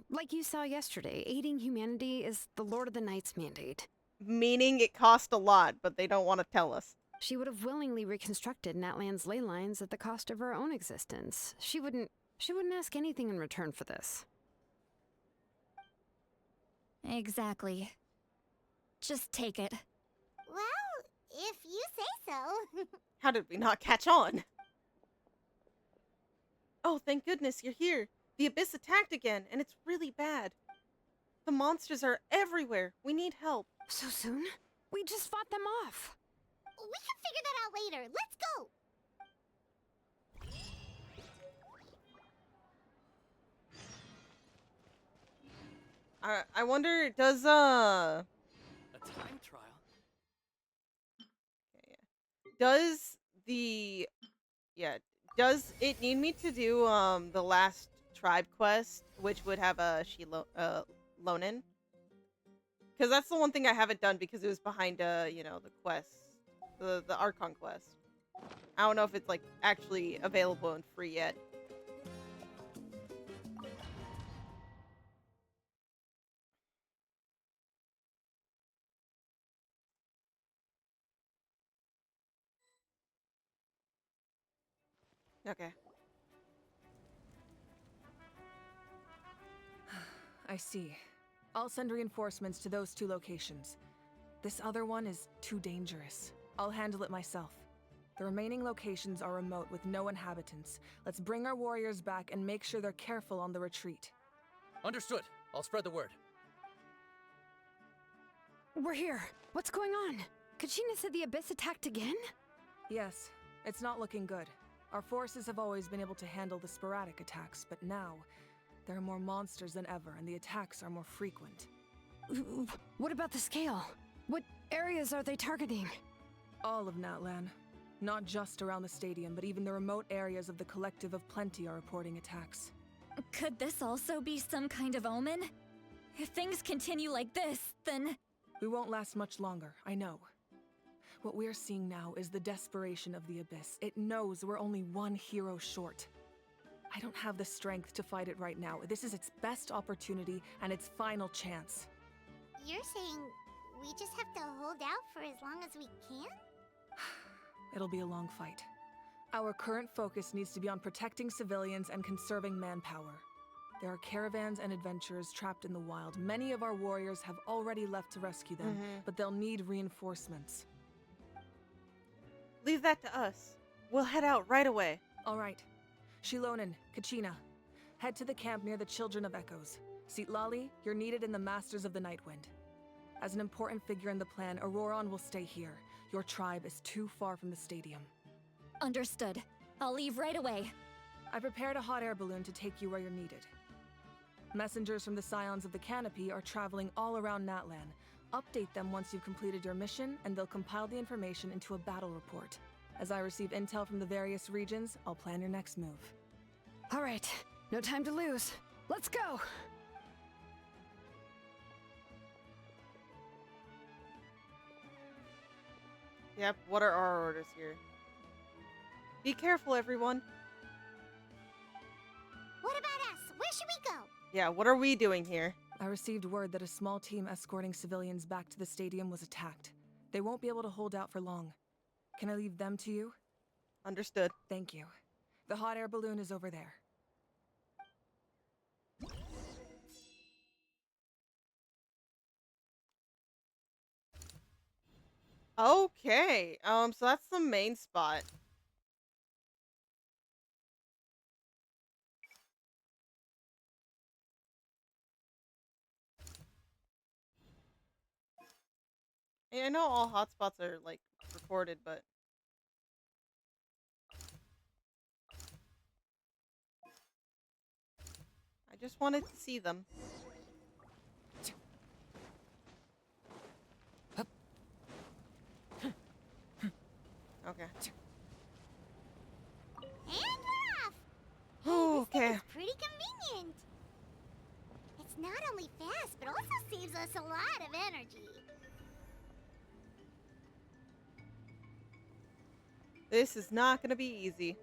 like you saw yesterday, aiding humanity is the Lord of the Night's mandate.
Meaning it cost a lot, but they don't want to tell us.
She would have willingly reconstructed Natlan's ley lines at the cost of her own existence. She wouldn't ask anything in return for this.
Exactly. Just take it.
Well, if you say so.
How did we not catch on? Oh, thank goodness you're here. The Abyss attacked again, and it's really bad. The monsters are everywhere. We need help.
So soon? We just fought them off.
We can figure that out later. Let's go.
I wonder, does
A time trial?
does it need me to do the last tribe quest, which would have a Lonin? Because that's the one thing I haven't done because it was behind the quest, the Archon Quest. I don't know if it's like actually available and free yet. Okay.
I see. I'll send reinforcements to those 2 locations. This other one is too dangerous. I'll handle it myself. The remaining locations are remote with no inhabitants. Let's bring our warriors back and make sure they're careful on the retreat.
Understood. I'll spread the word.
We're here. What's going on? Kachina said the Abyss attacked again?
Yes, it's not looking good. Our forces have always been able to handle the sporadic attacks, but now there are more monsters than ever, and the attacks are more frequent.
What about the scale? What areas are they targeting?
All of Natlan. Not just around the stadium, but even the remote areas of the Collective of Plenty are reporting attacks.
Could this also be some kind of omen? If things continue like this, then...
We won't last much longer, I know. What we're seeing now is the desperation of the Abyss. It knows we're only one hero short. I don't have the strength to fight it right now. This is its best opportunity and its final chance.
You're saying we just have to hold out for as long as we can?
It'll be a long fight. Our current focus needs to be on protecting civilians and conserving manpower. There are caravans and adventurers trapped in the wild. Many of our warriors have already left to rescue them, but they'll need reinforcements.
Leave that to us. We'll head out right away.
All right. Shilonen, Kachina, head to the camp near the Children of Echoes. Citlali, you're needed in the Masters of the Nightwind. As an important figure in the plan, Auroron will stay here. Your tribe is too far from the stadium.
Understood. I'll leave right away.
I prepared a hot air balloon to take you where you're needed. Messengers from the Scions of the Canopy are traveling all around Natlan. Update them once you've completed your mission, and they'll compile the information into a battle report. As I receive intel from the various regions, I'll plan your next move.
All right, no time to lose. Let's go!
Yep, what are our orders here? Be careful, everyone.
What about us? Where should we go?
Yeah, what are we doing here?
I received word that a small team escorting civilians back to the stadium was attacked. They won't be able to hold out for long. Can I leave them to you?
Understood.
Thank you. The hot air balloon is over there.
Okay, so that's the main spot. Yeah, I know all hotspots are, like, recorded, but... I just wanted to see them. Okay.
And we're off!
Oh, okay.
It's pretty convenient. It's not only fast, but also saves us a lot of energy.
This is not going to be easy.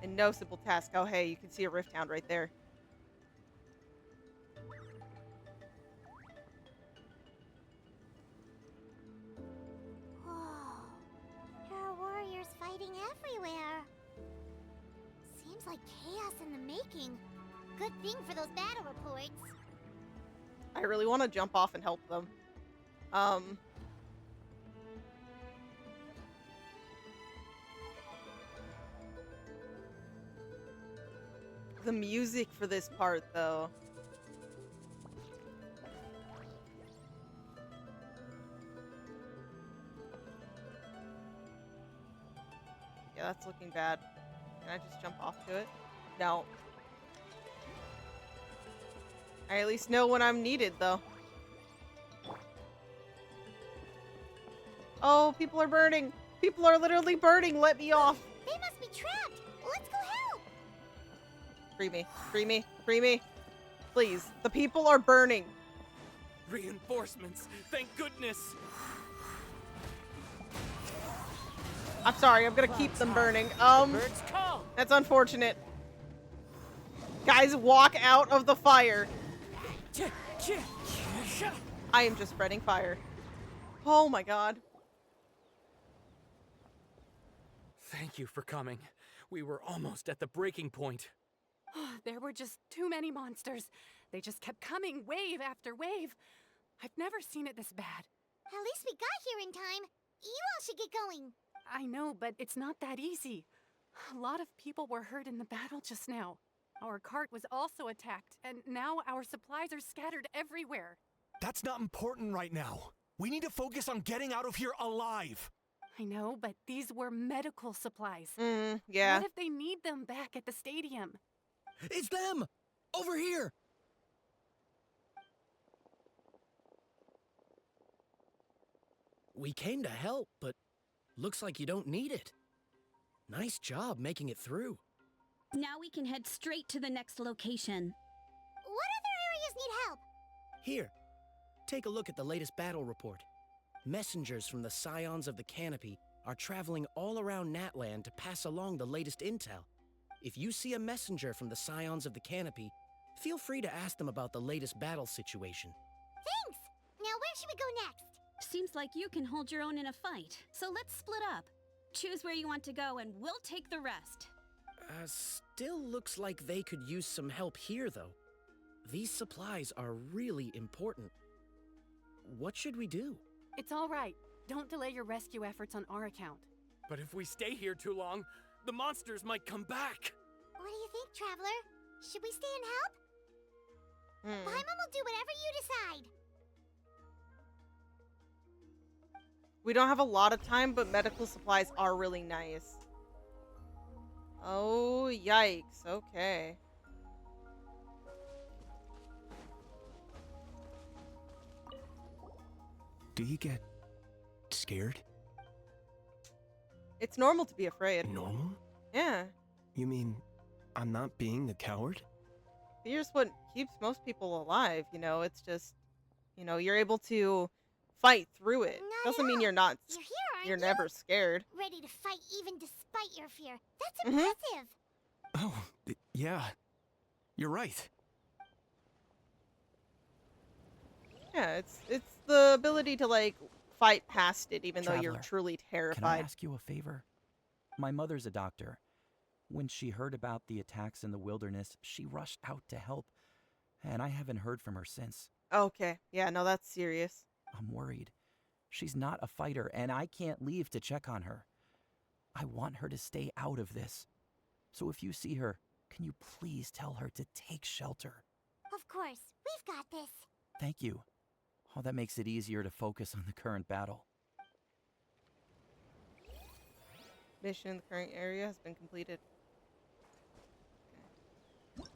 And no simple task. Oh, hey, you can see a Rift Hound right there.
Whoa. There are warriors fighting everywhere. Seems like chaos in the making. Good thing for those battle reports.
I really want to jump off and help them. The music for this part, though. Yeah, that's looking bad. Can I just jump off to it? No. I at least know when I'm needed, though. Oh, people are burning. People are literally burning. Let me off.
They must be trapped. Let's go help.
Free me. Free me. Free me. Please. The people are burning.
Reinforcements. Thank goodness.
I'm sorry. I'm gonna keep them burning. That's unfortunate. Guys, walk out of the fire. I am just spreading fire. Oh my god.
Thank you for coming. We were almost at the breaking point.
There were just too many monsters. They just kept coming, wave after wave. I've never seen it this bad.
At least we got here in time. You all should get going.
I know, but it's not that easy. A lot of people were hurt in the battle just now. Our cart was also attacked, and now our supplies are scattered everywhere.
That's not important right now. We need to focus on getting out of here alive.
I know, but these were medical supplies.
Yeah.
What if they need them back at the stadium?
It's them! Over here! We came to help, but looks like you don't need it. Nice job making it through.
Now we can head straight to the next location.
What other areas need help?
Here, take a look at the latest battle report. Messengers from the Scions of the Canopy are traveling all around Natlan to pass along the latest intel. If you see a messenger from the Scions of the Canopy, feel free to ask them about the latest battle situation.
Thanks! Now where should we go next?
Seems like you can hold your own in a fight, so let's split up. Choose where you want to go and we'll take the rest.
Still looks like they could use some help here, though. These supplies are really important. What should we do?
It's all right. Don't delay your rescue efforts on our account.
But if we stay here too long, the monsters might come back.
What do you think, Traveler? Should we stay and help? Paimon will do whatever you decide.
We don't have a lot of time, but medical supplies are really nice. Oh, yikes. Okay.
Do you get scared?
It's normal to be afraid.
Normal?
Yeah.
You mean I'm not being a coward?
Fear's what keeps most people alive, you know? It's just, you know, you're able to fight through it. Doesn't mean you're not,
You're here, aren't
you're
you?
never scared.
Ready to fight even despite your fear. That's impressive.
Oh, yeah. You're right.
Yeah, it's the ability to, like, fight past it even though you're
Traveler,
truly
Can I
terrified.
ask you a favor? My mother's a doctor. When she heard about the attacks in the wilderness, she rushed out to help, and I haven't heard from her since.
Okay. Yeah, no, that's serious.
I'm worried. She's not a fighter, and I can't leave to check on her. I want her to stay out of this. So if you see her, can you please tell her to take shelter?
Of course. We've got this.
Thank you. Oh, that makes it easier to focus on the current battle.
Mission in the current area has been completed. Okay.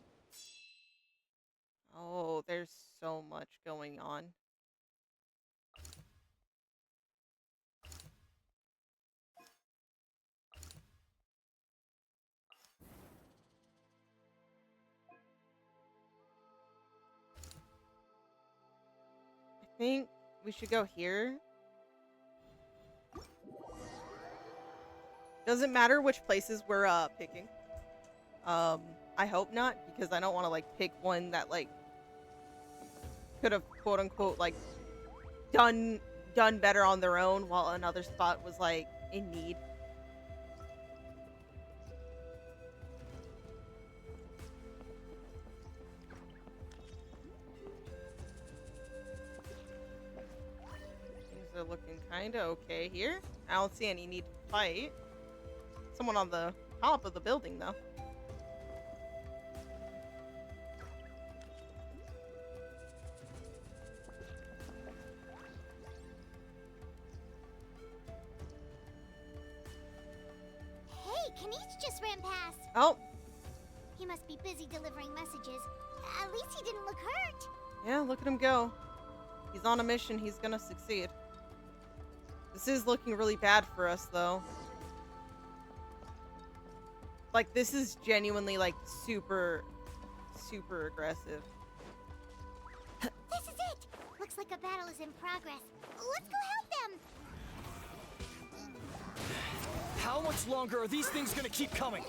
Oh, there's so much going on. think we should go here. Doesn't matter which places we're picking. I hope not, because I don't want to like pick one that like could have quote unquote like done better on their own while another spot was like in need. Things are looking kind of okay here. I don't see any need to fight. Someone on the top of the building though.
Kanish just ran past.
Oh.
He must be busy delivering messages. At least he didn't look hurt.
Yeah, look at him go. He's on a mission. He's gonna succeed. This is looking really bad for us, though. Like, this is genuinely, like, super aggressive.
This is it. Looks like a battle is in progress. Let's go help them.
How much longer are these things gonna keep coming?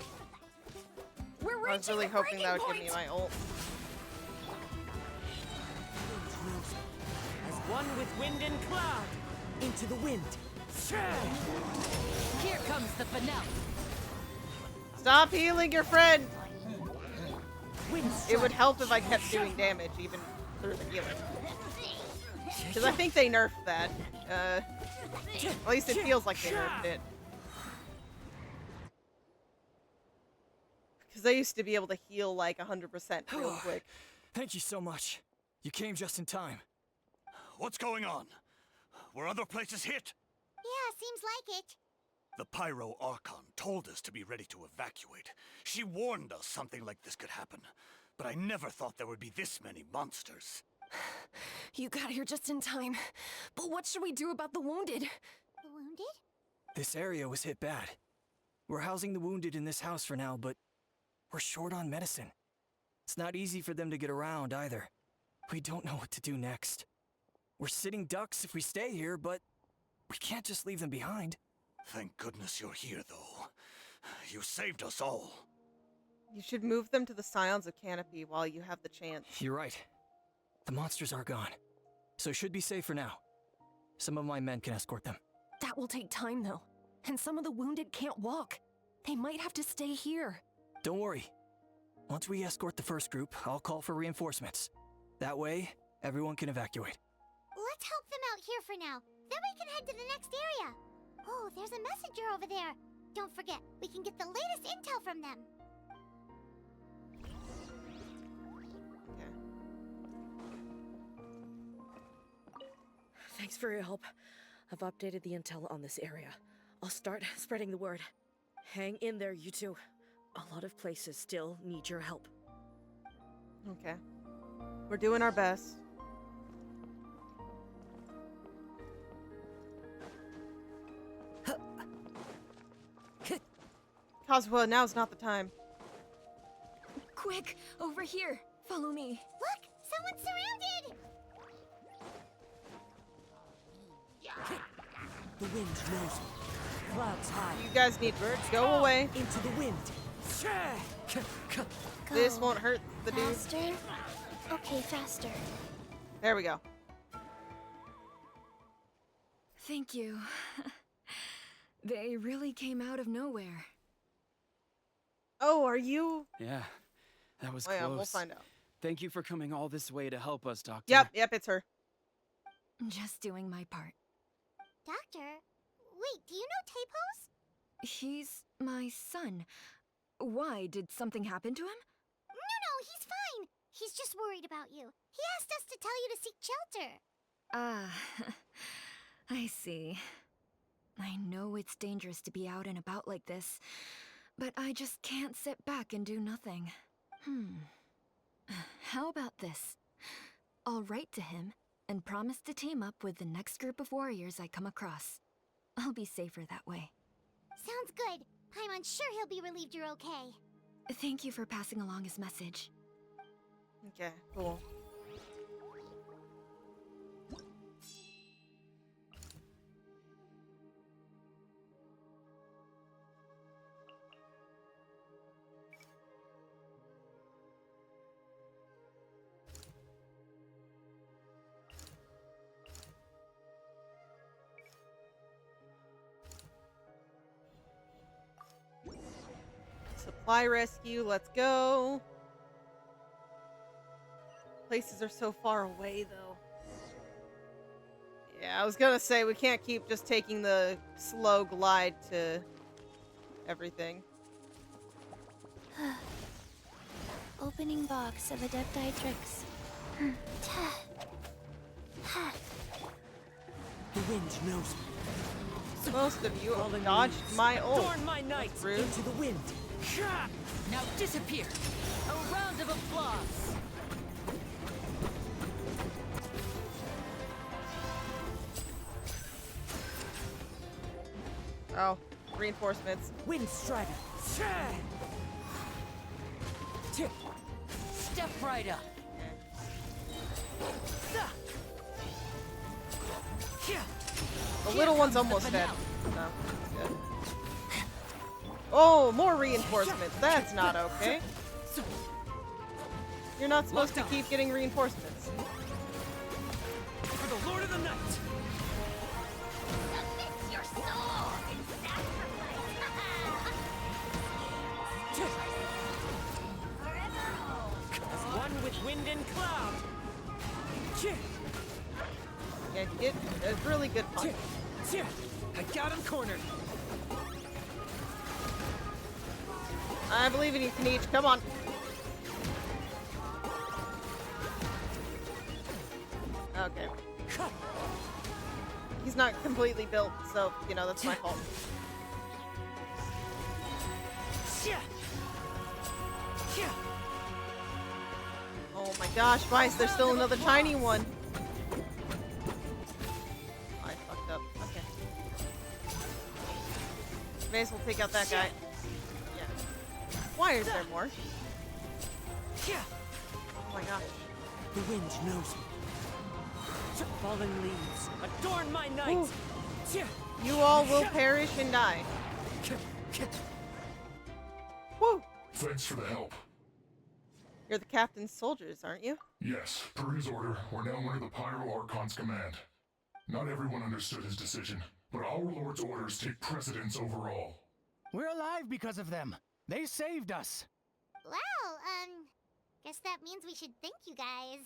I was really hoping that would give me my ult.
As one with wind and cloud, into the wind. Here comes the finale.
Stop healing your friend! It would help if I kept doing damage, even through the healing. Because I think they nerfed that. At least it feels like they nerfed it. Because I used to be able to heal like 100% real quick.
Thank you so much. You came just in time.
What's going on? Were other places hit?
Yeah, seems like it.
The Pyro Archon told us to be ready to evacuate. She warned us something like this could happen. But I never thought there would be this many monsters.
You got here just in time. But what should we do about the wounded?
The wounded?
This area was hit bad. We're housing the wounded in this house for now, but we're short on medicine. It's not easy for them to get around either. We don't know what to do next. We're sitting ducks if we stay here, but we can't just leave them behind.
Thank goodness you're here, though. You saved us all.
You should move them to the Scions of Canopy while you have the chance.
You're right. The monsters are gone, so it should be safe for now. Some of my men can escort them.
That will take time, though. And some of the wounded can't walk. They might have to stay here.
Don't worry. Once we escort the first group, I'll call for reinforcements. That way, everyone can evacuate.
Let's help them out here for now. Then we can head to the next area. Oh, there's a messenger over there. Don't forget, we can get the latest intel from them.
Thanks for your help. I've updated the intel on this area. I'll start spreading the word. Hang in there, you two. A lot of places still need your help.
Okay. We're doing our best. Coswell, now's not the time.
Quick, over here. Follow me.
Look, someone's surrounded.
The wind knows me. Clouds high.
You guys need to go away.
Into the wind.
This won't hurt the dude.
Faster? Okay, faster.
There we go.
Thank you. They really came out of nowhere.
Oh, are you?
Yeah, that was
Oh,
close.
yeah, we'll find out.
Thank you for coming all this way to help us, Doctor.
Yep, it's her.
Just doing my part.
Doctor? Wait, do you know Tapos?
He's my son. Why? Did something happen to him?
No, he's fine. He's just worried about you. He asked us to tell you to seek shelter.
Ah, I see. I know it's dangerous to be out and about like this, but I just can't sit back and do nothing. How about this? I'll write to him and promise to team up with the next group of warriors I come across. I'll be safer that way.
Sounds good. Paimon's sure he'll be relieved you're okay.
Thank you for passing along his message.
Okay, cool. Fly rescue, let's go. Places are so far away, though. Yeah, I was gonna say, we can't keep just taking the slow glide to everything.
Opening box of Adepti tricks.
The wind knows me.
Most of you have dodged my ult.
Adorn my night into the wind. Now disappear. A round of applause.
Oh, reinforcements.
Wind strider. Step right up.
The little one's almost dead. No, good. Oh, more reinforcements. That's not okay. You're not supposed to keep getting reinforcements.
For the Lord of the Night.
Submit your soul in
As one with wind and cloud.
Yeah, get a really good punch.
I got him cornered.
I believe in you, Kniech. Come on. Okay. He's not completely built, so, you know, that's my fault. Oh my gosh, why is there still another tiny one? I fucked up. Okay. May as well take out that guy. Yeah. Why is there more? Oh my gosh.
The wind knows me. Fallen leaves, adorn my night.
Ooh. You all will perish and die. Woo!
Thanks for the help.
You're the captain's soldiers, aren't you?
Yes, per his order, we're now under the Pyro Archon's command. Not everyone understood his decision, but our Lord's orders take precedence over all.
We're alive because of them. They saved us.
Well, guess that means we should thank you guys.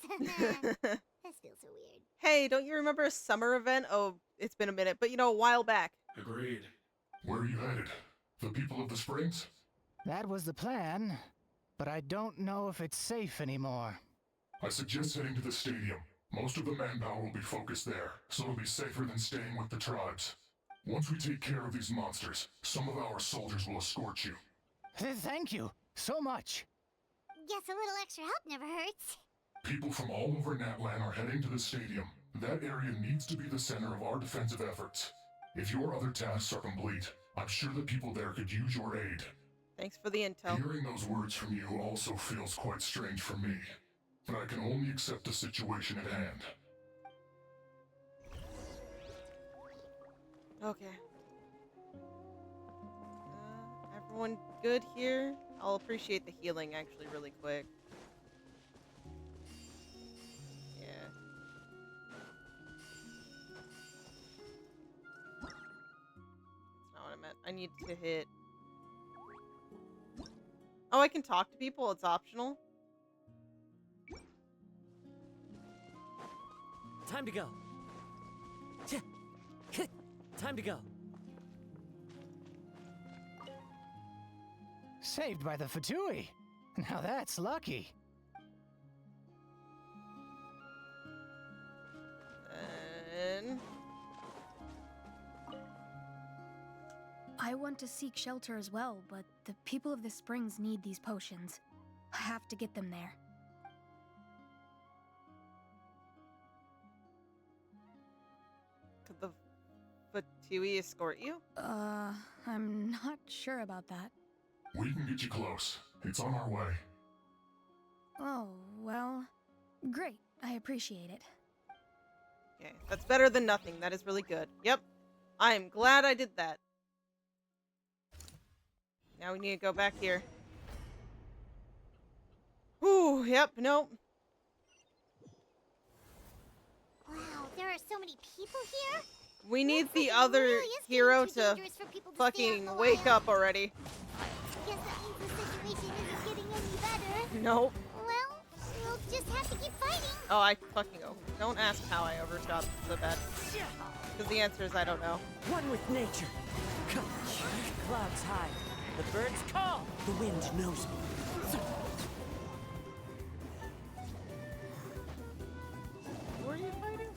This feels so weird.
Hey, don't you remember a summer event? Oh, it's been a minute, but you know, a while back.
Agreed. Where are you headed? The people of the Springs?
That was the plan, but I don't know if it's safe anymore.
I suggest heading to the stadium. Most of the manpower will be focused there, so it'll be safer than staying with the tribes. Once we take care of these monsters, some of our soldiers will escort you.
Thank you so much.
Guess a little extra help never hurts.
People from all over Natlan are heading to the stadium. That area needs to be the center of our defensive efforts. If your other tasks are complete, I'm sure the people there could use your aid.
Thanks for the intel.
Hearing those words from you also feels quite strange for me, but I can only accept the situation at hand.
Okay. Everyone good here? I'll appreciate the healing actually really quick. Yeah. That's not what I meant. I need to hit... Oh, I can talk to people? It's optional?
Time to go. Time to go.
Saved by the Fatui. Now that's lucky.
And...
I want to seek shelter as well, but the people of the Springs need these potions. I have to get them there.
Could the Fatui escort you?
I'm not sure about that.
We can get you close. It's on our way.
Oh, well, great. I appreciate it.
Okay, that's better than nothing. That is really good. Yep. I'm glad I did that. Now we need to go back here. Ooh, yep, nope.
Wow, there are so many people here.
We need the other hero to fucking wake up already.
guess that means the situation isn't getting any better.
Nope.
Well, we'll just have to keep fighting.
Oh, I fucking know. Don't ask how I overshot so bad. Because the answer is I don't know.
One with nature. Clouds high. The birds call. The wind knows me.
Where are you fighting?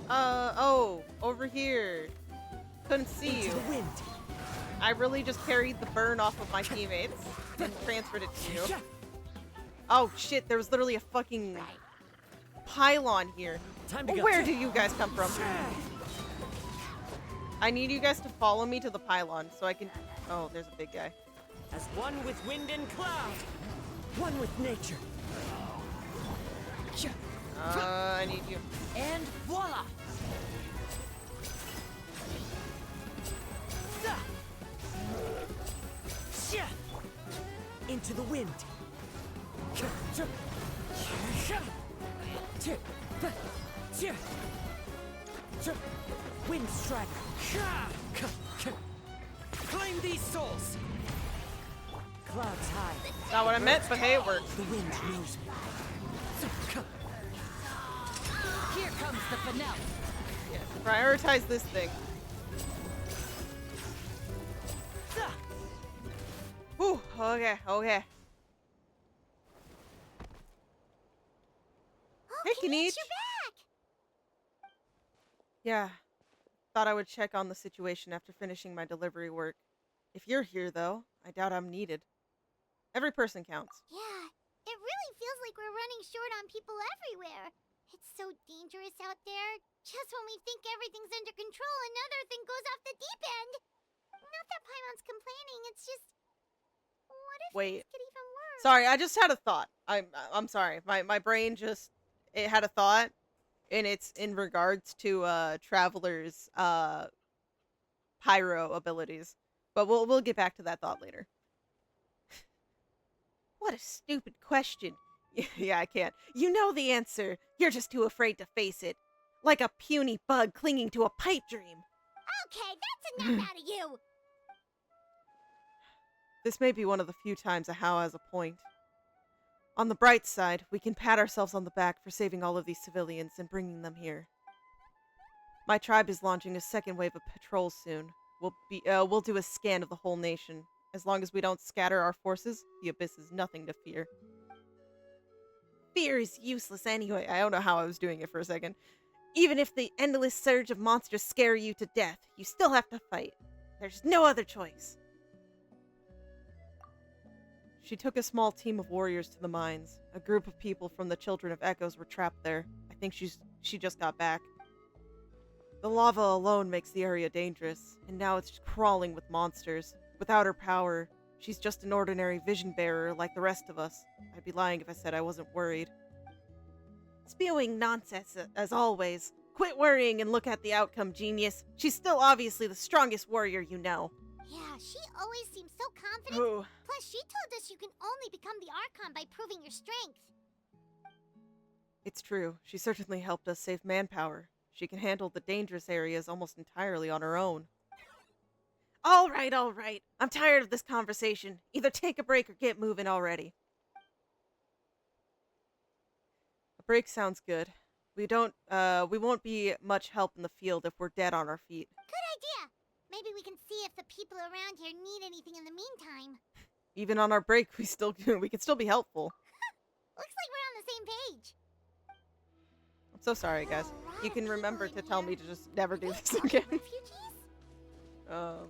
Oh, over here. Couldn't see you.
The wind.
I really just carried the burn off of my teammates and transferred it to you. Oh shit, there was literally a fucking pylon here. Where do you guys come from? I need you guys to follow me to the pylon so I can... Oh, there's a big guy.
As one with wind and cloud. One with nature.
I need you.
And voila! Into the wind. Wind strike. Claim these souls. Clouds high.
Not what I meant, but hey, it works.
The wind knows me. Here comes the finale.
Yes, prioritize this thing. Whew, okay. Hey, Kinich.
You're back.
Yeah. Thought I would check on the situation after finishing my delivery work. If you're here, though, I doubt I'm needed. Every person counts.
Yeah, it really feels like we're running short on people everywhere. It's so dangerous out there. Just when we think everything's under control, another thing goes off the deep end. Not that Paimon's complaining, it's just... What if
Wait.
things get even worse?
Sorry, I just had a thought. I'm sorry. My brain just... It had a thought, and it's in regards to Traveler's pyro abilities. But we'll get back to that thought later. What a stupid question. Yeah, I can't. You know the answer. You're just too afraid to face it. Like a puny bug clinging to a pipe dream.
Okay, that's enough out of you.
This may be one of the few times a How has a point. On the bright side, we can pat ourselves on the back for saving all of these civilians and bringing them here. My tribe is launching a second wave of patrols soon. We'll do a scan of the whole nation. As long as we don't scatter our forces, the Abyss is nothing to fear. Fear is useless anyway. I don't know how I was doing it for a second. Even if the endless surge of monsters scare you to death, you still have to fight. There's no other choice. She took a small team of warriors to the mines. A group of people from the Children of Echoes were trapped there. I think she just got back. The lava alone makes the area dangerous, and now it's crawling with monsters. Without her power, she's just an ordinary vision bearer like the rest of us. I'd be lying if I said I wasn't worried. Spewing nonsense, as always. Quit worrying and look at the outcome, genius. She's still obviously the strongest warrior you know.
Yeah, she always seems so confident.
Ooh.
Plus, she told us you can only become the Archon by proving your strength.
It's true. She certainly helped us save manpower. She can handle the dangerous areas almost entirely on her own. All right. I'm tired of this conversation. Either take a break or get moving already. A break sounds good. We won't be much help in the field if we're dead on our feet.
Good idea. Maybe we can see if the people around here need anything in the meantime.
Even on our break, we can still be helpful.
Looks like we're on the same page.
I'm so sorry, guys. You can remember to tell me to just never do this again.
Oh,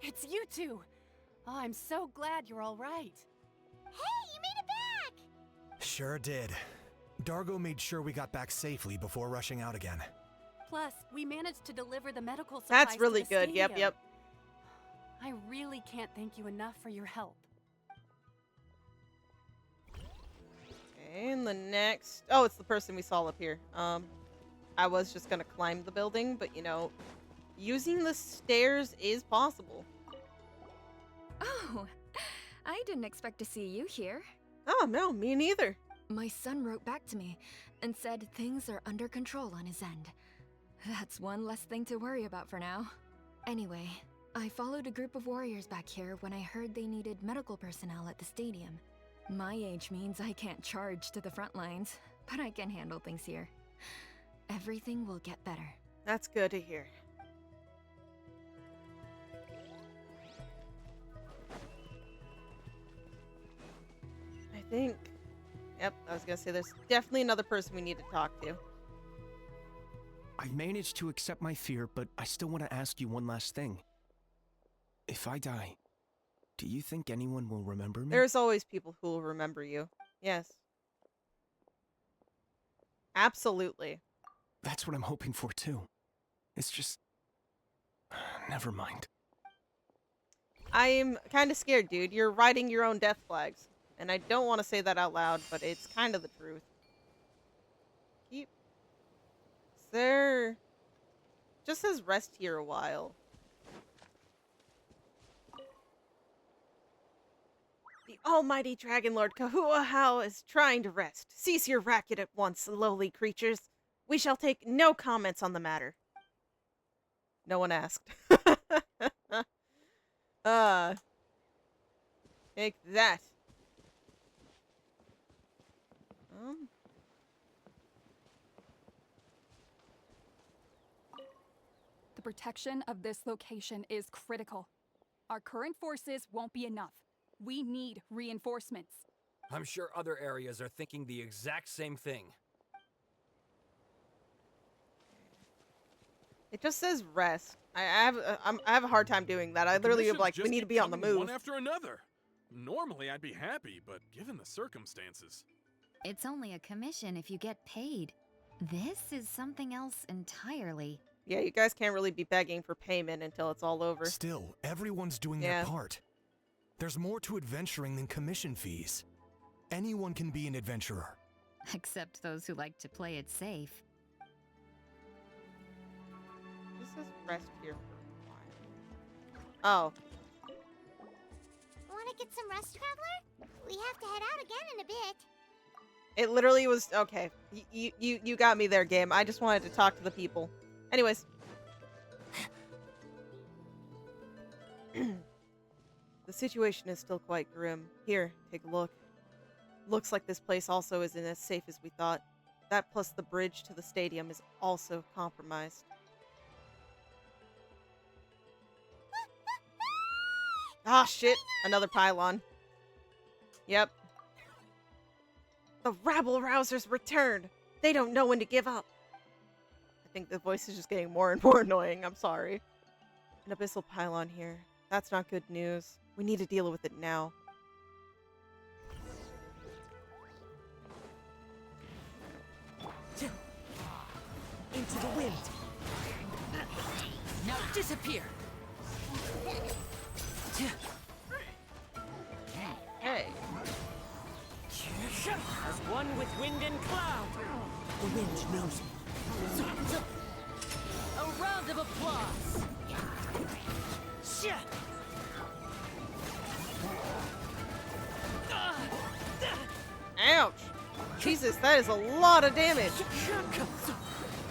it's you two. Oh, I'm so glad you're all right.
Hey, you made it back!
Sure did. Dargo made sure we got back safely before rushing out again.
Plus, we managed to deliver the medical supplies.
That's really
to the
good.
stadium.
Yep.
I really can't thank you enough for your help.
Okay, and the next... Oh, it's the person we saw up here. I was just gonna climb the building, but, you know, using the stairs is possible.
Oh, I didn't expect to see you here.
Oh, no, me neither.
My son wrote back to me and said things are under control on his end. That's one less thing to worry about for now. Anyway, I followed a group of warriors back here when I heard they needed medical personnel at the stadium. My age means I can't charge to the front lines, but I can handle things here. Everything will get better.
That's good to hear. I think... Yep, I was gonna say there's definitely another person we need to talk to.
I've managed to accept my fear, but I still want to ask you one last thing. If I die, do you think anyone will remember me?
There's always people who will remember you. Yes. Absolutely.
That's what I'm hoping for, too. It's just... Never mind.
I'm kind of scared, dude. You're writing your own death flags. And I don't want to say that out loud, but it's kind of the truth. Keep... Is there... Just says rest here a while. The almighty Dragon Lord Kahuahao is trying to rest. Cease your racket at once, lowly creatures. We shall take no comments on the matter. No one asked. Take that.
The protection of this location is critical. Our current forces won't be enough. We need reinforcements.
I'm sure other areas are thinking the exact same thing.
It just says rest. I have a hard time doing that. I literally am like, we need to be on the move.
One after another. Normally I'd be happy, but given the circumstances.
It's only a commission if you get paid. This is something else entirely.
Yeah, you guys can't really be begging for payment until it's all over.
Still, everyone's doing their part. There's more to adventuring than commission fees. Anyone can be an adventurer.
Except those who like to play it safe.
This is rest here for a while. Oh.
Wanna get some rest, Traveler? We have to head out again in a bit.
It literally was... Okay. You got me there, game. I just wanted to talk to the people. Anyways. The situation is still quite grim. Here, take a look. Looks like this place also isn't as safe as we thought. That plus the bridge to the stadium is also compromised. Ah, shit. Another pylon. Yep. The rabble-rousers returned. They don't know when to give up. I think the voice is just getting more and more annoying. I'm sorry. An abyssal pylon here. That's not good news. We need to deal with it now.
Into the wind. Now disappear.
Hey.
As one with wind and cloud. The wind knows me. A round of applause.
Ouch! Jesus, that is a lot of damage.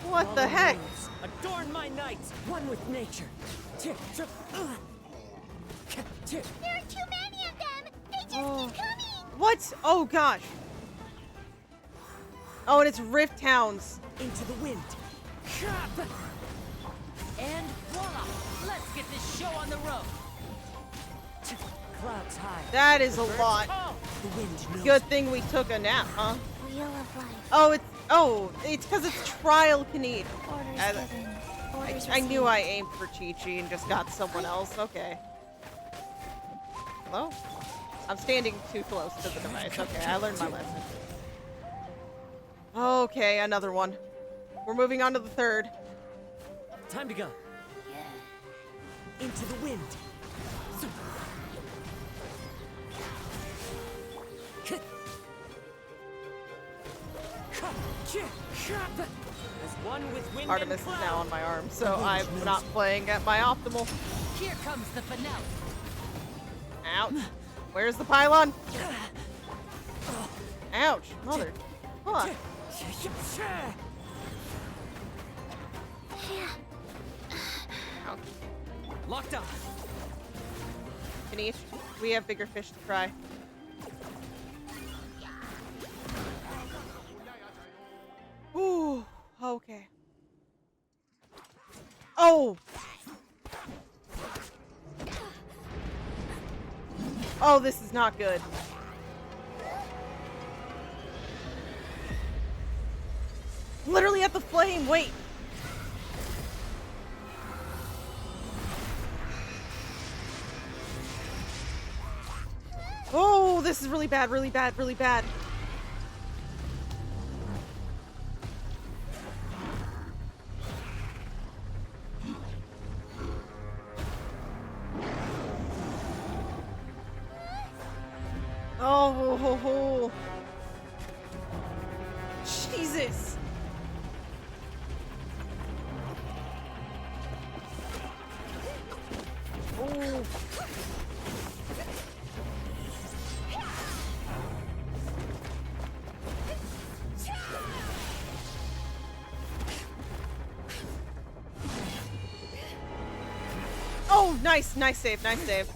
What the heck?
Adorn my nights, one with nature.
There are too many of them. They just keep coming.
What? Oh gosh. Oh, and it's Rift Hounds.
Into the wind. And voila! Let's get this show on the road. Clouds high.
That is a lot.
The wind knows.
Good thing we took a nap, huh?
Wheel of life.
It's because it's Trial Canid.
Orders given. Orders
I knew I aimed for Chi-Chi and just got someone else. Okay. Hello? I'm standing too close to the device. Okay, I learned my lesson. Okay, another one. We're moving on to the third.
Time to go. Into the wind. As one with wind
Artemis
and
is now on my arm, so I'm not playing at my optimal.
Here comes the finale.
Ouch. Where's the pylon? Ouch. Mother. Fuck.
Locked on.
Finish. We have bigger fish to fry. Ooh, okay. Oh! Oh, this is not good. Literally at the flame, wait! Oh, this is really bad, really bad, really bad. Oh, ho, ho. Jesus. Oh. Oh, nice, nice save, nice save.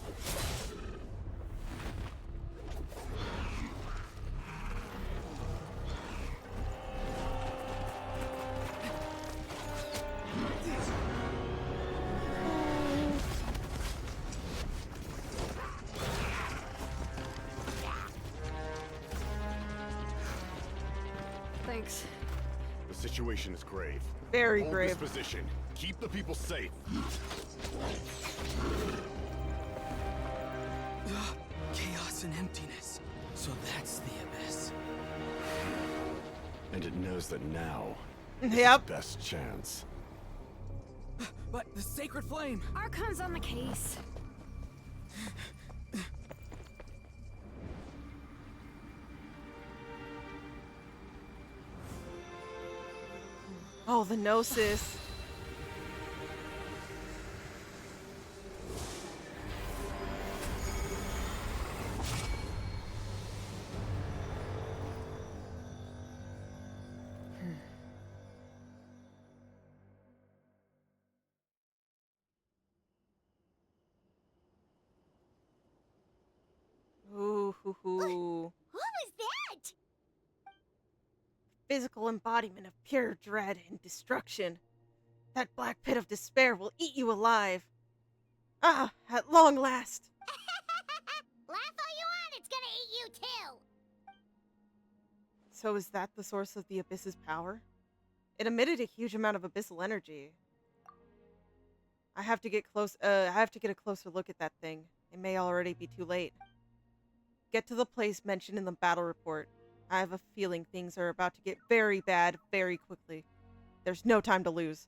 Thanks.
The situation is grave.
Very
Hold
grave.
this position. Keep the people safe.
Chaos and emptiness. So that's the abyss.
And it knows that now is
Yep.
its best chance.
But the sacred flame!
Archon's on the case.
Oh, the Gnosis. Ooh, hoo, hoo.
What was that?
Physical embodiment of pure dread and destruction. That black pit of despair will eat you alive. Ah, at long last.
Laugh all you want, it's gonna eat you too.
So is that the source of the Abyss's power? It emitted a huge amount of abyssal energy. I have to get a closer look at that thing. It may already be too late. Get to the place mentioned in the battle report. I have a feeling things are about to get very bad very quickly. There's no time to lose.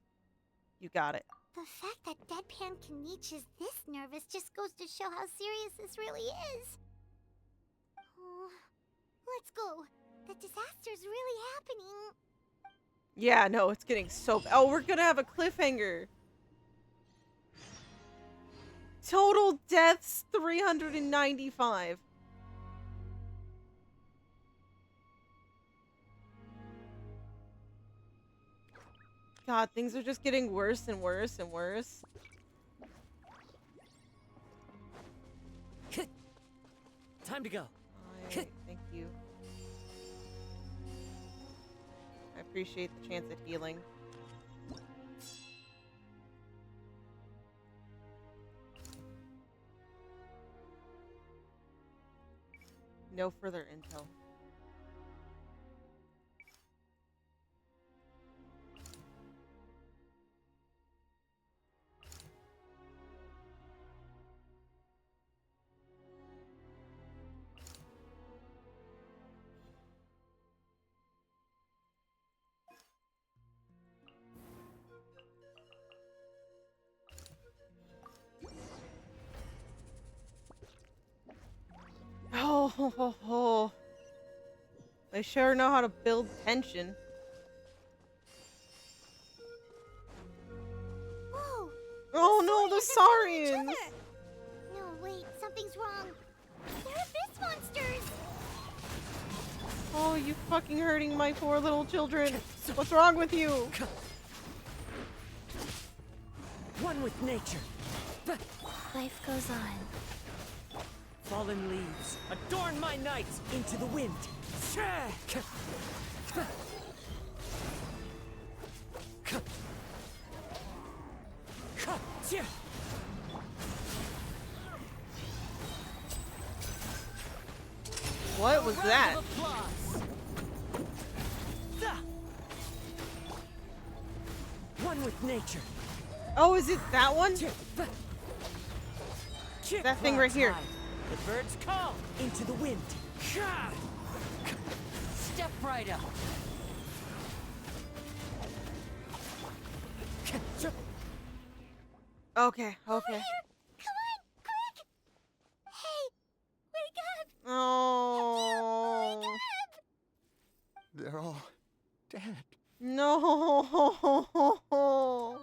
You got it.
The fact that Deadpan Kanich is this nervous just goes to show how serious this really is. Oh, let's go. The disaster's really happening.
Yeah, no, it's getting so... Oh, we're gonna have a cliffhanger. Total deaths, 395. God, things are just getting worse and worse and worse.
Time to go.
Alright, thank you. I appreciate the chance at healing. No further intel. Oh, they sure know how to build tension.
Whoa!
Oh no, the Saurians!
No, wait, something's wrong. They're abyss monsters!
Oh, you fucking hurting my poor little children. What's wrong with you?
One with nature.
Life goes on.
Fallen leaves, adorn my night into the wind.
What was that?
One with nature.
Oh, is it that one? That thing right here.
The birds call into the wind.
Step right up.
Okay, okay.
Over here. Come on, quick! Hey, wake up!
Oh.
Wake up!
They're all dead.
No.
Oh no!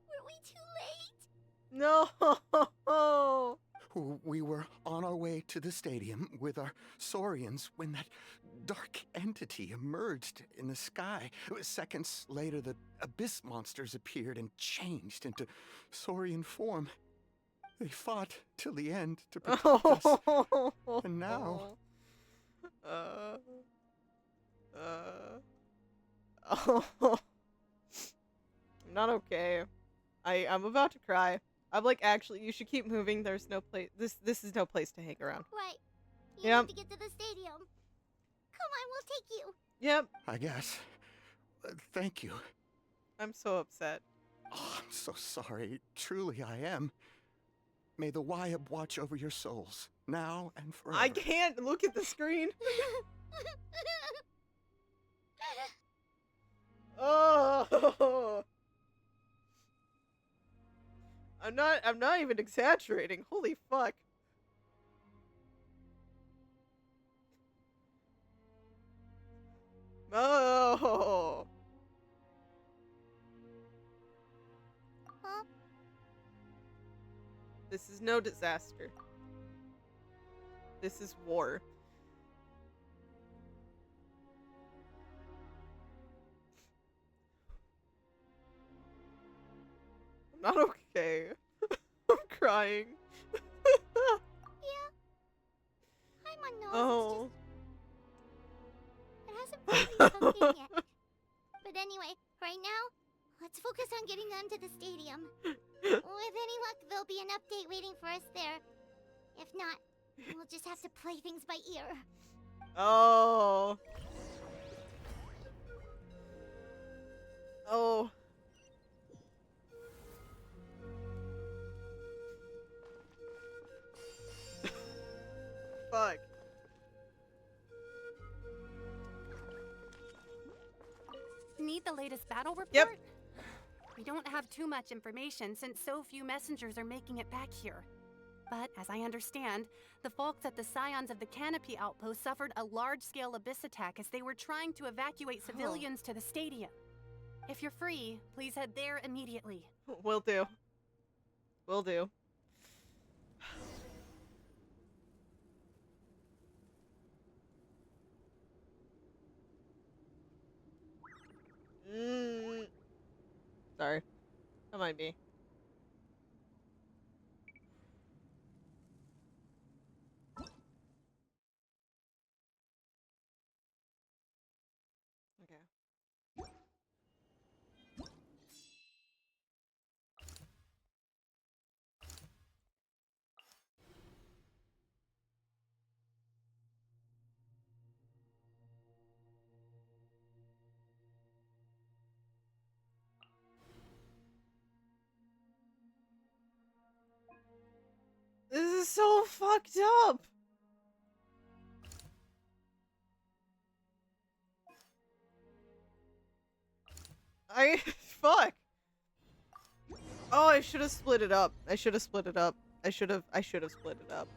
Were we too late?
No.
We were on our way to the stadium with our saurians when that dark entity emerged in the sky. Seconds later, the abyss monsters appeared and changed into saurian form. They fought till the end to protect us. And now...
I'm not okay. I'm about to cry. I'm like, actually, you should keep moving. There's no place. This is no place to hang around.
Right. You
Yep.
need to get to the stadium. Come on, we'll take you.
Yep.
I guess. Thank you.
I'm so upset.
Oh, I'm so sorry. Truly, I am. May the Wyab watch over your souls, now and forever.
I can't look at the screen. Oh. I'm not even exaggerating. Holy fuck. Oh.
Huh?
This is no disaster. This is war. I'm not okay. I'm crying.
Yeah. I'm on nose.
Oh.
It hasn't fully sunk in yet. But anyway, right now, let's focus on getting them to the stadium. With any luck, there'll be an update waiting for us there. If not, we'll just have to play things by ear.
Oh. Oh. Fuck.
Need the latest battle report?
Yep.
We don't have too much information since so few messengers are making it back here. But as I understand, the folks at the Scions of the Canopy Outpost suffered a large-scale abyss attack as they were trying to evacuate civilians to the stadium. If you're free, please head there immediately.
Will do. Will do. Sorry. That might be. Okay. This is so fucked up. Fuck. Oh, I should have split it up. I should have split it up. I should have split it up.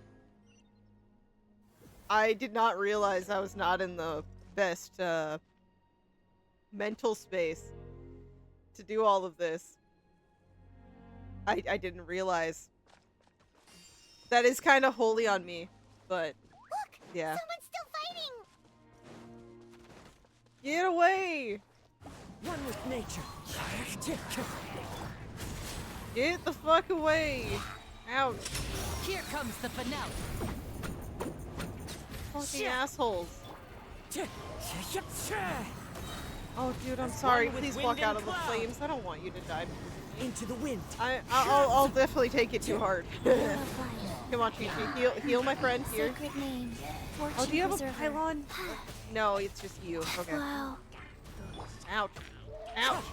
I did not realize I was not in the best mental space to do all of this. I didn't realize. That is kind of wholly on me, but
Look,
yeah.
Someone's still fighting.
Get away!
One with nature.
Get the fuck away! Ouch.
Here comes the finale.
Fucking assholes. Oh, dude, I'm sorry. Please walk out of the flames. I don't want you to die.
Into the wind.
I'll definitely take it too hard. Come on, Chi-Chi. Heal my friend here.
Sacred name.
Oh, do you have a
Fortune
pylon? No, it's just you. Okay.
Wow.
Ouch. Ouch.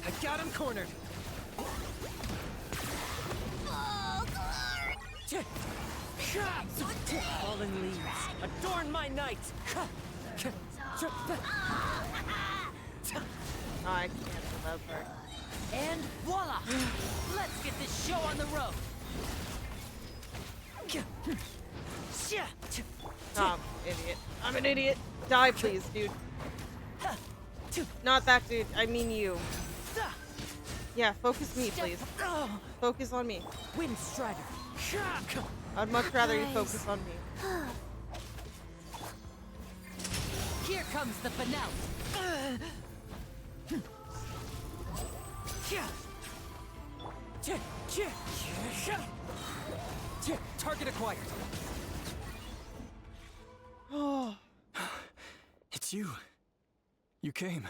I got him cornered. Fallen leaves, adorn my night.
Oh, I can't do that part.
And voila! Let's get this show on the road.
Oh, idiot. I'm an idiot. Die, please, dude. Not that dude. I mean you. Yeah, focus me, please. Focus on me.
Wind Strider.
I'd much rather you focus on me.
Here comes the finale. Target acquired.
Oh.
It's you. You came.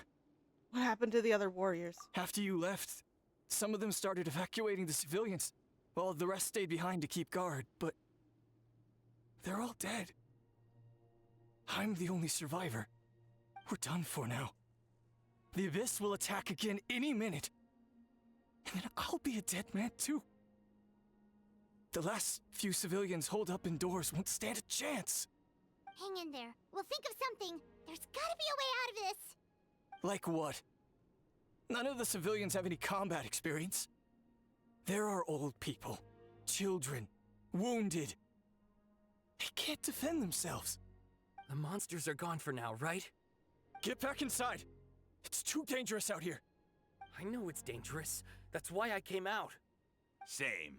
What happened to the other warriors?
After you left, some of them started evacuating the civilians, while the rest stayed behind to keep guard, but they're all dead. I'm the only survivor. We're done for now. The Abyss will attack again any minute. And then I'll be a dead man too. The last few civilians holed up indoors won't stand a chance.
Hang in there. We'll think of something. There's gotta be a way out of this.
Like what? None of the civilians have any combat experience. There are old people, children, wounded. They can't defend themselves.
The monsters are gone for now, right?
Get back inside. It's too dangerous out here.
I know it's dangerous. That's why I came out.
Same.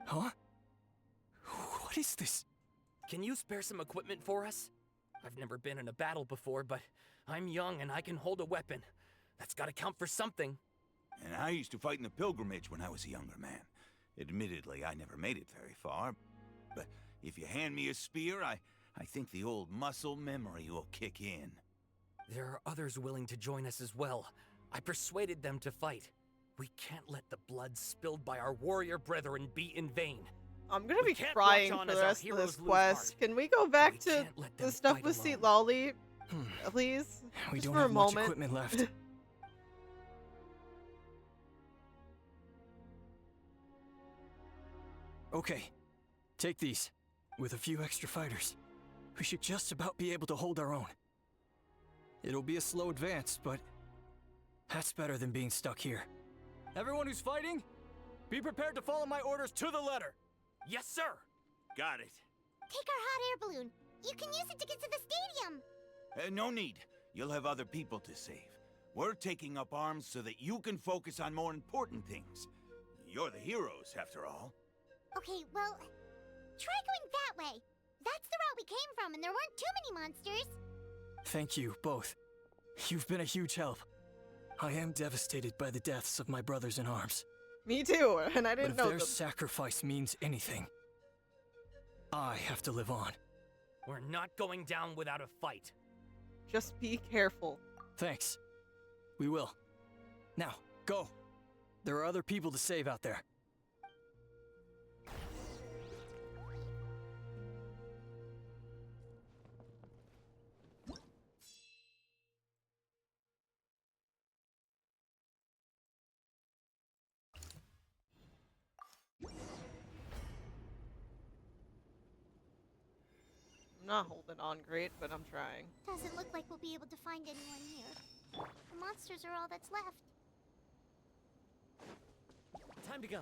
Huh? What is this?
Can you spare some equipment for us? I've never been in a battle before, but I'm young and I can hold a weapon. That's gotta count for something.
And I used to fight in the pilgrimage when I was a younger man. Admittedly, I never made it very far. But if you hand me a spear, I think the old muscle memory will kick in.
There are others willing to join us as well. I persuaded them to fight. We can't let the blood spilled by our warrior brethren be in vain.
I'm gonna be crying for the rest of this quest. Can we go back to the stuff with Citlali, please?
We
Just
don't
for
have
a
much
moment.
equipment left. Okay, take these. With a few extra fighters, we should just about be able to hold our own. It'll be a slow advance, but that's better than being stuck here. Everyone who's fighting, be prepared to follow my orders to the letter.
Yes, sir!
Got it.
Take our hot air balloon. You can use it to get to the stadium.
No need. You'll have other people to save. We're taking up arms so that you can focus on more important things. You're the heroes, after all.
Okay, well, try going that way. That's the route we came from, and there weren't too many monsters.
Thank you, both. You've been a huge help. I am devastated by the deaths of my brothers in arms.
Me too, and I didn't
but
know
if their
them.
sacrifice means anything, I have to live on.
We're not going down without a fight.
Just be careful.
Thanks. We will. Now, go. There are other people to save out there.
I'm not holding on great, but I'm trying.
Doesn't look like we'll be able to find anyone here. The monsters are all that's left.
Time to go.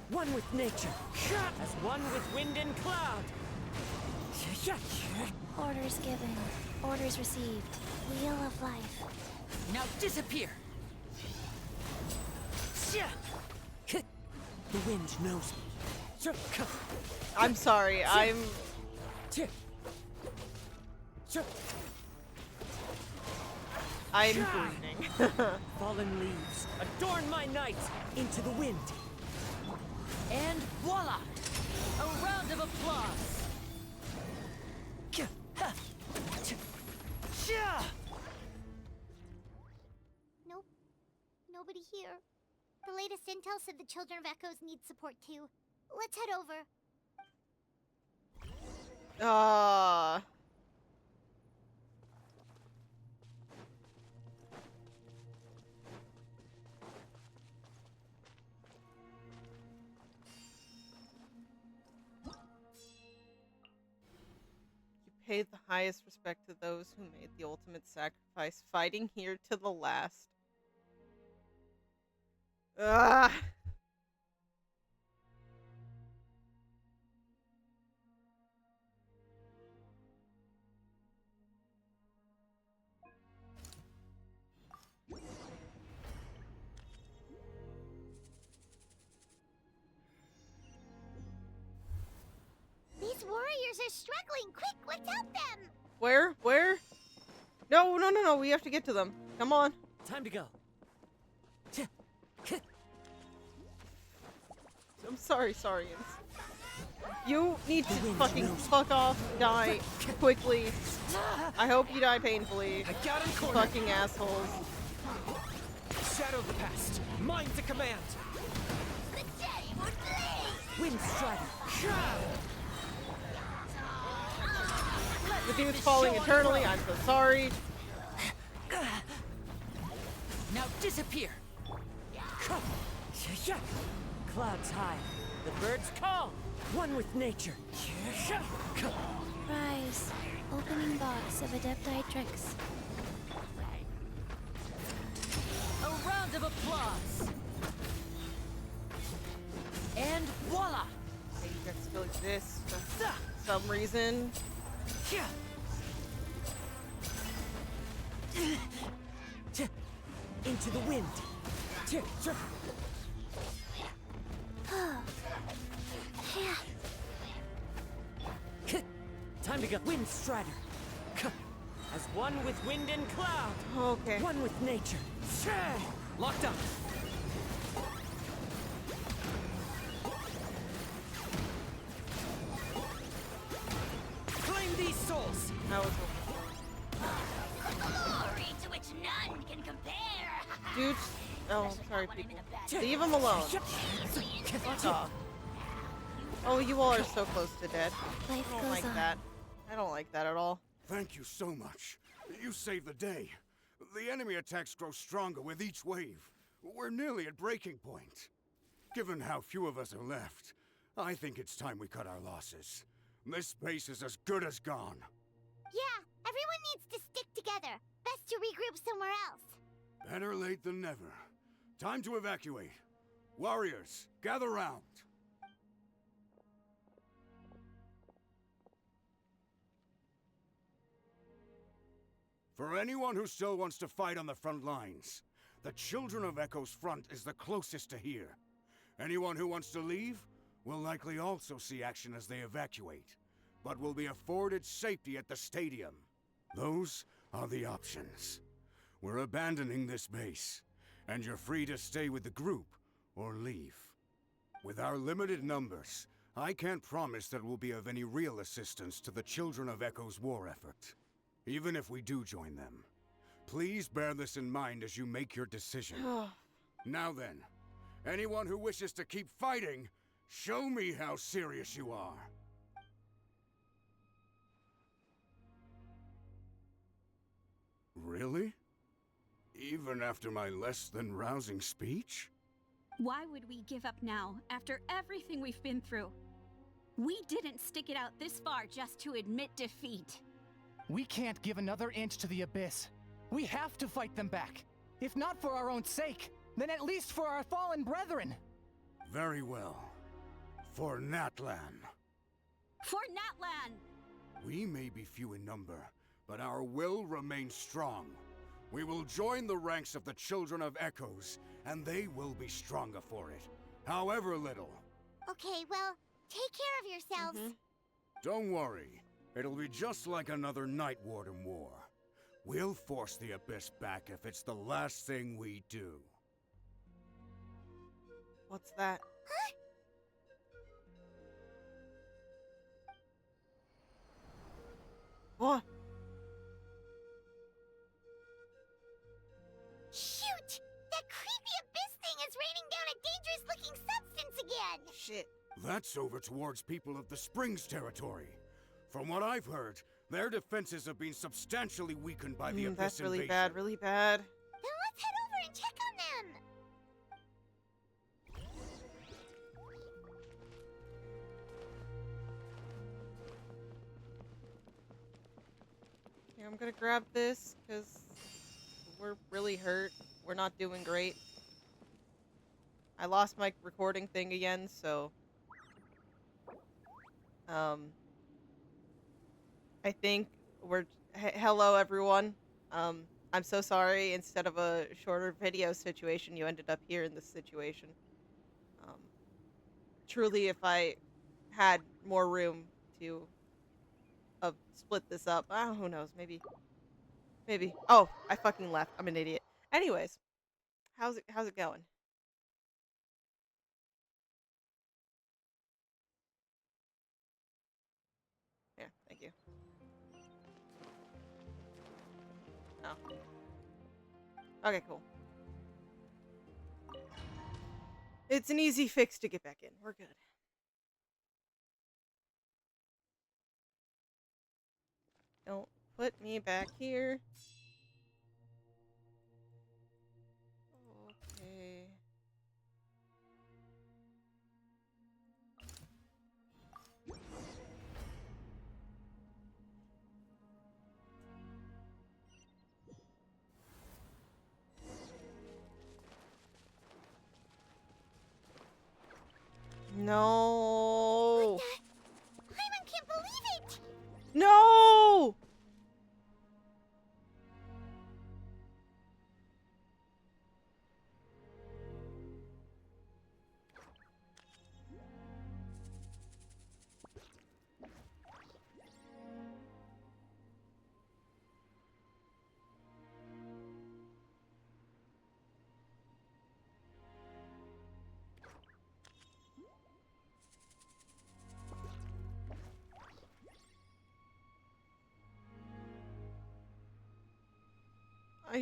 One with nature, as one with wind and cloud.
Orders given. Orders received. Wheel of life.
Now disappear. The wind knows me.
I'm sorry, I'm... I'm breathing.
Fallen leaves, adorn my night into the wind. And voila! A round of applause.
Nope. Nobody here. The latest intel said the Children of Echoes need support too. Let's head over.
You pay the highest respect to those who made the ultimate sacrifice, fighting here to the last. Ah.
These warriors are struggling. Quick, let's help them.
Where? Where? No, no, no, no. We have to get to them. Come on.
Time to go.
I'm sorry, Saurians. You need to fucking fuck off, die quickly. I hope you die painfully.
I got him cornered.
Fucking assholes.
Shadow of the past. Mine to command. Wind Strider.
The dude's falling eternally. I'm so sorry.
Now disappear. Clouds high. The birds call. One with nature.
Rise. Opening box of Adepti tricks.
A round of applause. And voila!
That still exists for some reason.
Into the wind. Time to go. Wind Strider. As one with wind and cloud.
Okay.
One with nature. Locked up. Claim these souls.
That was
Glory to which none can compare.
dude. Oh, sorry, people. Leave him alone. Fuck off. Oh, you all are so close to dead. I don't like that. I don't like that at all.
Thank you so much. You saved the day. The enemy attacks grow stronger with each wave. We're nearly at breaking point. Given how few of us are left, I think it's time we cut our losses. This base is as good as gone.
Yeah, everyone needs to stick together. Best to regroup somewhere else.
Better late than never. Time to evacuate. Warriors, gather round. For anyone who still wants to fight on the front lines, the Children of Echo's front is the closest to here. Anyone who wants to leave will likely also see action as they evacuate, but will be afforded safety at the stadium. Those are the options. We're abandoning this base, and you're free to stay with the group or leave. With our limited numbers, I can't promise that we'll be of any real assistance to the Children of Echo's war effort. Even if we do join them, please bear this in mind as you make your decision. Now then, anyone who wishes to keep fighting, show me how serious you are. Really? Even after my less than rousing speech?
Why would we give up now, after everything we've been through? We didn't stick it out this far just to admit defeat.
We can't give another inch to the Abyss. We have to fight them back. If not for our own sake, then at least for our fallen brethren.
Very well. For Natlan.
For Natlan!
We may be few in number, but our will remains strong. We will join the ranks of the Children of Echoes, and they will be stronger for it, however little.
Okay, well, take care of yourselves.
Don't worry. It'll be just like another Night Warden war. We'll force the Abyss back if it's the last thing we do.
What's that? What?
Shoot! That creepy abyss thing is raining down a dangerous-looking substance again!
Shit.
That's over towards people of the Springs territory. From what I've heard, their defenses have been substantially weakened by the Abyss
That's really
invasion.
bad, really bad.
Then let's head over and check on them!
Yeah, I'm gonna grab this, because we're really hurt. We're not doing great. I lost my recording thing again, so... I think we're... hello, everyone. I'm so sorry. Instead of a shorter video situation, you ended up here in this situation. Truly, if I had more room to split this up, who knows, maybe. Oh, I fucking left. I'm an idiot. Anyways, how's it going? Yeah, thank you. Oh. Okay, cool. It's an easy fix to get back in. We're good. Don't put me back here. Okay. No.
Paimon can't believe it!
No! I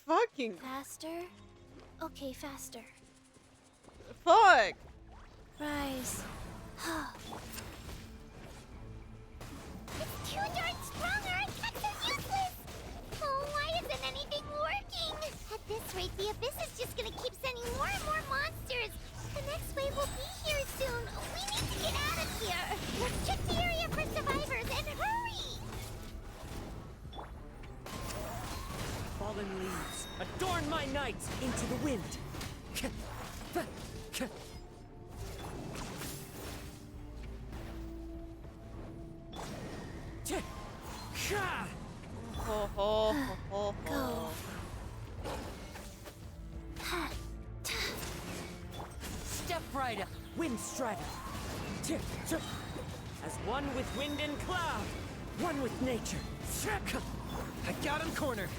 fucking...
Faster? Okay, faster.
Fuck!
Rise.
It's too darn strong, our attacks are useless! Oh, why isn't anything working? At this rate, the Abyss is just gonna keep sending more and more monsters! The next wave will be here soon! We need to get out of here! Let's check the area for survivors, and hurry!
Fallen leaves, adorn my night into the wind.
Ho, ho, ho, ho, ho.
Step right up, wind strider. As one with wind and cloud, one with nature. I got him cornered.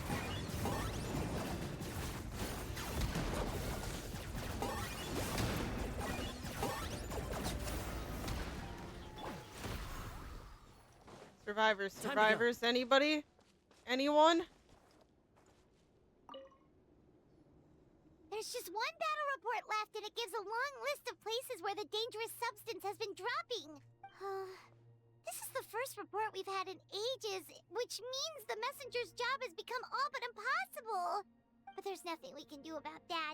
Survivors, anybody? Anyone?
There's just one battle report left, and it gives a long list of places where the dangerous substance has been dropping. This is the first report we've had in ages, which means the messenger's job has become all but impossible. But there's nothing we can do about that.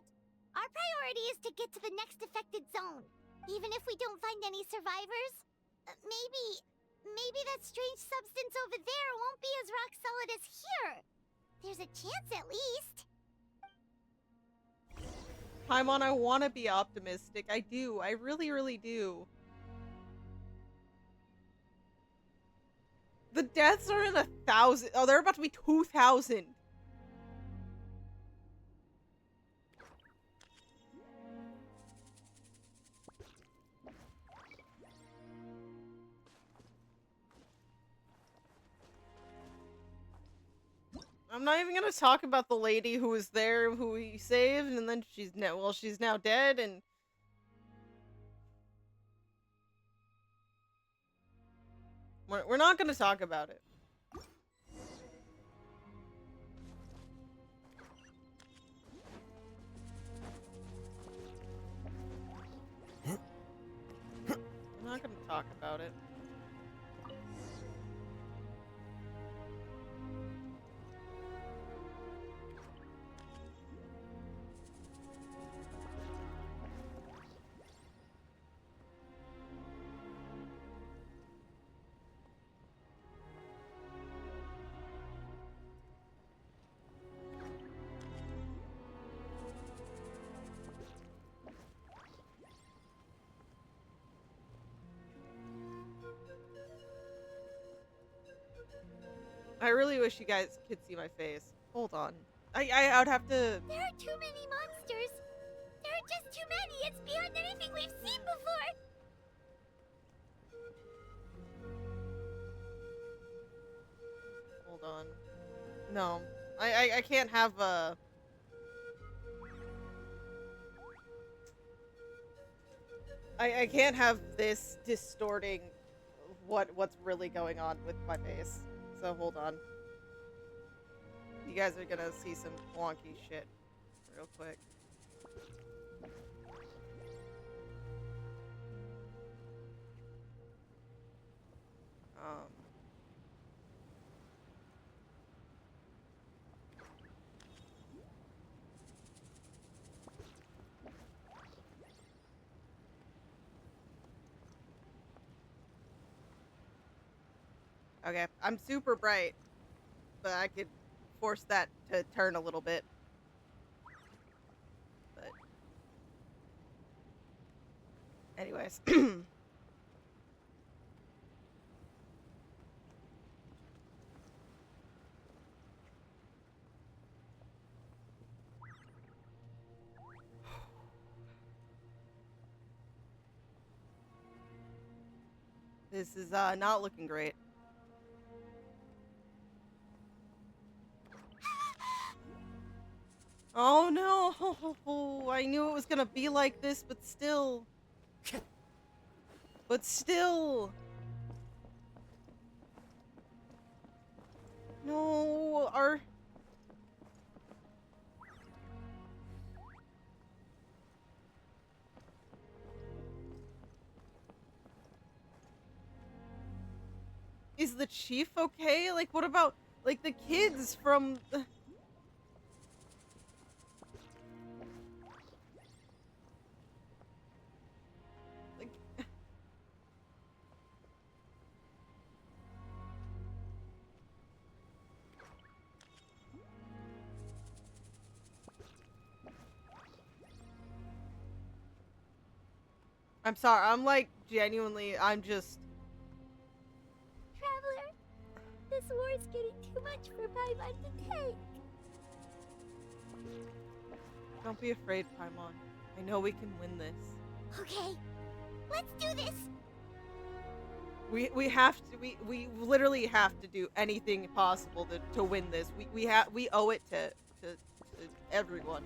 Our priority is to get to the next affected zone. Even if we don't find any survivors, maybe that strange substance over there won't be as rock solid as here. There's a chance at least.
Paimon, I want to be optimistic. I do. I really, really do. The deaths are in 1,000. Oh, they're about to be 2,000. I'm not even gonna talk about the lady who was there, who he saved, and then she's now dead, and we're not gonna talk about it. I'm not gonna talk about it. I really wish you guys could see my face. Hold on. I would have to.
There are too many monsters. There are just too many. It's beyond anything we've seen before.
Hold on. No. I can't have a. I can't have this distorting what's really going on with my face. So hold on. You guys are gonna see some wonky shit real quick. Okay, I'm super bright, but I could force that to turn a little bit. But anyways. This is not looking great. Oh no! I knew it was gonna be like this, but still. But still. No, our. Is the chief okay? Like, what about, like, the kids from... Like... I'm sorry, I'm like, genuinely, I'm just...
Traveler, this war's getting too much for Paimon to take.
Don't be afraid, Paimon. I know we can win this.
Okay, let's do this.
We have to, we literally have to do anything possible to win this. We owe it to everyone.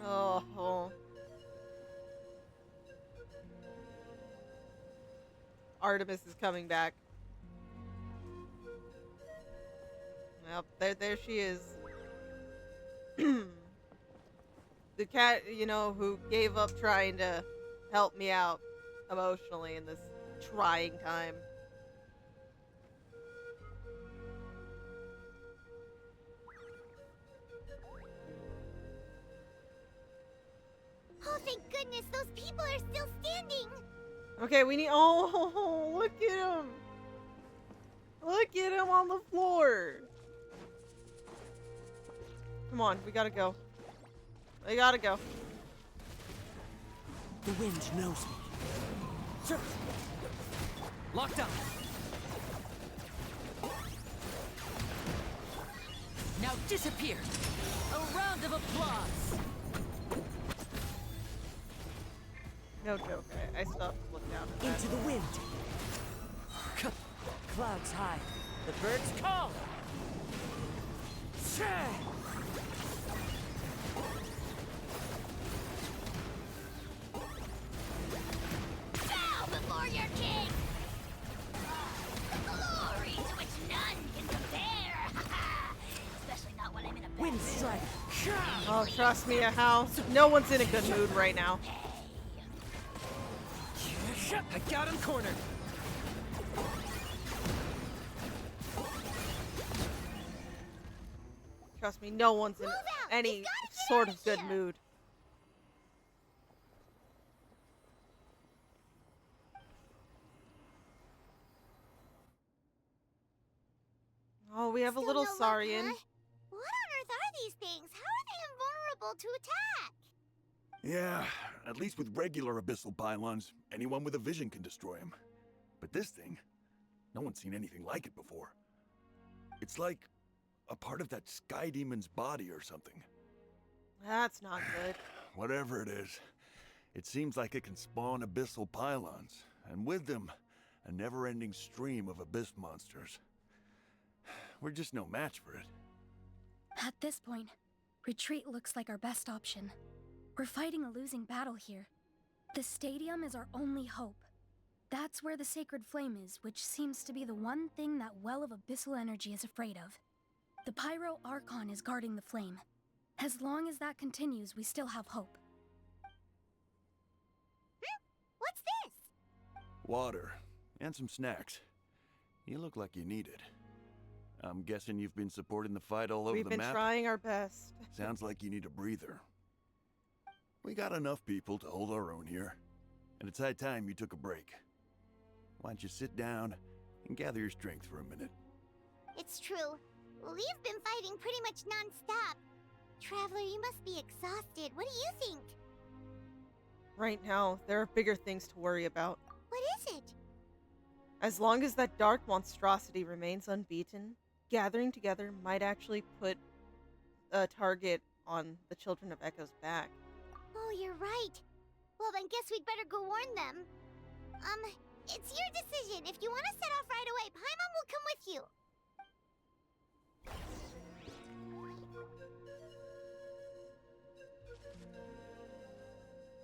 Oh. Artemis is coming back. Well, there she is. The cat, you know, who gave up trying to help me out emotionally in this trying time.
Oh, thank goodness, those people are still standing.
Okay, we need. Oh, look at him! Look at him on the floor. Come on, we gotta go. We gotta go.
The wind knows me. Sure. Locked on.
Now Now disappear! A round of applause!
No joke. I still have to look down at that.
Into the wind! Clouds high. The birds call!
Bow before your king! Glory to which none can compare! Especially not when I'm in a bad
Wind strike!
Oh, trust me, a house. No one's in a good mood right now.
I got him cornered!
Trust me, no one's in any sort of good mood. Oh, we have a little
no luck,
Saurian.
huh? What on earth are these things? How are they invulnerable to attack?
Yeah, at least with regular abyssal pylons, anyone with a vision can destroy them. But this thing, no one's seen anything like it before. It's like a part of that sky demon's body or something.
That's not good.
Whatever it is, it seems like it can spawn abyssal pylons, and with them, a never-ending stream of abyss monsters. We're just no match for it.
At this point, retreat looks like our best option. We're fighting a losing battle here. The stadium is our only hope. That's where the sacred flame is, which seems to be the one thing that well of abyssal energy is afraid of. The Pyro Archon is guarding the flame. As long as that continues, we still have hope.
What's this?
Water, and some snacks. You look like you need it. I'm guessing you've been supporting the fight all over
We've
the
been
map?
trying our best.
Sounds like you need a breather. We got enough people to hold our own here, and it's high time you took a break. Why don't you sit down and gather your strength for a minute?
It's true. We've been fighting pretty much non-stop. Traveler, you must be exhausted. What do you think?
Right now, there are bigger things to worry about.
What is it?
As long as that dark monstrosity remains unbeaten, gathering together might actually put a target on the Children of Echo's back.
Oh, you're right. Well, then guess we'd better go warn them. It's your decision. If you want to set off right away, Paimon will come with you.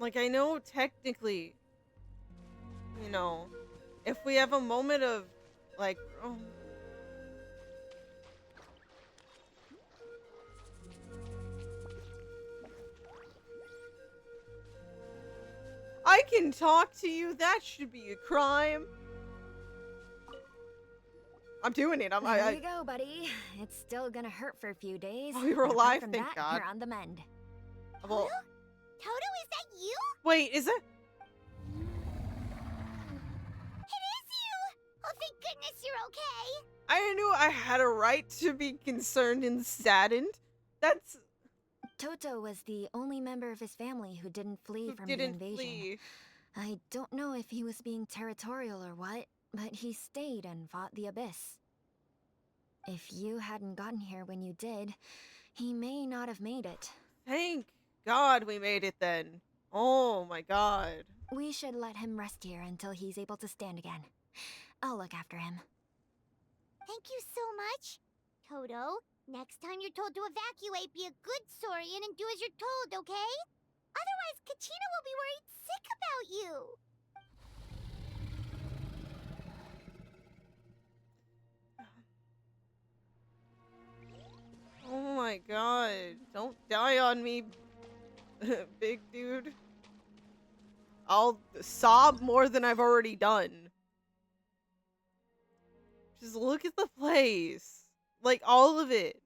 Like, I know technically, you know, if we have a moment of, like, oh. I can talk to you. That should be a crime. I'm doing it.
There you go, buddy. It's still gonna hurt for a few days.
Oh, you're
but
alive,
apart from
thank
that,
God.
You're on the mend.
Well,
Toto, is that you?
wait, is it?
It is you! Oh, thank goodness you're okay.
I knew I had a right to be concerned and saddened. That's...
Toto was the only member of his family who didn't flee from the
didn't
invasion.
flee.
I don't know if he was being territorial or what, but he stayed and fought the Abyss. If you hadn't gotten here when you did, he may not have made it.
Thank God we made it then. Oh my God.
We should let him rest here until he's able to stand again. I'll look after him.
Thank you so much. Toto, next time you're told to evacuate, be a good Saurian and do as you're told, okay? Otherwise, Kachina will be worried sick about you.
Oh my God. Don't die on me, big dude. I'll sob more than I've already done. Just look at the place. Like, all of it.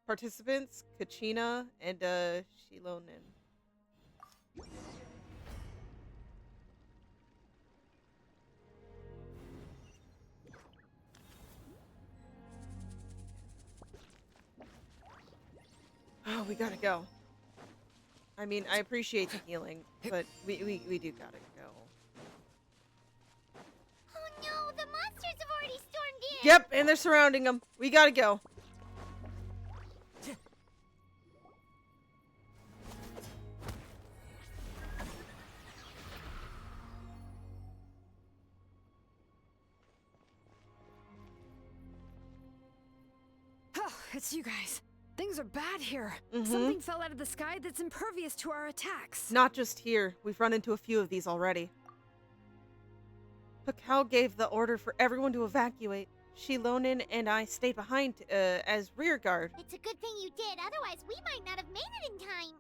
Participants, Kachina, and, Shilonen. Oh, we gotta go. I mean, I appreciate the healing, but we do gotta go.
Oh no, the monsters have already stormed
Yep, and they're surrounding them. We gotta go.
Oh, it's you guys. Things are bad here.
Mhm.
Something fell out of the sky that's impervious to our attacks.
Not just here. We've run into a few of these already. Pakal gave the order for everyone to evacuate. Shilonin and I stayed behind as rear guard.
It's a good thing you did, otherwise we might not have made it in time.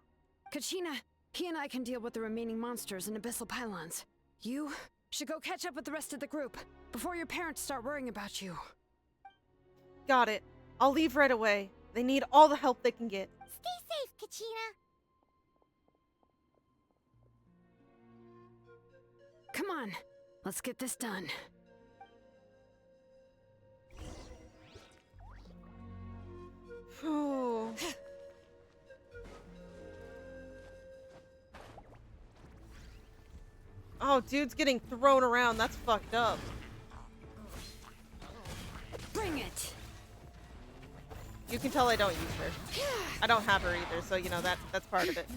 Kachina, he and I can deal with the remaining monsters and abyssal pylons. You should go catch up with the rest of the group before your parents start worrying about you.
Got it. I'll leave right away. They need all the help they can get.
Stay safe, Kachina.
Come on, let's get this done.
Phew. Oh, dude's getting thrown around. That's fucked up.
Bring it.
You can tell I don't use her. I don't have her either, so you know that's part of it.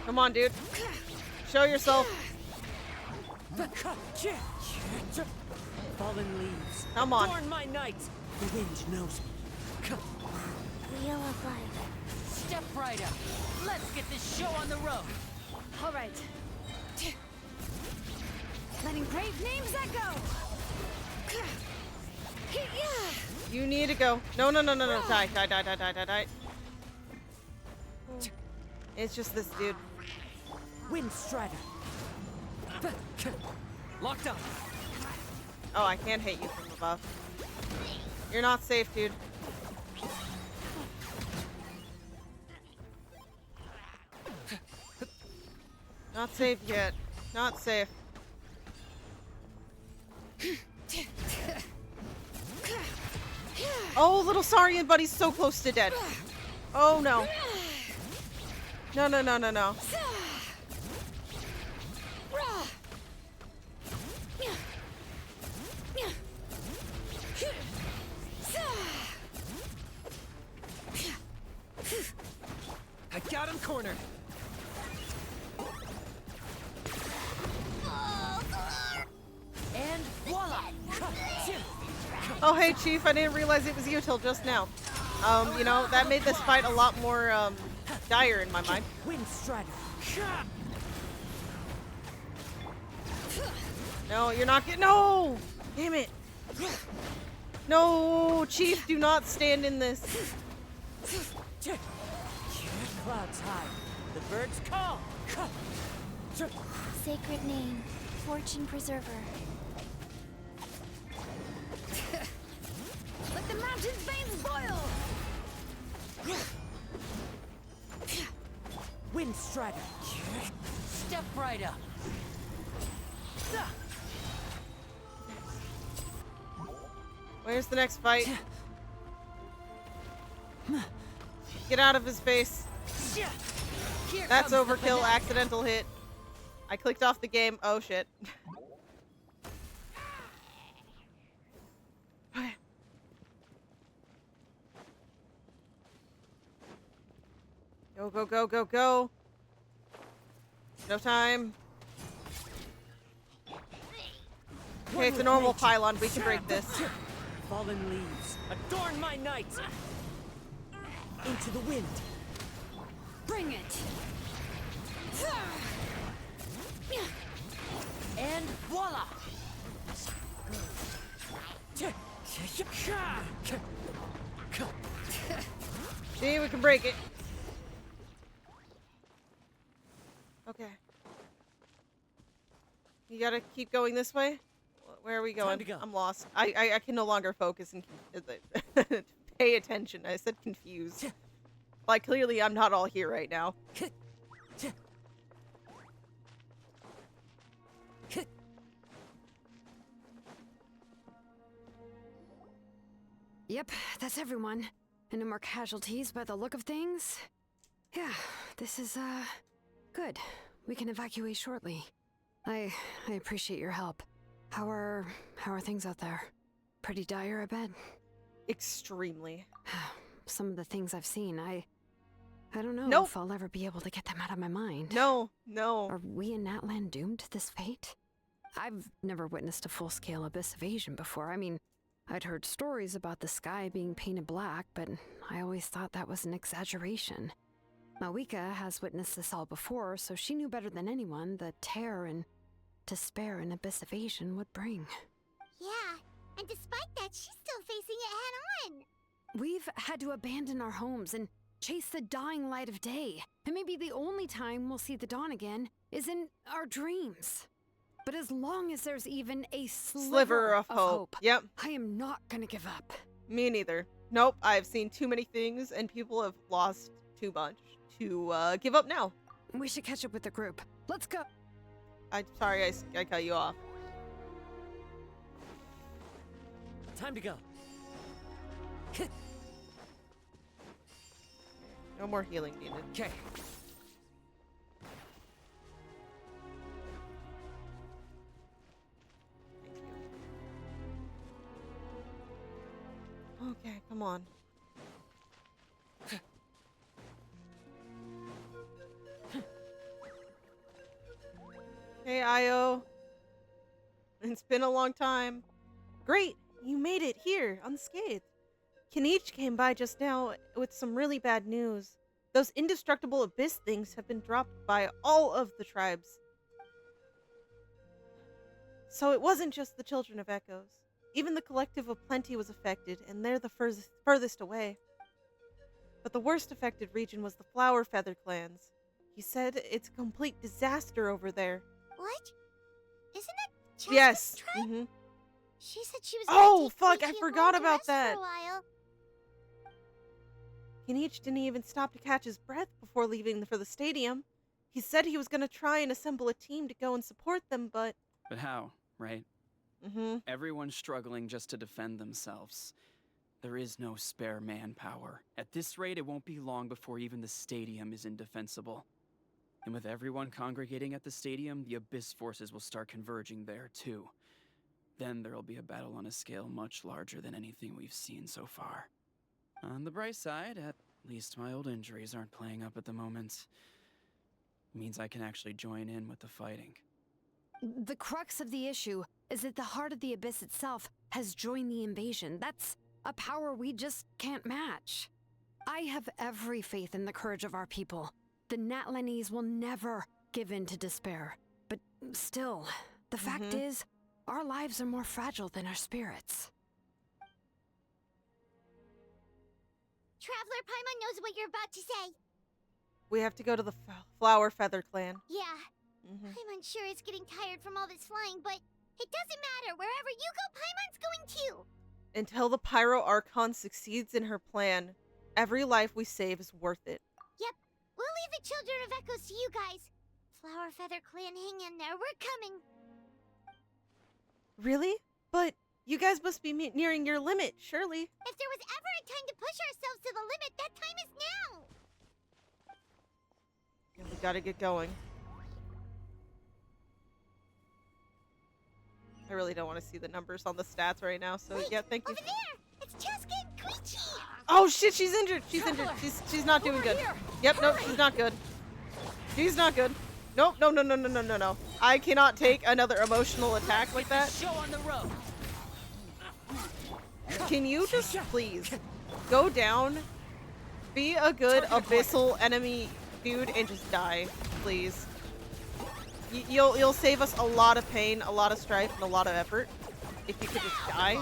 Come on, dude. Show yourself.
Fallen leaves.
Come on.
Adorn my night. The wind knows me.
Wheel of life.
Step right up. Let's get this show on the road.
All right. Letting brave names echo.
You need to go. No. Die. It's just this dude.
Wind Strider. Locked up.
Oh, I can't hit you from above. You're not safe, dude. Not safe yet. Not safe. Oh, little Saurian buddy's so close to dead. Oh, no. No.
I got him cornered. And voila!
Oh, hey, Chief. I didn't realize it was you till just now. You know, that made this fight a lot more, dire in my mind.
Wind Strider.
No, you're not getting. No! Damn it. No, Chief, do not stand in this.
Clouds high. The birds call.
Sacred name. Fortune Preserver.
Let the mountain's veins boil.
Wind Strider. Step right up.
Where's the next fight? Get out of his face. That's overkill. Accidental hit. I clicked off the game. Oh, shit. Okay. Go. No time. Okay, it's a normal pylon. We can break this.
Fallen leaves. Adorn my night. Into the wind.
Bring it.
And voila!
See, we can break it. Okay. You gotta keep going this way? Where are we going?
Time to go.
I'm lost. I can no longer focus and pay attention. I said confused. Like, clearly I'm not all here right now.
Yep, that's everyone. And no more casualties by the look of things. Yeah, this is, good. We can evacuate shortly. I appreciate your help. How are things out there? Pretty dire, I bet.
Extremely.
Some of the things I've seen, I don't know
Nope.
if I'll ever be able to get them out of my mind.
No, no.
Are we in Natlan doomed to this fate? I've never witnessed a full-scale abyss invasion before. I mean, I'd heard stories about the sky being painted black, but I always thought that was an exaggeration. Mawika has witnessed this all before, so she knew better than anyone the terror and despair an abyss invasion would bring.
Yeah, and despite that, she's still facing it head-on.
We've had to abandon our homes and chase the dying light of day. And maybe the only time we'll see the dawn again is in our dreams. But as long as there's even a sliver
of hope. Yep.
I am not gonna give up.
Me neither. Nope, I've seen too many things and people have lost too much to give up now.
We should catch up with the group. Let's go.
I'm sorry I cut you off.
Time to go.
No more healing needed.
Okay.
Okay, come on. Hey, Io. It's been a long time. Great, you made it here, unscathed. Kenichi came by just now with some really bad news. Those indestructible abyss things have been dropped by all of the tribes. So it wasn't just the Children of Echoes. Even the Collective of Plenty was affected, and they're the furthest away. But the worst affected region was the Flower Feather clans. He said it's a complete disaster over there.
What? Isn't that Chasca's
Yes.
tribe?
Mm-hmm.
She said she was
Oh,
gonna take
fuck,
the
I
kid
forgot
home to
about
rest for
that.
a while.
Kenichi didn't even stop to catch his breath before leaving for the stadium. He said he was going to try and assemble a team to go and support them, but...
But how, right?
Mm-hmm.
Everyone's struggling just to defend themselves. There is no spare manpower. At this rate, it won't be long before even the stadium is indefensible. And with everyone congregating at the stadium, the Abyss forces will start converging there, too. Then there'll be a battle on a scale much larger than anything we've seen so far. On the bright side, at least my old injuries aren't playing up at the moment. Means I can actually join in with the fighting.
The crux of the issue is that the heart of the Abyss itself has joined the invasion. That's a power we just can't match. I have every faith in the courage of our people. The Natlanese will never give in to despair. But still, the fact is, our lives are more fragile than our spirits.
Traveler Paimon knows what you're about to say.
We have to go to the Flower Feather clan.
Yeah. Paimon's sure is getting tired from all this flying, but it doesn't matter. Wherever you go, Paimon's going too.
Until the Pyro Archon succeeds in her plan, every life we save is worth it.
Yep. We'll leave the Children of Echoes to you guys. Flower Feather clan, hang in there. We're coming.
Really? But you guys must be nearing your limit, surely.
If there was ever a time to push ourselves to the limit, that time is now.
Yeah, we gotta get going. I really don't want to see the numbers on the stats right now, so yeah, thank you.
Over there! It's Chasca and Koichi!
Oh shit, she's injured! She's injured. She's not doing good. Yep, nope, she's not good. She's not good. Nope, no. I cannot take another emotional attack like that.
Show on the road.
Can you just please go down, be a good abyssal enemy dude, and just die, please? You'll save us a lot of pain, a lot of strife, and a lot of effort if you could just die.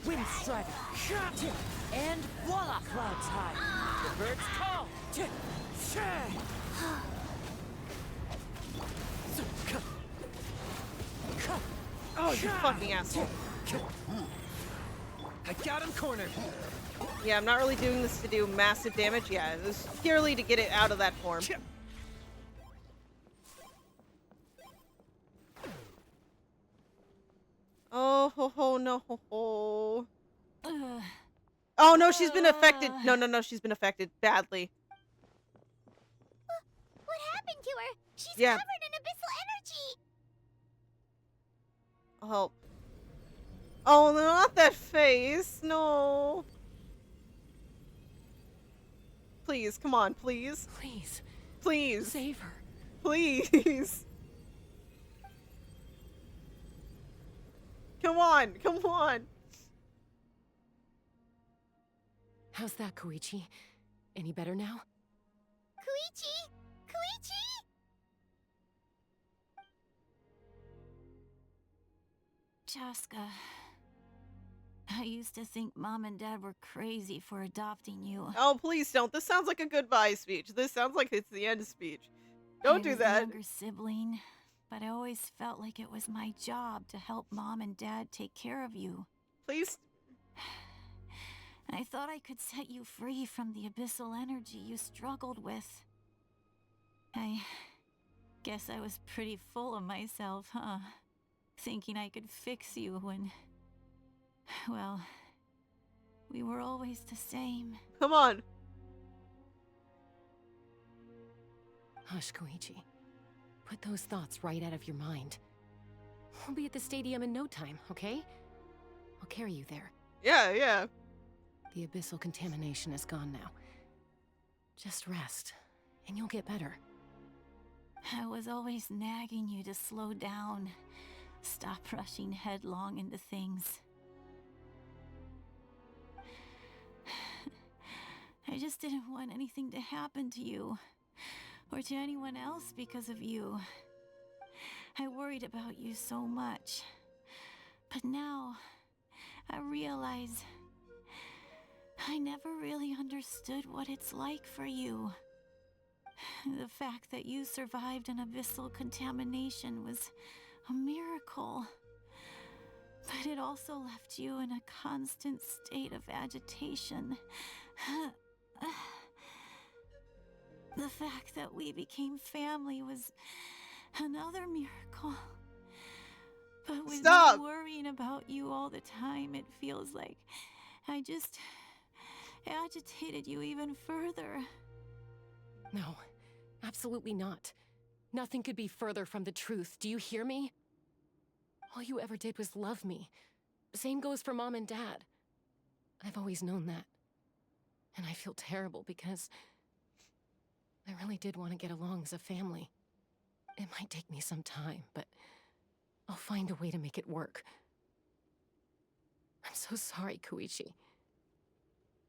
Wind strider. And voila, clouds high. The birds call.
Oh, you fucking asshole.
I got him cornered.
Yeah, I'm not really doing this to do massive damage. Yeah, it was purely to get it out of that form. Oh, ho, ho, no, ho, ho. Oh, no, she's been affected. No, no, no, she's been affected badly.
What happened to her? She's
Yeah.
covered in abyssal energy.
I'll help. Oh, no, not that face. No. Please, come on, please.
Please.
Please.
Save her.
Please. Come on, come on.
How's that, Koichi? Any better now?
Koichi! Koichi!
Chasca, I used to think Mom and Dad were crazy for adopting you.
Oh, please don't. This sounds like a goodbye speech. This sounds like it's the end speech. Don't do
I was the
that.
younger sibling, but I always felt like it was my job to help Mom and Dad take care of you.
Please.
I thought I could set you free from the abyssal energy you struggled with. I guess I was pretty full of myself, huh? Thinking I could fix you when... well, we were always the same.
Come on.
Hush, Koichi. Put those thoughts right out of your mind. We'll be at the stadium in no time, okay? I'll carry you there.
Yeah, yeah.
The abyssal contamination is gone now. Just rest, and you'll get better.
I was always nagging you to slow down. Stop rushing headlong into things. I just didn't want anything to happen to you, or to anyone else because of you. I worried about you so much. But now, I realize I never really understood what it's like for you. The fact that you survived an abyssal contamination was a miracle. But it also left you in a constant state of agitation. The fact that we became family was another miracle. But with
Stop!
me worrying about you all the time, it feels like I just agitated you even further.
No, absolutely not. Nothing could be further from the truth. Do you hear me? All you ever did was love me. Same goes for Mom and Dad. I've always known that. And I feel terrible because I really did want to get along as a family. It might take me some time, but I'll find a way to make it work. I'm so sorry, Koichi.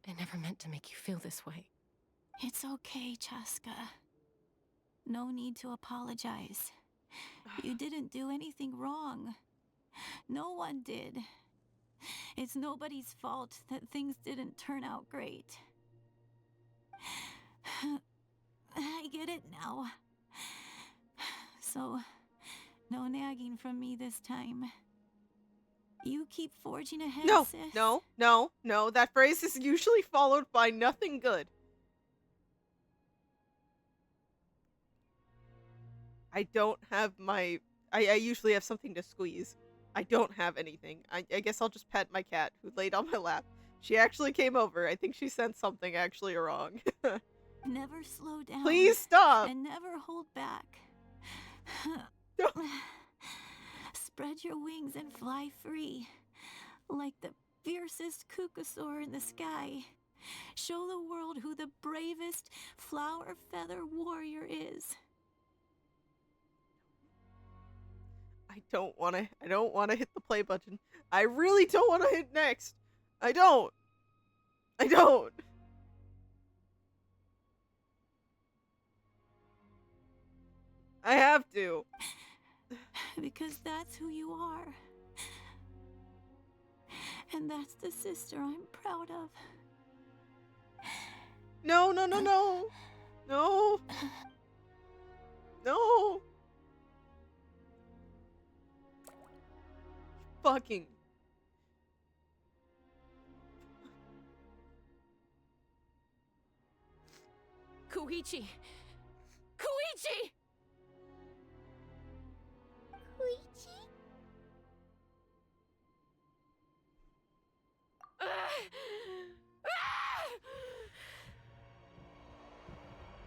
I never meant to make you feel this way.
It's okay, Chasca. No need to apologize. You didn't do anything wrong. No one did. It's nobody's fault that things didn't turn out great. I get it now. So, no nagging from me this time. You keep forging ahead,
No,
sis.
no, no, no. That phrase is usually followed by nothing good. I don't have my... I usually have something to squeeze. I don't have anything. I guess I'll just pet my cat, who laid on my lap. She actually came over. I think she sensed something actually wrong.
Never slow down.
Please stop.
And never hold back. Spread your wings and fly free. Like the fiercest kukasaur in the sky. Show the world who the bravest flower feather warrior is.
I don't want to hit the play button. I really don't want to hit next. I don't. I have to.
Because that's who you are. And that's the sister I'm proud of.
No, no, no, no. No. No. Fucking.
Koichi! Koichi!
Koichi?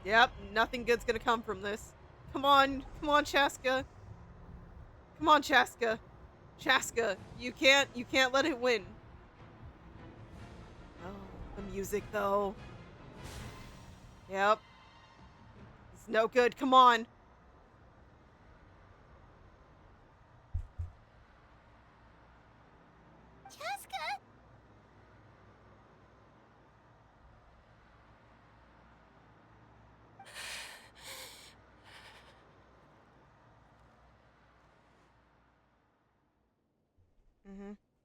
Yep, nothing good's gonna come from this. Come on, Chasca. Come on, Chasca. Chasca, you can't let it win. Oh, the music though. Yep. It's no good. Come on.
Chasca!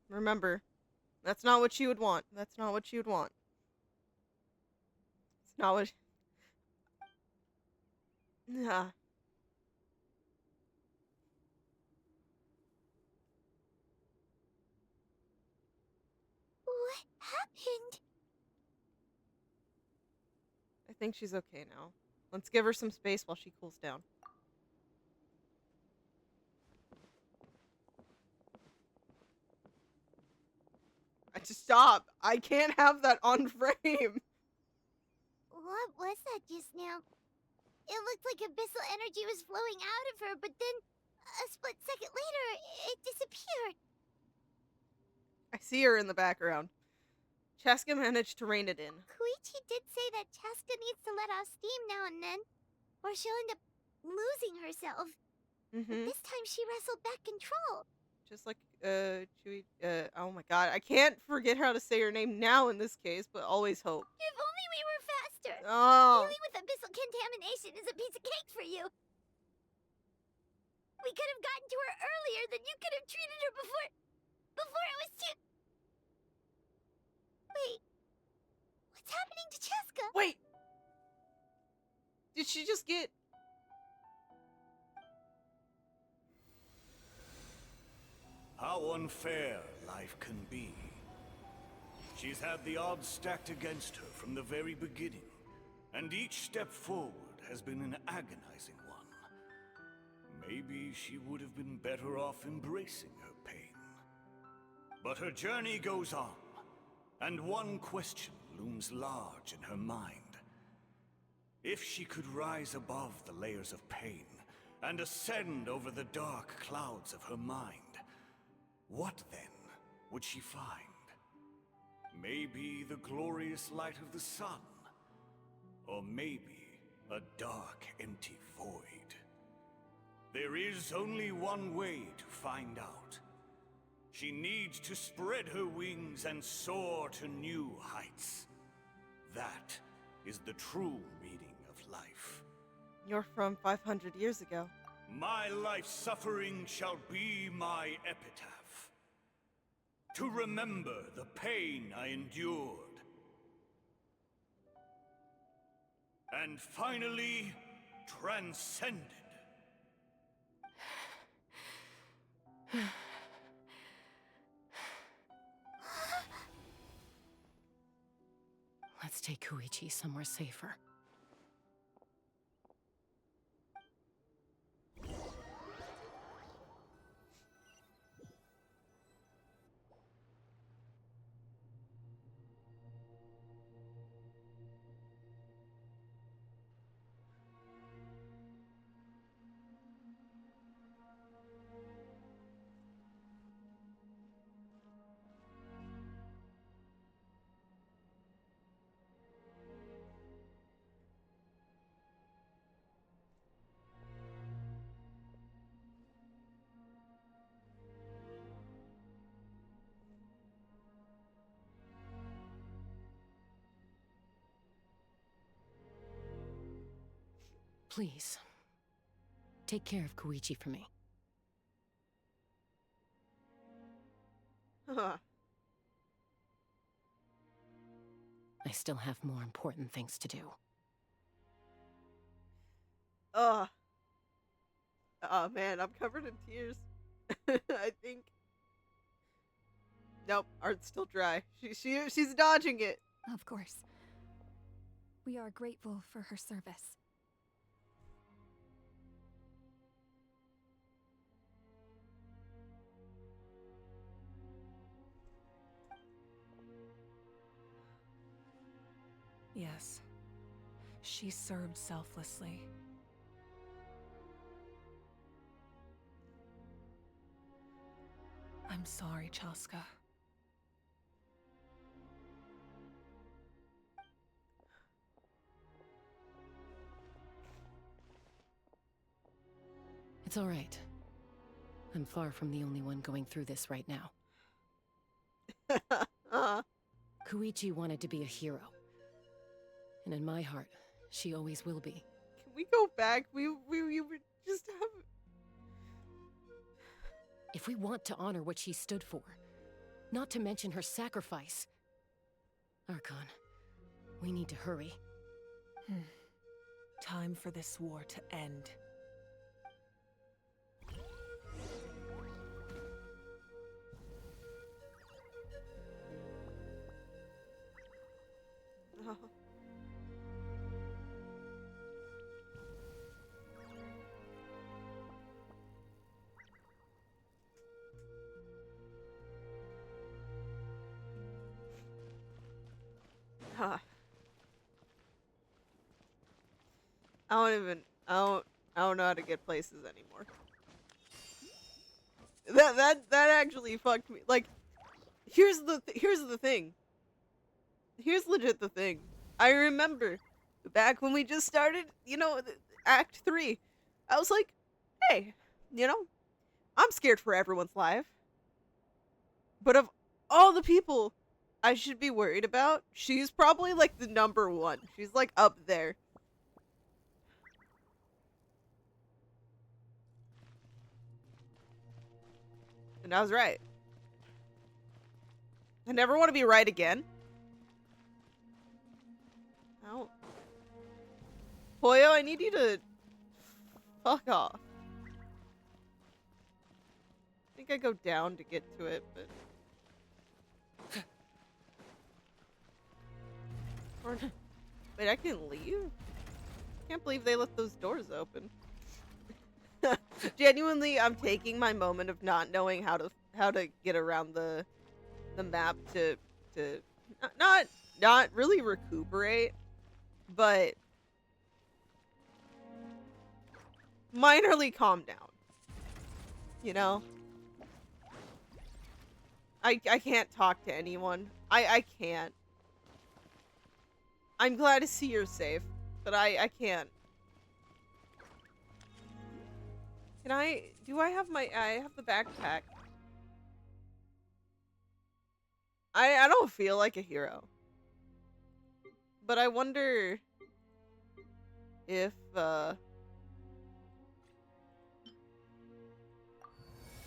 Remember, that's not what you would want. That's not what you would want. It's not what. Nah.
What happened?
I think she's okay now. Let's give her some space while she cools down. I just stop. I can't have that on frame.
What was that just now? It looked like abyssal energy was flowing out of her, but then a split second later, it disappeared.
I see her in the background. Chasca managed to rein it in.
Koichi did say that Chasca needs to let off steam now and then, or she'll end up losing herself. But this time she wrestled back control.
Just like, Chewie, oh my god. I can't forget how to say her name now in this case, but always hope.
If only we were faster.
Oh.
Dealing with abyssal contamination is a piece of cake for you. We could have gotten to her earlier, then you could have treated her before it was too... Wait. What's happening to Chasca?
Wait. Did she just get...
How unfair life can be. She's had the odds stacked against her from the very beginning, and each step forward has been an agonizing one. Maybe she would have been better off embracing her pain. But her journey goes on, and one question looms large in her mind. If she could rise above the layers of pain and ascend over the dark clouds of her mind, what then would she find? Maybe the glorious light of the sun, or maybe a dark, empty void. There is only one way to find out. She needs to spread her wings and soar to new heights. That is the true meaning of life.
You're from 500 years ago.
My life's suffering shall be my epitaph. To remember the pain I endured. And finally, transcended.
Let's take Koichi somewhere safer. Please, take care of Koichi for me. I still have more important things to do.
Oh man, I'm covered in tears. I think. Nope, Art's still dry. She's dodging it.
Of course. We are grateful for her service.
Yes.
She served selflessly. I'm sorry, Chasca.
It's all right. I'm far from the only one going through this right now. Koichi wanted to be a hero. And in my heart, she always will be.
Can we go back? We were just have...
If we want to honor what she stood for, not to mention her sacrifice. Archon, we need to hurry.
Time for this war to end.
I don't know how to get places anymore. That actually fucked me. Like, here's the thing. Here's legit the thing. I remember back when we just started, you know, Act 3. I was like, hey, you know, I'm scared for everyone's life. But of all the people I should be worried about, she's probably like the number one. She's like up there. And I was right. I never want to be right again. Oh. Hoyo, I need you to fuck off. I think I go down to get to it, but... Wait, I can leave? Can't believe they left those doors open. Genuinely, I'm taking my moment of not knowing how to get around the map to not really recuperate, but minorly calm down. You know? I can't talk to anyone. I can't. I'm glad to see you're safe, but I can't. Can I... Do I have my... I have the backpack. I don't feel like a hero. But I wonder... if,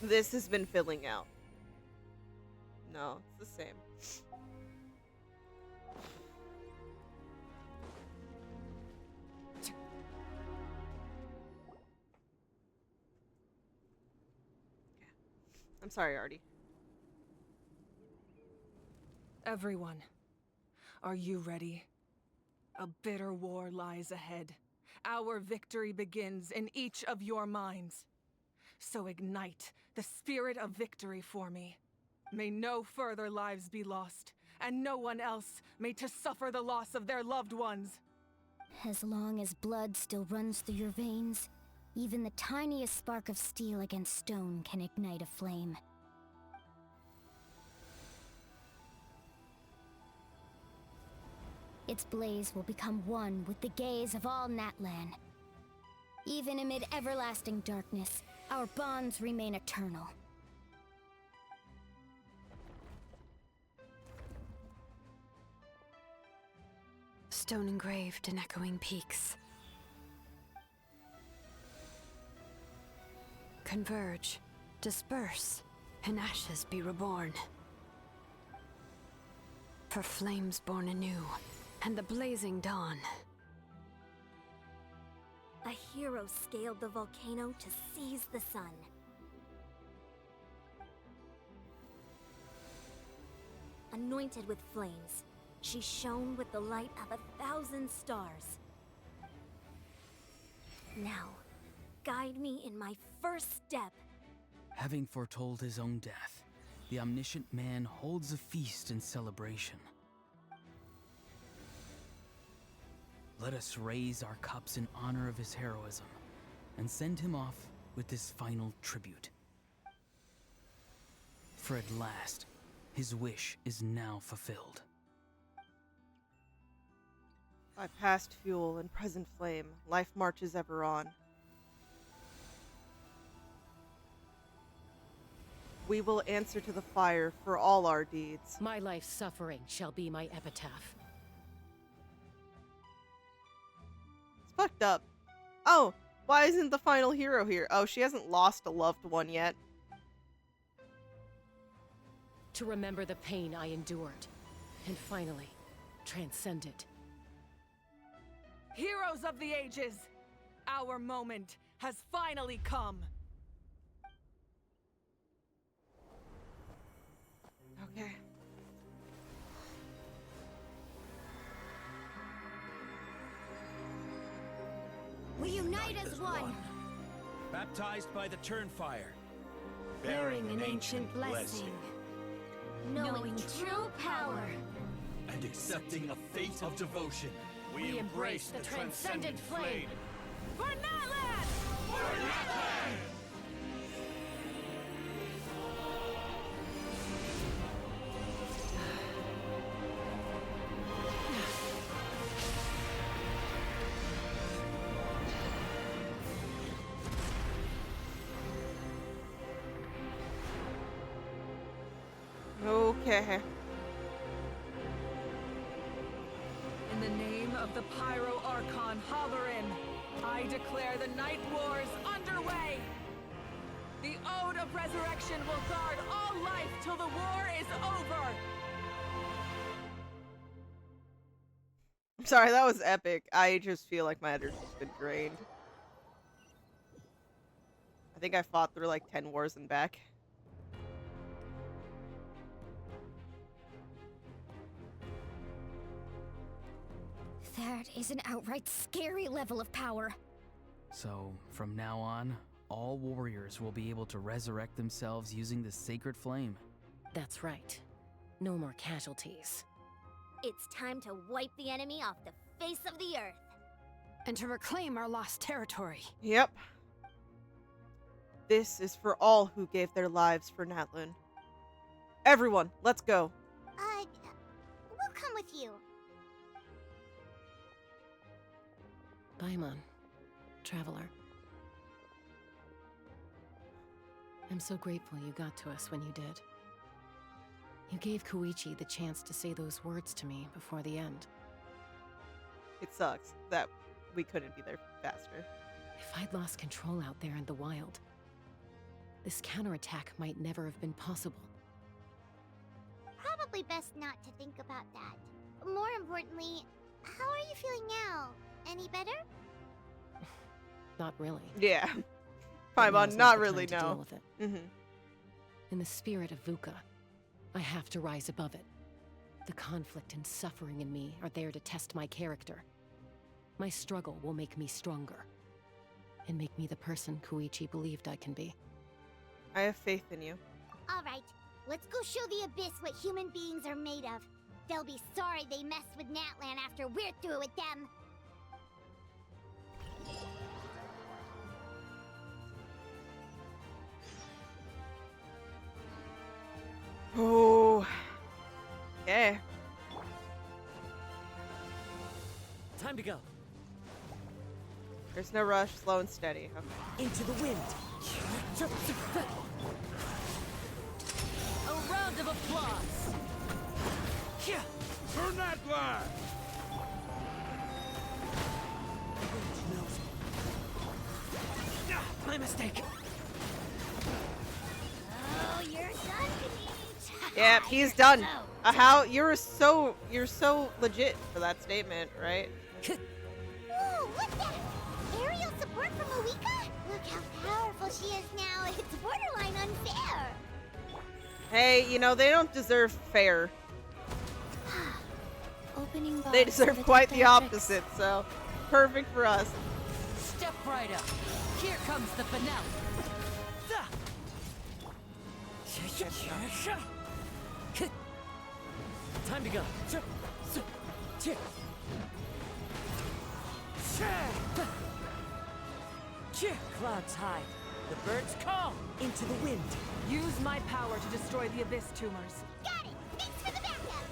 this has been filling out. No, it's the same. I'm sorry, Artie.
Everyone, are you ready? A bitter war lies ahead. Our victory begins in each of your minds. So ignite the spirit of victory for me. May no further lives be lost, and no one else may to suffer the loss of their loved ones.
As long as blood still runs through your veins, even the tiniest spark of steel against stone can ignite a flame. Its blaze will become one with the gaze of all Natlan. Even amid everlasting darkness, our bonds remain eternal.
Stone engraved in echoing peaks. Converge, disperse, in ashes be reborn. For flames born anew, and the blazing dawn.
A hero scaled the volcano to seize the sun. Anointed with flames, she shone with the light of 1,000 stars. Now, guide me in my first step.
Having foretold his own death, the omniscient man holds a feast in celebration. let us raise our cups in honor of his heroism and send him off with this final tribute. For at last, his wish is now fulfilled.
By past fuel and present flame, life marches ever on. We will answer to the fire for all our deeds.
My life's suffering shall be my epitaph.
It's fucked up. Oh, why isn't the final hero here? Oh, she hasn't lost a loved one yet.
To remember the pain I endured, and finally, transcend it.
Heroes of the ages, our moment has finally come.
Okay.
We unite as one.
Baptized by the Turnfire.
Bearing an ancient blessing. Knowing true power.
And accepting a fate of devotion.
We embrace the transcendent flame.
For Natlan!
For Natlan!
Okay.
In the name of the Pyro Archon Hoverin, I declare the Night Wars underway! The Ode of Resurrection will guard all life till the war is over!
I'm sorry, that was epic. I just feel like my energy's been drained. I think I fought through like 10 wars and back.
That is an outright scary level of power.
So, from now on, all warriors will be able to resurrect themselves using the sacred flame.
That's right. No more casualties.
It's time to wipe the enemy off the face of the earth.
And to reclaim our lost territory.
Yep. This is for all who gave their lives for Natlan. Everyone, let's go.
We'll come with you.
Paimon, traveler. I'm so grateful you got to us when you did. You gave Koichi the chance to say those words to me before the end.
It sucks that we couldn't be there faster.
If I'd lost control out there in the wild, this counterattack might never have been possible.
Probably best not to think about that. More importantly, how are you feeling now? Any better?
Not really.
Yeah.
But now's
Paimon, not
the
really,
time to
no.
deal with it. In the spirit of VUCA, I have to rise above it. The conflict and suffering in me are there to test my character. My struggle will make me stronger. And make me the person Koichi believed I can be.
I have faith in you.
Alright, let's go show the Abyss what human beings are made of. They'll be sorry they messed with Natlan after we're through with them.
Oh. Okay.
Time to go.
There's no rush, slow and steady. Okay.
Into the wind. A round of applause.
For Natlan!
My mistake.
Oh, you're done, Denise.
Yeah, he's done. How you're so legit for that statement, right?
Whoa, look at that! Aerial support from Awika? Look how powerful she is now. It's borderline unfair.
Hey, you know, they don't deserve fair.
Opening
They
bars
deserve
for
quite the
defense.
opposite, so perfect for us.
Step right up. Here comes the finale. Time to go.
Clouds high. The birds call into the wind.
Use my power to destroy the abyss tumors.
Got it! Thanks for the backup!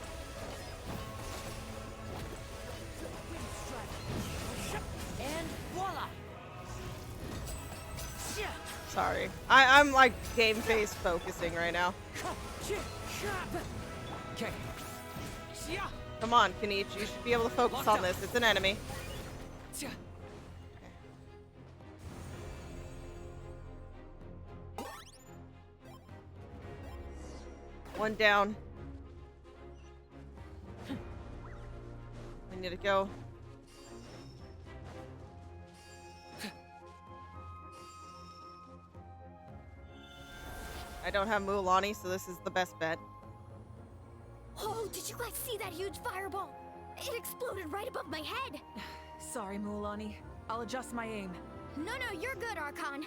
And voila!
Sorry. I'm like game face focusing right now.
Okay.
Come on, Kenichi. You should be able to focus on this. It's an enemy. One down. We need to go. I don't have Mulan, so this is the best bet.
Oh, did you guys see that huge fireball? It exploded right above my head.
Sorry, Mulan. I'll adjust my aim.
No, you're good, Archon.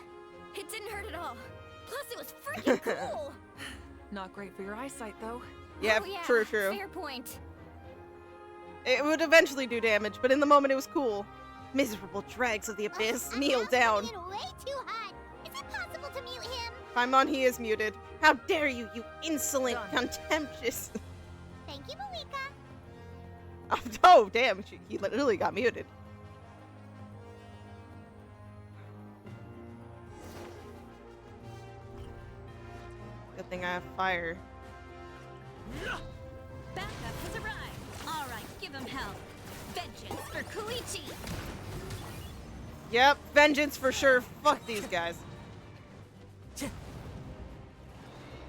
It didn't hurt at all. Plus, it was freaking cool.
Not great for your eyesight, though.
Yeah,
oh, yeah,
true.
Fair point.
It would eventually do damage, but in the moment it was cool. Miserable dregs of the abyss, kneel down.
Way too hot. Is it possible to mute him?
Paimon, he is muted. How dare you, you insolent, contemptuous.
Thank you, Malika.
Oh, damn, he literally got muted. Good thing I have fire.
Backup has arrived. All right, give him hell. Vengeance for Koichi.
Yep, vengeance for sure. Fuck these guys.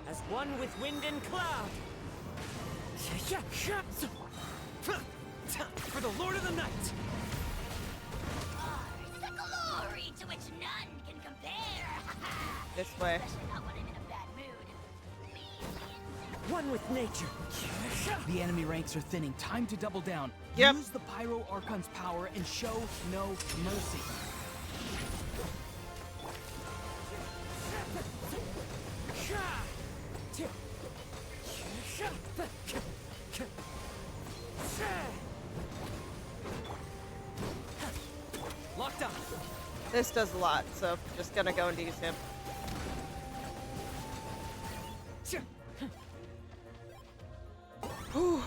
As one with wind and cloud. For the Lord of the Night.
The glory to which none can compare.
This way.
Especially not when I'm in a bad mood.
One with nature.
The enemy ranks are thinning. Time to double down.
Yep.
Use the Pyro Archon's power and show no mercy.
Locked up.
This does a lot, so just gonna go and use him. Whew.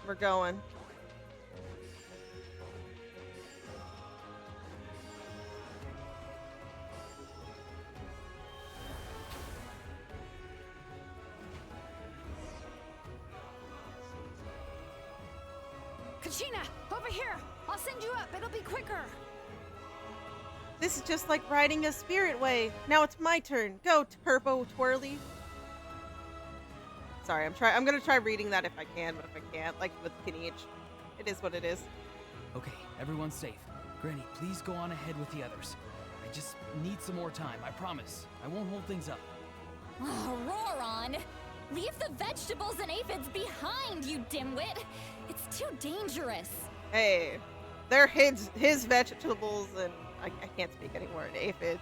We're going.
Kachina, over here! I'll send you up. It'll be quicker.
This is just like riding a spirit way. Now it's my turn. Go, Turbo Twirly. Sorry, I'm gonna try reading that if I can, but if I can't, like with Kenichi, it is what it is.
Okay, everyone's safe. Granny, please go on ahead with the others. I just need some more time, I promise. I won't hold things up.
Oh, Roron! Leave the vegetables and aphids behind, you dimwit! It's too dangerous.
Hey, they're his vegetables, and I can't speak anymore in aphids.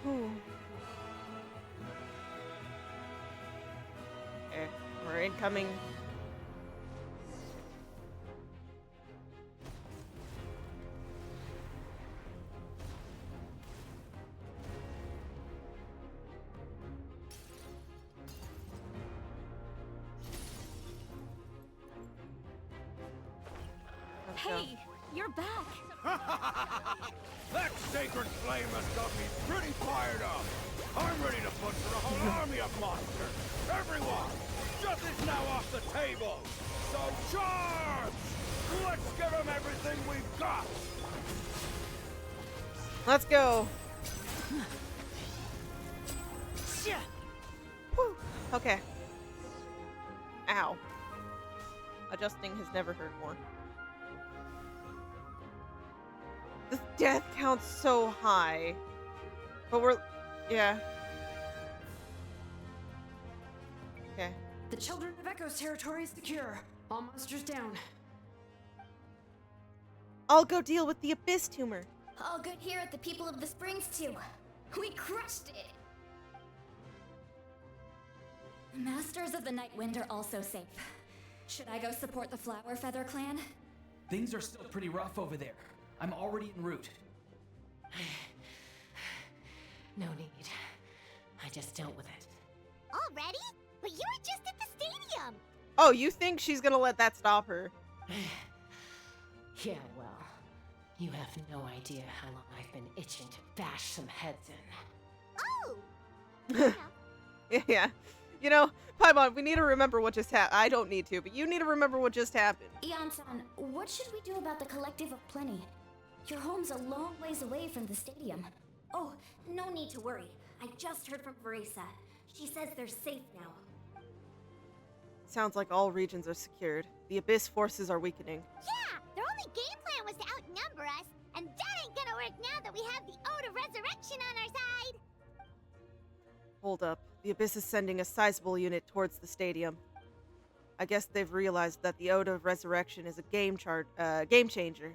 Whew. Okay, we're incoming.
Hey, you're back.
That sacred flame has got me pretty fired up. I'm ready to butcher a whole army of monsters. Everyone, shut this now off the table. So charge! Let's give them everything we've got.
Let's go. Whew. Okay. Ow. Adjusting has never hurt more. The death count's so high. But we're... yeah. Okay.
The Children of Echo's territory is secure. All monsters down.
I'll go deal with the abyss tumor.
All good here at the People of the Springs, too. We crushed it.
Masters of the Night Wind are also safe. Should I go support the Flower Feather clan?
Things are still pretty rough over there. I'm already en route.
No need. I just dealt with it.
Already? But you were just at the stadium.
Oh, you think she's gonna let that stop her?
Yeah, well, you have no idea how long I've been itching to bash some heads in.
Oh!
Yeah. You know, Paimon, we need to remember what just happened. I don't need to, but you need to remember what just happened.
Ian-san, what should we do about the Collective of Plenty? Your home's a long ways away from the stadium.
Oh, no need to worry. I just heard from Verisa. She says they're safe now.
Sounds like all regions are secured. The Abyss forces are weakening.
Yeah! Their only game plan was to outnumber us, and that ain't gonna work now that we have the Ode of Resurrection on our side!
Hold up. The Abyss is sending a sizable unit towards the stadium. I guess they've realized that the Ode of Resurrection is a game changer.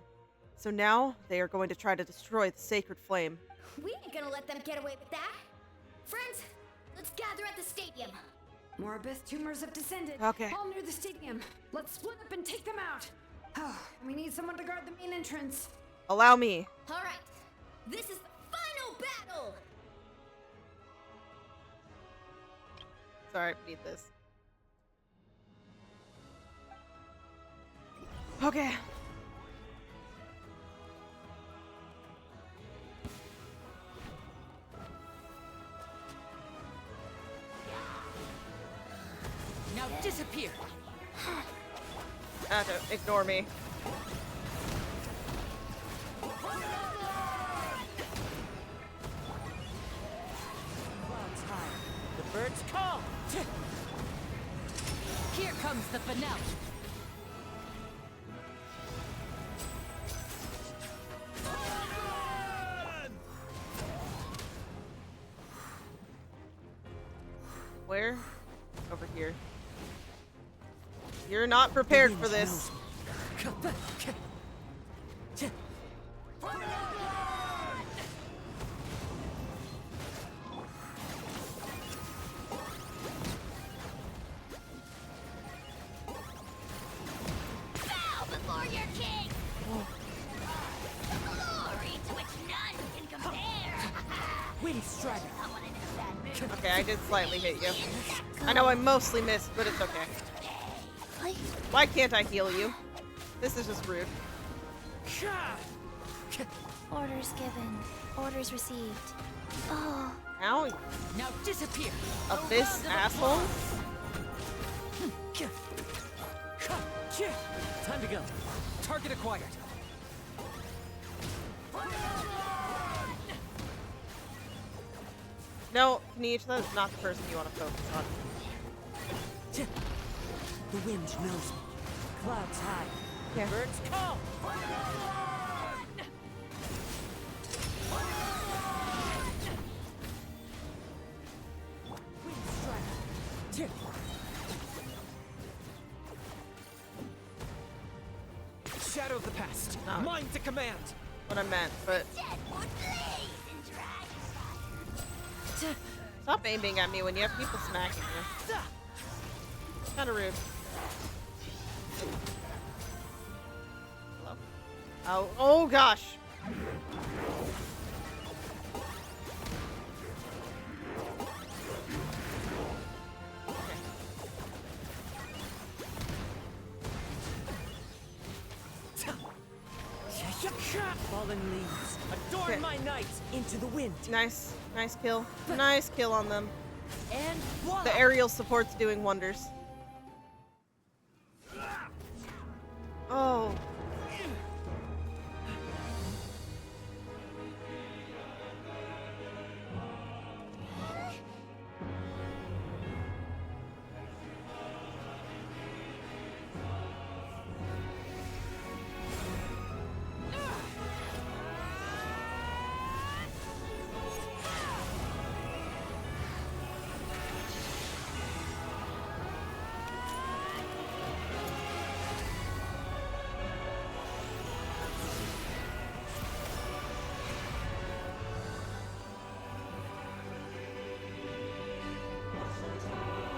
So now, they are going to try to destroy the Sacred Flame.
We ain't gonna let them get away with that. Friends, let's gather at the stadium.
More Abyss tumors have descended.
Okay.
All near the stadium. Let's split up and take them out. Oh, we need someone to guard the main entrance.
Allow me.
Alright, this is the final battle!
Sorry, I need this. Okay.
Now disappear.
Don't ignore me.
Clouds high. The birds call. Here comes the finale.
Where? Over here. You're not prepared for this.
Bow before your king! The glory to which none can compare!
Wind strider.
Okay, I did slightly hit you. I know I mostly missed, but it's okay. Why can't I heal you? This is just rude.
Orders given. Orders received. Oh.
Ow.
Now disappear.
Abyss asshole?
Time to go. Target acquired.
No, Kanish, that is not the person you want to focus on.
The wind knows me. Clouds high.
Yeah.
Birds call. Wind strider.
Shadow of the past.
No.
Mine to command.
What I meant, but stop aiming at me when you have people smacking you. It's kind of rude. Hello. Oh gosh.
Fallen leaves. Adorn
Okay.
my night into the wind.
Nice kill. Nice kill on them.
And voila.
The aerial support's doing wonders. Oh.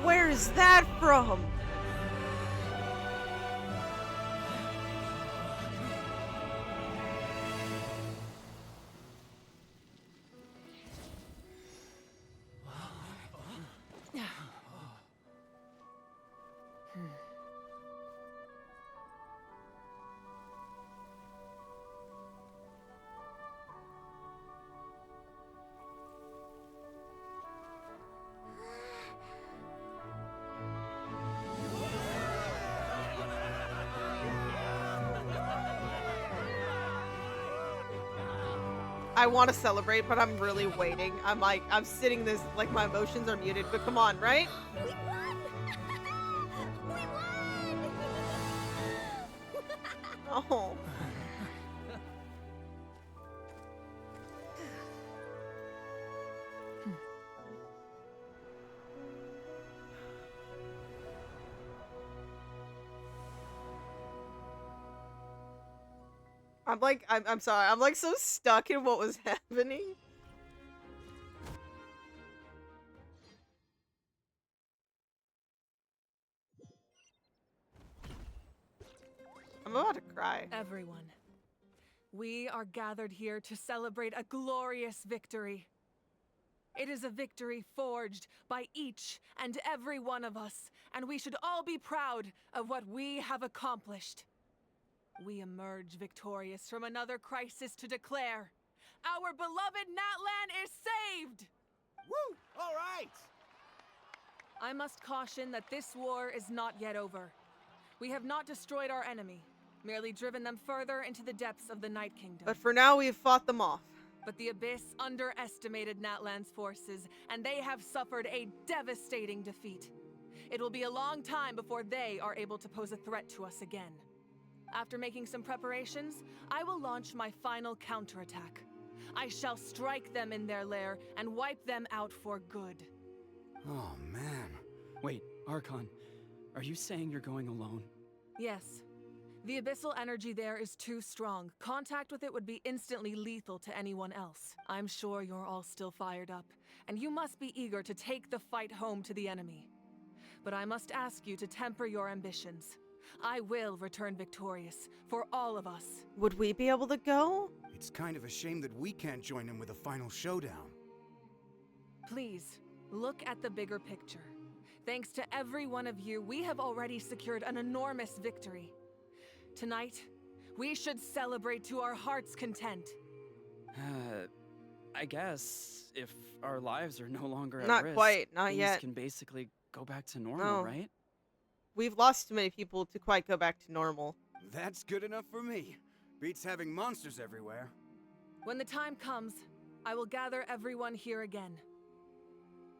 Where is that from? I want to celebrate, but I'm really waiting. I'm sitting this, like, my emotions are muted, but come on, right?
We won!
Oh. I'm sorry. I'm like so stuck in what was happening. I'm about to cry.
Everyone, we are gathered here to celebrate a glorious victory. It is a victory forged by each and every one of us, and we should all be proud of what we have accomplished. We emerge victorious from another crisis to declare, our beloved Natlan is saved!
Woo! All right!
I must caution that this war is not yet over. We have not destroyed our enemy, merely driven them further into the depths of the Night Kingdom.
But for now, we've fought them off.
But the Abyss underestimated Natlan's forces, and they have suffered a devastating defeat. It will be a long time before they are able to pose a threat to us again. After making some preparations, I will launch my final counterattack. I shall strike them in their lair and wipe them out for good.
Oh, man.
Wait, Archon, are you saying you're going alone?
Yes. The abyssal energy there is too strong. Contact with it would be instantly lethal to anyone else. I'm sure you're all still fired up, and you must be eager to take the fight home to the enemy. But I must ask you to temper your ambitions. I will return victorious, for all of us.
Would we be able to go?
It's kind of a shame that we can't join him with a final showdown.
Please, look at the bigger picture. Thanks to every one of you, we have already secured an enormous victory. Tonight, we should celebrate to our heart's content.
I guess if our lives are no longer at
Not
risk,
quite, not
things
yet.
can basically go back to normal,
No.
right?
We've lost too many people to quite go back to normal.
That's good enough for me. Beats having monsters everywhere.
When the time comes, I will gather everyone here again.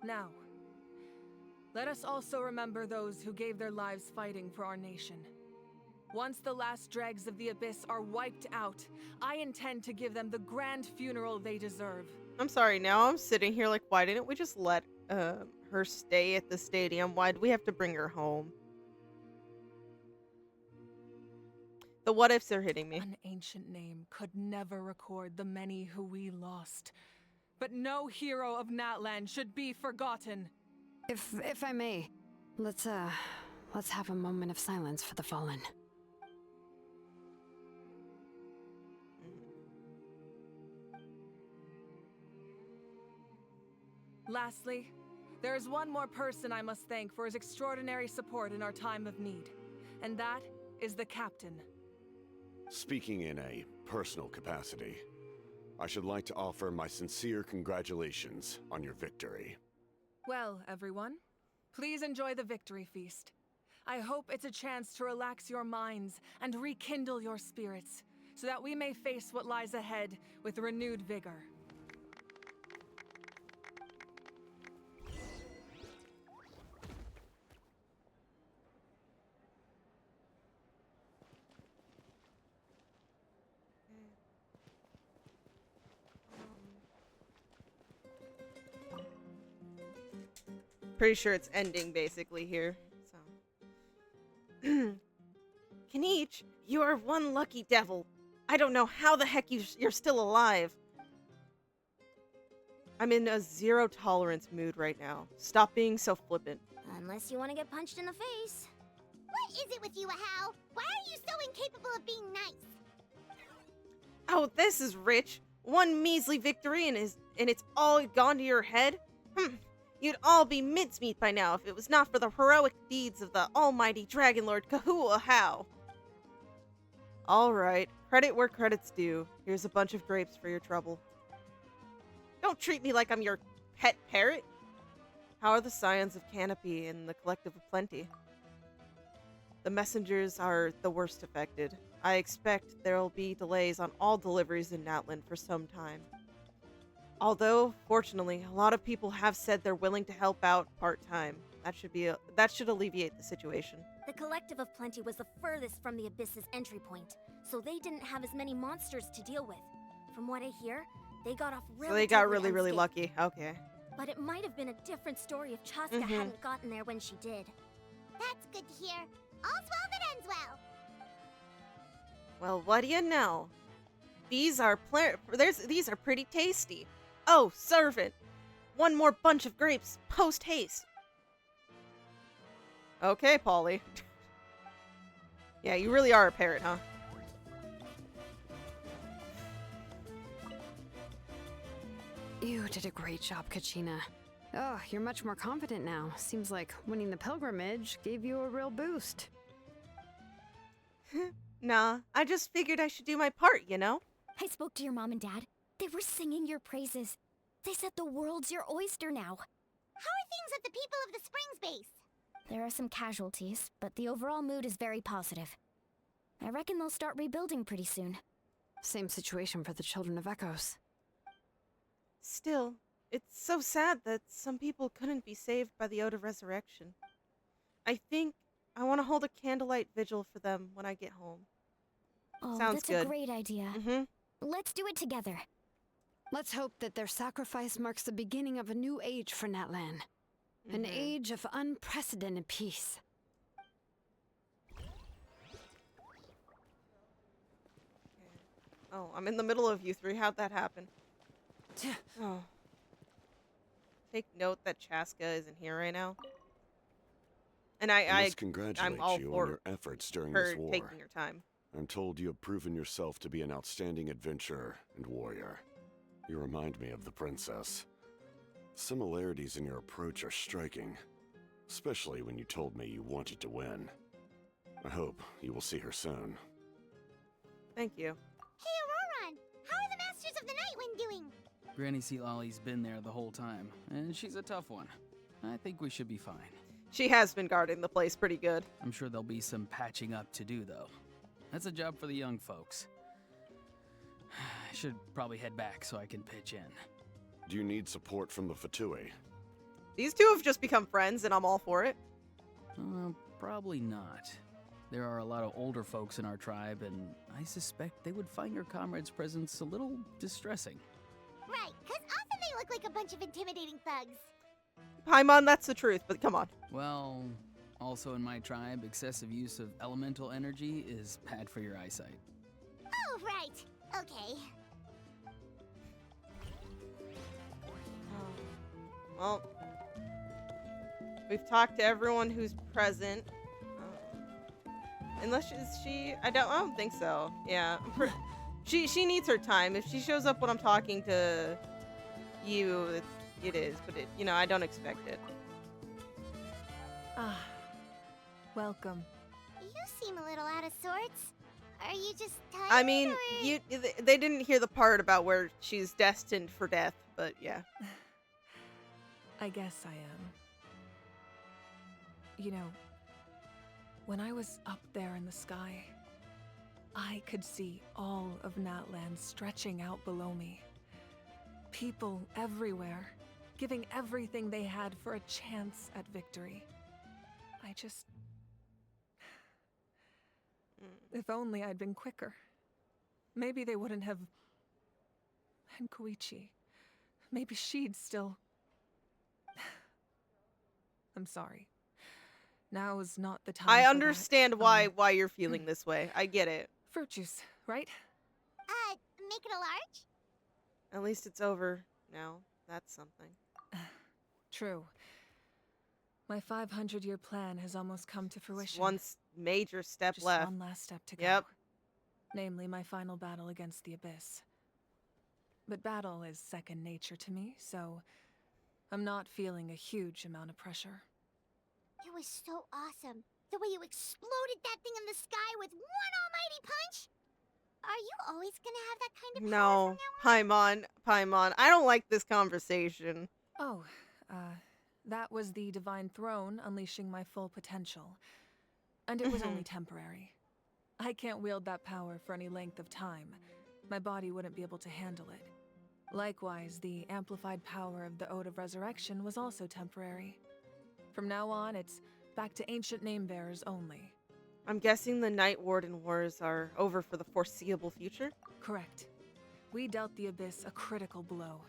Now, let us also remember those who gave their lives fighting for our nation. Once the last dregs of the Abyss are wiped out, I intend to give them the grand funeral they deserve.
I'm sorry, now I'm sitting here like, why didn't we just let her stay at the stadium? Why do we have to bring her home? The what ifs are hitting me.
An ancient name could never record the many who we lost. But no hero of Natlan should be forgotten.
If I may, let's have a moment of silence for the fallen.
Lastly, there is one more person I must thank for his extraordinary support in our time of need, and that is the Captain.
Speaking in a personal capacity, I should like to offer my sincere congratulations on your victory.
Well, everyone, please enjoy the victory feast. I hope it's a chance to relax your minds and rekindle your spirits, so that we may face what lies ahead with renewed vigor.
Pretty sure it's ending basically here. So, Kanich, you are one lucky devil. I don't know how the heck you're still alive. I'm in a zero tolerance mood right now. Stop being so flippant.
Unless you want to get punched in the face.
What is it with you, Ahau? Why are you so incapable of being nice?
Oh, this is rich. One measly victory and it's all gone to your head? You'd all be mincemeat by now if it was not for the heroic deeds of the almighty Dragon Lord Kahua Ahau. Alright, credit where credit's due. Here's a bunch of grapes for your trouble. Don't treat me like I'm your pet parrot. How are the scions of Canopy and the Collective of Plenty? The messengers are the worst affected. I expect there'll be delays on all deliveries in Natlan for some time. Although, fortunately, a lot of people have said they're willing to help out part-time. That should alleviate the situation.
The Collective of Plenty was the furthest from the Abyss's entry point, so they didn't have as many monsters to deal with. From what I hear, they got off
So they got
relatively
really
unscathed.
lucky. Okay.
But it might have been a different story if Chasca hadn't gotten there when she did.
That's good to hear. All's well that ends well.
Well, what do you know? These are pretty tasty. Oh, servant! One more bunch of grapes, post haste. Okay, Polly. Yeah, you really are a parrot, huh?
You did a great job, Kachina. Oh, you're much more confident now. Seems like winning the pilgrimage gave you a real boost.
Nah, I just figured I should do my part, you know?
I spoke to your mom and dad. They were singing your praises. They said the world's your oyster now.
How are things at the People of the Springs base?
There are some casualties, but the overall mood is very positive. I reckon they'll start rebuilding pretty soon.
Same situation for the Children of Echoes.
Still, it's so sad that some people couldn't be saved by the Ode of Resurrection. I think I want to hold a candlelight vigil for them when I get home.
Oh,
Sounds
that's
good.
a great idea. Let's do it together.
Let's hope that their sacrifice marks the beginning of a new age for Natlan. An age of unprecedented peace.
Oh, I'm in the middle of you three. How'd that happen? Oh. Take note that Chasca isn't here right now. And
I must congratulate
I'm all
you
for
on your efforts during
her
this war.
taking your time.
I'm told you have proven yourself to be an outstanding adventurer and warrior. You remind me of the princess. Similarities in your approach are striking, especially when you told me you wanted to win. I hope you will see her soon.
Thank you.
Hey, Auroron! How are the Masters of the Nightwind doing?
Granny Citlali's been there the whole time, and she's a tough one. I think we should be fine.
She has been guarding the place pretty good.
I'm sure there'll be some patching up to do, though. That's a job for the young folks. I should probably head back so I can pitch in.
Do you need support from the Fatui?
These two have just become friends, and I'm all for it.
Probably not. There are a lot of older folks in our tribe, and I suspect they would find your comrade's presence a little distressing.
Right, because often they look like a bunch of intimidating thugs.
Paimon, that's the truth, but come on.
Well, also in my tribe, excessive use of elemental energy is bad for your eyesight.
Oh, right. Okay.
Well, we've talked to everyone who's present. Unless she I don't think so. Yeah. She needs her time. If she shows up when I'm talking to you, it is, but I don't expect it.
Ah, welcome.
You seem a little out of sorts. Are you just tired?
I mean,
or...
they didn't hear the part about where she's destined for death, but yeah.
I guess I am. You know, when I was up there in the sky, I could see all of Natlan stretching out below me. People everywhere, giving everything they had for a chance at victory. I just... If only I'd been quicker. Maybe they wouldn't have... And Koichi. Maybe she'd still... I'm sorry. Now is not the time
I
for
understand
that.
why you're feeling this way. I get it.
Fruit juice, right?
Make it a large?
At least it's over now. That's something.
True. My 500-year plan has almost come to fruition.
One major step
Just
left.
one last step to go.
Yep.
Namely, my final battle against the Abyss. But battle is second nature to me, so I'm not feeling a huge amount of pressure.
It was so awesome. The way you exploded that thing in the sky with one almighty punch. Are you always gonna have that kind of power from now on?
Paimon, I don't like this conversation.
Oh, that was the Divine Throne unleashing my full potential. And it was only temporary. I can't wield that power for any length of time. My body wouldn't be able to handle it. Likewise, the amplified power of the Ode of Resurrection was also temporary. From now on, it's back to ancient name-bearers only.
I'm guessing the Night Warden Wars are over for the foreseeable future?
Correct. We dealt the Abyss a critical blow.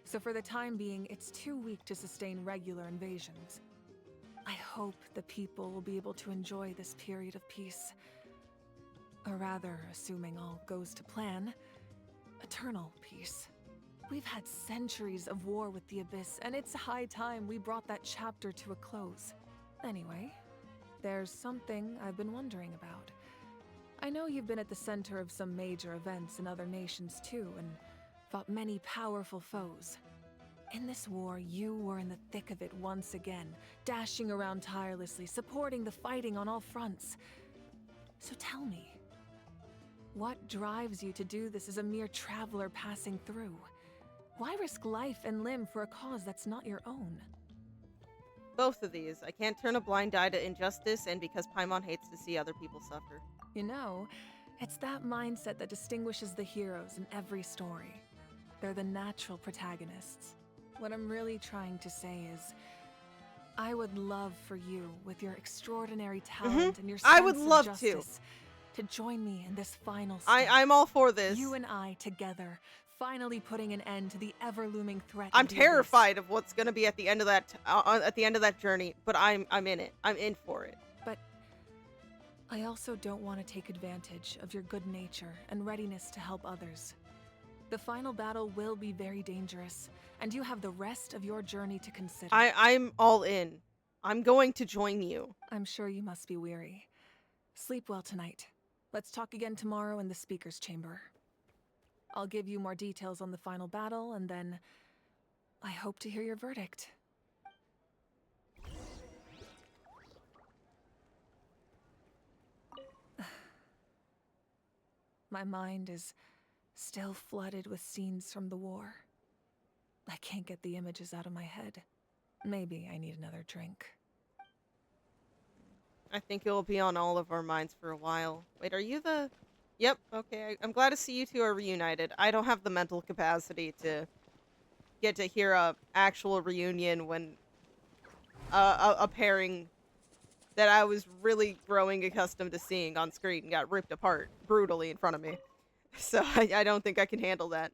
So for the time being, it's too weak to sustain regular invasions. I hope the people will be able to enjoy this period of peace. Or rather, assuming all goes to plan, eternal peace. We've had centuries of war with the Abyss, and it's high time we brought that chapter to a close. Anyway, there's something I've been wondering about. I know you've been at the center of some major events in other nations too, and fought many powerful foes. In this war, you were in the thick of it once again, dashing around tirelessly, supporting the fighting on all fronts. So tell me, what drives you to do this as a mere traveler passing through? Why risk life and limb for a cause that's not your own?
Both of these. I can't turn a blind eye to injustice, and because Paimon hates to see other people suffer.
You know, it's that mindset that distinguishes the heroes in every story. They're the natural protagonists. What I'm really trying to say is, I would love for you, with your extraordinary talent and your sense
I would love
of justice, to join me in this final step.
I'm all for this.
You and I together, finally putting an end to the ever-looming threat.
I'm
of the
terrified of what's gonna be at the end of that journey, but I'm in it. I'm in for it.
But I also don't want to take advantage of your good nature and readiness to help others. The final battle will be very dangerous, and you have the rest of your journey to consider.
I'm all in. I'm going to join you.
I'm sure you must be weary. Sleep well tonight. Let's talk again tomorrow in the speaker's chamber. I'll give you more details on the final battle, and then I hope to hear your verdict. My mind is still flooded with scenes from the war. I can't get the images out of my head. Maybe I need another drink.
I think it will be on all of our minds for a while. Wait, are you the... Yep, okay. I'm glad to see you two are reunited. I don't have the mental capacity to get to hear a actual reunion when a pairing that I was really growing accustomed to seeing on screen got ripped apart brutally in front of me. So I don't think I can handle that.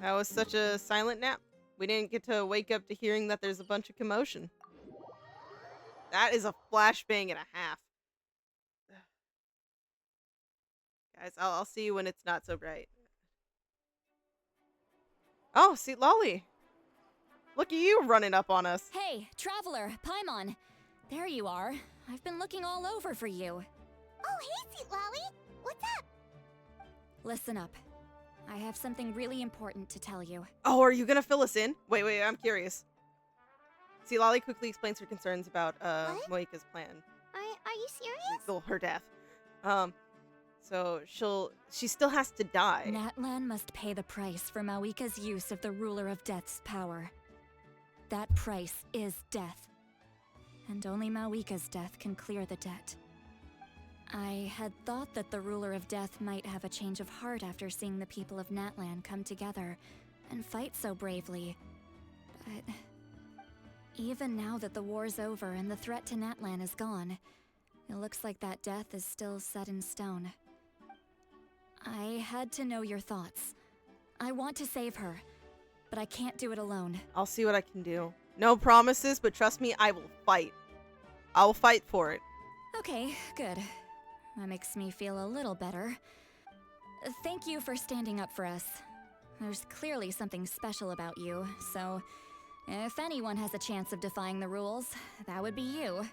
That was such a silent nap. We didn't get to wake up to hearing that there's a bunch of commotion. That is a flashbang and a half. Guys, I'll see you when it's not so bright. Oh, Citlali. Look at you running up on us.
Hey, traveler, Paimon. There you are. I've been looking all over for you.
Oh, hey, Citlali. What's up?
Listen up. I have something really important to tell you.
Oh, are you gonna fill us in? Wait, I'm curious. Citlali quickly explains her concerns about Moika's plan.
Are you serious?
Well, her death. So she still has to die.
Natlan must pay the price for Mawika's use of the Ruler of Death's power. That price is death. And only Mawika's death can clear the debt. I had thought that the Ruler of Death might have a change of heart after seeing the people of Natlan come together and fight so bravely. But even now that the war's over and the threat to Natlan is gone, it looks like that death is still set in stone. I had to know your thoughts. I want to save her, but I can't do it alone.
I'll see what I can do. No promises, but trust me, I will fight. I will fight for it.
Okay, good. That makes me feel a little better. Thank you for standing up for us. There's clearly something special about you, so if anyone has a chance of defying the rules, that would be you.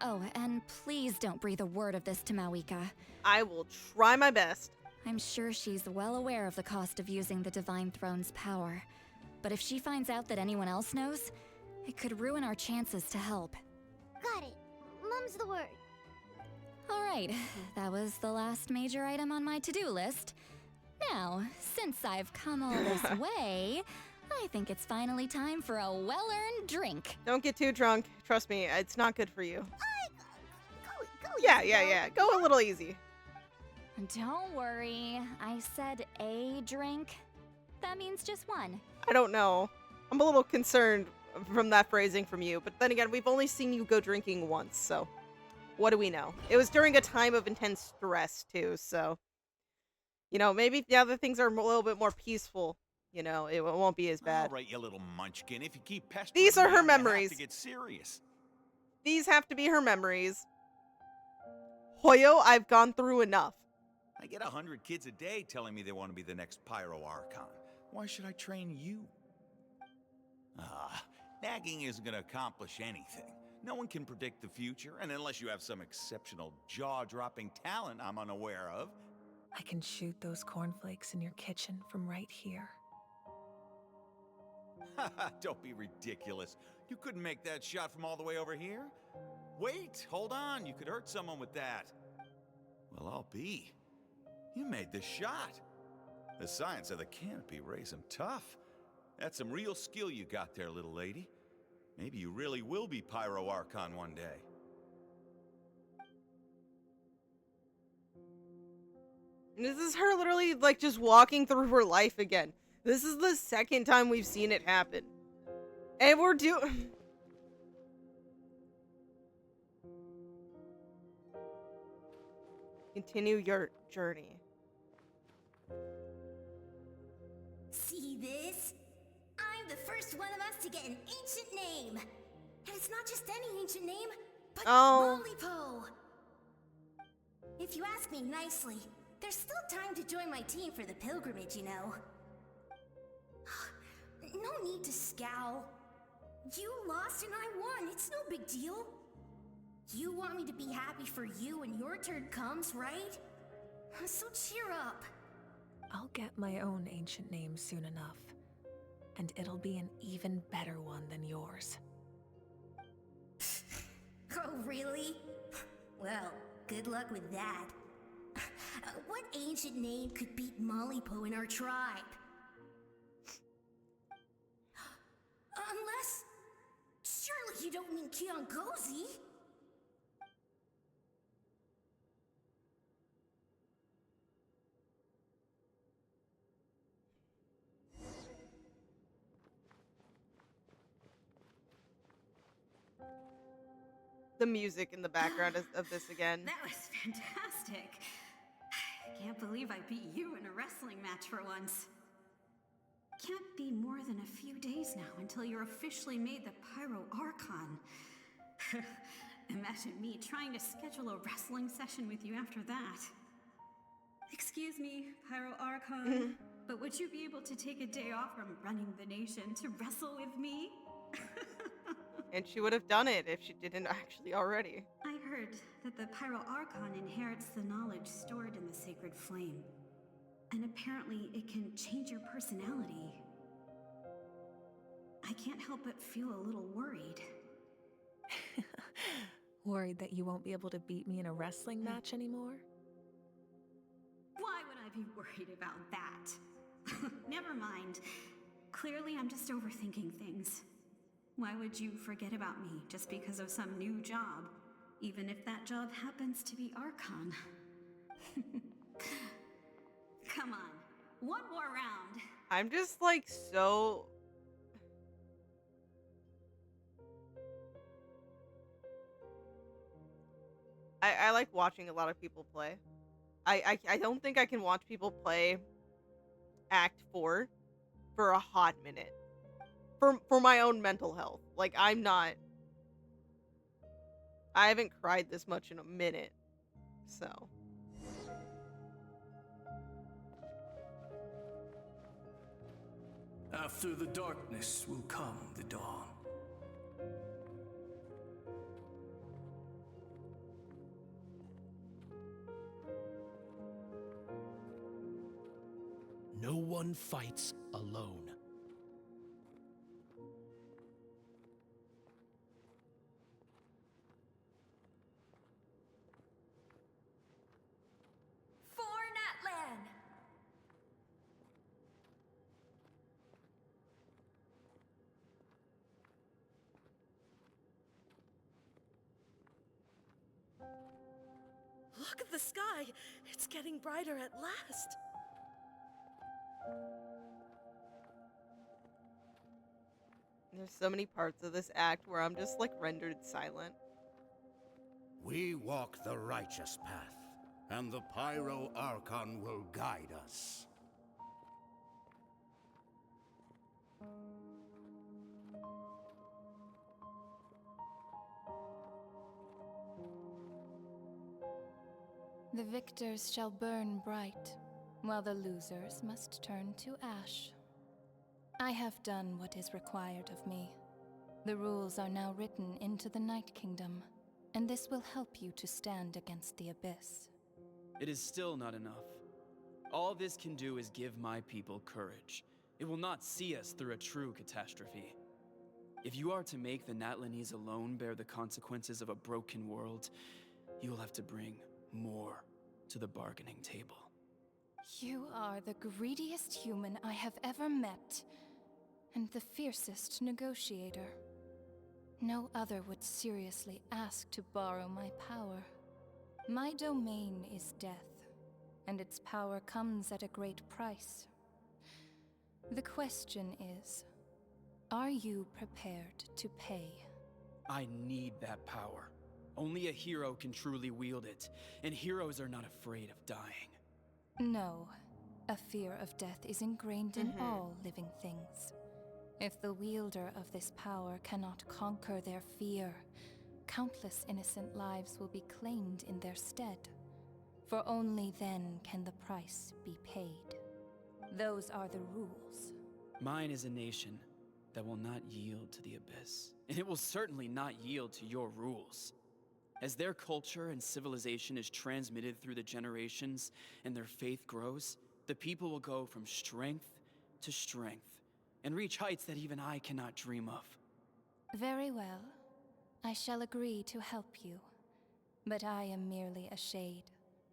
Oh, and please don't breathe a word of this to Mawika.
I will try my best.
I'm sure she's well aware of the cost of using the Divine Throne's power. But if she finds out that anyone else knows, it could ruin our chances to help.
Got it. Mum's the word.
Alright, that was the last major item on my to-do list. Now, since I've come all this way, I think it's finally time for a well-earned drink.
Don't get too drunk. Trust me, it's not good for you.
Go
Yeah. Go a little easy.
Don't worry, I said a drink. That means just one.
I don't know. I'm a little concerned from that phrasing from you, but then again, we've only seen you go drinking once, so what do we know? It was during a time of intense stress, too, so, you know, maybe if the other things are a little bit more peaceful, you know, it won't be as bad.
All right, you little munchkin. If you keep pestering
These are
me,
her
I'm gonna
memories.
have to get serious.
These have to be her memories. Hoyo, I've gone through enough.
I get 100 kids a day telling me they want to be the next Pyro Archon. Why should I train you? Nagging isn't going to accomplish anything. No one can predict the future, and unless you have some exceptional jaw-dropping talent I'm unaware of.
I can shoot those cornflakes in your kitchen from right here.
Don't be ridiculous. You couldn't make that shot from all the way over here? Wait, hold on. You could hurt someone with that. Well, I'll be. You made the shot. The science of the canopy raised him tough. That's some real skill you got there, little lady. Maybe you really will be Pyro Archon one day.
And this is her literally, like, just walking through her life again. This is the second time we've seen it happen. And we're doing... Continue your journey.
See this? I'm the first one of us to get an ancient name. And it's not just any ancient name, but Molipo. If you ask me nicely, there's still time to join my team for the pilgrimage, you know. No need to scowl. You lost and I won. It's no big deal. You want me to be happy for you when your turn comes, right? So cheer up.
I'll get my own ancient name soon enough. And it'll be an even better one than yours.
Oh, really? Well, good luck with that. What ancient name could beat Molipo in our tribe? Unless... surely you don't mean Kiangozi?
The music in the background of this again.
That was fantastic. I can't believe I beat you in a wrestling match for once. Can't be more than a few days now until you're officially made the Pyro Archon. Imagine me trying to schedule a wrestling session with you after that. Excuse me, Pyro Archon, but would you be able to take a day off from running the nation to wrestle with me?
And she would have done it if she didn't actually already.
I heard that the Pyro Archon inherits the knowledge stored in the sacred flame. And apparently it can change your personality. I can't help but feel a little worried.
Worried that you won't be able to beat me in a wrestling match anymore?
Why would I be worried about that? Never mind. Clearly I'm just overthinking things. Why would you forget about me just because of some new job? Even if that job happens to be Archon. Come on, one more round.
I'm just like so... I like watching a lot of people play. I don't think I can watch people play Act 4 for a hot minute. For my own mental health. Like, I haven't cried this much in a minute. So.
After the darkness will come the dawn.
No one fights alone.
For Natlan!
Look at the sky! It's getting brighter at last!
There's so many parts of this act where I'm just like rendered silent.
We walk the righteous path, and the Pyro Archon will guide us.
The victors shall burn bright, while the losers must turn to ash. I have done what is required of me. The rules are now written into the Night Kingdom, and this will help you to stand against the Abyss.
It is still not enough. All this can do is give my people courage. It will not see us through a true catastrophe. If you are to make the Natlanese alone bear the consequences of a broken world, you will have to bring more to the bargaining table.
You are the greediest human I have ever met, and the fiercest negotiator. No other would seriously ask to borrow my power. My domain is death, and its power comes at a great price. The question is, are you prepared to pay?
I need that power. Only a hero can truly wield it, and heroes are not afraid of dying.
No, a fear of death is ingrained in all living things. If the wielder of this power cannot conquer their fear, countless innocent lives will be claimed in their stead. For only then can the price be paid. Those are the rules.
Mine is a nation that will not yield to the Abyss, and it will certainly not yield to your rules. As their culture and civilization is transmitted through the generations and their faith grows, the people will go from strength to strength and reach heights that even I cannot dream of.
Very well. I shall agree to help you. But I am merely a shade,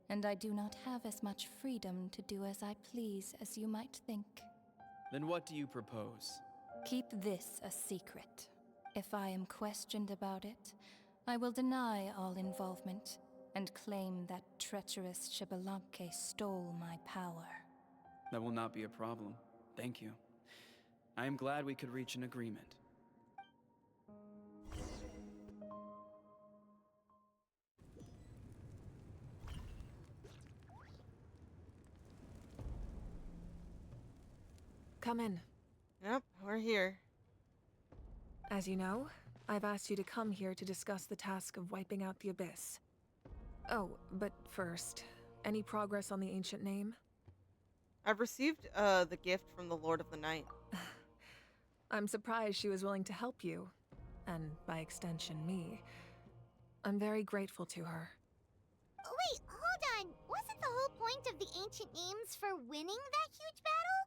and I do not have as much freedom to do as I please as you might think.
Then what do you propose?
Keep this a secret. If I am questioned about it, I will deny all involvement and claim that treacherous Xbalanque stole my power.
That will not be a problem. Thank you. I am glad we could reach an agreement.
Come in.
Yep, we're here.
As you know, I've asked you to come here to discuss the task of wiping out the Abyss. Oh, but first, any progress on the ancient name?
I've received the gift from the Lord of the Night.
I'm surprised she was willing to help you, and by extension me. I'm very grateful to her.
Wait, hold on. Wasn't the whole point of the ancient names for winning that huge battle?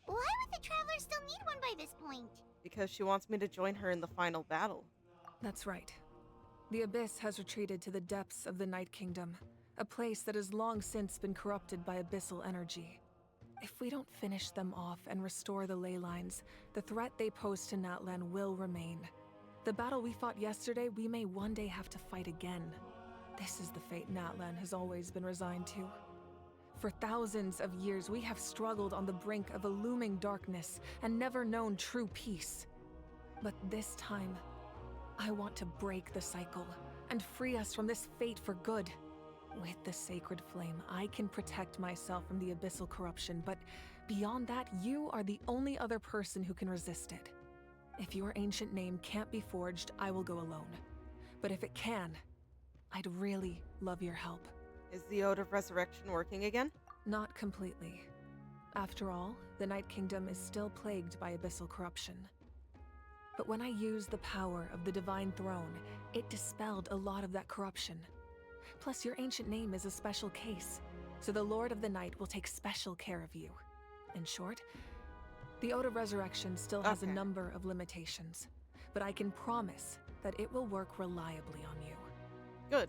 Why would the Traveler still need one by this point?
Because she wants me to join her in the final battle.
That's right. The Abyss has retreated to the depths of the Night Kingdom, a place that has long since been corrupted by abyssal energy. If we don't finish them off and restore the ley lines, the threat they pose to Natlan will remain. The battle we fought yesterday, we may one day have to fight again. This is the fate Natlan has always been resigned to. For thousands of years, we have struggled on the brink of a looming darkness and never known true peace. But this time, I want to break the cycle and free us from this fate for good. With the sacred flame, I can protect myself from the abyssal corruption, but beyond that, you are the only other person who can resist it. If your ancient name can't be forged, I will go alone. But if it can, I'd really love your help.
Is the Ode of Resurrection working again?
Not completely. After all, the Night Kingdom is still plagued by abyssal corruption. But when I used the power of the Divine Throne, it dispelled a lot of that corruption. Plus, your ancient name is a special case, so the Lord of the Night will take special care of you. In short, the Ode of Resurrection still has a number of limitations, but I can promise that it will work reliably on you.
Good.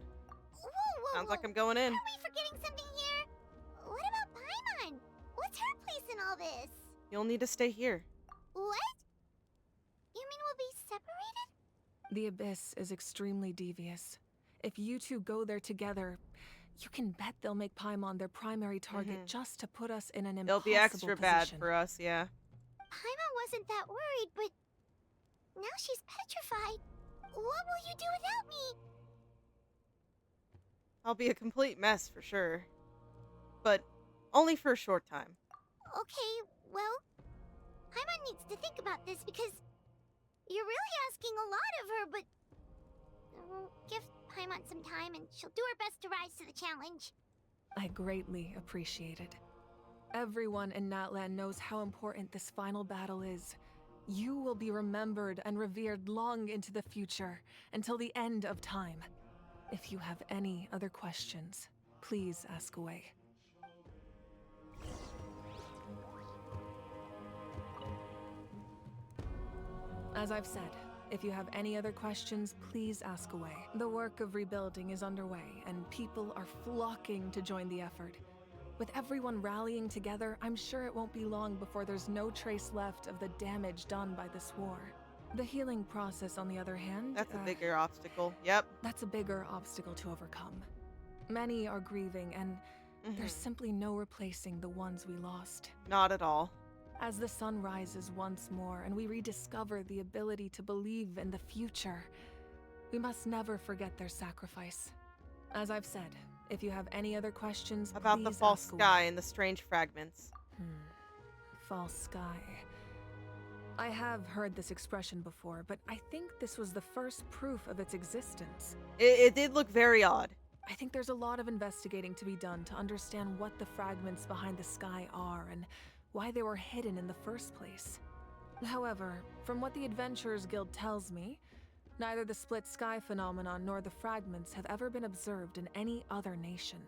Sounds like I'm going in.
Are we forgetting something here? What about Paimon? What's her place in all this?
You'll need to stay here.
What? You mean we'll be separated?
The Abyss is extremely devious. If you two go there together, you can bet they'll make Paimon their primary target just to put us in an impossible
It'll be extra bad
position.
for us, yeah.
Paimon wasn't that worried, but now she's petrified. What will you do without me?
I'll be a complete mess for sure. But only for a short time.
Okay, well, Paimon needs to think about this because you're really asking a lot of her, but we'll give Paimon some time and she'll do her best to rise to the challenge.
I greatly appreciate it. Everyone in Natlan knows how important this final battle is. You will be remembered and revered long into the future, until the end of time. If you have any other questions, please ask away. As I've said, if you have any other questions, please ask away. The work of rebuilding is underway, and people are flocking to join the effort. With everyone rallying together, I'm sure it won't be long before there's no trace left of the damage done by this war. The healing process, on the other hand...
That's a bigger obstacle, yep.
That's a bigger obstacle to overcome. Many are grieving, and there's simply no replacing the ones we lost.
Not at all.
As the sun rises once more and we rediscover the ability to believe in the future, we must never forget their sacrifice. As I've said, if you have any other questions,
about the false sky and the strange fragments.
False sky. I have heard this expression before, but I think this was the first proof of its existence.
It did look very odd.
I think there's a lot of investigating to be done to understand what the fragments behind the sky are and why they were hidden in the first place. However, from what the Adventurers Guild tells me, neither the split sky phenomenon nor the fragments have ever been observed in any other nation.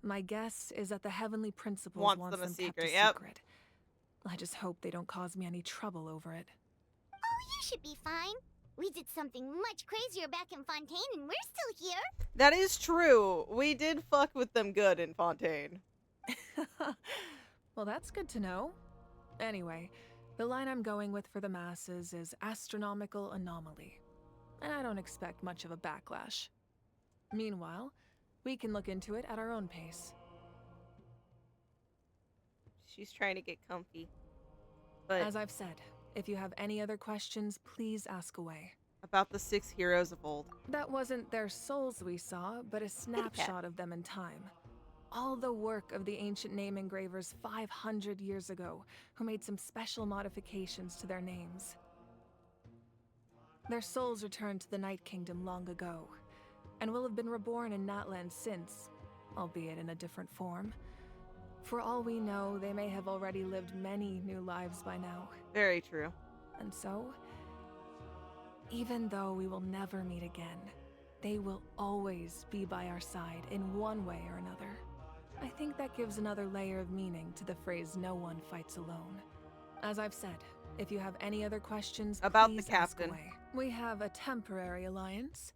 My guess is that the Heavenly Principles wants them kept a secret. I just hope they don't cause me any trouble over it.
Oh, you should be fine. We did something much crazier back in Fontaine and we're still here.
That is true. We did fuck with them good in Fontaine.
Well, that's good to know. Anyway, the line I'm going with for the masses is astronomical anomaly. And I don't expect much of a backlash. Meanwhile, we can look into it at our own pace.
She's trying to get comfy. But
as I've said, if you have any other questions, please ask away.
About the 6 heroes of old.
That wasn't their souls we saw, but a snapshot of them in time. All the work of the ancient name engravers 500 years ago, who made some special modifications to their names. Their souls returned to the Night Kingdom long ago, and will have been reborn in Natlan since, albeit in a different form. For all we know, they may have already lived many new lives by now.
Very true.
And so, even though we will never meet again, they will always be by our side in one way or another. I think that gives another layer of meaning to the phrase, "No one fights alone." As I've said, if you have any other questions,
about
please
the captain.
Ask away. We have a temporary alliance,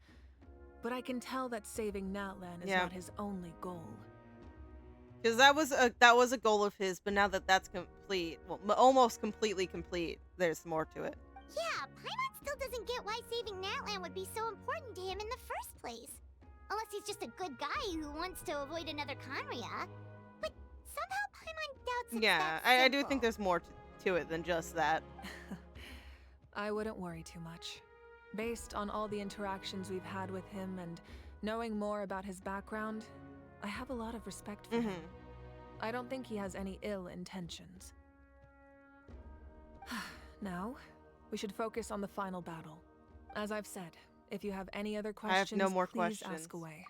but I can tell that saving Natlan is not his only goal.
Because that was a goal of his, but now that that's complete, well, almost completely complete, there's more to it.
Yeah, Paimon still doesn't get why saving Natlan would be so important to him in the first place. Unless he's just a good guy who wants to avoid another Conria. But somehow Paimon doubts it's that
I do
simple.
think there's more to it than just that.
I wouldn't worry too much. Based on all the interactions we've had with him and knowing more about his background, I have a lot of respect for him. I don't think he has any ill intentions. Now, we should focus on the final battle. As I've said, if you have any other questions,
I have no more
please
questions.
ask away.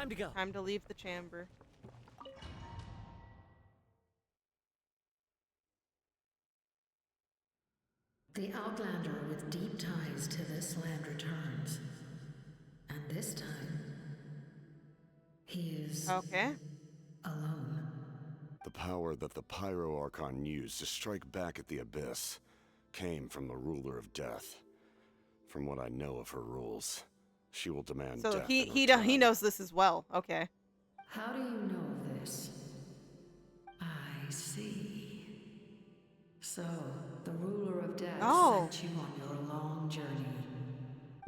Time to go.
Time to leave the chamber.
The Outlander with deep ties to this land returns. And this time, he is
okay.
Alone.
The power that the Pyro Archon used to strike back at the Abyss came from the Ruler of Death. From what I know of her rules, she will demand
so
death
he knows this as well. Okay.
How do you know this? I see. So, the Ruler of Death sent you on your long journey.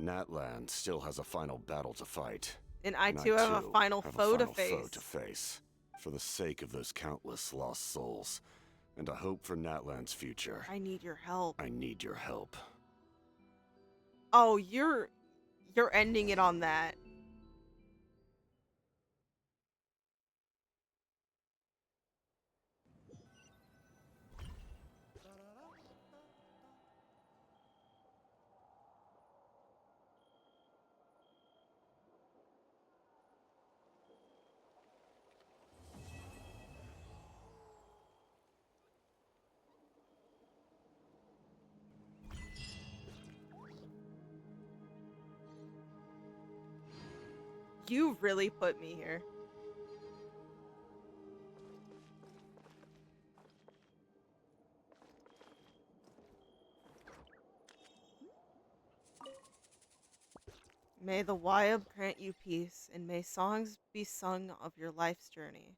Natlan still has a final battle to fight.
And I too have a final foe to
face. For the sake of those countless lost souls, and a hope for Natlan's future.
I need your help.
I need your help.
Oh, you're ending it on that. You really put me here. May the Wyab grant you peace, and may songs be sung of your life's journey.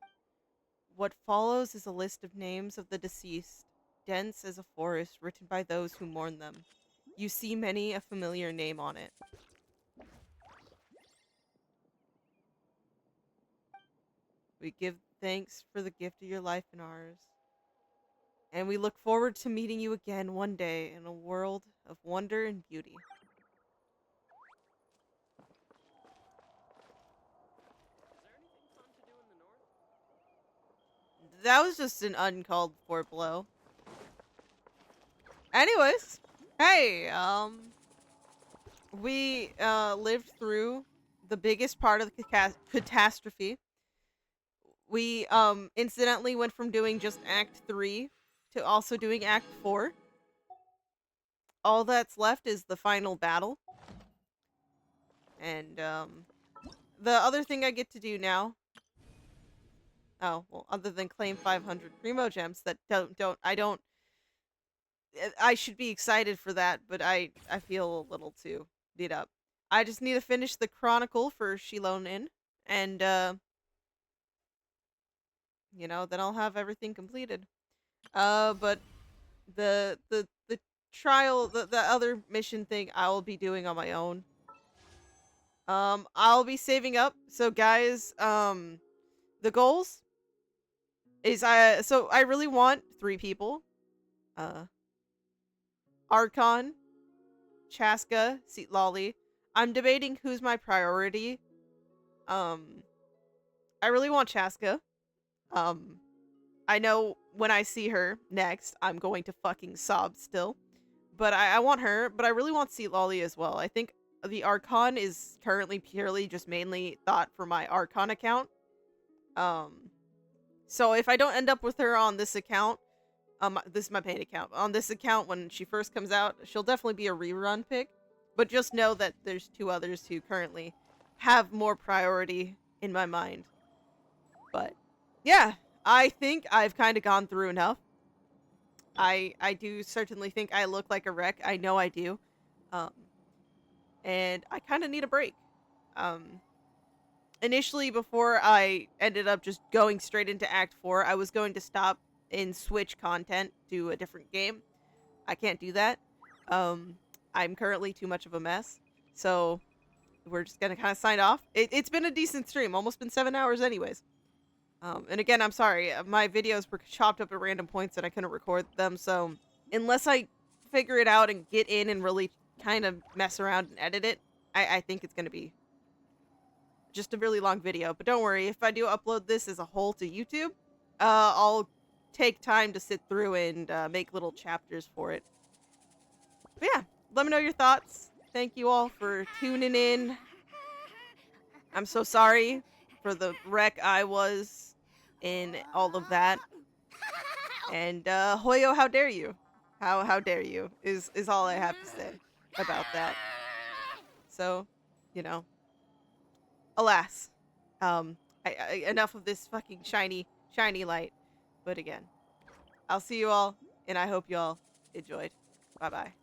What follows is a list of names of the deceased, dense as a forest, written by those who mourn them. You see many a familiar name on it. We give thanks for the gift of your life and ours. And we look forward to meeting you again one day in a world of wonder and beauty. That was just an uncalled for blow. Anyways, hey, we lived through the biggest part of the catastrophe. We incidentally went from doing just Act 3 to also doing Act 4. All that's left is the final battle. And the other thing I get to do now, oh, well, other than claim 500 Primo Gems that I should be excited for that, but I feel a little too beat up. I just need to finish the Chronicle for Shilon Inn, and you know, then I'll have everything completed. But the trial, the other mission thing I will be doing on my own. I'll be saving up. So guys, the goals is so I really want 3 people. Archon, Chasca, Citlali. I'm debating who's my priority. I really want Chasca. I know when I see her next, I'm going to fucking sob still. But I want her, but I really want Citlali as well. I think the Archon is currently purely just mainly thought for my Archon account. So if I don't end up with her on this account, this is my paid account. On this account, when she first comes out, she'll definitely be a rerun pick. But just know that there's 2 others who currently have more priority in my mind. But yeah, I think I've kind of gone through enough. I do certainly think I look like a wreck. I know I do. And I kind of need a break. Initially, before I ended up just going straight into Act 4, I was going to stop and switch content to a different game. I can't do that. I'm currently too much of a mess. So we're just going to kind of sign off. It's been a decent stream. Almost been 7 hours anyways. And again, I'm sorry. My videos were chopped up at random points and I couldn't record them. So unless I figure it out and get in and really kind of mess around and edit it, I think it's going to be just a really long video. But don't worry, if I do upload this as a whole to YouTube, I'll take time to sit through and make little chapters for it. But yeah, let me know your thoughts. Thank you all for tuning in. I'm so sorry for the wreck I was in all of that. And Hoyo, how dare you? How dare you is all I have to say about that. So, you know, alas. Enough of this fucking shiny light. But again, I'll see you all, and I hope you all enjoyed. Bye-bye.